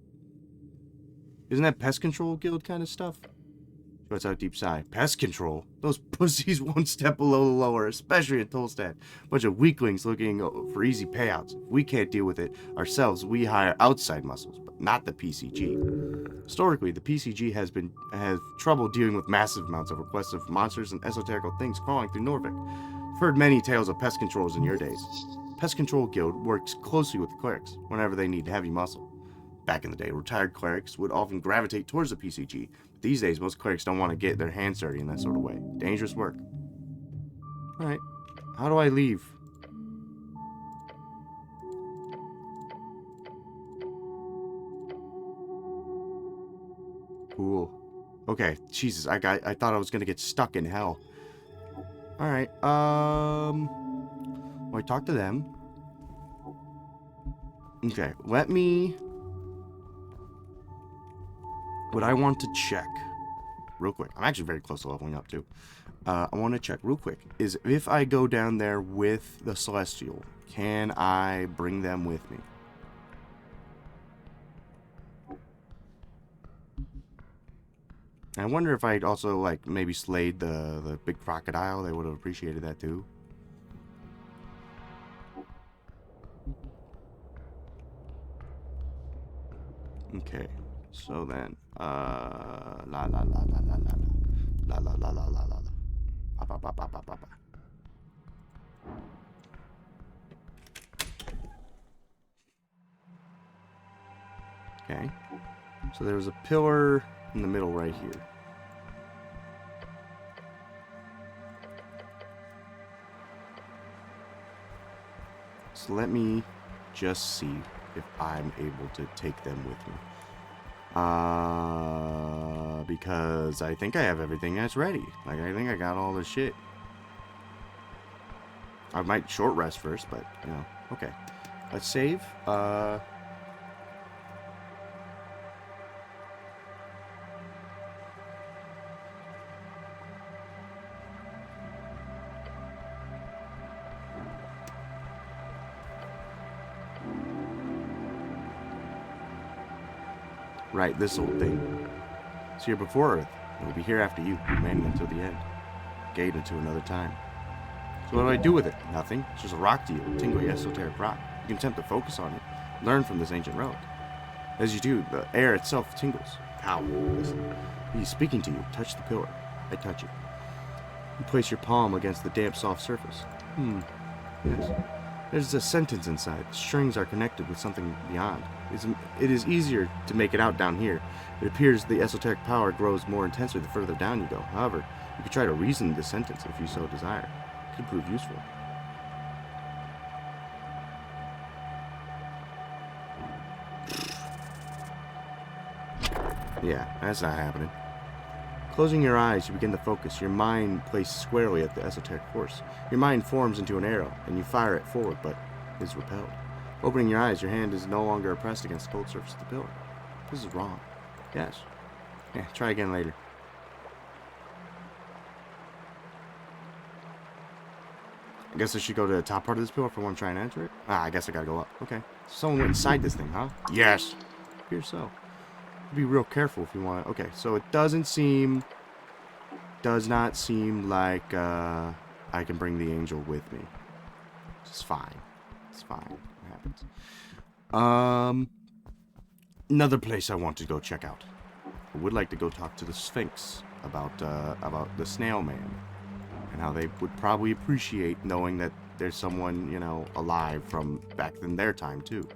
Isn't that pest control guild kind of stuff? She lets out a deep sigh. Pest control? Those pussies one step below the lower, especially at Tolstad. Bunch of weaklings looking for easy payouts. If we can't deal with it ourselves, we hire outside muscles, but not the PCG. Historically, the PCG has trouble dealing with massive amounts of requests of monsters and esoteric things crawling through Norvik. I've heard many tales of pest controllers in your days. Pest Control Guild works closely with clerics whenever they need heavy muscle. Back in the day, retired clerics would often gravitate towards the PCG. But these days, most clerics don't want to get their hands dirty in that sort of way. Dangerous work. Alright. How do I leave? Cool. Okay, Jesus, I thought I was gonna get stuck in hell. Alright, well, I talk to them. Okay, let me... What I want to check, real quick, I'm actually very close to leveling up, too. I want to check real quick, is if I go down there with the Celestial, can I bring them with me? I wonder if I'd also, like, maybe slayed the big crocodile. They would have appreciated that, too. Okay, so then, la la la la la la la la la la la la la ba ba ba ba ba ba. Okay, so there's a pillar in the middle right here. So let me just see if I'm able to take them with me. Because I think I have everything that's ready. Like, I think I got all the shit. I might short rest first, but, you know, okay. Let's save. Right, this old thing. It's here before Earth. It will be here after you, remaining until the end. Gate into another time. So what do I do with it? Nothing. It's just a rock to you, a tingly esoteric rock. You can attempt to focus on it, learn from this ancient relic. As you do, the air itself tingles. Ow, listen. He's speaking to you. Touch the pillar. I touch it. You place your palm against the damp, soft surface. Yes. There's a sentence inside. The strings are connected with something beyond. It is easier to make it out down here. It appears the esoteric power grows more intensely the further down you go. However, you could try to reason this sentence if you so desire. It could prove useful. Yeah, that's not happening. Closing your eyes, you begin to focus, your mind placed squarely at the esoteric force. Your mind forms into an arrow, and you fire it forward, but is repelled. Opening your eyes, your hand is no longer pressed against the cold surface of the pillar. This is wrong. Yes. Yeah, try again later. I guess I should go to the top part of this pillar if I want to try and enter it. Ah, I guess I gotta go up. Okay. Someone went inside this thing, huh? Yes. Here so. Be real careful if you want to. Okay, so it does not seem like I can bring the angel with me. It's fine. It's fine. It happens. Another place I want to go check out. I would like to go talk to the Sphinx about the snail man and how they would probably appreciate knowing that there's someone, you know, alive from back in their time too.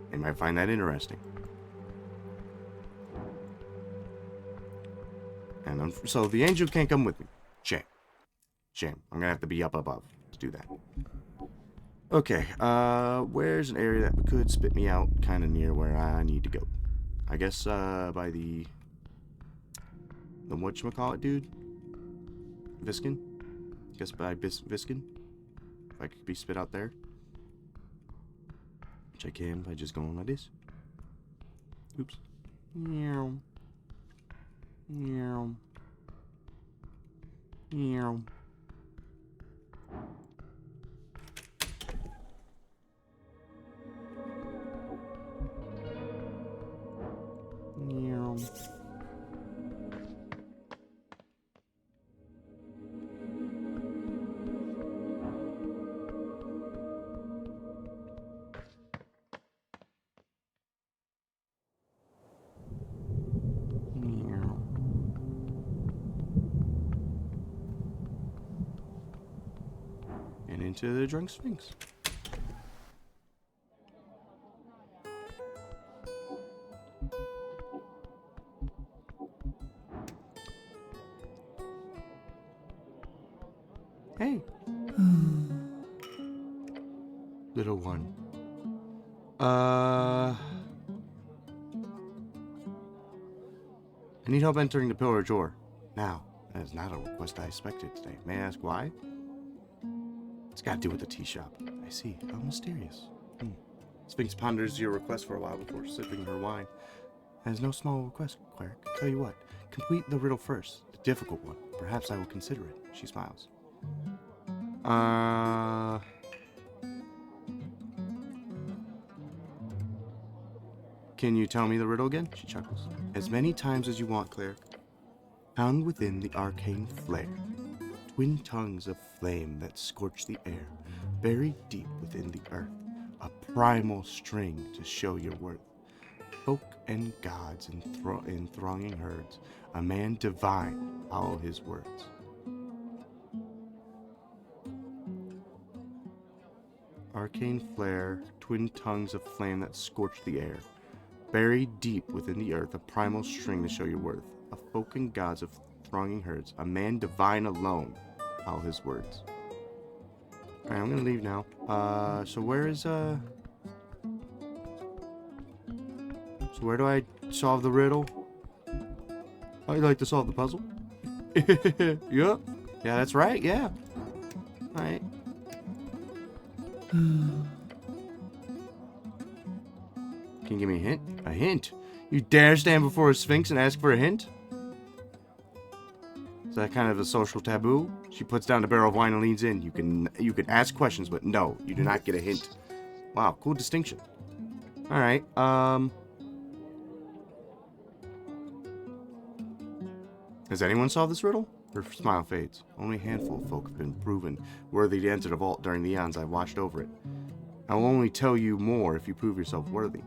They might find that interesting. And so the angel can't come with me. Shame. Shame. I'm gonna have to be up above to do that. Okay, where's an area that could spit me out kind of near where I need to go? I guess, by the whatchamacallit, dude? Viskin? I guess by Viskin? If I could be spit out there. Which I can by just going like this. Oops. Meow. Meow. Meow. Meow. Meow. And into the drunk sphinx. Hey. Little one. I need help entering the pillar drawer. Now, that is not a request I expected today. May I ask why? It's got to do with the tea shop. I see. How mysterious. Sphinx ponders your request for a while before sipping her wine. That is no small request, Cleric. Tell you what, complete the riddle first, the difficult one. Perhaps I will consider it. She smiles. Can you tell me the riddle again? She chuckles. As many times as you want, Cleric. Found within the arcane flare, twin tongues of flame that scorch the air, buried deep within the earth, a primal string to show your worth. Folk and gods in thronging herds, a man divine, all his words. Arcane flare, twin tongues of flame that scorch the air, buried deep within the earth, a primal string to show your worth. A folk and gods of thronging herds, a man divine alone, all his words. Alright, I'm gonna leave now. So where is, So where do I solve the riddle? I'd like to solve the puzzle. Yep. Yeah, that's right, yeah. Alright. Can you give me a hint? A hint? You dare stand before a sphinx and ask for a hint? Is that kind of a social taboo? She puts down the barrel of wine and leans in. You can ask questions, but no, you do not get a hint. Wow, cool distinction. Alright, has anyone solved this riddle? Her smile fades. Only a handful of folk have been proven worthy to enter the vault during the eons I've watched over it. I will only tell you more if you prove yourself worthy.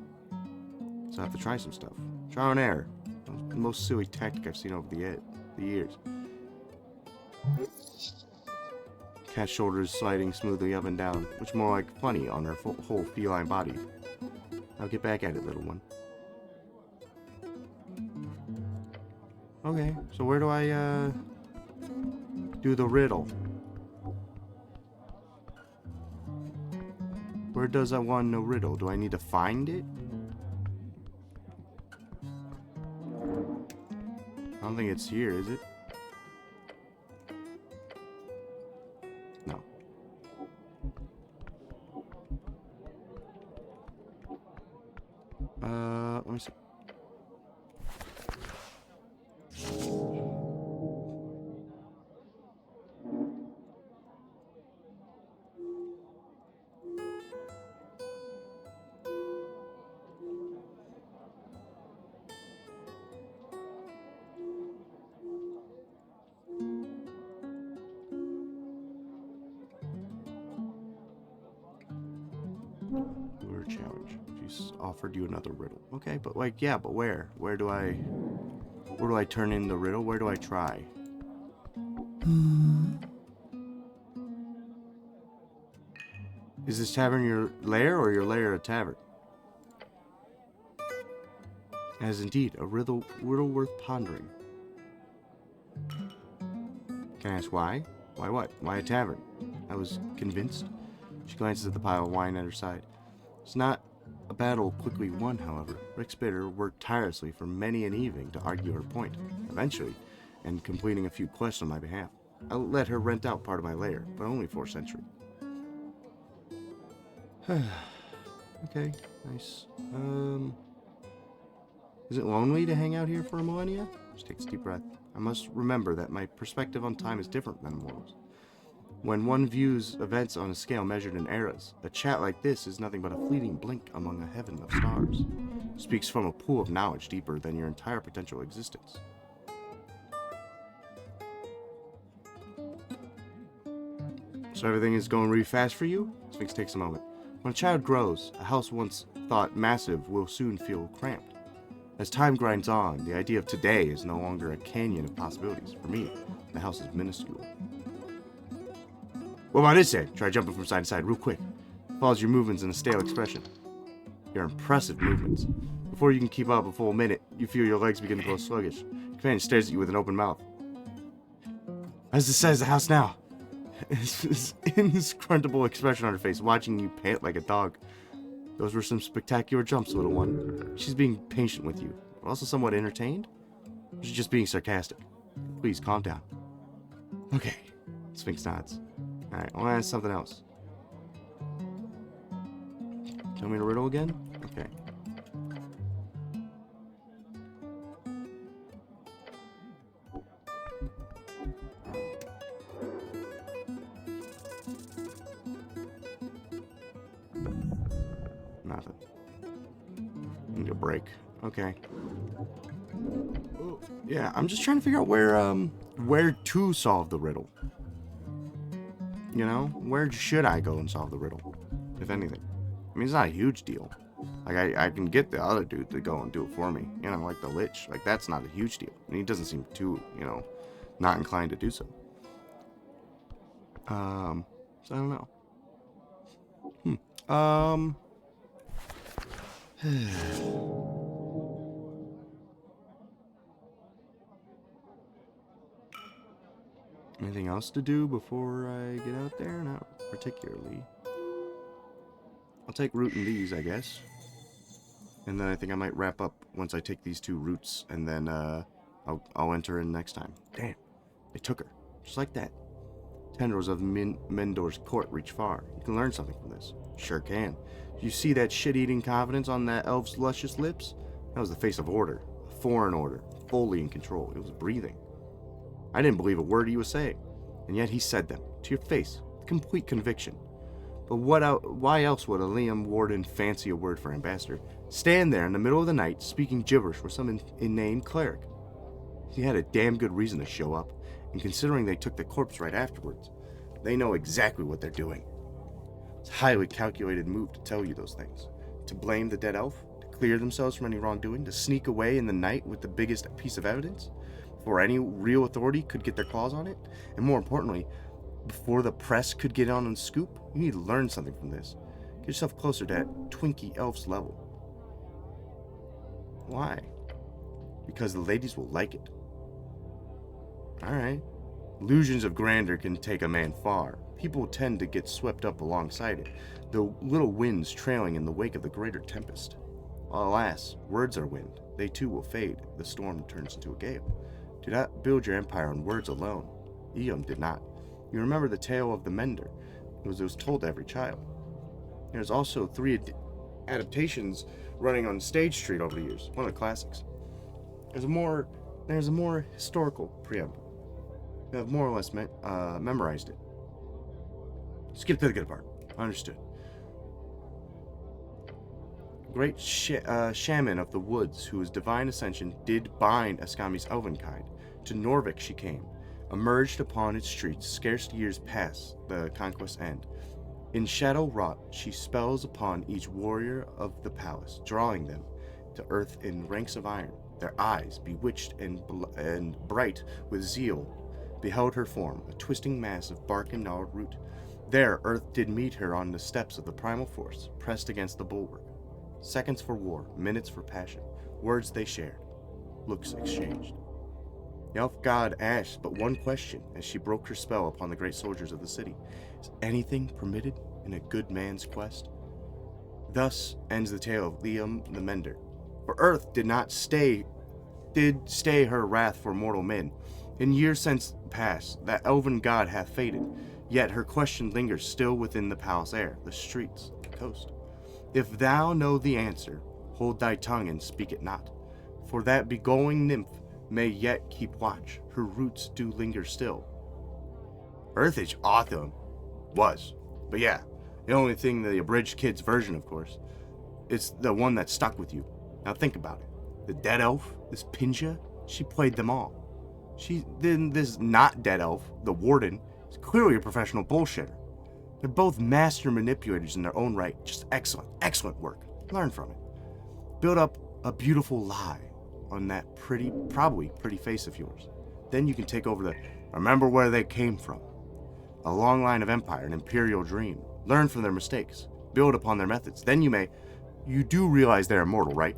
So I have to try some stuff. Trial and error. The most silly tactic I've seen over the years. Cat's shoulders sliding smoothly up and down, which more like funny on her whole feline body. I'll get back at it, little one. Okay, so where do I, do the riddle? Where does I want no riddle? Do I need to find it? I don't think it's here, is it? No. Let me see. Lure challenge. She's offered you another riddle. Okay, but like, yeah, but where? Where do I turn in the riddle? Where do I try? Is this tavern your lair or your lair a tavern? As indeed, a riddle worth pondering. Can I ask why? Why what? Why a tavern? I was convinced. She glances at the pile of wine at her side. It's not a battle quickly won, however. Rick Spitter worked tirelessly for many an evening to argue her point. Eventually, and completing a few quests on my behalf, I let her rent out part of my lair, but only for a century. Okay, nice. Is it lonely to hang out here for a millennia? She takes a deep breath. I must remember that my perspective on time is different than mortals. When one views events on a scale measured in eras, a chat like this is nothing but a fleeting blink among a heaven of stars. It speaks from a pool of knowledge deeper than your entire potential existence. So everything is going really fast for you? Sphinx takes a moment. When a child grows, a house once thought massive will soon feel cramped. As time grinds on, the idea of today is no longer a canyon of possibilities. For me, the house is minuscule. What about this head? Try jumping from side to side real quick. Follows your movements in a stale expression. Your impressive movements. Before you can keep up a full minute, you feel your legs begin to grow sluggish. Your companion stares at you with an open mouth. How's the size of the house now? This indescribable expression on her face, watching you pant like a dog. Those were some spectacular jumps, little one. She's being patient with you, but also somewhat entertained. She's just being sarcastic. Please, calm down. Okay. Sphinx nods. Alright, I want to ask something else. Tell me the riddle again? Okay. Nothing. Need a break. Okay. Yeah, I'm just trying to figure out where to solve the riddle. You know, where should I go and solve the riddle, if anything? I mean, it's not a huge deal. Like, I can get the other dude to go and do it for me. You know, like the Lich. Like, that's not a huge deal. And he doesn't seem too, you know, not inclined to do so. So I don't know. Anything else to do before I get out there? Not particularly. I'll take root in these, I guess. And then I think I might wrap up once I take these 2 roots, and then I'll enter in next time. Damn, they took her. Just like that. Tendrils of Mendor's court reach far. You can learn something from this. Sure can. You see that shit-eating confidence on that elf's luscious lips? That was the face of order. A foreign order. Fully in control. It was breathing. I didn't believe a word he was saying, and yet he said them, to your face, with complete conviction. But why else would a Liam Warden fancy a word for ambassador? Stand there in the middle of the night, speaking gibberish for some inane cleric. He had a damn good reason to show up, and considering they took the corpse right afterwards, they know exactly what they're doing. It's a highly calculated move to tell you those things. To blame the dead elf, to clear themselves from any wrongdoing, to sneak away in the night with the biggest piece of evidence, before any real authority could get their claws on it, and more importantly, before the press could get on and scoop. You need to learn something from this. Get yourself closer to that Twinkie elf's level. Why? Because the ladies will like it. Alright. Illusions of grandeur can take a man far. People tend to get swept up alongside it, the little winds trailing in the wake of the greater tempest. Alas, words are wind. They too will fade. The storm turns into a gale. Do not build your empire on words alone. Eom did not. You remember the tale of the Mender. It was told to every child. There's also 3 adaptations running on Stage Street over the years. One of the classics. There's a more historical preamble. I've more or less memorized it. Skip to the good part. Understood. Great shaman of the woods, whose divine ascension did bind Ascami's elvenkind. To Norvik she came, emerged upon its streets scarce years past the conquest's end. In shadow wrought, she spells upon each warrior of the palace, drawing them to earth in ranks of iron. Their eyes, bewitched and bright with zeal, beheld her form, a twisting mass of bark and gnarled root. There earth did meet her on the steps of the primal force, pressed against the bulwark. Seconds for war, minutes for passion. Words they shared, looks exchanged. The elf god asked but one question as she broke her spell upon the great soldiers of the city. Is anything permitted in a good man's quest? Thus ends the tale of Liam the Mender. For earth did stay her wrath for mortal men. In years since past, that elven god hath faded, yet her question lingers still within the palace air, the streets, the coast. If thou know the answer, hold thy tongue and speak it not, for that beguiling nymph may yet keep watch, her roots do linger still. Earth is awesome. Was. But yeah, the only thing, the abridged kids version, of course, it's the one that stuck with you. Now think about it. The dead elf, this Pinja, she played them all. This not dead elf, the warden, is clearly a professional bullshitter. They're both master manipulators in their own right. Just excellent work. Learn from it. Build up a beautiful lie on that probably pretty face of yours. Then you can take over the remember where they came from. A long line of empire, an imperial dream. Learn from their mistakes. Build upon their methods. Then you do realize they're immortal, right?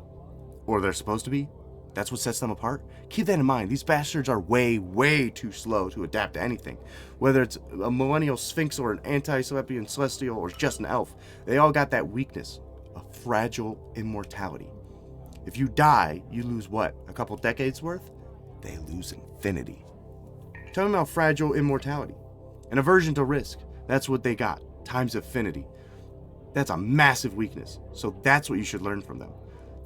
Or they're supposed to be? That's what sets them apart? Keep that in mind. These bastards are way too slow to adapt to anything. Whether it's a millennial sphinx or an anti-Celebian celestial or just an elf, they all got that weakness, a fragile immortality. If you die, you lose what? A couple decades worth? They lose infinity. Tell me about fragile immortality. An aversion to risk. That's what they got. Times infinity. That's a massive weakness. So that's what you should learn from them.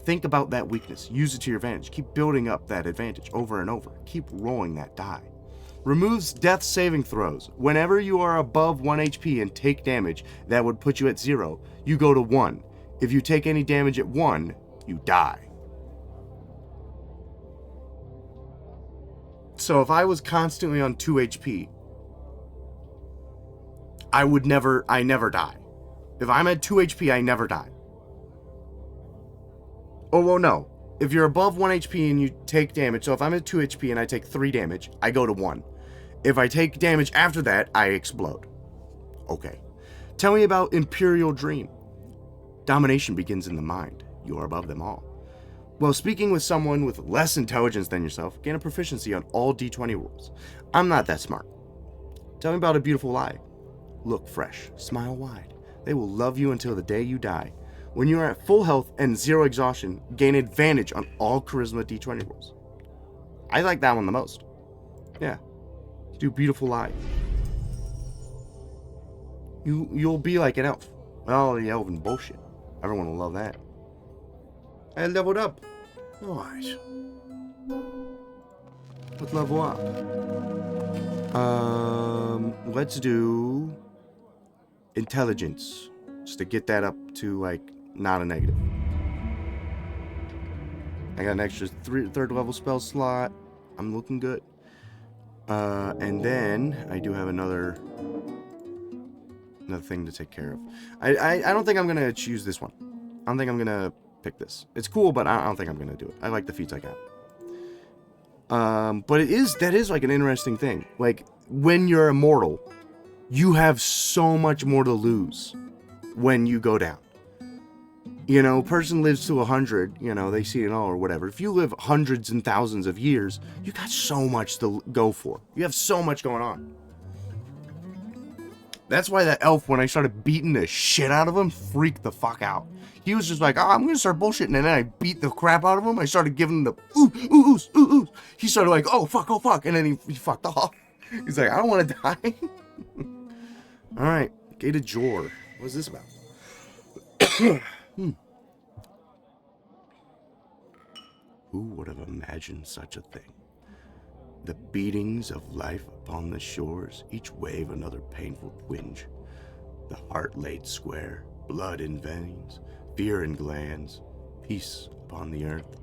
Think about that weakness. Use it to your advantage. Keep building up that advantage over and over. Keep rolling that die. Removes death saving throws. Whenever you are above 1 HP and take damage that would put you at 0, you go to 1. If you take any damage at 1, you die. So if I was constantly on 2 HP, I never die. If I'm at 2 HP, I never die. Oh, well, no. If you're above 1 HP and you take damage, so if I'm at 2 HP and I take 3 damage, I go to 1. If I take damage after that, I explode. Okay. Tell me about Imperial Dream. Domination begins in the mind. You are above them all. Well, speaking with someone with less intelligence than yourself, gain a proficiency on all D20 rolls. I'm not that smart. Tell me about A Beautiful Lie. Look fresh. Smile wide. They will love you until the day you die. When you are at full health and 0 exhaustion, gain advantage on all charisma D20 rolls. I like that one the most. Yeah. Do Beautiful Lie. You'll be like an elf. Well, the elven bullshit. Everyone will love that. I leveled up. Nice. Let's level up. Let's do intelligence. Just to get that up to, like, not a negative. I got an extra third level spell slot. I'm looking good. And then I do have another thing to take care of. I don't think I'm gonna choose this one. I don't think I'm gonna pick this. It's cool, but I don't think I'm gonna do it. I like the feats I got. But that is like an interesting thing. Like, when you're immortal, you have so much more to lose when you go down. You know, person lives to 100, you know, they see it all or whatever. If you live hundreds and thousands of years, you got so much to go for. You have so much going on. That's why that elf, when I started beating the shit out of him, freaked the fuck out. He was just like, oh, I'm gonna start bullshitting, and then I beat the crap out of him. I started giving him the ooh. He started like, oh fuck, and then he fucked off. He's like, I don't want to die. Alright, Gate of Jor. What's this about? Who would have imagined such a thing? The beatings of life upon the shores, each wave another painful twinge. The heart laid square, blood in veins, fear in glands, peace upon the earth.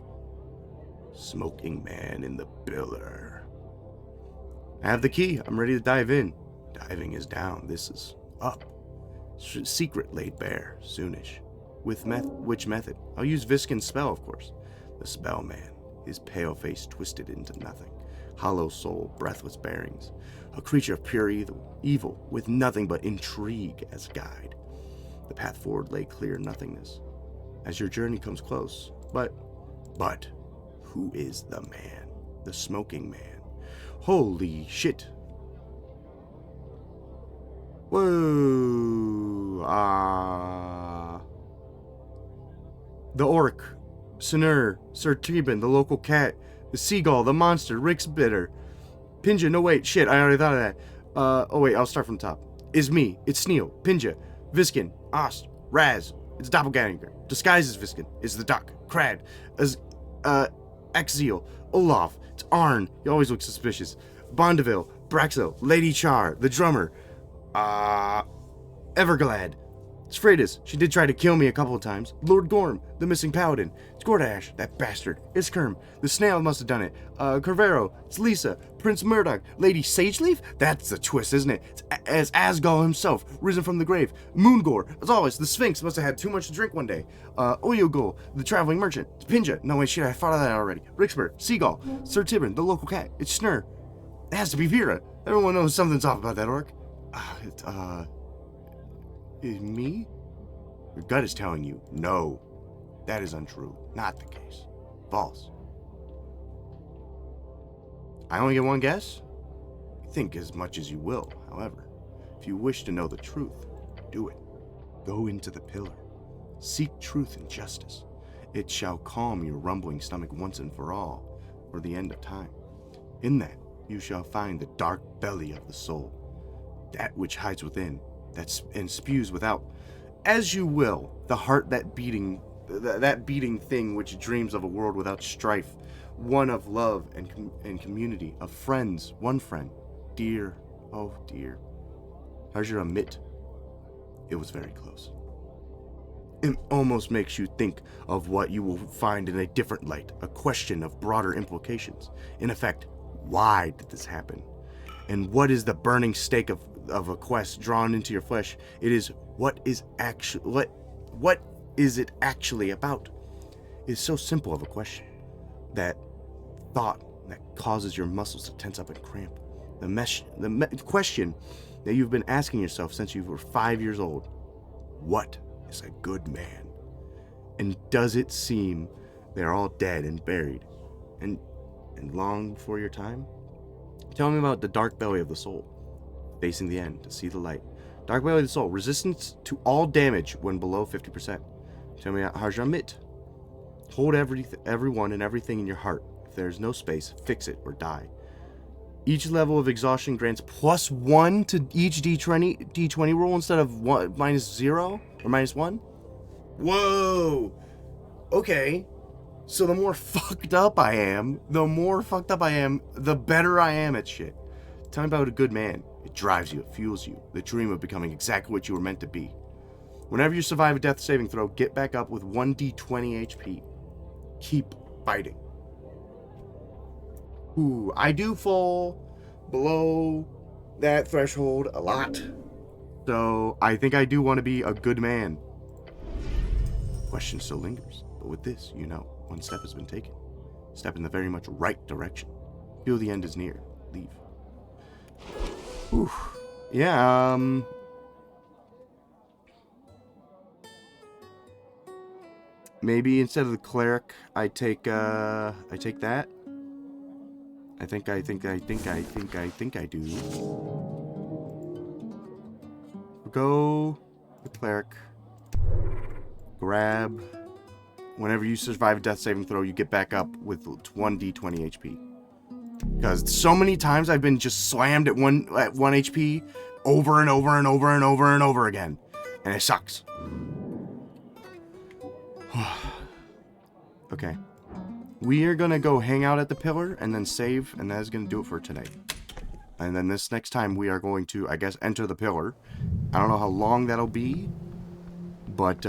Smoking man in the pillar. I have the key. I'm ready to dive in. Diving is down. This is up. secret laid bare, soonish. Which method? I'll use Viskin's spell, of course. The spell man, his pale face twisted into nothing. Hollow soul, breathless bearings. A creature of pure evil, with nothing but intrigue as guide. The path forward lay clear nothingness. As your journey comes close, but, who is the man? The smoking man. Holy shit. Whoa. The orc, Sinur, Sir Teban, the local cat, the seagull, the monster, Rick's bitter. Pinja, no wait, shit, I already thought of that. Oh wait, I'll start from the top. Is me, it's Sneal, Pinja, Viskin, Ost, Raz, it's Doppelganger, disguises Viskin, it's the duck, Crad, Exil, Olaf, it's Arn, he always looks suspicious, Bondeville, Braxo, Lady Char, the drummer, Everglad, it's Freitas, she did try to kill me a couple of times, Lord Gorm, the missing paladin, it's Gordash, that bastard, it's Kerm, the snail must have done it, Corvero, it's Lisa, Prince Murdoch, Lady Sageleaf, that's the twist, isn't it? It's Asgal himself, risen from the grave, Moongore, as always, the Sphinx must have had too much to drink one day, Oyogol, the traveling merchant, it's Pinja, no wait, shit, I thought of that already, Rixbert, Seagull, Sir Tibern, the local cat, it's Snur, it has to be Vera, everyone knows something's off about that orc, me? Your gut is telling you, no, that is untrue, not the case, false. I only get one guess? Think as much as you will, however. If you wish to know the truth, do it. Go into the pillar. Seek truth and justice. It shall calm your rumbling stomach once and for all, for the end of time. In that, you shall find the dark belly of the soul, that which hides within, and spews without. As you will, the heart that beating thing which dreams of a world without strife, one of love and community, of friends, one friend, dear, oh dear. Harjura Mit, it was very close. It almost makes you think of what you will find in a different light, a question of broader implications. In effect, why did this happen? And what is the burning stake of a quest drawn into your flesh? It is what is it actually about? It's so simple of a question. That thought that causes your muscles to tense up and cramp. The question that you've been asking yourself since you were 5 years old. What is a good man? And does it seem they're all dead and buried and long before your time? Tell me about the dark belly of the soul. Facing the end to see the light. Dark belly of the soul. Resistance to all damage when below 50%. Tell me about Harjura Mit. Hold everyone and everything in your heart. If there's no space, fix it or die. Each level of exhaustion grants +1 to each D20 roll instead of -0 or -1. Whoa. Okay. So the more fucked up I am, the better I am at shit. Tell me about a good man. It drives you, it fuels you. The dream of becoming exactly what you were meant to be. Whenever you survive a death saving throw, get back up with 1d20 HP. Keep fighting. Ooh, I do fall below that threshold a lot. So I think I do want to be a good man. Question still lingers, but with this, you know, one step has been taken. Step in the very much right direction. Feel the end is near. Leave. Whew. Yeah, maybe instead of the cleric, I take that. I think I do. Go the cleric. Grab. Whenever you survive a death saving throw, you get back up with 1d20 HP. Because so many times I've been just slammed at 1 HP over and over and over and over and over again. And it sucks. Okay. We are going to go hang out at the pillar and then save, and that is going to do it for tonight. And then this next time we are going to, I guess, enter the pillar. I don't know how long that'll be, but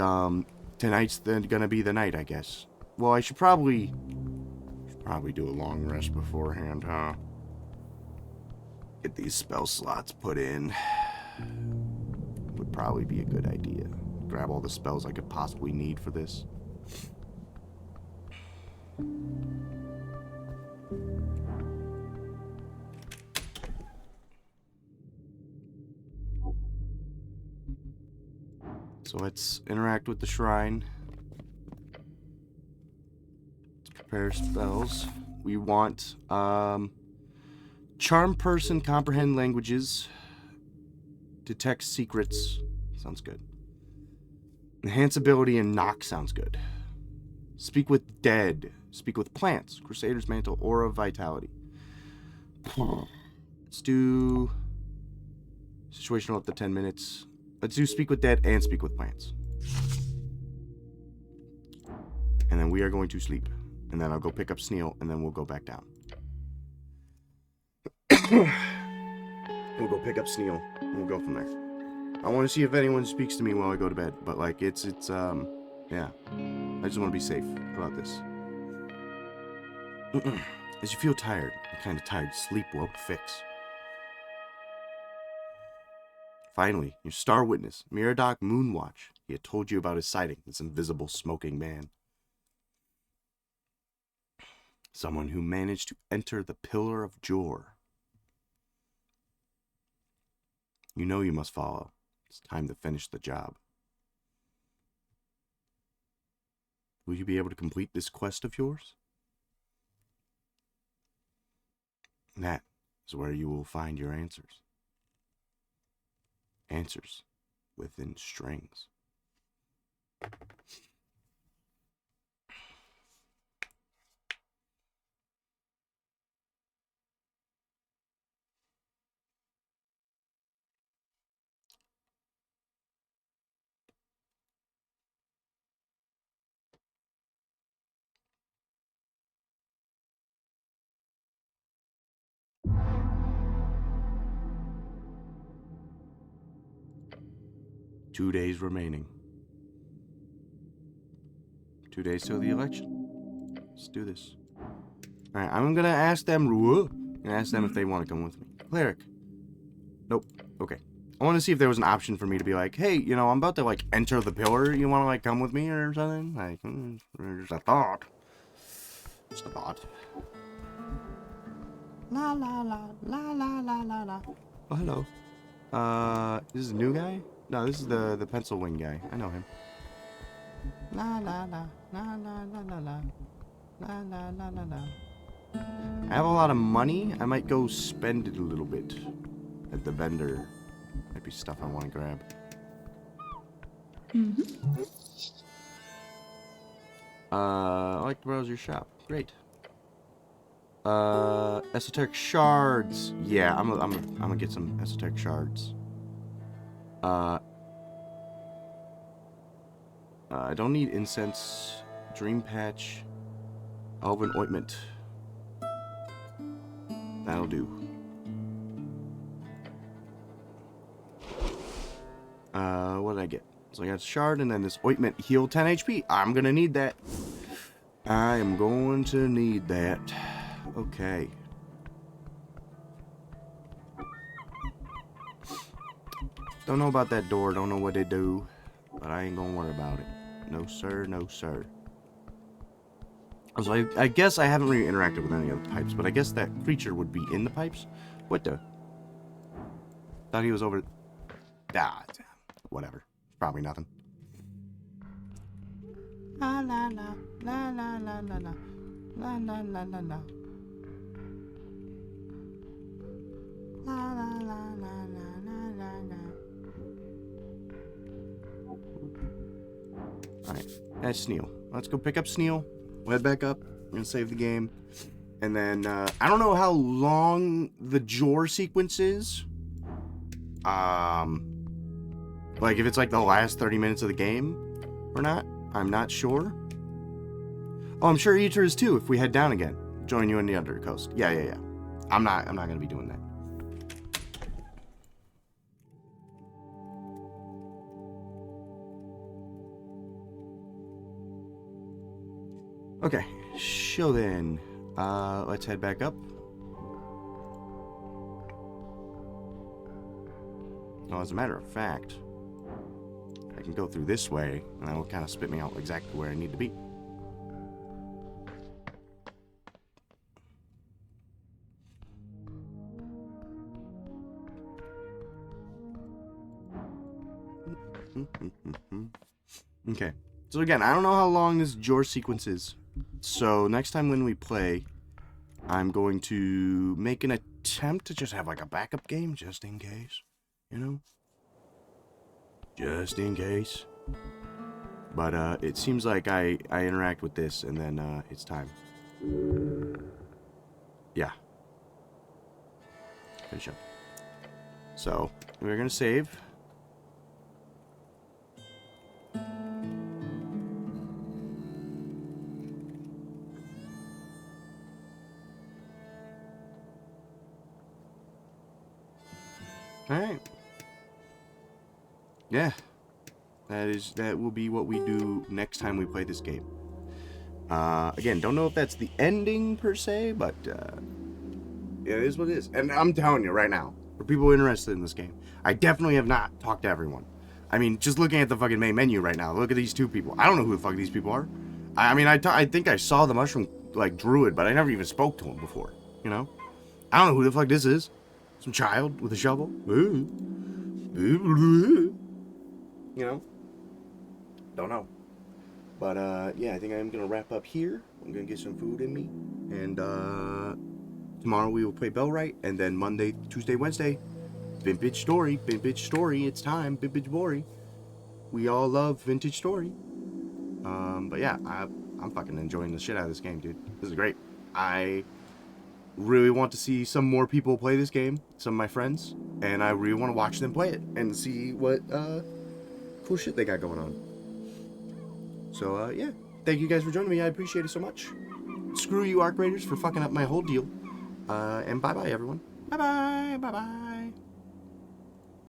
tonight's going to be the night, I guess. Well, I should probably do a long rest beforehand, huh? Get these spell slots put in. Would probably be a good idea. Grab all the spells I could possibly need for this. So let's interact with the shrine. Let's prepare spells. We want charm person, comprehend languages, detect secrets. Sounds good. Enhance ability and knock sounds good. Speak with dead. Speak with plants. Crusader's mantle, aura, vitality. Let's do situational up to 10 minutes. Let's do speak with dead and speak with plants. And then we are going to sleep. And then I'll go pick up Sneal, and then we'll go back down. We'll go pick up Sneal, and we'll go from there. I want to see if anyone speaks to me while I go to bed, but like yeah. I just want to be safe about this. As you feel tired, you're kind of tired, sleep won't fix. Finally, your star witness, Miradoc Moonwatch. He had told you about his sighting, this invisible smoking man. Someone who managed to enter the Pillar of Jor. You know you must follow. It's time to finish the job. Will you be able to complete this quest of yours? That is where you will find your answers. Answers within strings. Two days remaining. 2 days till the election. Let's do this. Alright, I'm gonna ask them. If they want to come with me. Cleric. Nope. Okay. I want to see if there was an option for me to be like, hey, you know, I'm about to like enter the pillar. You want to like come with me or something? Like, just a thought. Just a thought. La la la la la la la la. Oh, hello. This is a new guy? No, this is the pencil wing guy. I know him. La la la la la la la la la la la la la. I have a lot of money. I might go spend it a little bit at the vendor. Might be stuff I want to grab. I like to browse your shop. Great. Esoteric shards. Yeah, I'm gonna get some esoteric shards. I don't need incense. Dream patch. Elven ointment. That'll do. What did I get? So I got shard and then this ointment heal 10 HP. I'm gonna need that. I am going to need that. Okay. Don't know about that door. Don't know what they do. But I ain't gonna worry about it. No sir, no sir. So I guess I haven't really interacted with any of the pipes, but I guess that creature would be in the pipes. What the? Thought he was over. Ah, whatever. Probably nothing. La la la la la la la la la la la la la. La la la la la la la. Alright, that's Sneal. Let's go pick up Sneal. We'll head back up. We're gonna save the game. And then, I don't know how long the Jor sequence is. Like if it's like the last 30 minutes of the game or not. I'm not sure. Oh, I'm sure Eater is too if we head down again. Join you in the Undercoast. Yeah. I'm not gonna be doing that. Okay, so then, let's head back up. Oh, as a matter of fact, I can go through this way, and that will kind of spit me out exactly where I need to be. Okay. So again, I don't know how long this George sequence is. So next time when we play, I'm going to make an attempt to just have like a backup game, just in case. You know? Just in case. But it seems like I interact with this and then it's time. Yeah. Finish up. So, we're gonna save. Alright. Yeah. That will be what we do next time we play this game. Again, don't know if that's the ending per se, but yeah, it is what it is. And I'm telling you right now, for people interested in this game, I definitely have not talked to everyone. I mean, just looking at the fucking main menu right now, look at these two people. I don't know who the fuck these people are. I mean, I think I saw the mushroom, like, druid, but I never even spoke to him before, you know? I don't know who the fuck this is. Some child with a shovel. You know? Don't know. But, yeah, I think I'm going to wrap up here. I'm going to get some food in me. And, tomorrow we will play Bellwright. And then Monday, Tuesday, Wednesday, Vintage Story. Vintage Story. It's time. Vintage Story. We all love Vintage Story. But yeah, I'm fucking enjoying the shit out of this game, dude. This is great. I really want to see some more people play this game. Some of my friends. And I really want to watch them play it. And see what, cool shit they got going on. So, yeah. Thank you guys for joining me. I appreciate it so much. Screw you, Arc Raiders, for fucking up my whole deal. And bye-bye, everyone. Bye-bye. Bye-bye.